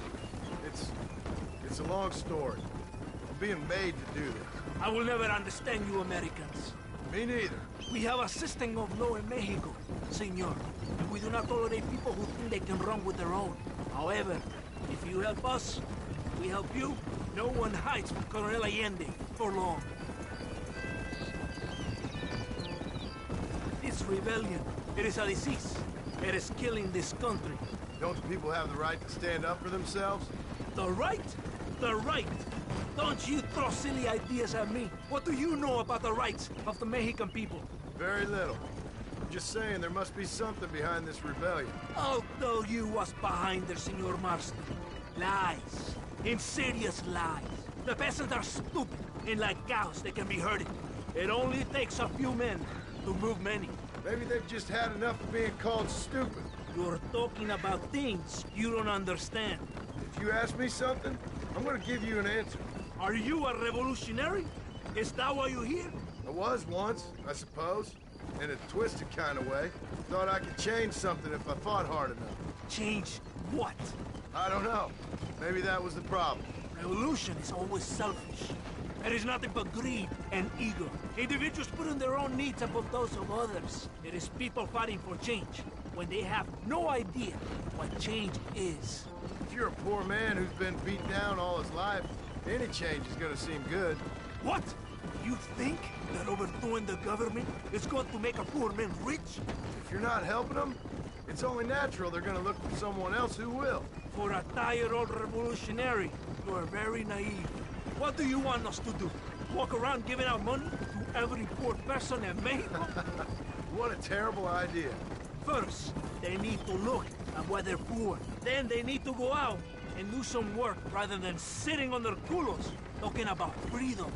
It's a long story. I'm being made to do this. I will never understand you Americans. Me neither. We have a system of law in Mexico, senor. And we do not tolerate people who think they can run with their own. However, if you help us, we help you. No one hides from Colonel Allende for long. This rebellion, it is a disease. It is killing this country. Don't the people have the right to stand up for themselves? The right? The right! Don't you throw silly ideas at me. What do you know about the rights of the Mexican people? Very little. I'm just saying there must be something behind this rebellion. I'll tell you what's behind there, Senor Marston. Lies. Insidious lies. The peasants are stupid, and like cows, they can be herded. It only takes a few men to move many. Maybe they've just had enough of being called stupid. You're talking about things you don't understand. If you ask me something, I'm gonna give you an answer. Are you a revolutionary? Is that why you're here? I was once, I suppose. In a twisted kind of way. Thought I could change something if I fought hard enough. Change what? I don't know. Maybe that was the problem. Revolution is always selfish. It is nothing but greed and ego. Individuals putting their own needs above those of others. It is people fighting for change, when they have no idea what change is. If you're a poor man who's been beat down all his life, any change is gonna seem good. What? You think that overthrowing the government is going to make a poor man rich? If you're not helping them, it's only natural they're gonna look for someone else who will. For a tired old revolutionary, you are very naive. What do you want us to do? Walk around giving out money to every poor person in Mexico? What a terrible idea. First, they need to look at why they're poor. Then they need to go out and do some work rather than sitting on their culos talking about freedom.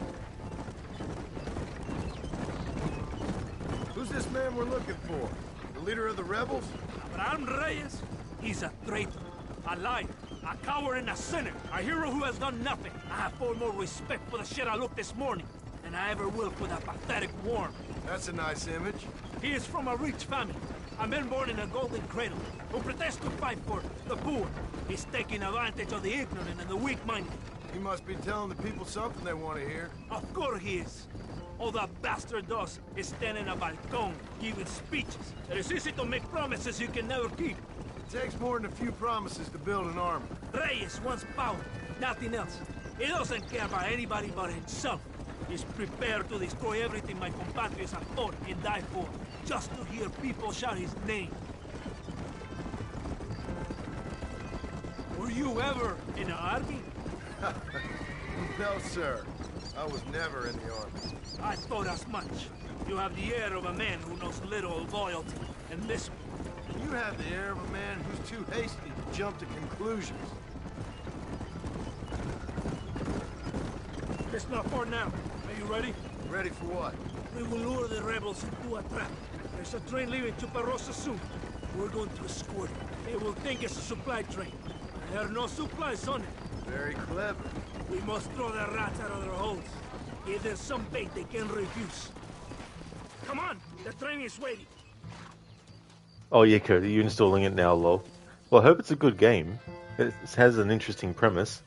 Who's this man we're looking for? The leader of the rebels? Abraham Reyes? He's a traitor, a liar, a coward and a sinner. A hero who has done nothing. I have far more respect for the shit I looked this morning than I ever will for that pathetic worm. That's a nice image. He is from a rich family. A man born in a golden cradle, who pretends to fight for the poor. He's taking advantage of the ignorant and the weak-minded. He must be telling the people something they want to hear. Of course he is. All that bastard does is stand in a balcón, giving speeches. It is easy to make promises you can never keep. It takes more than a few promises to build an army. Reyes wants power, nothing else. He doesn't care about anybody but himself. He's prepared to destroy everything my compatriots have fought and died for, just to hear people shout his name. Were you ever in an army? No, sir. I was never in the army. I thought as much. You have the air of a man who knows little of loyalty. And listen. You have the air of a man who's too hasty to jump to conclusions. It's not far now. Are you ready? Ready for what? We will lure the rebels into a trap. There's a train leaving Chuparosa soon. We're going to escort it. They will think it's a supply train. There are no supplies on it. Very clever. We must throw the rats out of their holes. Give them some bait they can refuse. Come on, the train is waiting. Oh yeah, Cody, you're installing it now, lol. Well, I hope it's a good game. It has an interesting premise.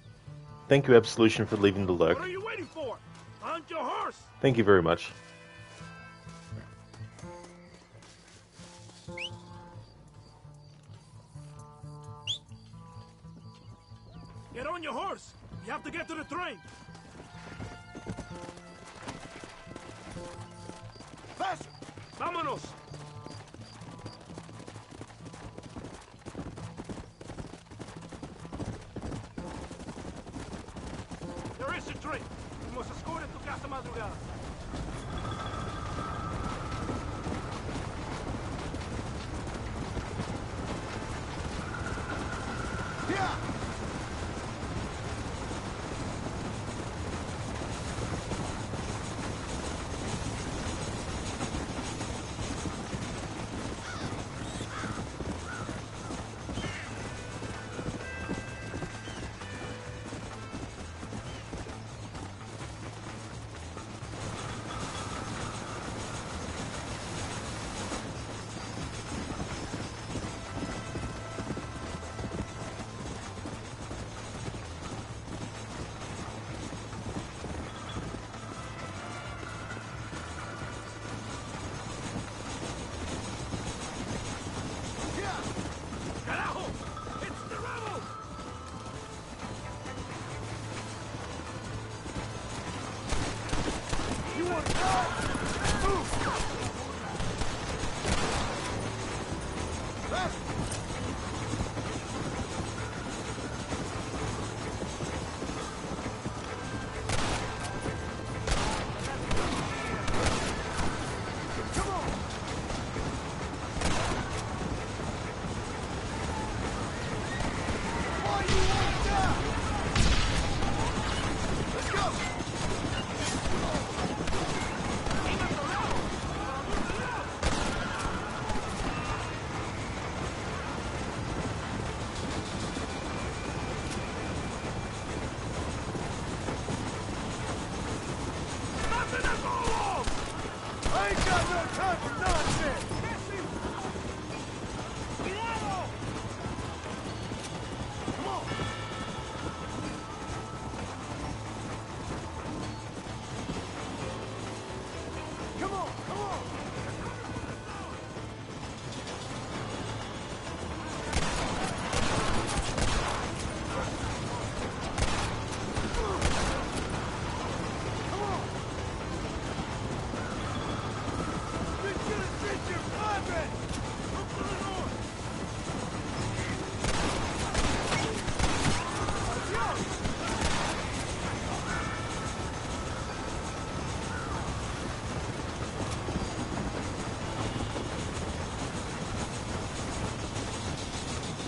Thank you, Absolution, for leaving the lurk. What are you waiting for? On your horse! Thank you very much. Get on your horse! You have to get to the train! Faster! Vámonos! There is a train. We must escort it to Casa Madrugada. Yeah!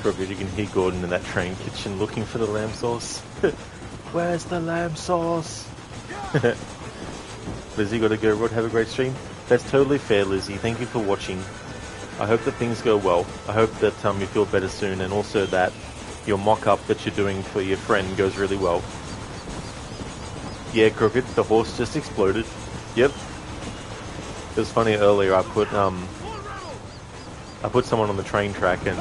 Crooked, you can hear Gordon in that train kitchen looking for the lamb sauce. Where's the lamb sauce? Lizzie, gotta go, Rod. Have a great stream. That's totally fair, Lizzie. Thank you for watching. I hope that things go well. I hope that you feel better soon, and also that your mock-up that you're doing for your friend goes really well. Yeah, Crooked, the horse just exploded. Yep. It was funny earlier. I put someone on the train track, and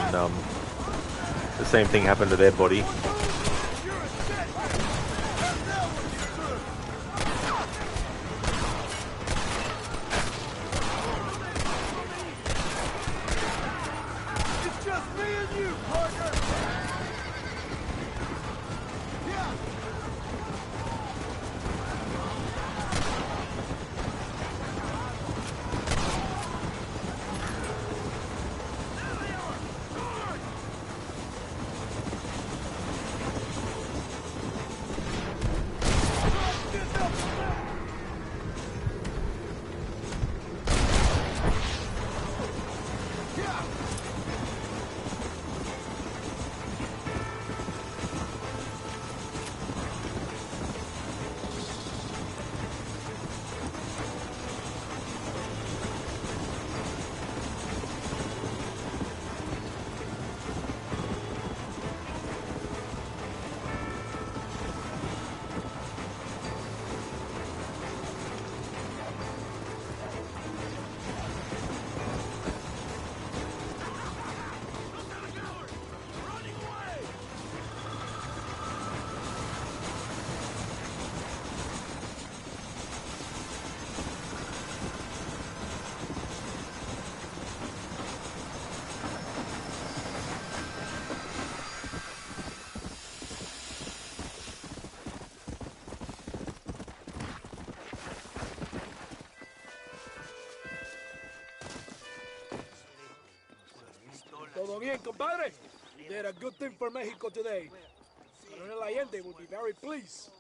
the same thing happened to their body. Todo bien, compadre? You did a good thing for Mexico today. Colonel Allende will be very pleased.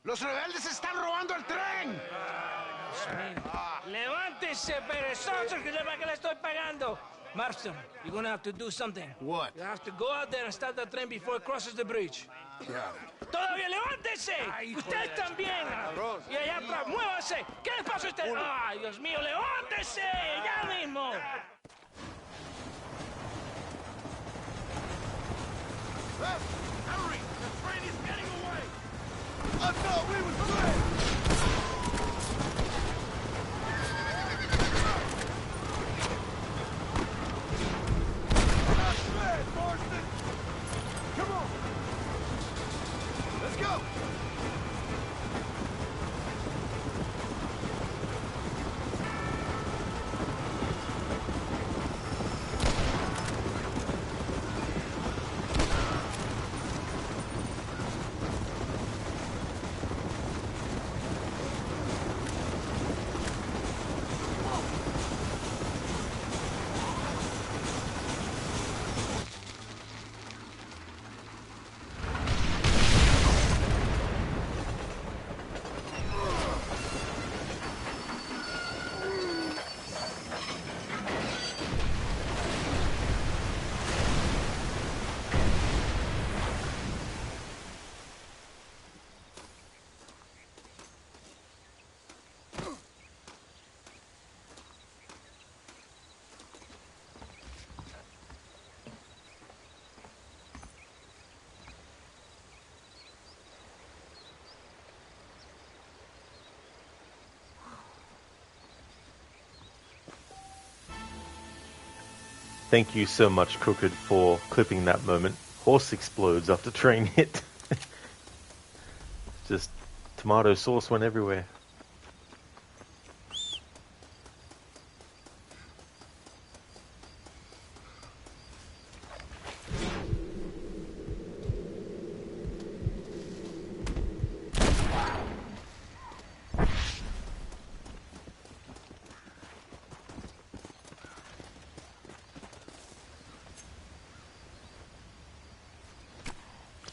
¡Los rebeldes están robando el tren! ¡Levántese, perezosos, que para qué le estoy pagando! Marston, you're gonna have to do something. What? You have to go out there and stop the train before it crosses the bridge. Yeah. ¡Todavía levántese! ¡Usted también! Y allá atrás, muévase. ¿Qué le pasa a usted? ¡Ay, Dios mío, levántese! ¡Ya mismo! Hurry! The train is getting away! I thought we were friends! Not bad, Marston! Come on! Thank you so much, Crooked, for clipping that moment. Horse explodes after train hit. Just tomato sauce went everywhere.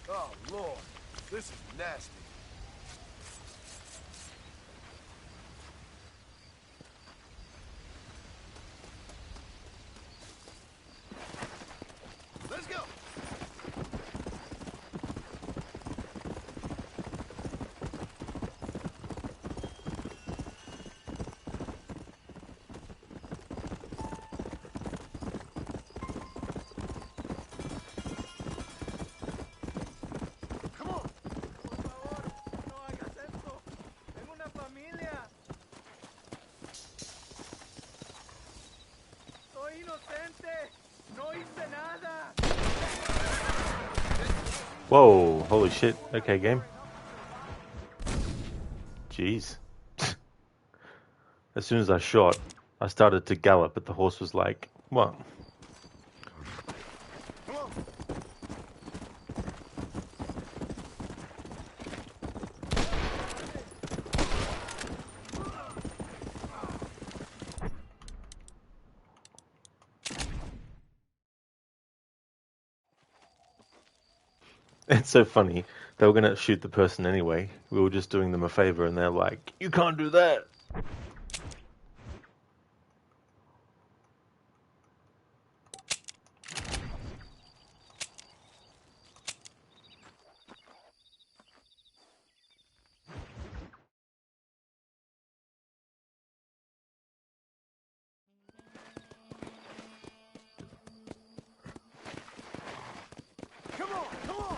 Oh, Lord. This is nasty. Let's go. Come on. Por favor, no hagas esto. Tengo una familia. Soy inocente. No hice nada. Whoa, holy shit. Okay, game. Jeez. As soon as I shot, I started to gallop, but the horse was like, what? Come on. It's so funny. They were going to shoot the person anyway. We were just doing them a favor, and they're like, you can't do that. Come on, come on.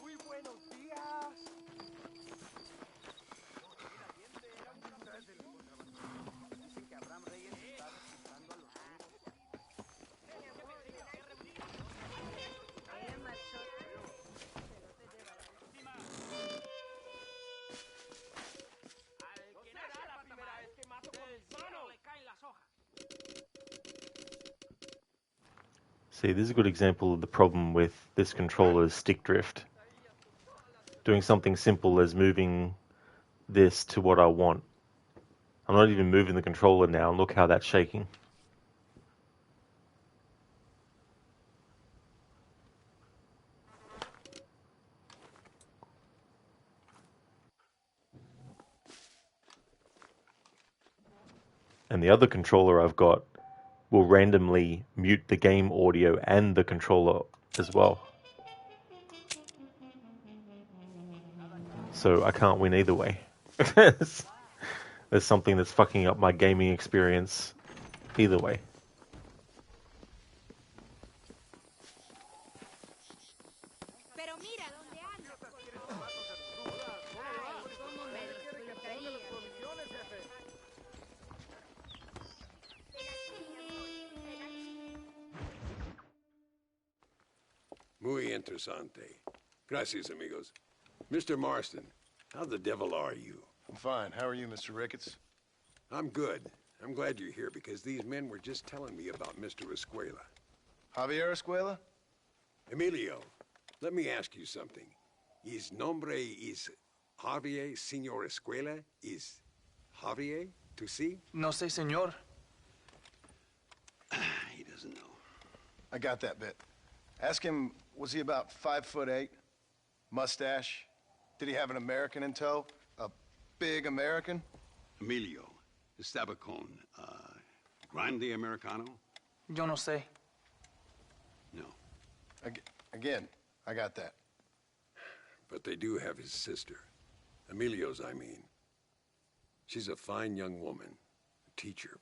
Muy buenos días. Dicen que Abraham Reyes está reclutando a los gringos. See, this is a good example of the problem with this controller's stick drift. Doing something simple as moving this to what I want. I'm not even moving the controller now, and look how that's shaking. And the other controller I've got will randomly mute the game audio and the controller as well. So I can't win either way. There's something that's fucking up my gaming experience either way. Pero mira dónde anda. Ay, cómo me disfrutaría. Muy interesante. Gracias, amigos. Mr. Marston, how the devil are you? I'm fine. How are you, Mr. Ricketts? I'm good. I'm glad you're here because these men were just telling me about Mr. Escuela. Javier Escuela? Emilio, let me ask you something. His nombre is Javier Señor Escuela? Is Javier to see? No sé, señor. He doesn't know. I got that bit. Ask him, was he about 5'8"? Mustache? Did he have an American in tow? A big American? Emilio, estaba con, Grande Americano? Yo no sé. No. Again, I got that. But they do have his sister. Emilio's, I mean. She's a fine young woman, a teacher,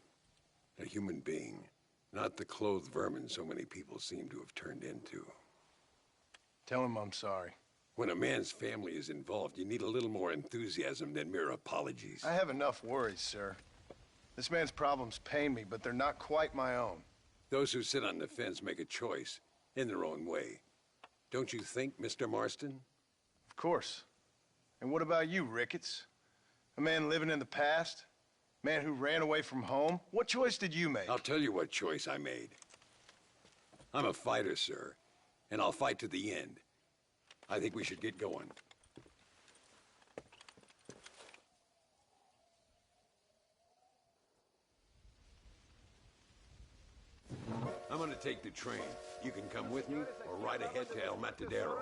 a human being, not the clothed vermin so many people seem to have turned into. Tell him I'm sorry. When a man's family is involved, you need a little more enthusiasm than mere apologies. I have enough worries, sir. This man's problems pain me, but they're not quite my own. Those who sit on the fence make a choice, in their own way. Don't you think, Mr. Marston? Of course. And what about you, Ricketts? A man living in the past? A man who ran away from home? What choice did you make? I'll tell you what choice I made. I'm a fighter, sir, and I'll fight to the end. I think we should get going. I'm gonna take the train. You can come with me or ride ahead to El Matadero.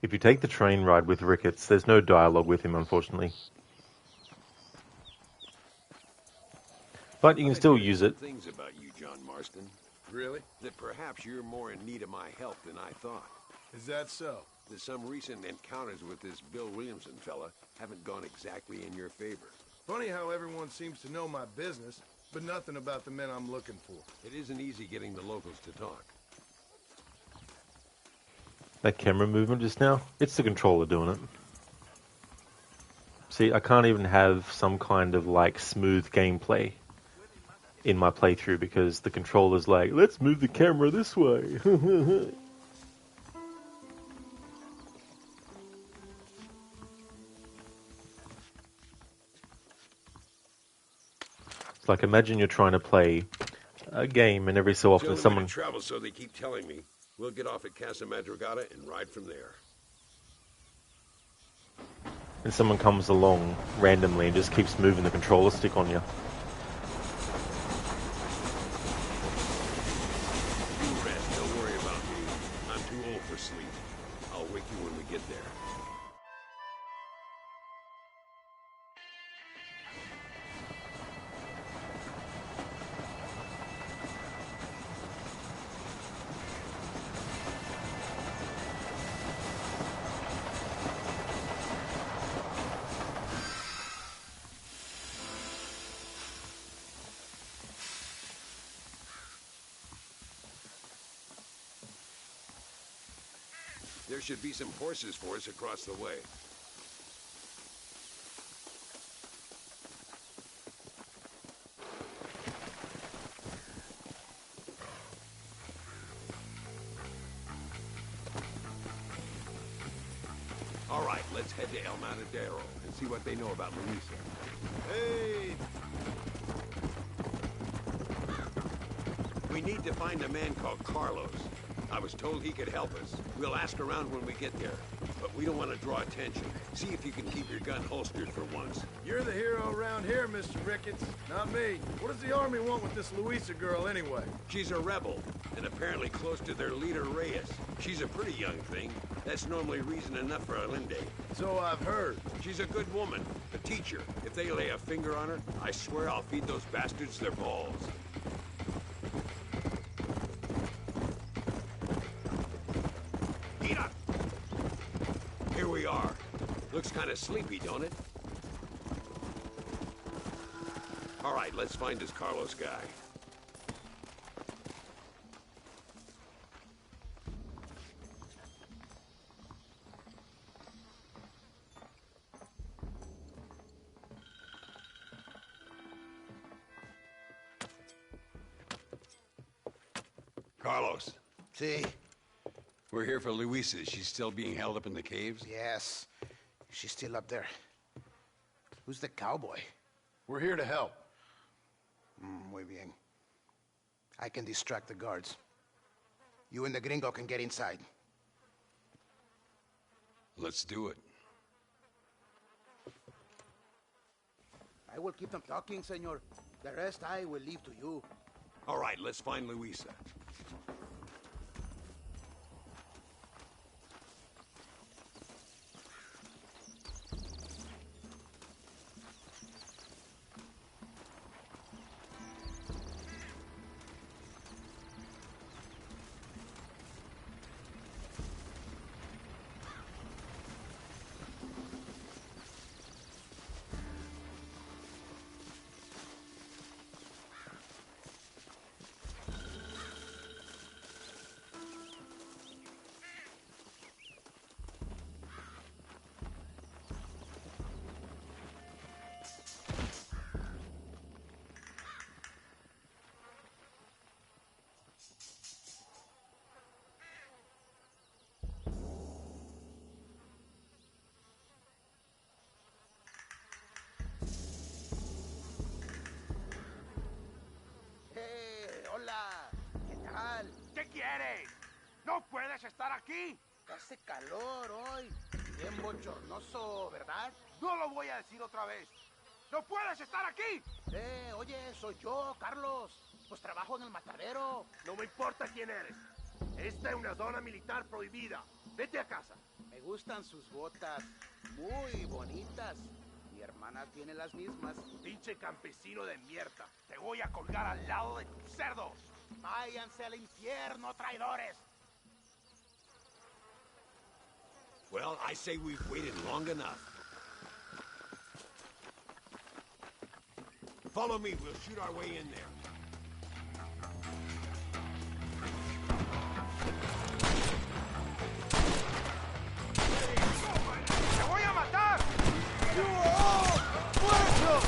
If you take the train ride with Ricketts, there's no dialogue with him, unfortunately. But you can still use it. Things about you, John Marston. Really? That perhaps you're more in need of my help than I thought. Is that so? That some recent encounters with this Bill Williamson fella haven't gone exactly in your favor. Funny how everyone seems to know my business, but nothing about the men I'm looking for. It isn't easy getting the locals to talk. That camera movement just now, it's the controller doing it. See, I can't even have some kind of like smooth gameplay in my playthrough because the controller's like, let's move the camera this way. It's like, imagine you're trying to play a game and every so often someone... travel, so they keep telling me. We'll get off at Casa Madrugada and ride from there. And someone comes along randomly and just keeps moving the controller stick on you. You rest, don't worry about me. I'm too old for sleep. I'll wake you when we get there. There should be some horses for us across the way. All right, let's head to El Matadero and see what they know about Luisa. Hey! We need to find a man called Carlos. I was told he could help us. We'll ask around when we get there. But we don't want to draw attention. See if you can keep your gun holstered for once. You're the hero around here, Mr. Ricketts, not me. What does the army want with this Luisa girl anyway? She's a rebel, and apparently close to their leader, Reyes. She's a pretty young thing. That's normally reason enough for Allende. So I've heard. She's a good woman, a teacher. If they lay a finger on her, I swear I'll feed those bastards their balls. Here we are. Looks kind of sleepy, don't it? All right, let's find this Carlos guy. Carlos. See? We're here for Luisa. She's still being held up in the caves? Yes. She's still up there. Who's the cowboy? We're here to help. Muy bien. I can distract the guards. You and the gringo can get inside. Let's do it. I will keep them talking, senor. The rest I will leave to you. All right, let's find Luisa. quieres? ¿No puedes estar aquí? Hace calor hoy. Bien bochornoso, ¿verdad? No lo voy a decir otra vez. ¡No puedes estar aquí! Oye, soy yo, Carlos. Pues trabajo en el matadero. No me importa quién eres. Esta es una zona militar prohibida. Vete a casa. Me gustan sus botas. Muy bonitas. Mi hermana tiene las mismas. Pinche campesino de mierda. Te voy a colgar al lado de tus cerdos. Váyanse al infierno, traidores. Well, I say we've waited long enough. Follow me, we'll shoot our way in there. ¡Te voy a matar! ¡You are all muertos!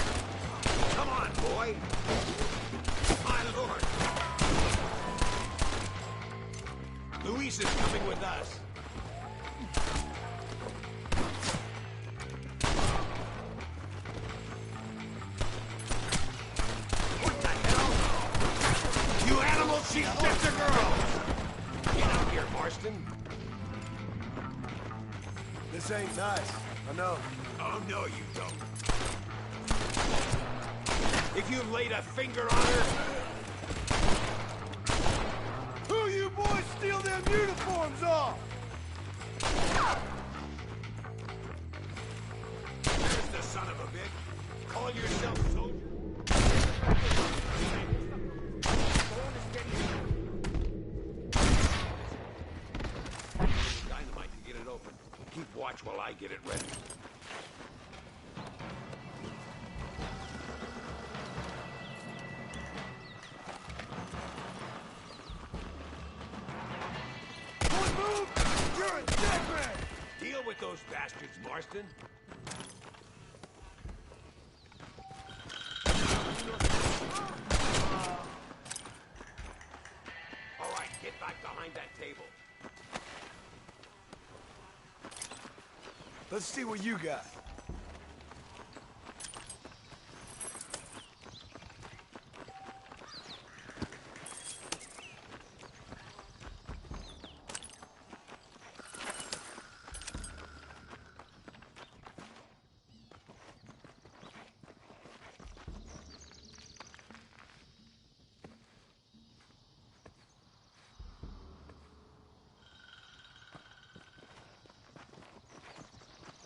Come on, boy! My lord! Luis is coming with us. She's just a girl! Get out here, Marston. This ain't nice. I know. Oh, no, you don't. If you've laid a finger on her... Who you boys steal them uniforms off? There's the son of a bitch. Call yourself soldier. Keep watch while I get it ready. One move, you're a dead man! Deal with those bastards, Marston. All right, get back behind that table. Let's see what you got.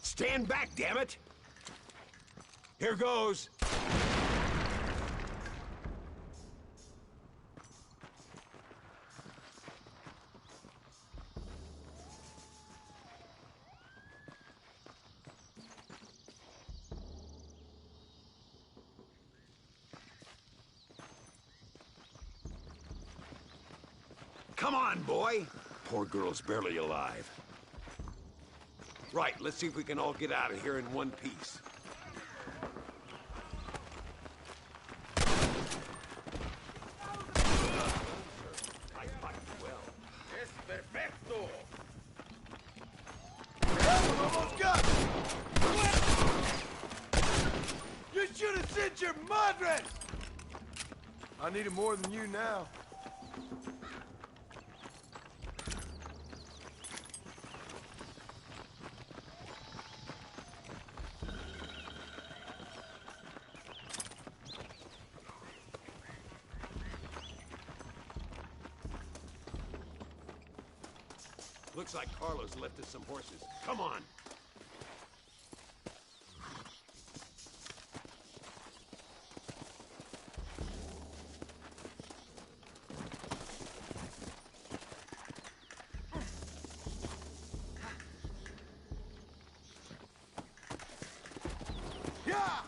Stand back, damn it! Here goes. Come on, boy. Poor girl's barely alive. Right, let's see if we can all get out of here in one piece. I fought you well. Es perfecto! Almost got it! You should have sent your madres! I need it more than you now. Looks like Carlos left us some horses. Come on! Yeah!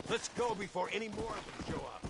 Let's go before any more of them show up.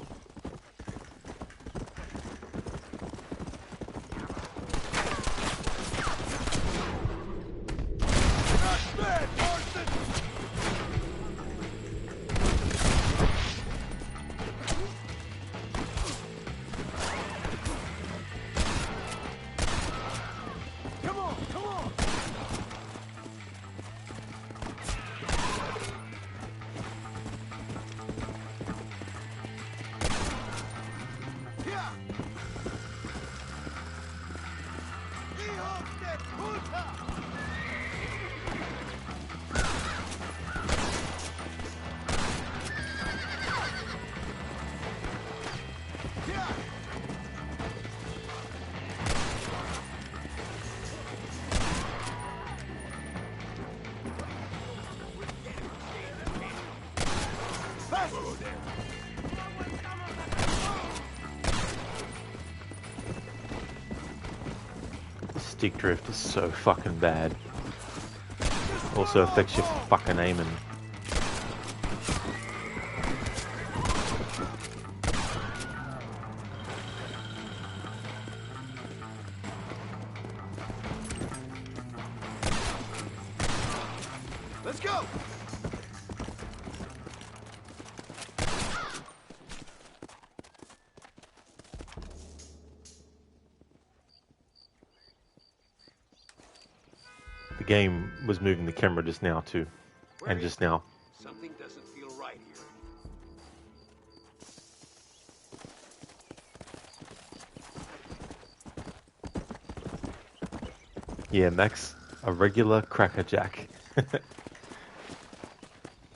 stick drift is so fucking bad. Also affects your fucking aiming. Let's go! The game was moving the camera just now too. And just now. Something doesn't feel right here. Yeah, Max, a regular crackerjack.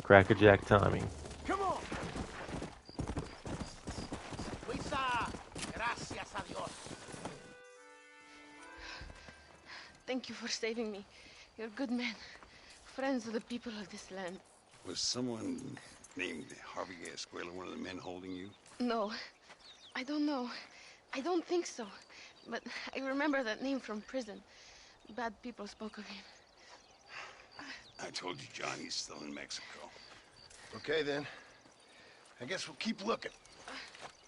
Crackerjack timing. Come on! Luisa, gracias a Dios. Thank you for saving me. You're good men. Friends of the people of this land. Was someone named Harvey Escuela one of the men holding you? No, I don't know. I don't think so. But I remember that name from prison. Bad people spoke of him. I told you, John, he's still in Mexico. Okay, then. I guess we'll keep looking.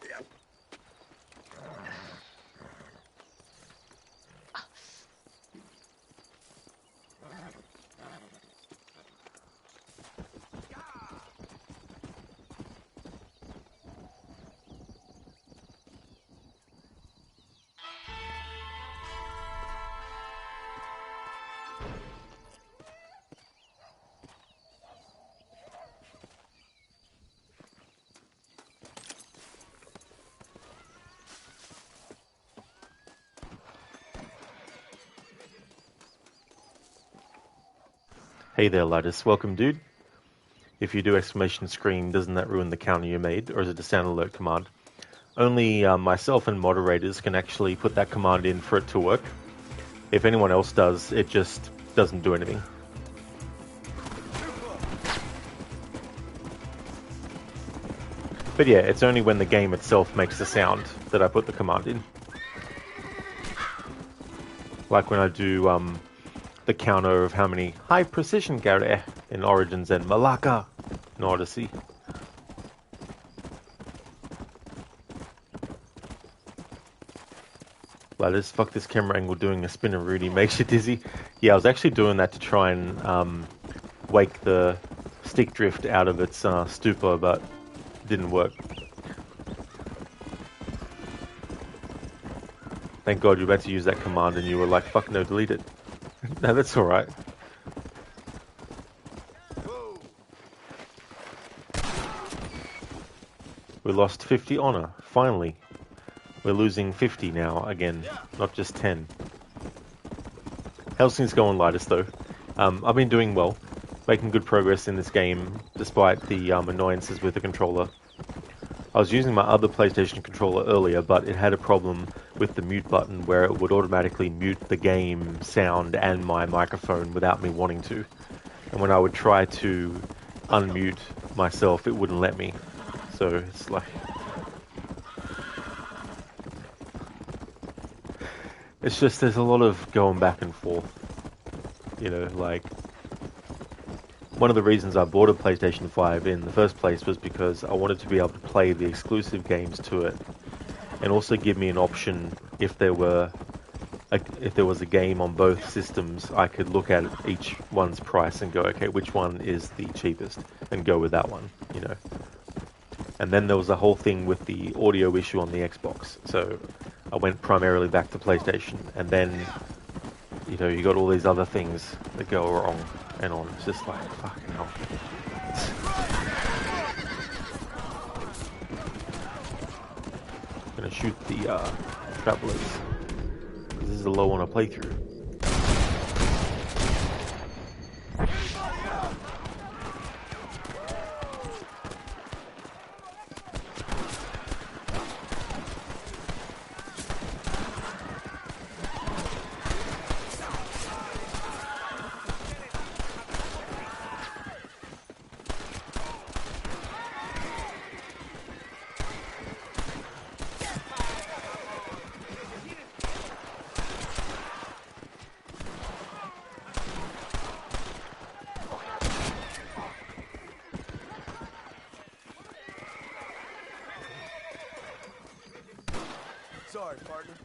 Yeah. Hey there, Lattice. Welcome, dude. If you do exclamation scream, doesn't that ruin the counter you made, or is it a sound alert command? Only myself and moderators can actually put that command in for it to work. If anyone else does, it just doesn't do anything. But yeah, it's only when the game itself makes the sound that I put the command in. Like when I do the counter of how many high precision gare in Origins and Malacca in Odyssey. Lattice, fuck this camera angle doing a spin of Rudy makes you dizzy. Yeah, I was actually doing that to try and wake the stick drift out of its stupor, but it didn't work. Thank God you were about to use that command and you were like, fuck no, delete it. No, that's alright. We lost 50 honor, finally. We're losing 50 now, again, not just 10. How's things going, Lattice, though? I've been doing well, making good progress in this game, despite the annoyances with the controller. I was using my other PlayStation controller earlier, but it had a problem with the mute button where it would automatically mute the game sound and my microphone without me wanting to. And when I would try to unmute myself, it wouldn't let me. So it's like... It's just, there's a lot of going back and forth. You know, like... One of the reasons I bought a PlayStation 5 in the first place was because I wanted to be able to play the exclusive games to it, and also give me an option if there was a game on both systems, I could look at each one's price and go, okay, which one is the cheapest, and go with that one, you know. And then there was a whole thing with the audio issue on the Xbox, so I went primarily back to PlayStation, and then, you know, you got all these other things that go wrong and on. It's just like, fucking hell. I'm gonna shoot the travelers. This is a low on a playthrough. yard, partner.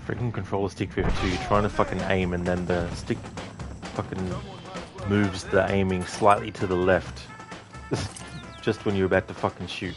Freaking controller stick 52, you're trying to fucking aim and then the stick fucking moves the aiming slightly to the left. Just when you're about to fucking shoot.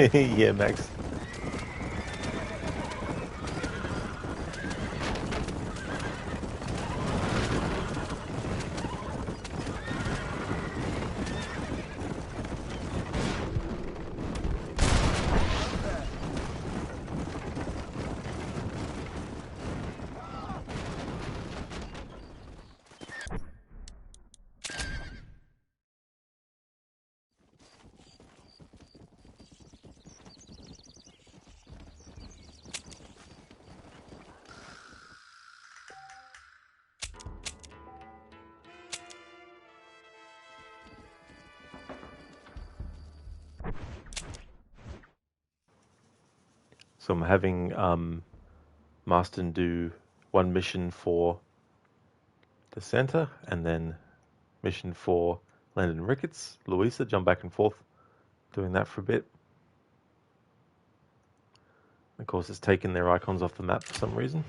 Yeah, Max. So I'm having Marston do one mission for the center, and then mission for Landon Ricketts, Louisa, jump back and forth, doing that for a bit. Of course, it's taken their icons off the map for some reason.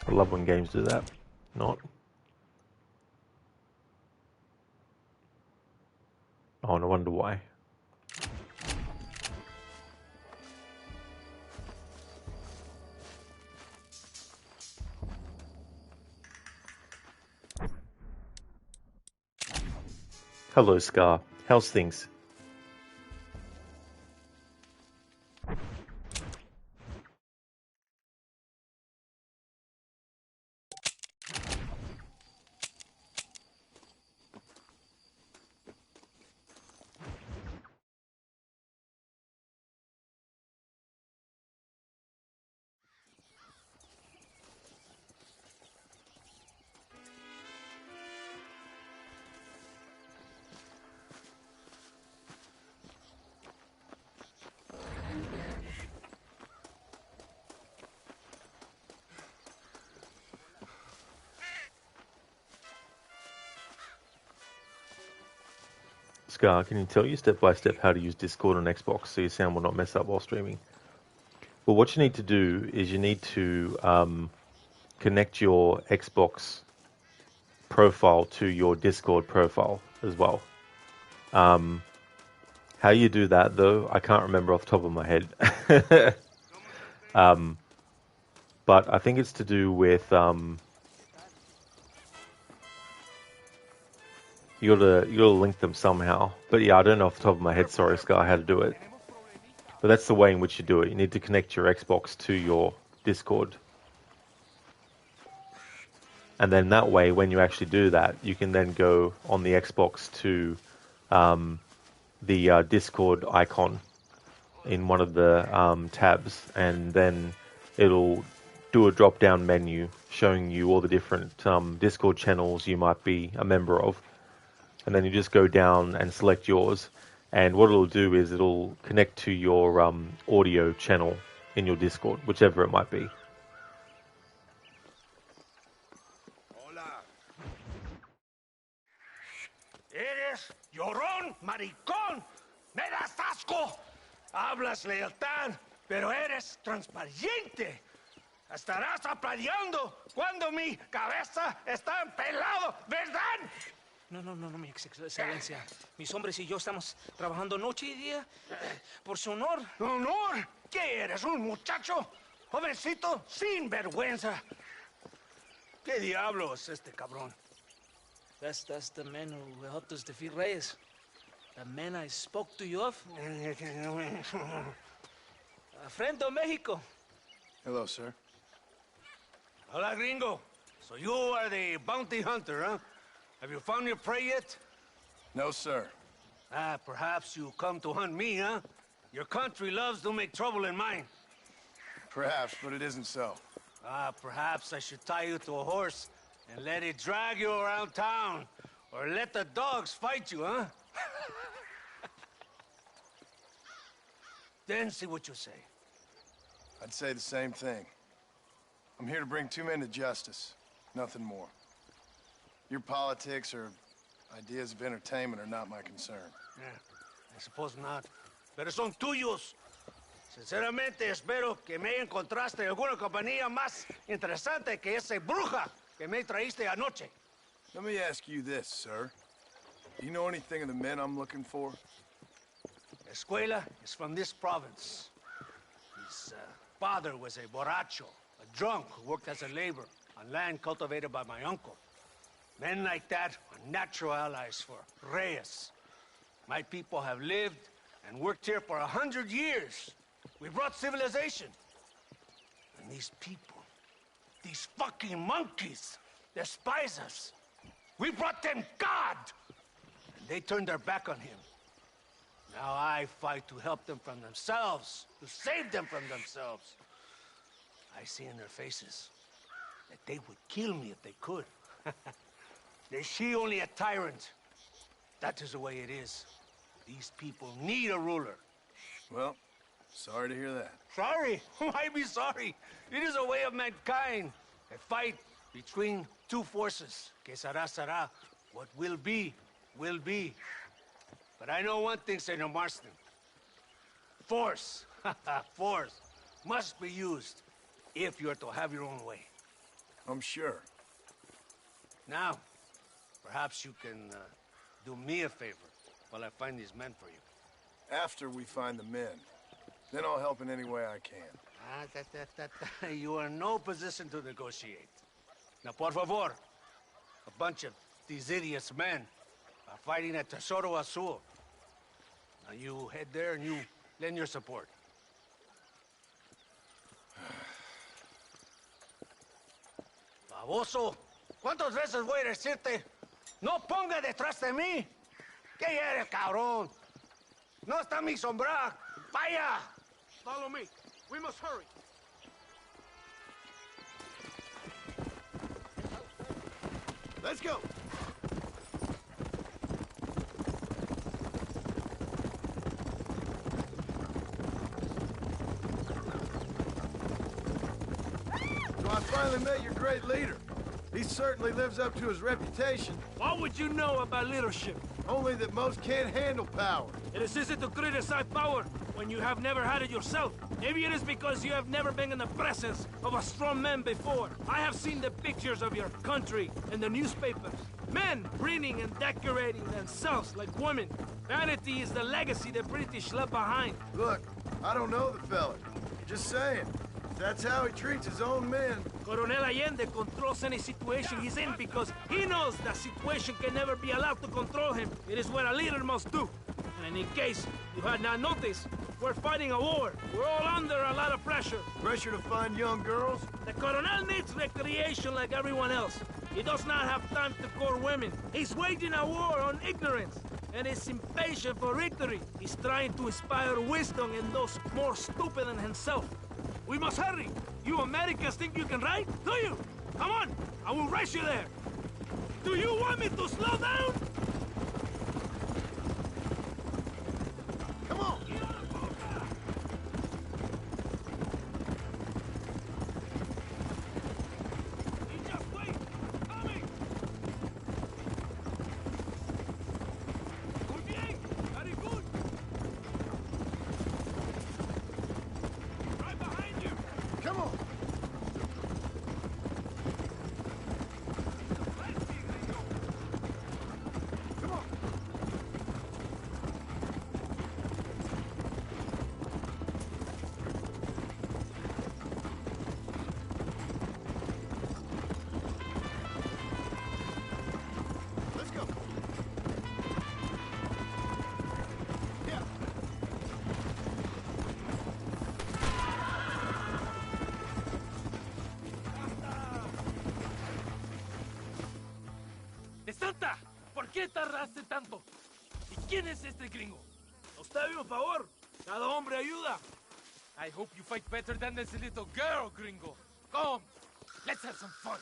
I love when games do that. Not. Oh, and I wonder why. Hello, Scar. How's things? Scar, can you tell you step by step how to use Discord on Xbox so your sound will not mess up while streaming? Well, what you need to do is you need to connect your Xbox profile to your Discord profile as well. How you do that, though, I can't remember off the top of my head. But I think it's to do with you gotta link them somehow. But yeah, I don't know off the top of my head, sorry, Scar, how to do it. But that's the way in which you do it. You need to connect your Xbox to your Discord. And then that way, when you actually do that, you can then go on the Xbox to the Discord icon in one of the tabs, and then it'll do a drop-down menu showing you all the different Discord channels you might be a member of. And then you just go down and select yours. And what it'll do is it'll connect to your audio channel in your Discord, whichever it might be. Eres llorón, maricón. Me das asco. Hablas lealtad, pero eres transparente. Estarás aplaudiendo cuando mi cabeza está empelado, ¿verdad? No, mi excelencia. Mis hombres y yo estamos trabajando noche y día por su honor. ¿Honor? ¿Qué eres, un muchacho? Jovencito, sin vergüenza. ¿Qué diablo es este cabrón? That's the man who helped us defeat Reyes. The man I spoke to you of. A friend of Mexico. Hello, sir. Hola, gringo. So you are the bounty hunter, huh? Have you found your prey yet? No, sir. Perhaps you come to hunt me, huh? Your country loves to make trouble in mine. Perhaps, but it isn't so. Perhaps I should tie you to a horse and let it drag you around town. Or let the dogs fight you, huh? then see what you say. I'd say the same thing. I'm here to bring two men to justice, nothing more. Your politics or ideas of entertainment are not my concern. Yeah, I suppose not. Pero son tuyos. Sinceramente, espero que me encontraste alguna compañía más interesante que esa bruja que me traíste anoche. Let me ask you this, sir. Do you know anything of the men I'm looking for? Escuela is from this province. His father was a borracho, a drunk who worked as a laborer on land cultivated by my uncle. Men like that are natural allies for Reyes. My people have lived and worked here for 100 years. We brought civilization. And these people, these fucking monkeys, despise us. We brought them God! And they turned their back on him. Now I fight to help them from themselves, to save them from themselves. I see in their faces that they would kill me if they could. They see only a tyrant. That is the way it is. These people need a ruler. Well, sorry to hear that. Sorry? Why be sorry? It is a way of mankind. A fight between two forces. Que será, será. What will be, will be. But I know one thing, Senor Marston. Force, force, must be used if you're to have your own way. I'm sure. Now, perhaps you can do me a favor while I find these men for you. After we find the men, then I'll help in any way I can. You are in no position to negotiate. Now, por favor, a bunch of these idiots men are fighting at Tesoro Azul. Now you head there and you lend your support. Baboso, ¿cuántas veces voy a decirte? No ponga detrás de mí. ¿Qué eres, cabrón? No está mi sombra. Vaya. Follow me. We must hurry. Let's go. So I finally met your great leader. He certainly lives up to his reputation. What would you know about leadership? Only that most can't handle power. It is easy to criticize power when you have never had it yourself. Maybe it is because you have never been in the presence of a strong man before. I have seen the pictures of your country in the newspapers. Men preening and decorating themselves like women. Vanity is the legacy the British left behind. Look, I don't know the fella. Just saying. That's how he treats his own men. Coronel Allende controls any situation he's in because he knows that situation can never be allowed to control him. It is what a leader must do. And in case you had not noticed, we're fighting a war. We're all under a lot of pressure. Pressure to find young girls? The Coronel needs recreation like everyone else. He does not have time to court women. He's waging a war on ignorance and is impatient for victory. He's trying to inspire wisdom in those more stupid than himself. We must hurry. You Americans think you can ride? Do you? Come on, I will race you there. Do you want me to slow down? Come on. ¡Santa! ¿Por qué tardaste tanto? ¿Y quién es este gringo? Usted un favor. Cada hombre ayuda. I hope you fight better than this little girl, gringo. Come, let's have some fun.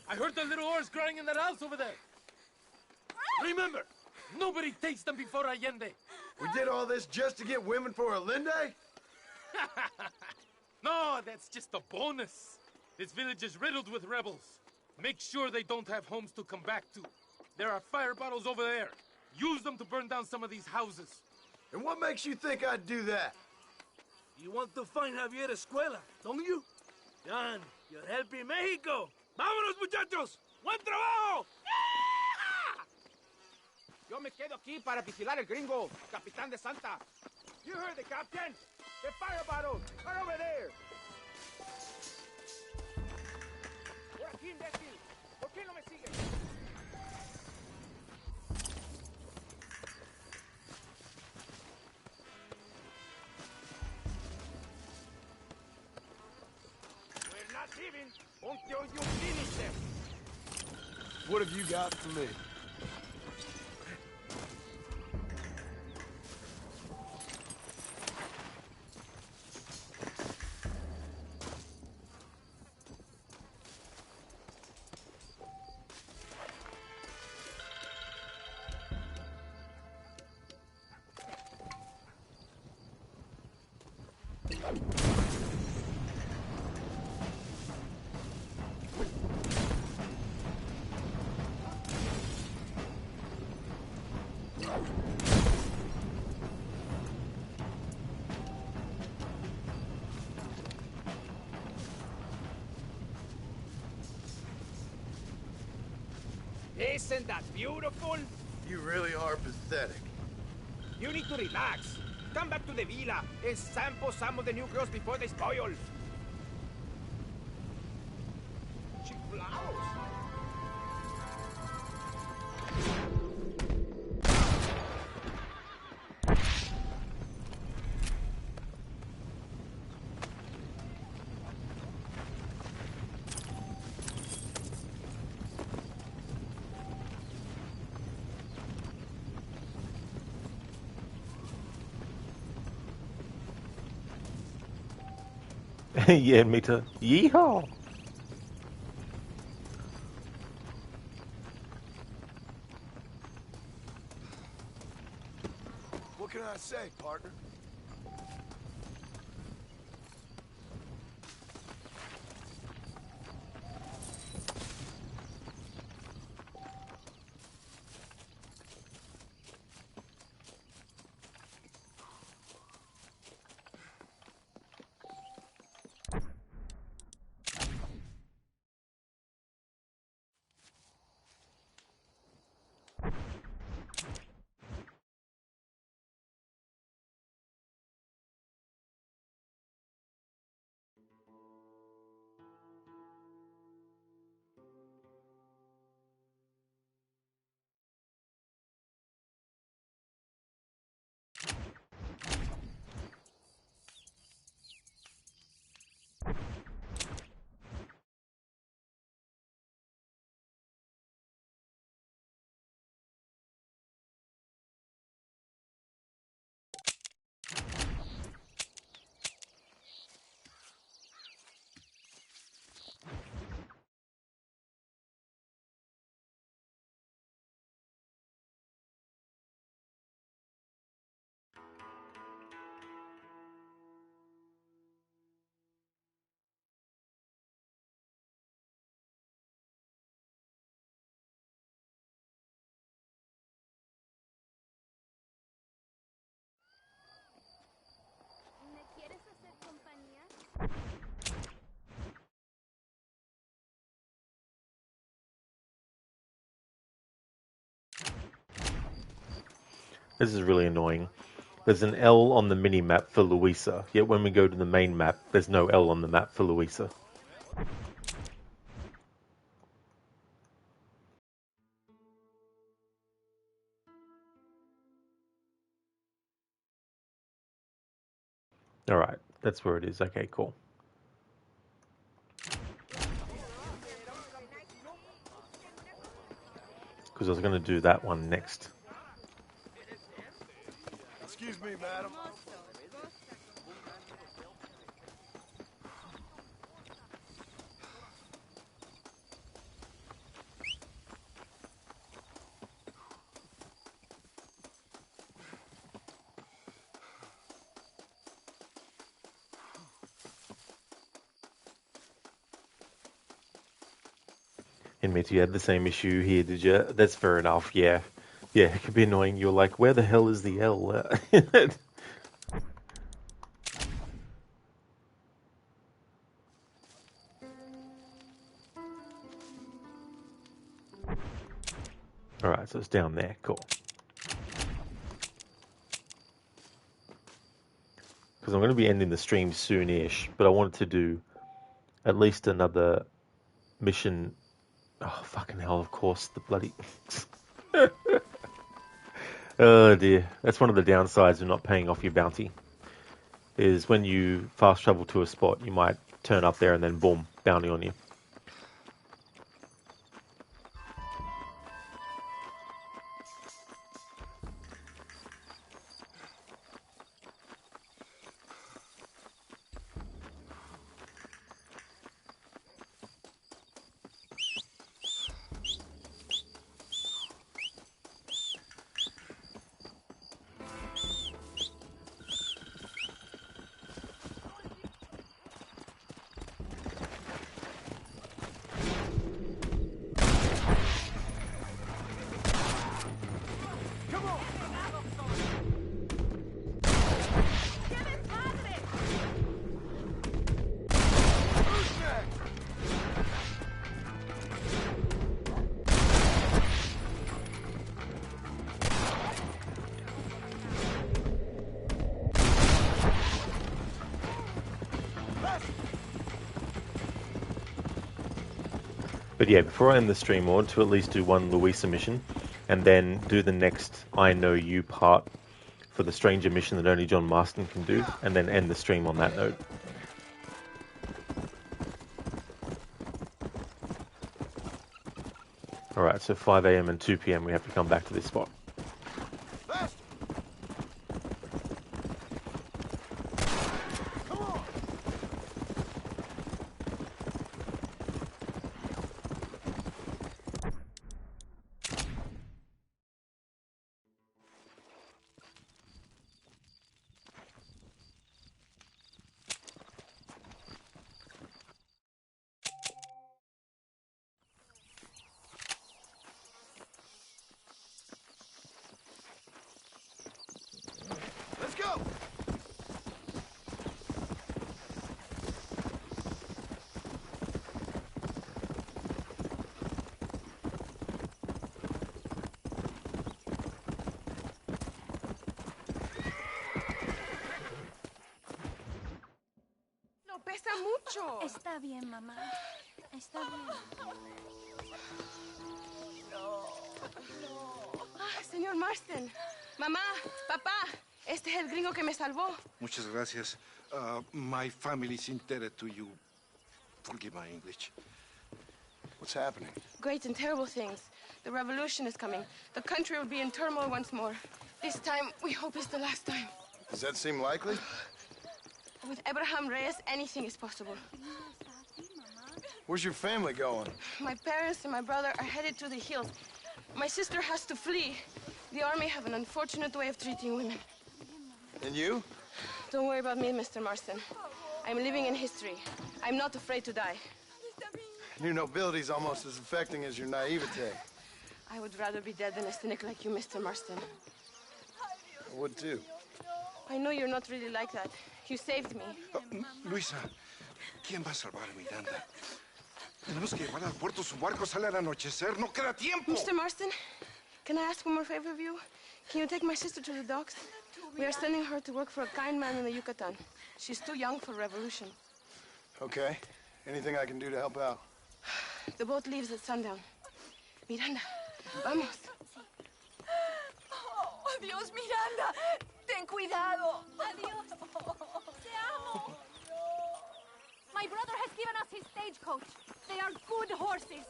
I heard the little horse crying in that house over there. Remember, nobody takes them before Allende. We did all this just to get women for Allende? No, that's just a bonus. This village is riddled with rebels. Make sure they don't have homes to come back to. There are fire bottles over there. Use them to burn down some of these houses. And what makes you think I'd do that? You want to find Javier Escuela, don't you? John, you're helping Mexico. ¡Vámonos, muchachos! ¡Buen trabajo! Yo me quedo aquí para vigilar el gringo, Capitán de Santa. You heard the captain. The fire bottles are over there. Por aquí, imbécil. ¿Por qué no me sigues? We're not leaving until you finish them. What have you got for me? Isn't that beautiful? You really are pathetic. You need to relax. Come back to the villa and sample some of the new girls before they spoil. Chiflaos. Yeah, me too. Yeehaw! What can I say, partner? ¿Me quieres hacer compañía? This is really annoying. There's an L on the mini-map for Louisa, yet when we go to the main map, there's no L on the map for Louisa. Alright, that's where it is. Okay, cool. Because I was going to do that one next. Excuse me, madam. Inmates, you had the same issue here, did you? That's fair enough, yeah. Yeah, it could be annoying. You're like, where the hell is the L? Alright, so it's down there. Cool. Because I'm going to be ending the stream soon-ish, but I wanted to do at least another mission. Oh, fucking hell, of course, the bloody... Oh dear, that's one of the downsides of not paying off your bounty. Is when you fast travel to a spot, you might turn up there and then boom, bounty on you. But yeah, before I end the stream, I want to at least do one Louisa mission, and then do the next I Know You part for the stranger mission that only John Marston can do, and then end the stream on that note. Alright, so 5 AM and 2 PM we have to come back to this spot. Pesa mucho. Está bien, mamá. Está bien. Ah, señor Marston. Mamá, papá, este es el gringo que me salvó. Muchas gracias. My family's indebted to you. Forgive my English. What's happening? Great and terrible things. The revolution is coming. The country will be in turmoil once more. This time, we hope it's the last time. Does that seem likely? With Abraham Reyes, anything is possible. Where's your family going? My parents and my brother are headed to the hills. My sister has to flee. The army have an unfortunate way of treating women. And you? Don't worry about me, Mr. Marston. I'm living in history. I'm not afraid to die. Your nobility's almost as affecting as your naivete. I would rather be dead than a cynic like you, Mr. Marston. I would too. I know you're not really like that. You saved me. Luisa, ¿quién va a salvar a Miranda? Tenemos que llevar al puerto. Su barco sale al anochecer. No queda tiempo. Mr. Marston, can I ask one more favor of you? Can you take my sister to the docks? We are sending her to work for a kind man in the Yucatan. She's too young for revolution. Okay. Anything I can do to help out? The boat leaves at sundown. Miranda, vamos. Oh, Dios, Miranda. Ten cuidado. Adiós. Te amo. My brother has given us his stagecoach. They are good horses.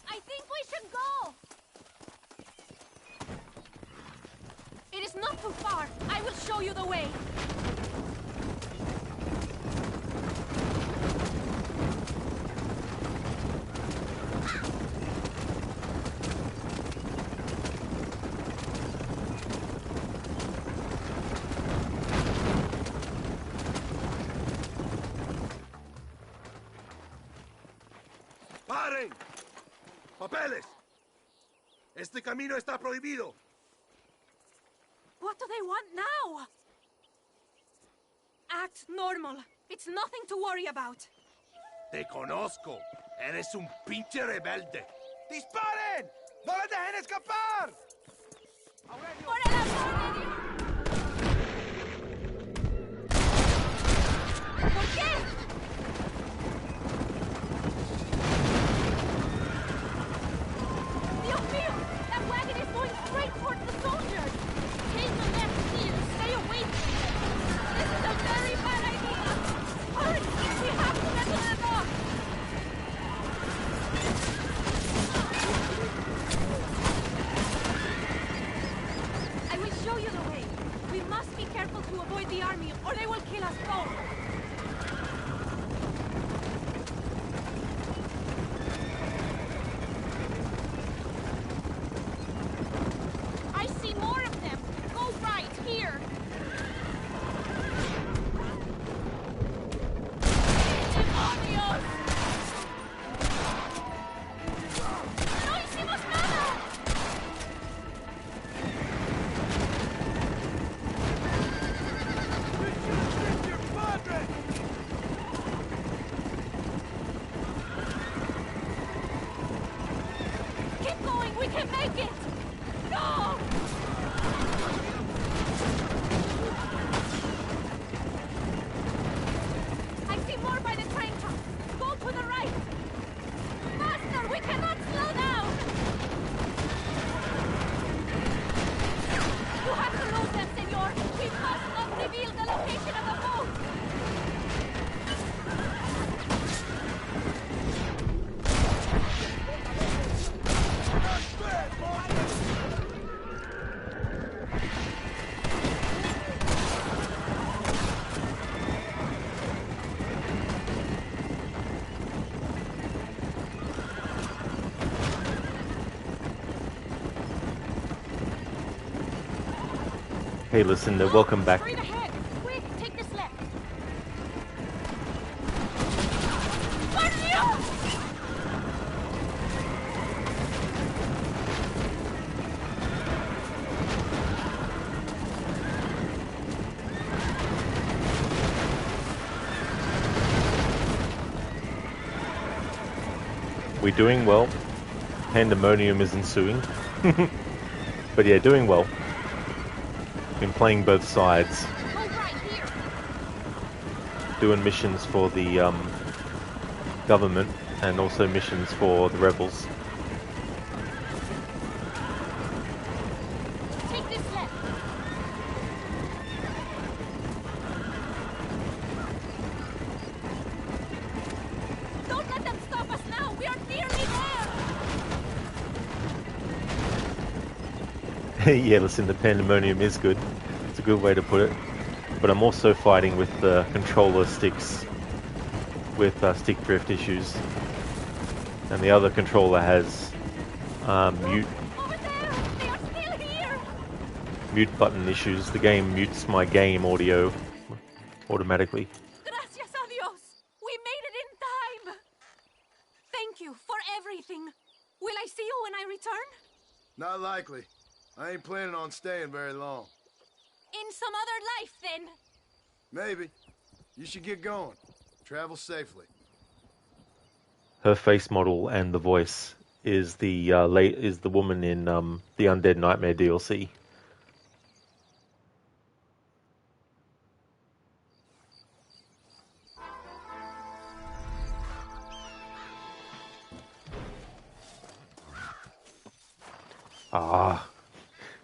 I think we should go. It is not too far. I will show you the way. Este camino está prohibido. What do they want now? Act normal. It's nothing to worry about. Te conozco. Eres un pinche rebelde. ¡Disparen! ¡No les dejen escapar! ¡Por el amor de Dios! ¿Por qué? Dios mío! That wagon is going straight towards the soldiers! Take the left here. Stay away from them. This is a very bad idea! Hurry! We have to get to the dock! I will show you the way. We must be careful to avoid the army, or they will kill us both. I see more of them. Go right, here. ¡Demonios! ¡No hicimos nada! Keep going, we can make it! Go! I see more by the train track. Go to the right! Faster, we cannot slow down! You have to lose them, senor! We must not reveal the location of the boat! Hey, Lucinda, welcome back. Straight ahead! Quick, take this left! Por Dios! We're doing well. Pandemonium is ensuing. But yeah, doing well. Been playing both sides. Go right here! Doing missions for the government and also missions for the rebels. Take this left! Don't let them stop us now! We are nearly there! Yeah, listen, the pandemonium is good. It's a good way to put it. But I'm also fighting with the controller sticks with stick drift issues. And the other controller has mute button issues. The game mutes my game audio automatically. Gracias a Dios! We made it in time! Thank you for everything. Will I see you when I return? Not likely. I ain't planning on staying very long. In some other life, then. Maybe. You should get going. Travel safely. Her face model and the voice is the woman in the Undead Nightmare DLC.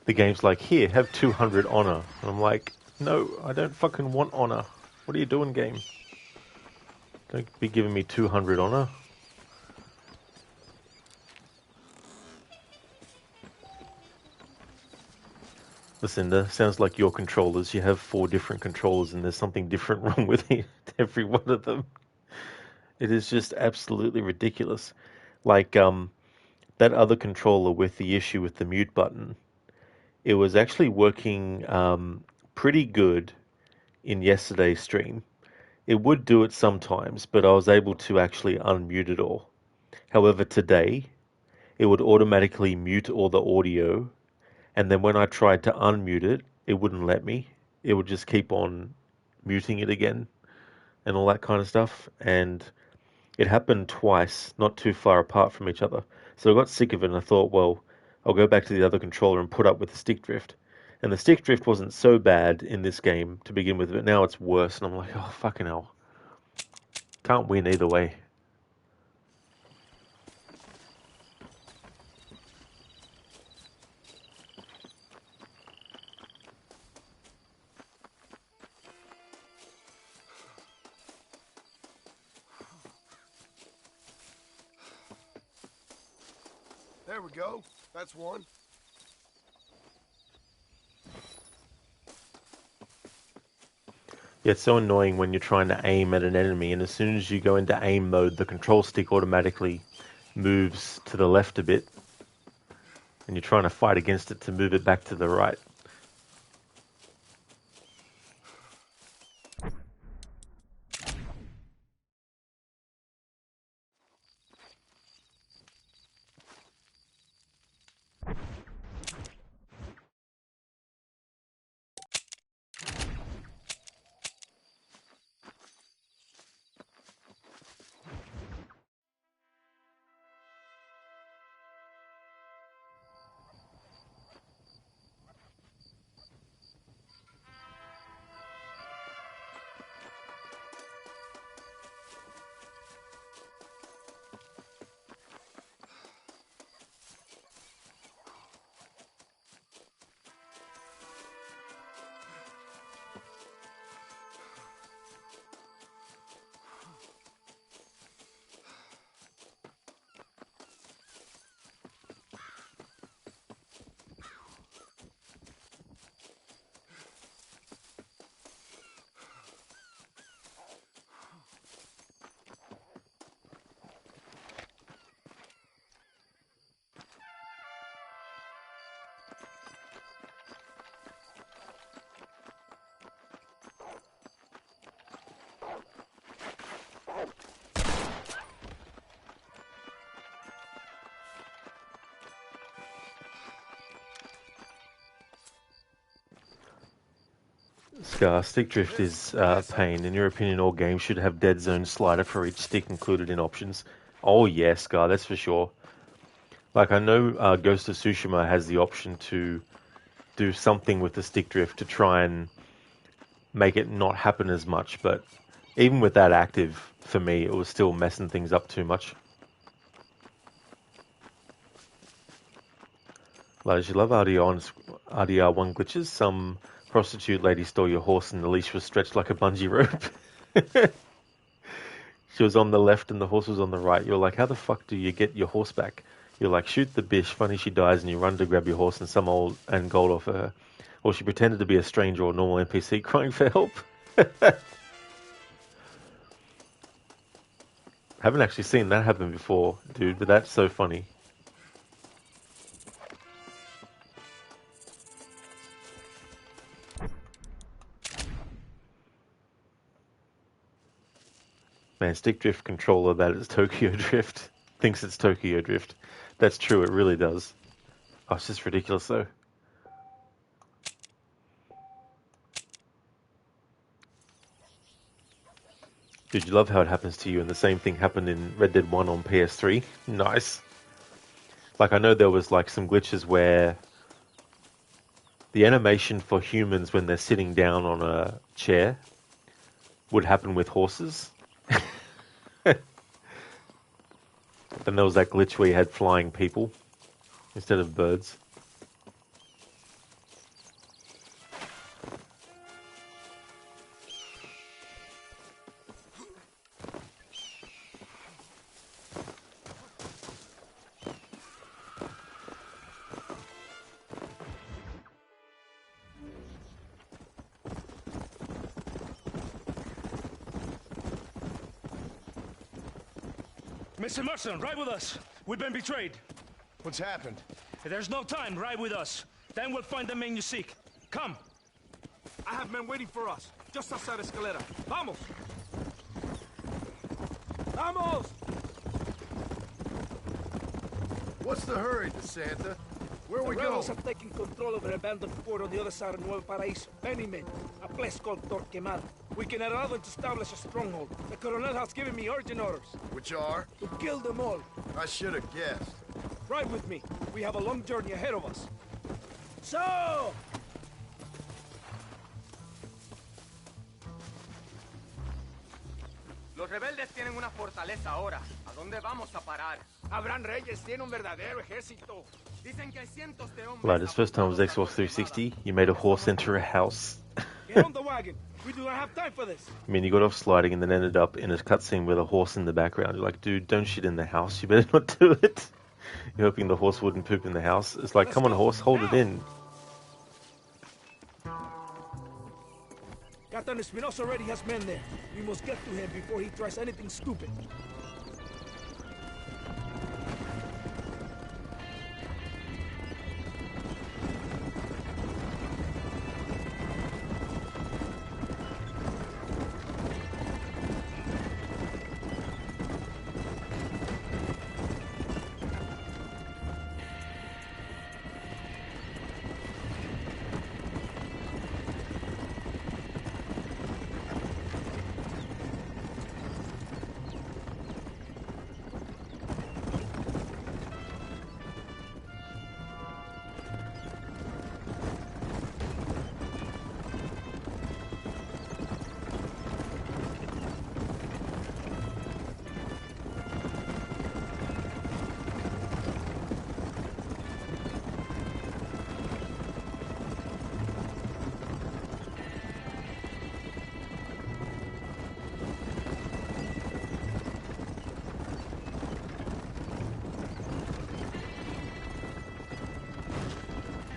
The game's like, here, have 200 honor. And I'm like, no, I don't fucking want honor. What are you doing, game? Don't be giving me 200 honor. Lucinda, sounds like your controllers. You have 4 different controllers and there's something different wrong with every one of them. It is just absolutely ridiculous. Like, that other controller with the issue with the mute button, it was actually working pretty good in yesterday's stream. It would do it sometimes, but I was able to actually unmute it all. However, today, it would automatically mute all the audio, and then when I tried to unmute it, it wouldn't let me. It would just keep on muting it again and all that kind of stuff. And it happened twice, not too far apart from each other. So I got sick of it and I thought, well, I'll go back to the other controller and put up with the stick drift. And the stick drift wasn't so bad in this game to begin with, but now it's worse. And I'm like, oh, fucking hell. Can't win either way. There we go. That's one. Yeah, it's so annoying when you're trying to aim at an enemy, and as soon as you go into aim mode, the control stick automatically moves to the left a bit, and you're trying to fight against it to move it back to the right. Scar, stick drift is pain. In your opinion, all games should have dead zone slider for each stick included in options. Oh yeah, Scar, that's for sure. Like, I know Ghost of Tsushima has the option to do something with the stick drift to try and make it not happen as much, but even with that active, for me, it was still messing things up too much. Like, you love RDR1 glitches. Some prostitute lady stole your horse and the leash was stretched like a bungee rope. She was on the left and the horse was on the right. You're like, how the fuck do you get your horse back? You're like, shoot the bitch, funny she dies, and you run to grab your horse and some old and gold off her. Or she pretended to be a stranger or normal NPC crying for help. Haven't actually seen that happen before, dude, but that's so funny. Man, stick drift controller that is Tokyo Drift. Thinks it's Tokyo Drift. That's true, it really does. Oh, it's just ridiculous though. Dude, you love how it happens to you, and the same thing happened in Red Dead 1 on PS3. Nice. Like, I know there was like some glitches where the animation for humans when they're sitting down on a chair would happen with horses. Then there was that glitch where you had flying people instead of birds. Mr. Marston, ride with us. We've been betrayed. What's happened? There's no time. Ride with us. Then we'll find the man you seek. Come. I have men waiting for us, just outside Escalera. Vamos! Vamos! What's the hurry, DeSanta? Where we The rebels going? have taken control of an abandoned fort on the other side of Nuevo Paraíso. Many men. A place called Torquemada. We can allow them to establish a stronghold. The Colonel has given me urgent orders. Which are? To kill them all. I should have guessed. Ride with me. We have a long journey ahead of us. So! Los rebeldes tienen una fortaleza ahora. ¿A dónde vamos a parar? Abraham Reyes tiene un verdadero ejército. Dicen que hay cientos de hombres. Right, his first time was Xbox 360. You made a horse enter a house. Get on the wagon. We do not have time for this. I mean, you got off sliding and then ended up in a cutscene with a horse in the background. You're like, dude, don't shit in the house. You better not do it. You're hoping the horse wouldn't poop in the house. It's like, come on, horse, hold it in. Captain Espinosa already has men there. We must get to him before he tries anything stupid.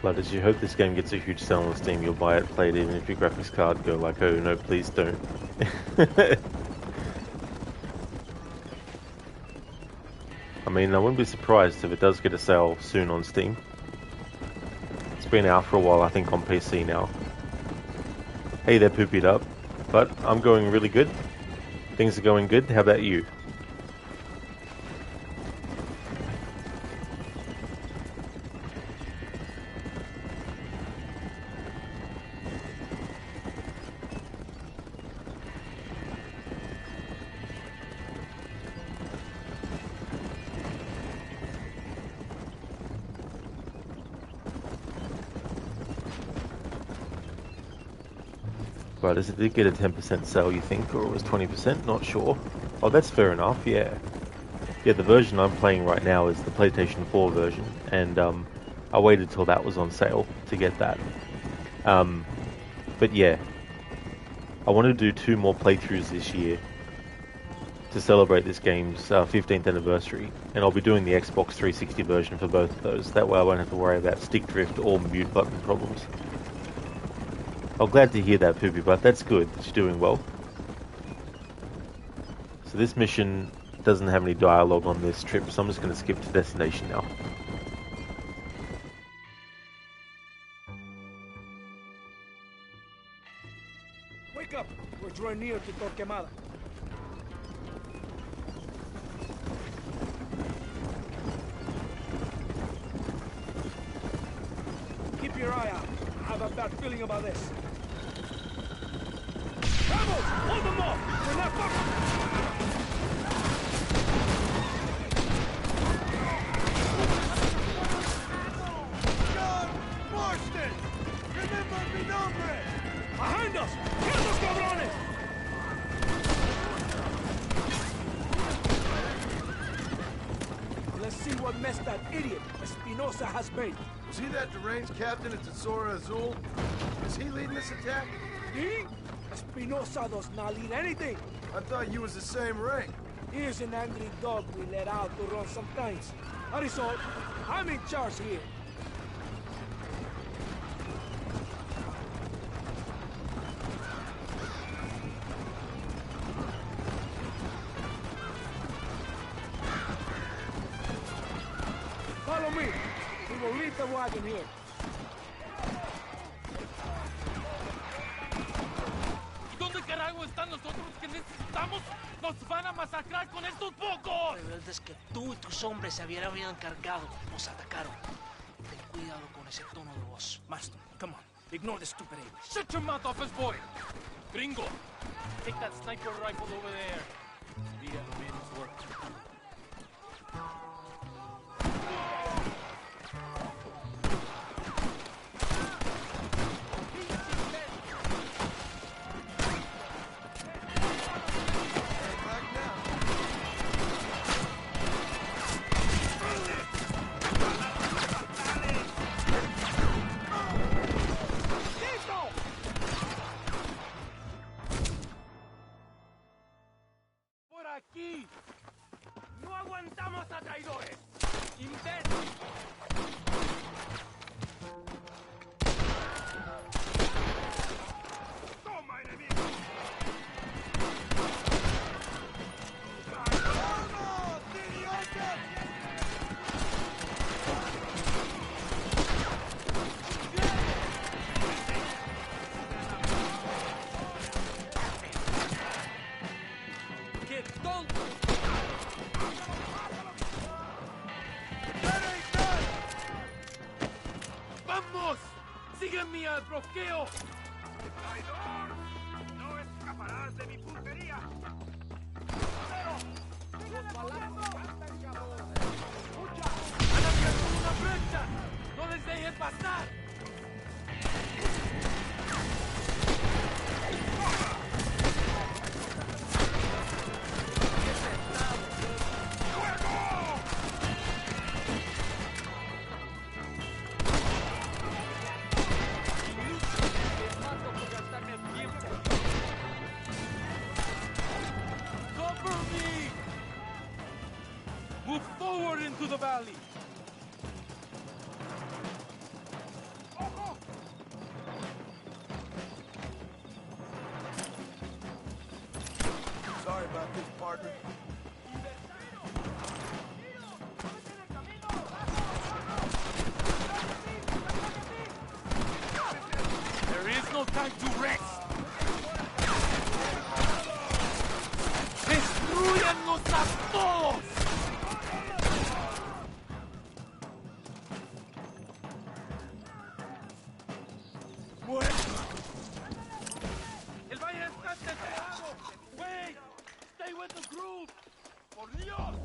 But as you hope this game gets a huge sale on Steam, you'll buy it, play it, even if your graphics card go like, oh no, please don't. I mean, I wouldn't be surprised if it does get a sale soon on Steam. It's been out for a while, I think, on PC now. Hey there, Poop It Up. But I'm going really good. Things are going good. How about you? Right, does it did get a 10% sale, you think, or it was 20%? Not sure. Oh, that's fair enough, yeah. Yeah, the version I'm playing right now is the PlayStation 4 version, and I waited till that was on sale to get that. But yeah, I want to do 2 more playthroughs this year to celebrate this game's 15th anniversary, and I'll be doing the Xbox 360 version for both of those. That way I won't have to worry about stick drift or mute button problems. I'm glad to hear that, Poopy Butt. That's good. You're doing well. So this mission doesn't have any dialogue on this trip, so I'm just going to skip to destination now. Wake up! We're drawing near to Torquemada. Keep your eye out. I have a bad feeling about this. Rebels! Hold them off! We're not fucking... John Marston! Remember mi nombre! Behind us! Kill those cabrones! Let's see what mess that idiot Espinosa has made. Was he that deranged captain at Tesoro Azul? Is he leading this attack? He? Espinosa does not lead anything. I thought you was the same rank. He is an angry dog we let out to run sometimes. That is all. I'm in charge here. Follow me. We will leave the wagon here. ¿Dónde carajo están los otros que necesitamos! ¡Nos van a masacrar con estos pocos! Rebeldes que tú y tus hombres se habían encargado nos atacaron. Ten cuidado con ese tono de voz. Marston, come on. Ignore the stupid English. Shut your mouth off his boy! Gringo, take that sniper rifle over there. Be a man's work. Aquí. No aguantamos a traidores. ¡Imbécil! ¡Toma, enemigo! ¡Vamos, idiotas! ¡Qué tonto! ¡Vamos! ¡Sígueme al bloqueo! ¡Traidor! ¡No escaparás de mi puntería! ¡Han abierto una brecha! ¡No les dejen pasar! Cover me! Move forward into the valley! Sorry about this, partner. There is no time to rest! ¡Destruyannos a todos! ¡Muerto! ¡El valle está despejado! ¡Wait! ¡Stay with the group! ¡Por Dios!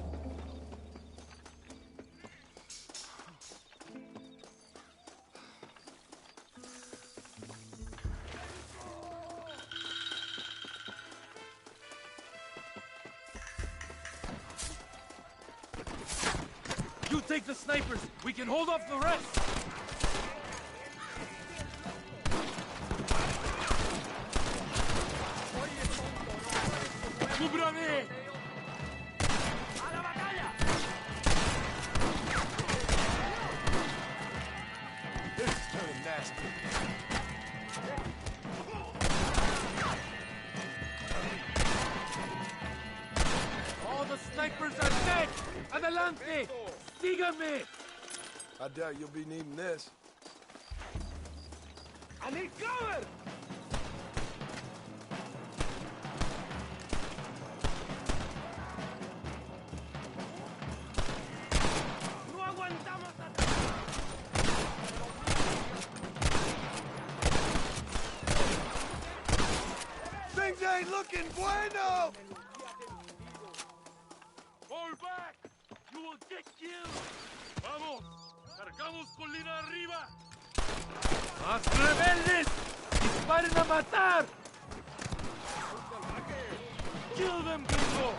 You take the snipers. We can hold off the rest. ¡Cúbrame! ¡A la batalla! This is turning nasty. All the snipers are dead! Adelante! Síganme! I doubt you'll be needing this. I need cover! No aguantamos atrás. Things ain't looking bueno! Fall back! You will get killed! ¡Vamos! ¡Cargamos colina arriba! ¡Más rebeldes! ¡Disparen a matar! ¡Kill them, Bingo!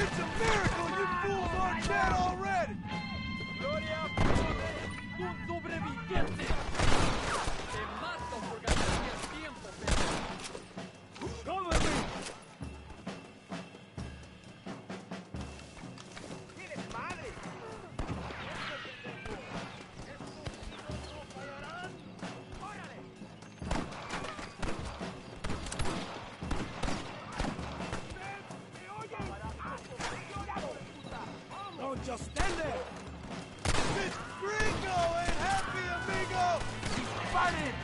It's a miracle you fools aren't dead already! ¡Gloria a un sobreviviente! ¡Te mato por ganarme el tiempo, pero... ¡Cover me! ¡Tienes madre! Just stand there. This gringo ain't happy, amigo! He's fighting.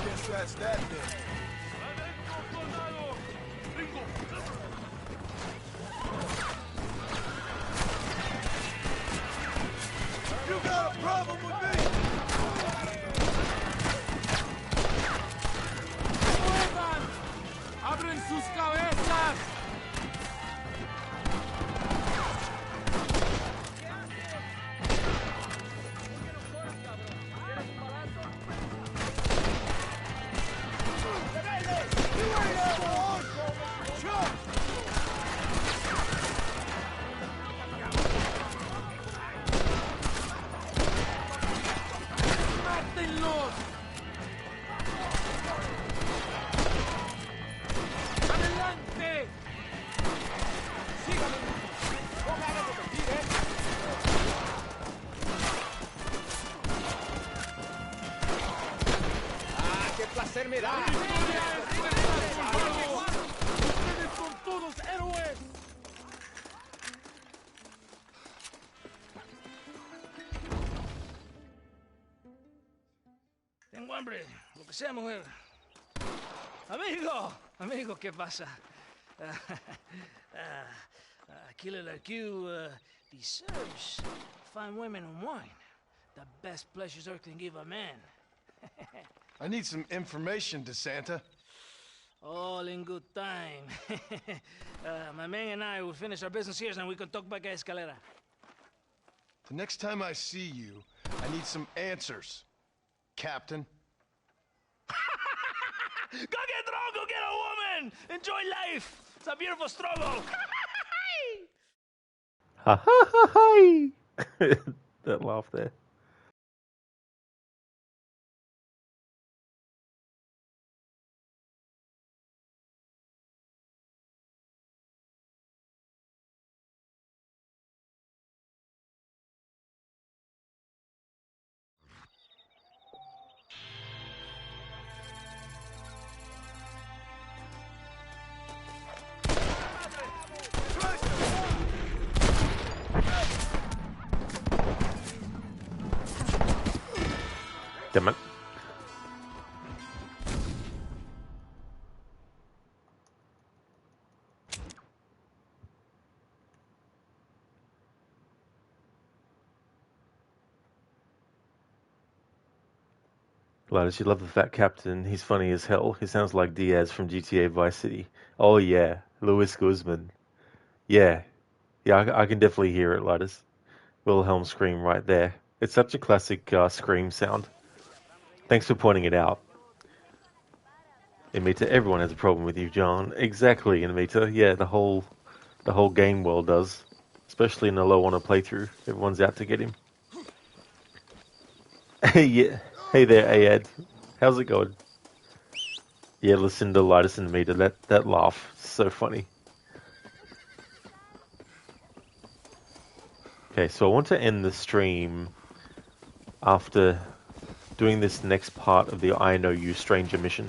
Guess that's that then. You got a problem with me? ¡Abren sus cabezas! ¡Mátenlos! ¡Adelante! ¡Síganme! ¡No me hagan repetir, eh! ¡Ah, qué placer me da! ¡Ustedes son todos héroes! Tengo hambre, lo que sea, mujer. Amigo, ¿qué pasa? Killer like you deserves fine women and wine. The best pleasures Earth can give a man. I need some information, DeSanta. All in good time. My man and I will finish our business here and we can talk back at Escalera. The next time I see you, I need some answers, Captain. Go get drunk, go get a woman! Enjoy life! It's a beautiful struggle! Ha ha ha ha! That laugh there. Damn it. Gladys, you love the fat captain. He's funny as hell. He sounds like Diaz from GTA Vice City. Oh yeah, Luis Guzman. Yeah, I can definitely hear it, Gladys. Wilhelm scream right there. It's such a classic scream sound. Thanks for pointing it out. Amita, everyone has a problem with you, John. Exactly, Amita. Yeah, the whole game world does. Especially in a low honor playthrough. Everyone's out to get him. Yeah. Hey there, Ayad. How's it going? Yeah, Lucinda, Lightus, and Amita. That laugh. So funny. Okay, so I want to end the stream after doing this next part of the I Know You Stranger mission.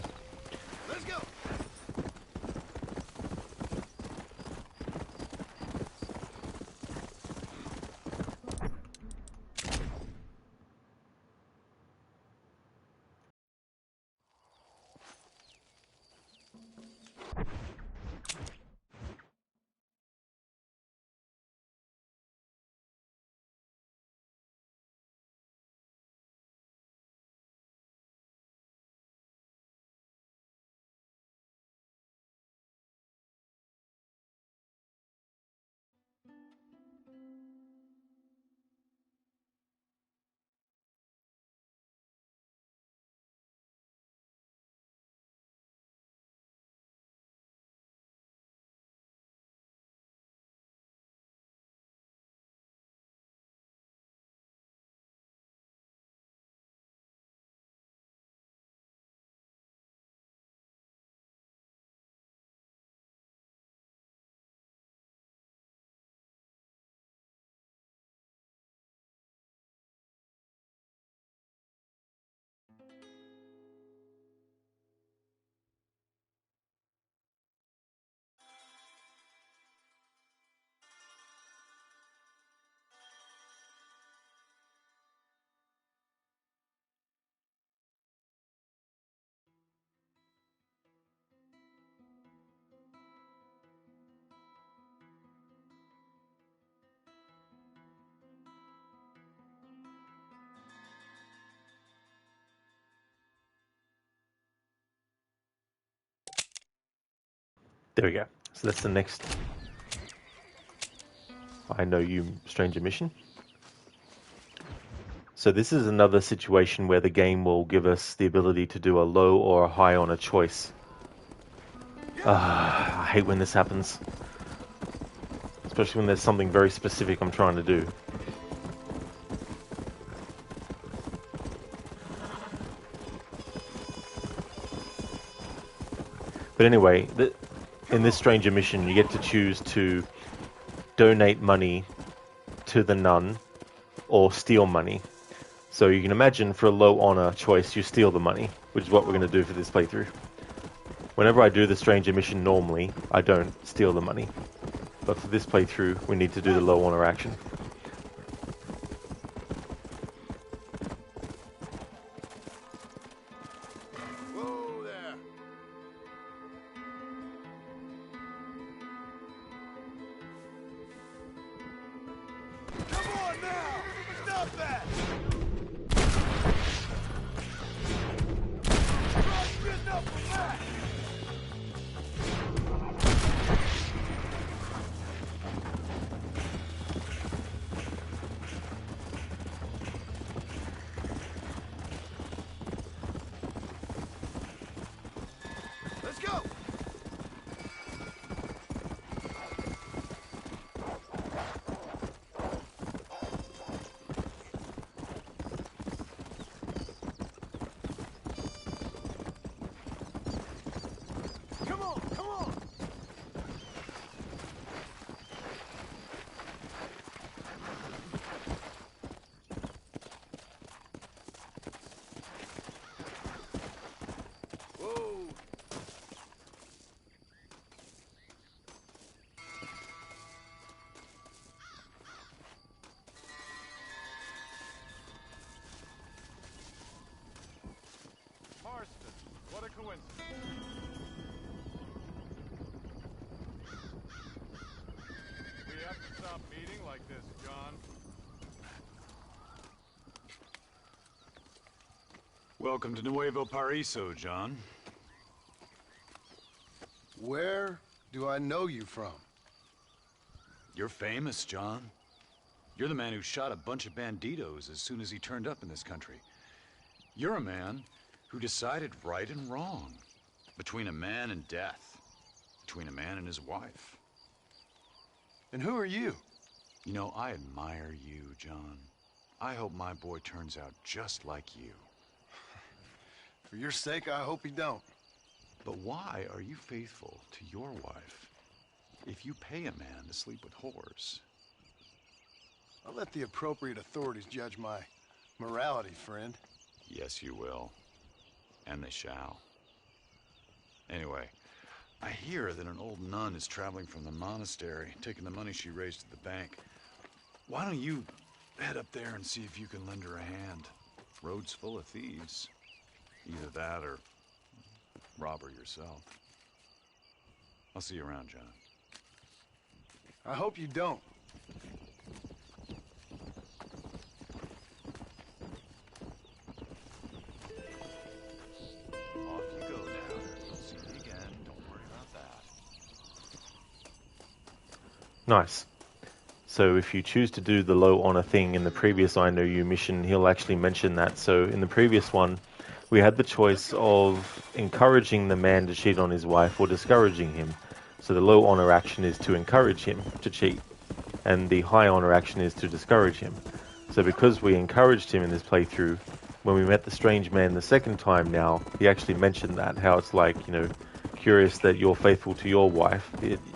There we go. So that's the next I Know You Stranger mission. So this is another situation where the game will give us the ability to do a low or a high on a choice. I hate when this happens. Especially when there's something very specific I'm trying to do. But anyway, in this stranger mission, you get to choose to donate money to the nun or steal money. So you can imagine for a low honor choice, you steal the money, which is what we're going to do for this playthrough. Whenever I do the stranger mission normally, I don't steal the money. But for this playthrough, we need to do the low honor action. Whoa there. Come on now! Stop that! Try getting up from that! Let's go! Come on, come on! Whoa! Marston, what a coincidence. We have to stop meeting like this, John. Welcome to Nuevo Paraiso, John. Where do I know you from? You're famous, John. You're the man who shot a bunch of banditos as soon as he turned up in this country. You're a man who decided right and wrong, between a man and death, between a man and his wife. And who are you? You know, I admire you, John. I hope my boy turns out just like you. For your sake, I hope you don't. But why are you faithful to your wife if you pay a man to sleep with whores? I'll let the appropriate authorities judge my morality, friend. Yes, you will. And they shall. Anyway, I hear that an old nun is traveling from the monastery, taking the money she raised at the bank. Why don't you head up there and see if you can lend her a hand? Road's full of thieves. Either that or rob her yourself. I'll see you around, John. I hope you don't. Off you go now. I'll see you again. Don't worry about that. Nice. So if you choose to do the low honor thing in the previous I Know You mission, he'll actually mention that. So in the previous one, we had the choice of encouraging the man to cheat on his wife or discouraging him. So the low honor action is to encourage him to cheat, and the high honor action is to discourage him. So because we encouraged him in this playthrough, when we met the strange man the second time now, he actually mentioned that, how it's like, you know, curious that you're faithful to your wife,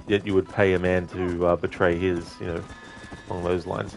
yet you would pay a man to betray his, you know, along those lines.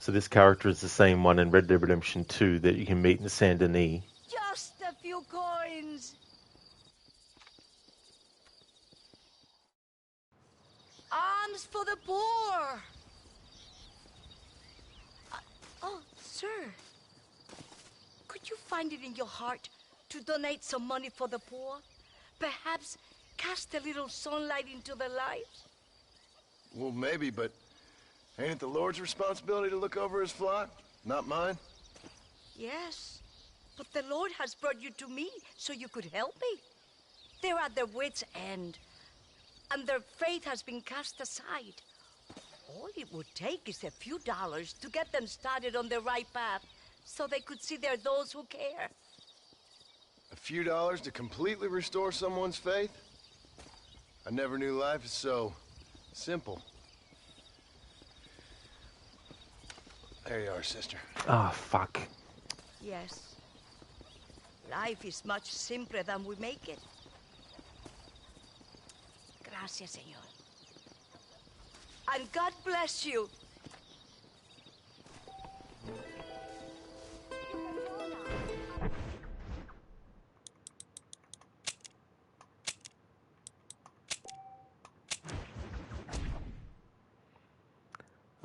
So this character is the same one in Red Dead Redemption 2 that you can meet in Saint Denis. Just a few coins. Alms for the poor. Oh, sir. Could you find it in your heart to donate some money for the poor? Perhaps cast a little sunlight into their lives? Well, maybe, but ain't it the Lord's responsibility to look over his flock? Not mine? Yes, but the Lord has brought you to me so you could help me. They're at their wits' end, and their faith has been cast aside. All it would take is a few dollars to get them started on the right path, so they could see they're those who care. A few dollars to completely restore someone's faith? I never knew life is so simple. There you are, sister. Ah, fuck. Yes. Life is much simpler than we make it. Gracias, señor. And God bless you.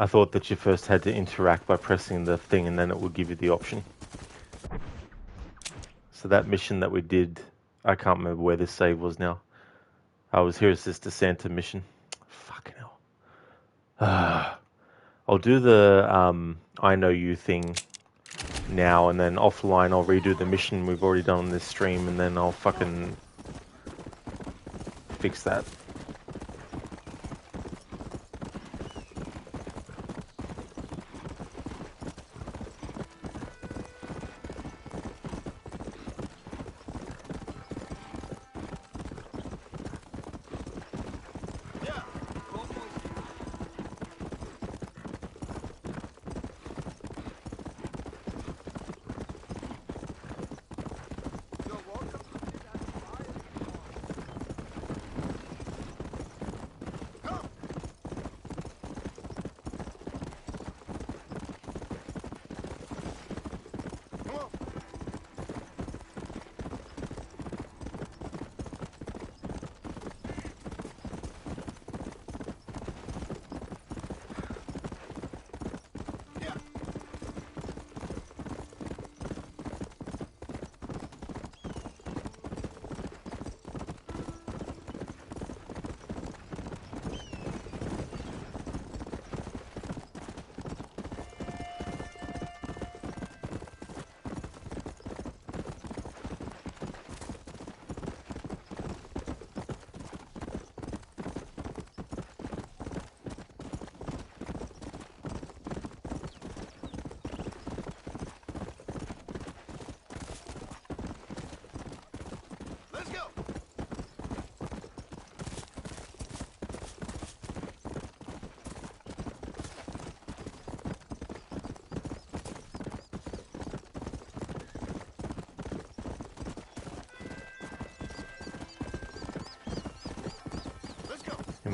I thought that you first had to interact by pressing the thing and then it would give you the option. So that mission that we did, I can't remember where this save was now. I was here as this Santa mission. Fucking hell. I'll do the I know you thing now, and then offline I'll redo the mission we've already done on this stream, and then I'll fucking fix that.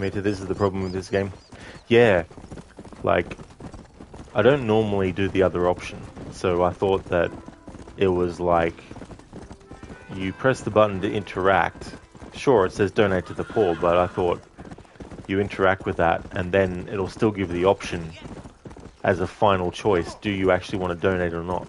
This is the problem with this game. Yeah, like, I don't normally do the other option, so I thought that it was like, you press the button to interact. Sure, it says donate to the poor, but I thought you interact with that, and then it'll still give the option as a final choice, do you actually want to donate or not?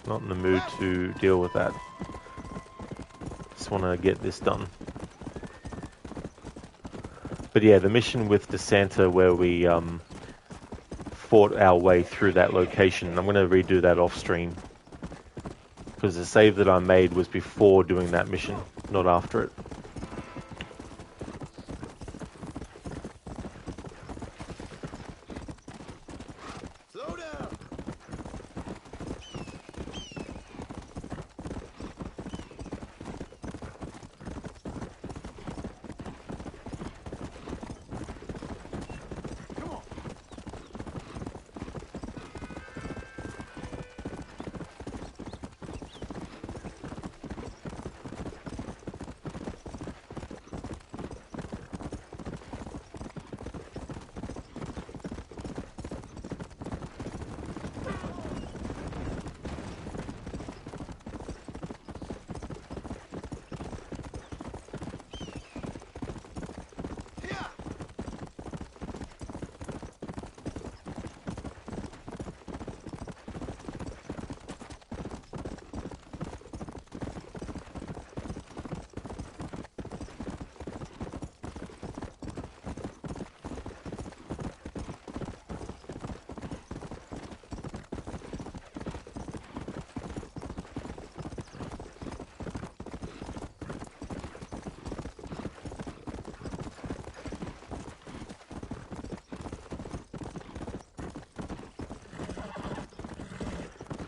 Not in the mood to deal with that. Just want to get this done. But yeah, the mission with the Santa where we fought our way through that location, I'm going to redo that off stream. Because the save that I made was before doing that mission, not after it.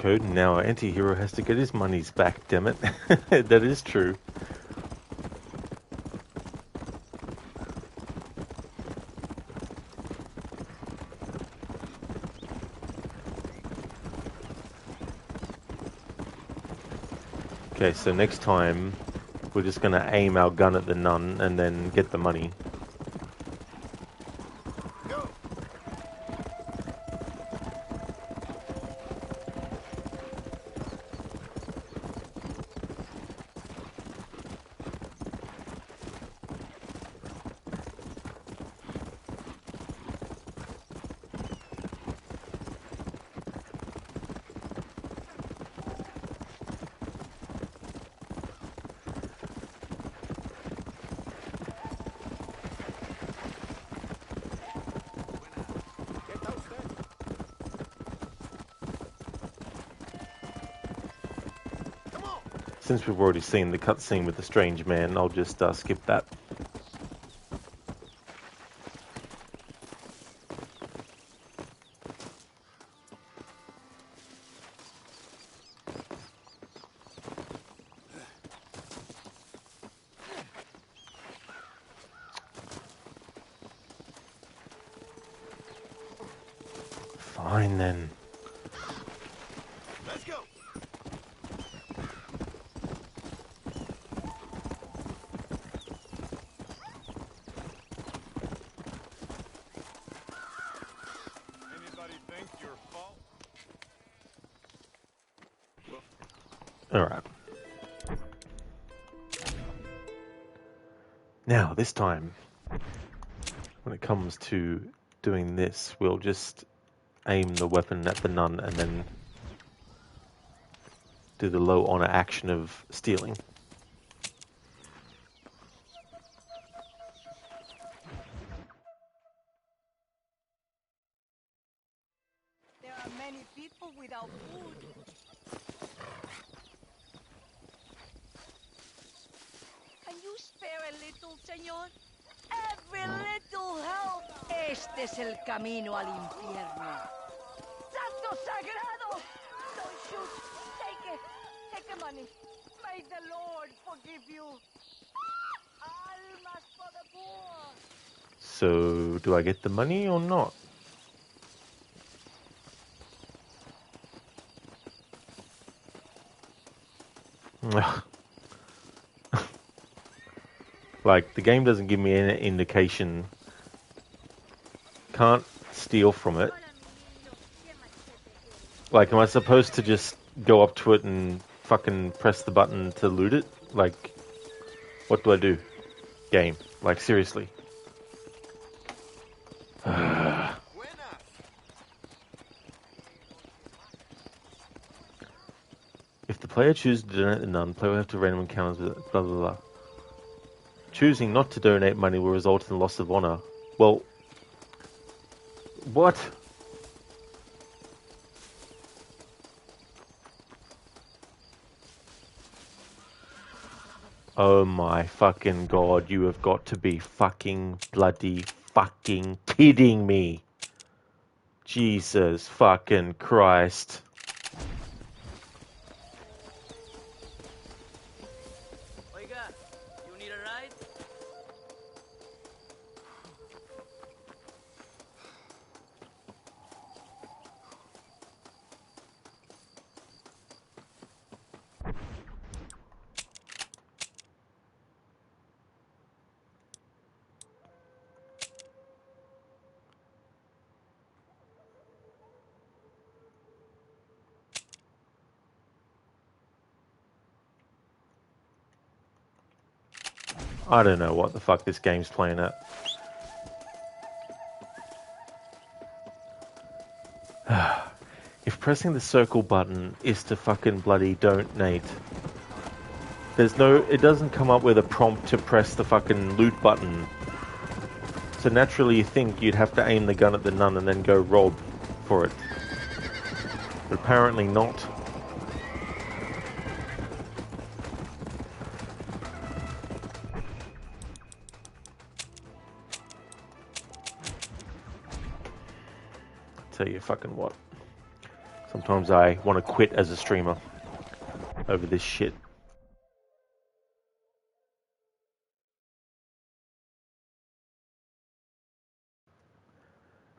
code, and now our anti-hero has to get his monies back, damn it. That is true. Okay, so next time we're just going to aim our gun at the nun and then get the money. Since we've already seen the cutscene with the strange man, I'll just skip that. Fine then. Let's go. Anybody think your fault? Alright. Now, this time, when it comes to doing this, we'll just aim the weapon at the nun and then do the low honor action of stealing. There are many people without food. Can you spare a little, señor? Every little help. Este es el camino al infierno. Santo Sagrado! Don't shoot. Take it. Take the money. May the Lord forgive you. Almas for the poor. So, do I get the money or not? Like, the game doesn't give me any indication. Can't steal from it. Like, am I supposed to just go up to it and fucking press the button to loot it? Like, what do I do? Game. Like, seriously. If the player chooses to donate the nun, player will have to random encounters with it, blah blah blah. Choosing not to donate money will result in loss of honor. Well, what? Oh my fucking god, you have got to be fucking bloody fucking kidding me. Jesus fucking Christ. Oiga, you need a ride? I don't know what the fuck this game's playing at. If pressing the circle button is to fucking bloody donate, there's no, it doesn't come up with a prompt to press the fucking loot button. So naturally you think you'd have to aim the gun at the nun and then go rob for it. But apparently not. Tell you fucking what. Sometimes I want to quit as a streamer over this shit.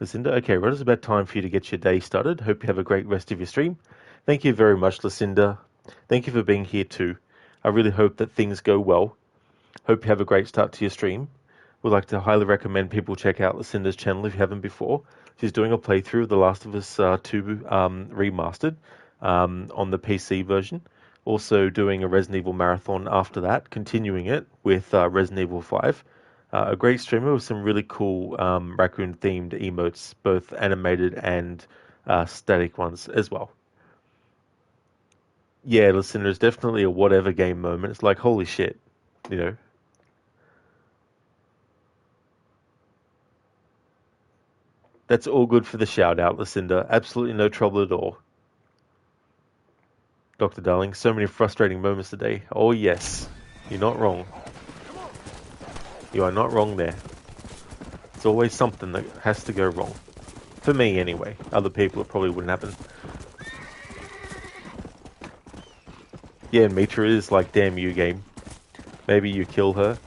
Lucinda, okay, right, it's about time for you to get your day started. Hope you have a great rest of your stream. Thank you very much, Lucinda. Thank you for being here too. I really hope that things go well. Hope you have a great start to your stream. Would like to highly recommend people check out Lucinda's channel if you haven't before. She's doing a playthrough of The Last of Us 2 remastered on the PC version. Also doing a Resident Evil marathon after that, continuing it with Resident Evil 5. A great streamer with some really cool raccoon-themed emotes, both animated and static ones as well. Yeah, listen, there's definitely a whatever game moment. It's like, holy shit, you know. That's all good for the shout-out, Lucinda. Absolutely no trouble at all. Dr. Darling, so many frustrating moments today. Oh, yes. You're not wrong. You are not wrong there. It's always something that has to go wrong. For me, anyway. Other people, it probably wouldn't happen. Yeah, Mitra is like, damn you, game. Maybe you kill her.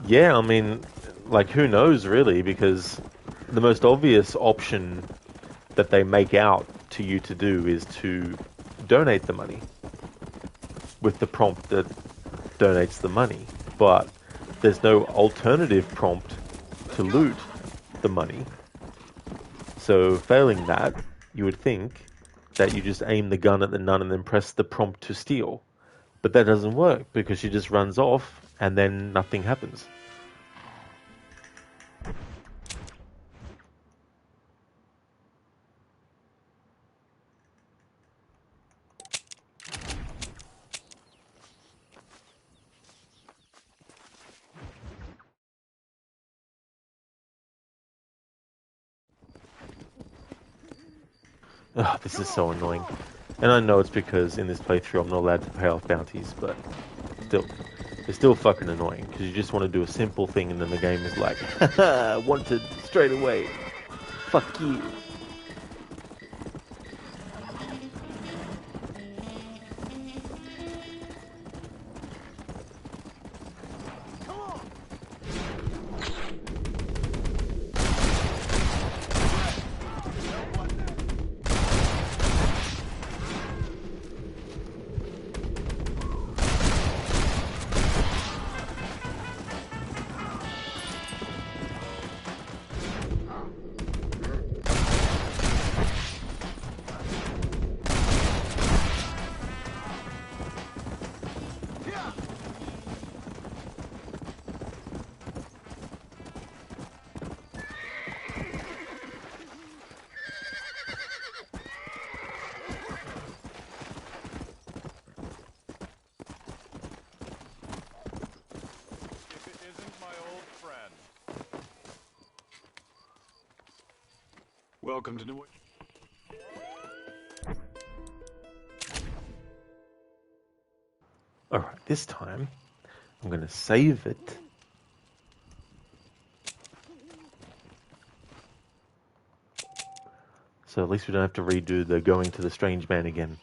Yeah, I mean, like, who knows, really, because the most obvious option that they make out to you to do is to donate the money with the prompt that donates the money. But there's no alternative prompt to loot the money. So failing that, you would think that you just aim the gun at the nun and then press the prompt to steal. But that doesn't work because she just runs off and then nothing happens. Ugh, this is so annoying. And I know it's because in this playthrough I'm not allowed to pay off bounties, but still. It's still fucking annoying, because you just want to do a simple thing and then the game is like, haha, wanted straight away. Fuck you. Welcome to New... Alright, this time I'm going to save it. So at least we don't have to redo the going to the strange man again.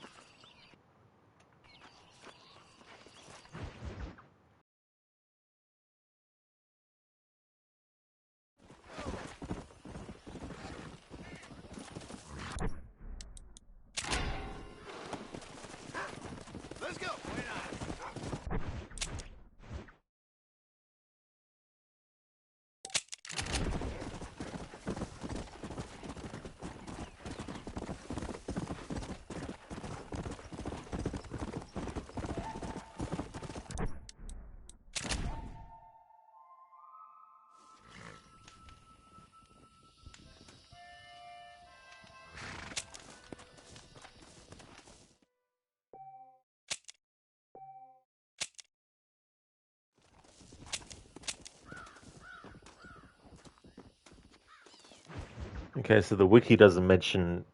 Okay, so the wiki doesn't mention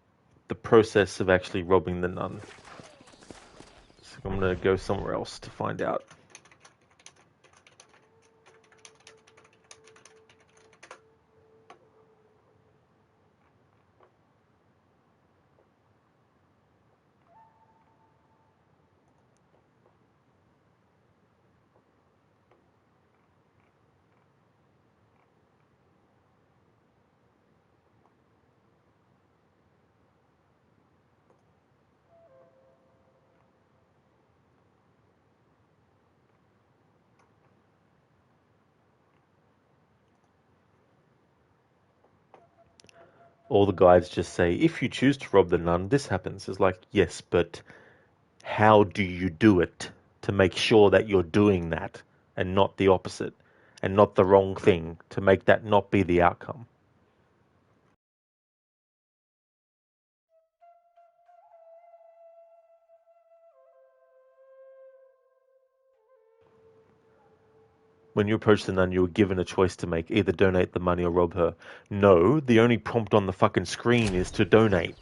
the process of actually robbing the nun. So I'm going to go somewhere else to find out. all the guides just say, if you choose to rob the nun, this happens. It's like, yes, but how do you do it to make sure that you're doing that and not the opposite and not the wrong thing to make that not be the outcome? When you approach the nun, you were given a choice to make, either donate the money or rob her. No, the only prompt on the fucking screen is to donate.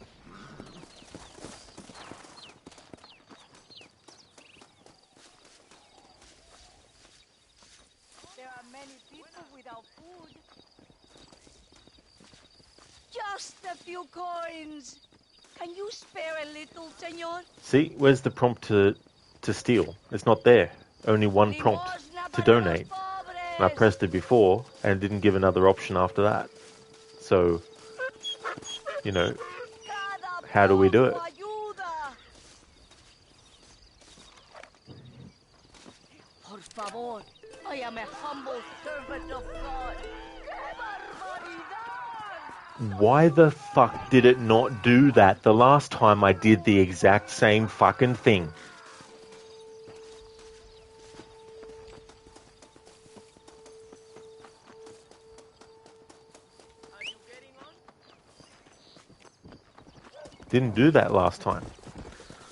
There are many people without food. Just a few coins. Can you spare a little, senor? See, where's the prompt to steal? It's not there. Only one prompt to donate. And I pressed it before and didn't give another option after that. So, you know, how do we do it? Por favor, I am a humble servant of God. Why the fuck did it not do that the last time I did the exact same fucking thing? Didn't do that last time.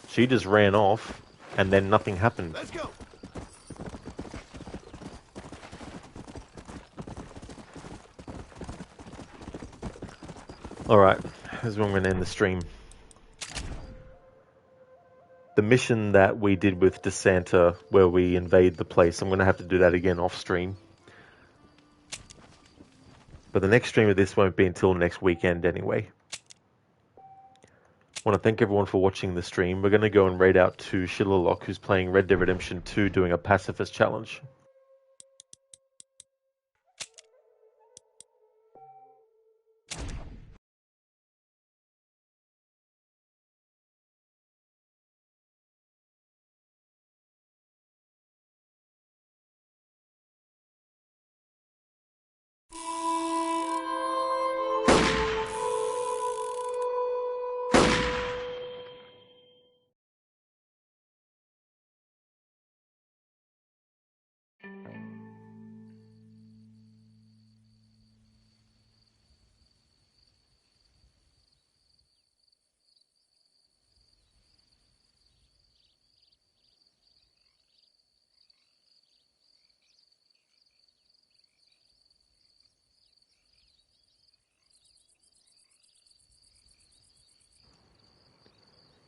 She just ran off and then nothing happened. Let's go. Alright, this is when we're going to end the stream. The mission that we did with DeSanta, where we invade the place, I'm going to have to do that again off stream. But the next stream of this won't be until next weekend anyway. I want to thank everyone for watching the stream. We're going to go and raid out to Shillerlock, who's playing Red Dead Redemption 2, doing a pacifist challenge.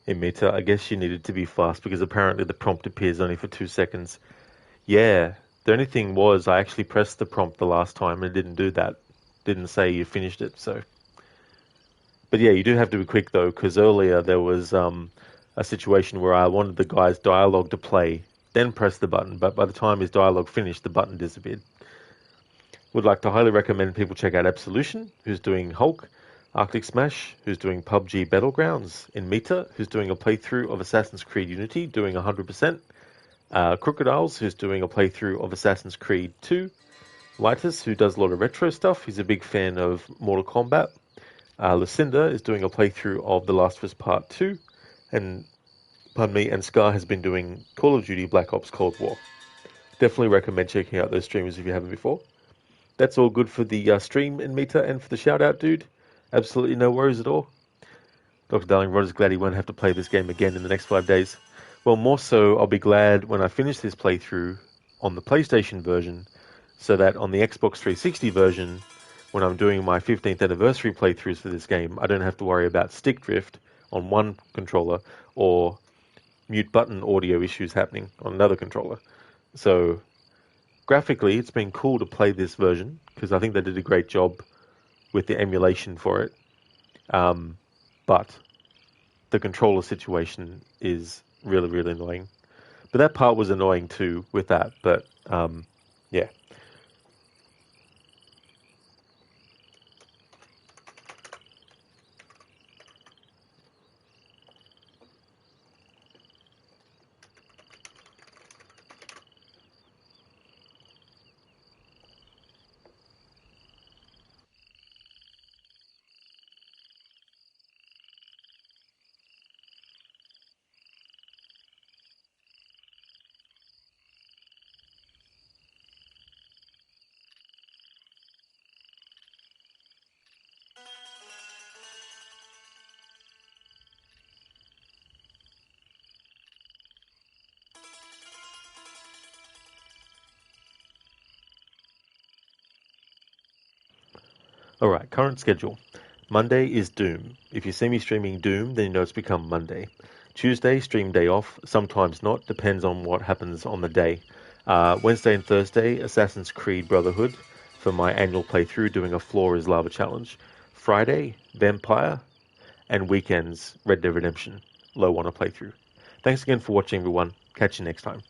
Hey Meta, I guess you needed to be fast because apparently the prompt appears only for 2 seconds. Yeah, the only thing was I actually pressed the prompt the last time and it didn't do that. Didn't say you finished it, so. But yeah, you do have to be quick though, because earlier there was a situation where I wanted the guy's dialogue to play, then press the button, but by the time his dialogue finished, the button disappeared. Would like to highly recommend people check out Absolution, who's doing Hulk, Arctic Smash, who's doing PUBG Battlegrounds, in Meta, who's doing a playthrough of Assassin's Creed Unity, doing 100%, Crocodiles, who's doing a playthrough of Assassin's Creed 2, Lightus, who does a lot of retro stuff, he's a big fan of Mortal Kombat, Lucinda is doing a playthrough of The Last of Us Part 2, and Scar has been doing Call of Duty Black Ops Cold War. Definitely recommend checking out those streamers if you haven't before. That's all good for the stream in Meta and for the shout out, dude. Absolutely no worries at all. Dr. Darling Rod is glad he won't have to play this game again in the next 5 days. Well, more so, I'll be glad when I finish this playthrough on the PlayStation version, so that on the Xbox 360 version, when I'm doing my 15th anniversary playthroughs for this game, I don't have to worry about stick drift on one controller or mute button audio issues happening on another controller. So, graphically, it's been cool to play this version, because I think they did a great job with the emulation for it. But the controller situation is really, really annoying. But that part was annoying too with that. But yeah. Alright, current schedule. Monday is Doom. If you see me streaming Doom, then you know it's become Monday. Tuesday, stream day off. Sometimes not. Depends on what happens on the day. Wednesday and Thursday, Assassin's Creed Brotherhood for my annual playthrough, doing a Floor is Lava challenge. Friday, Vampire. And weekends, Red Dead Redemption. Low on a playthrough. Thanks again for watching, everyone. Catch you next time.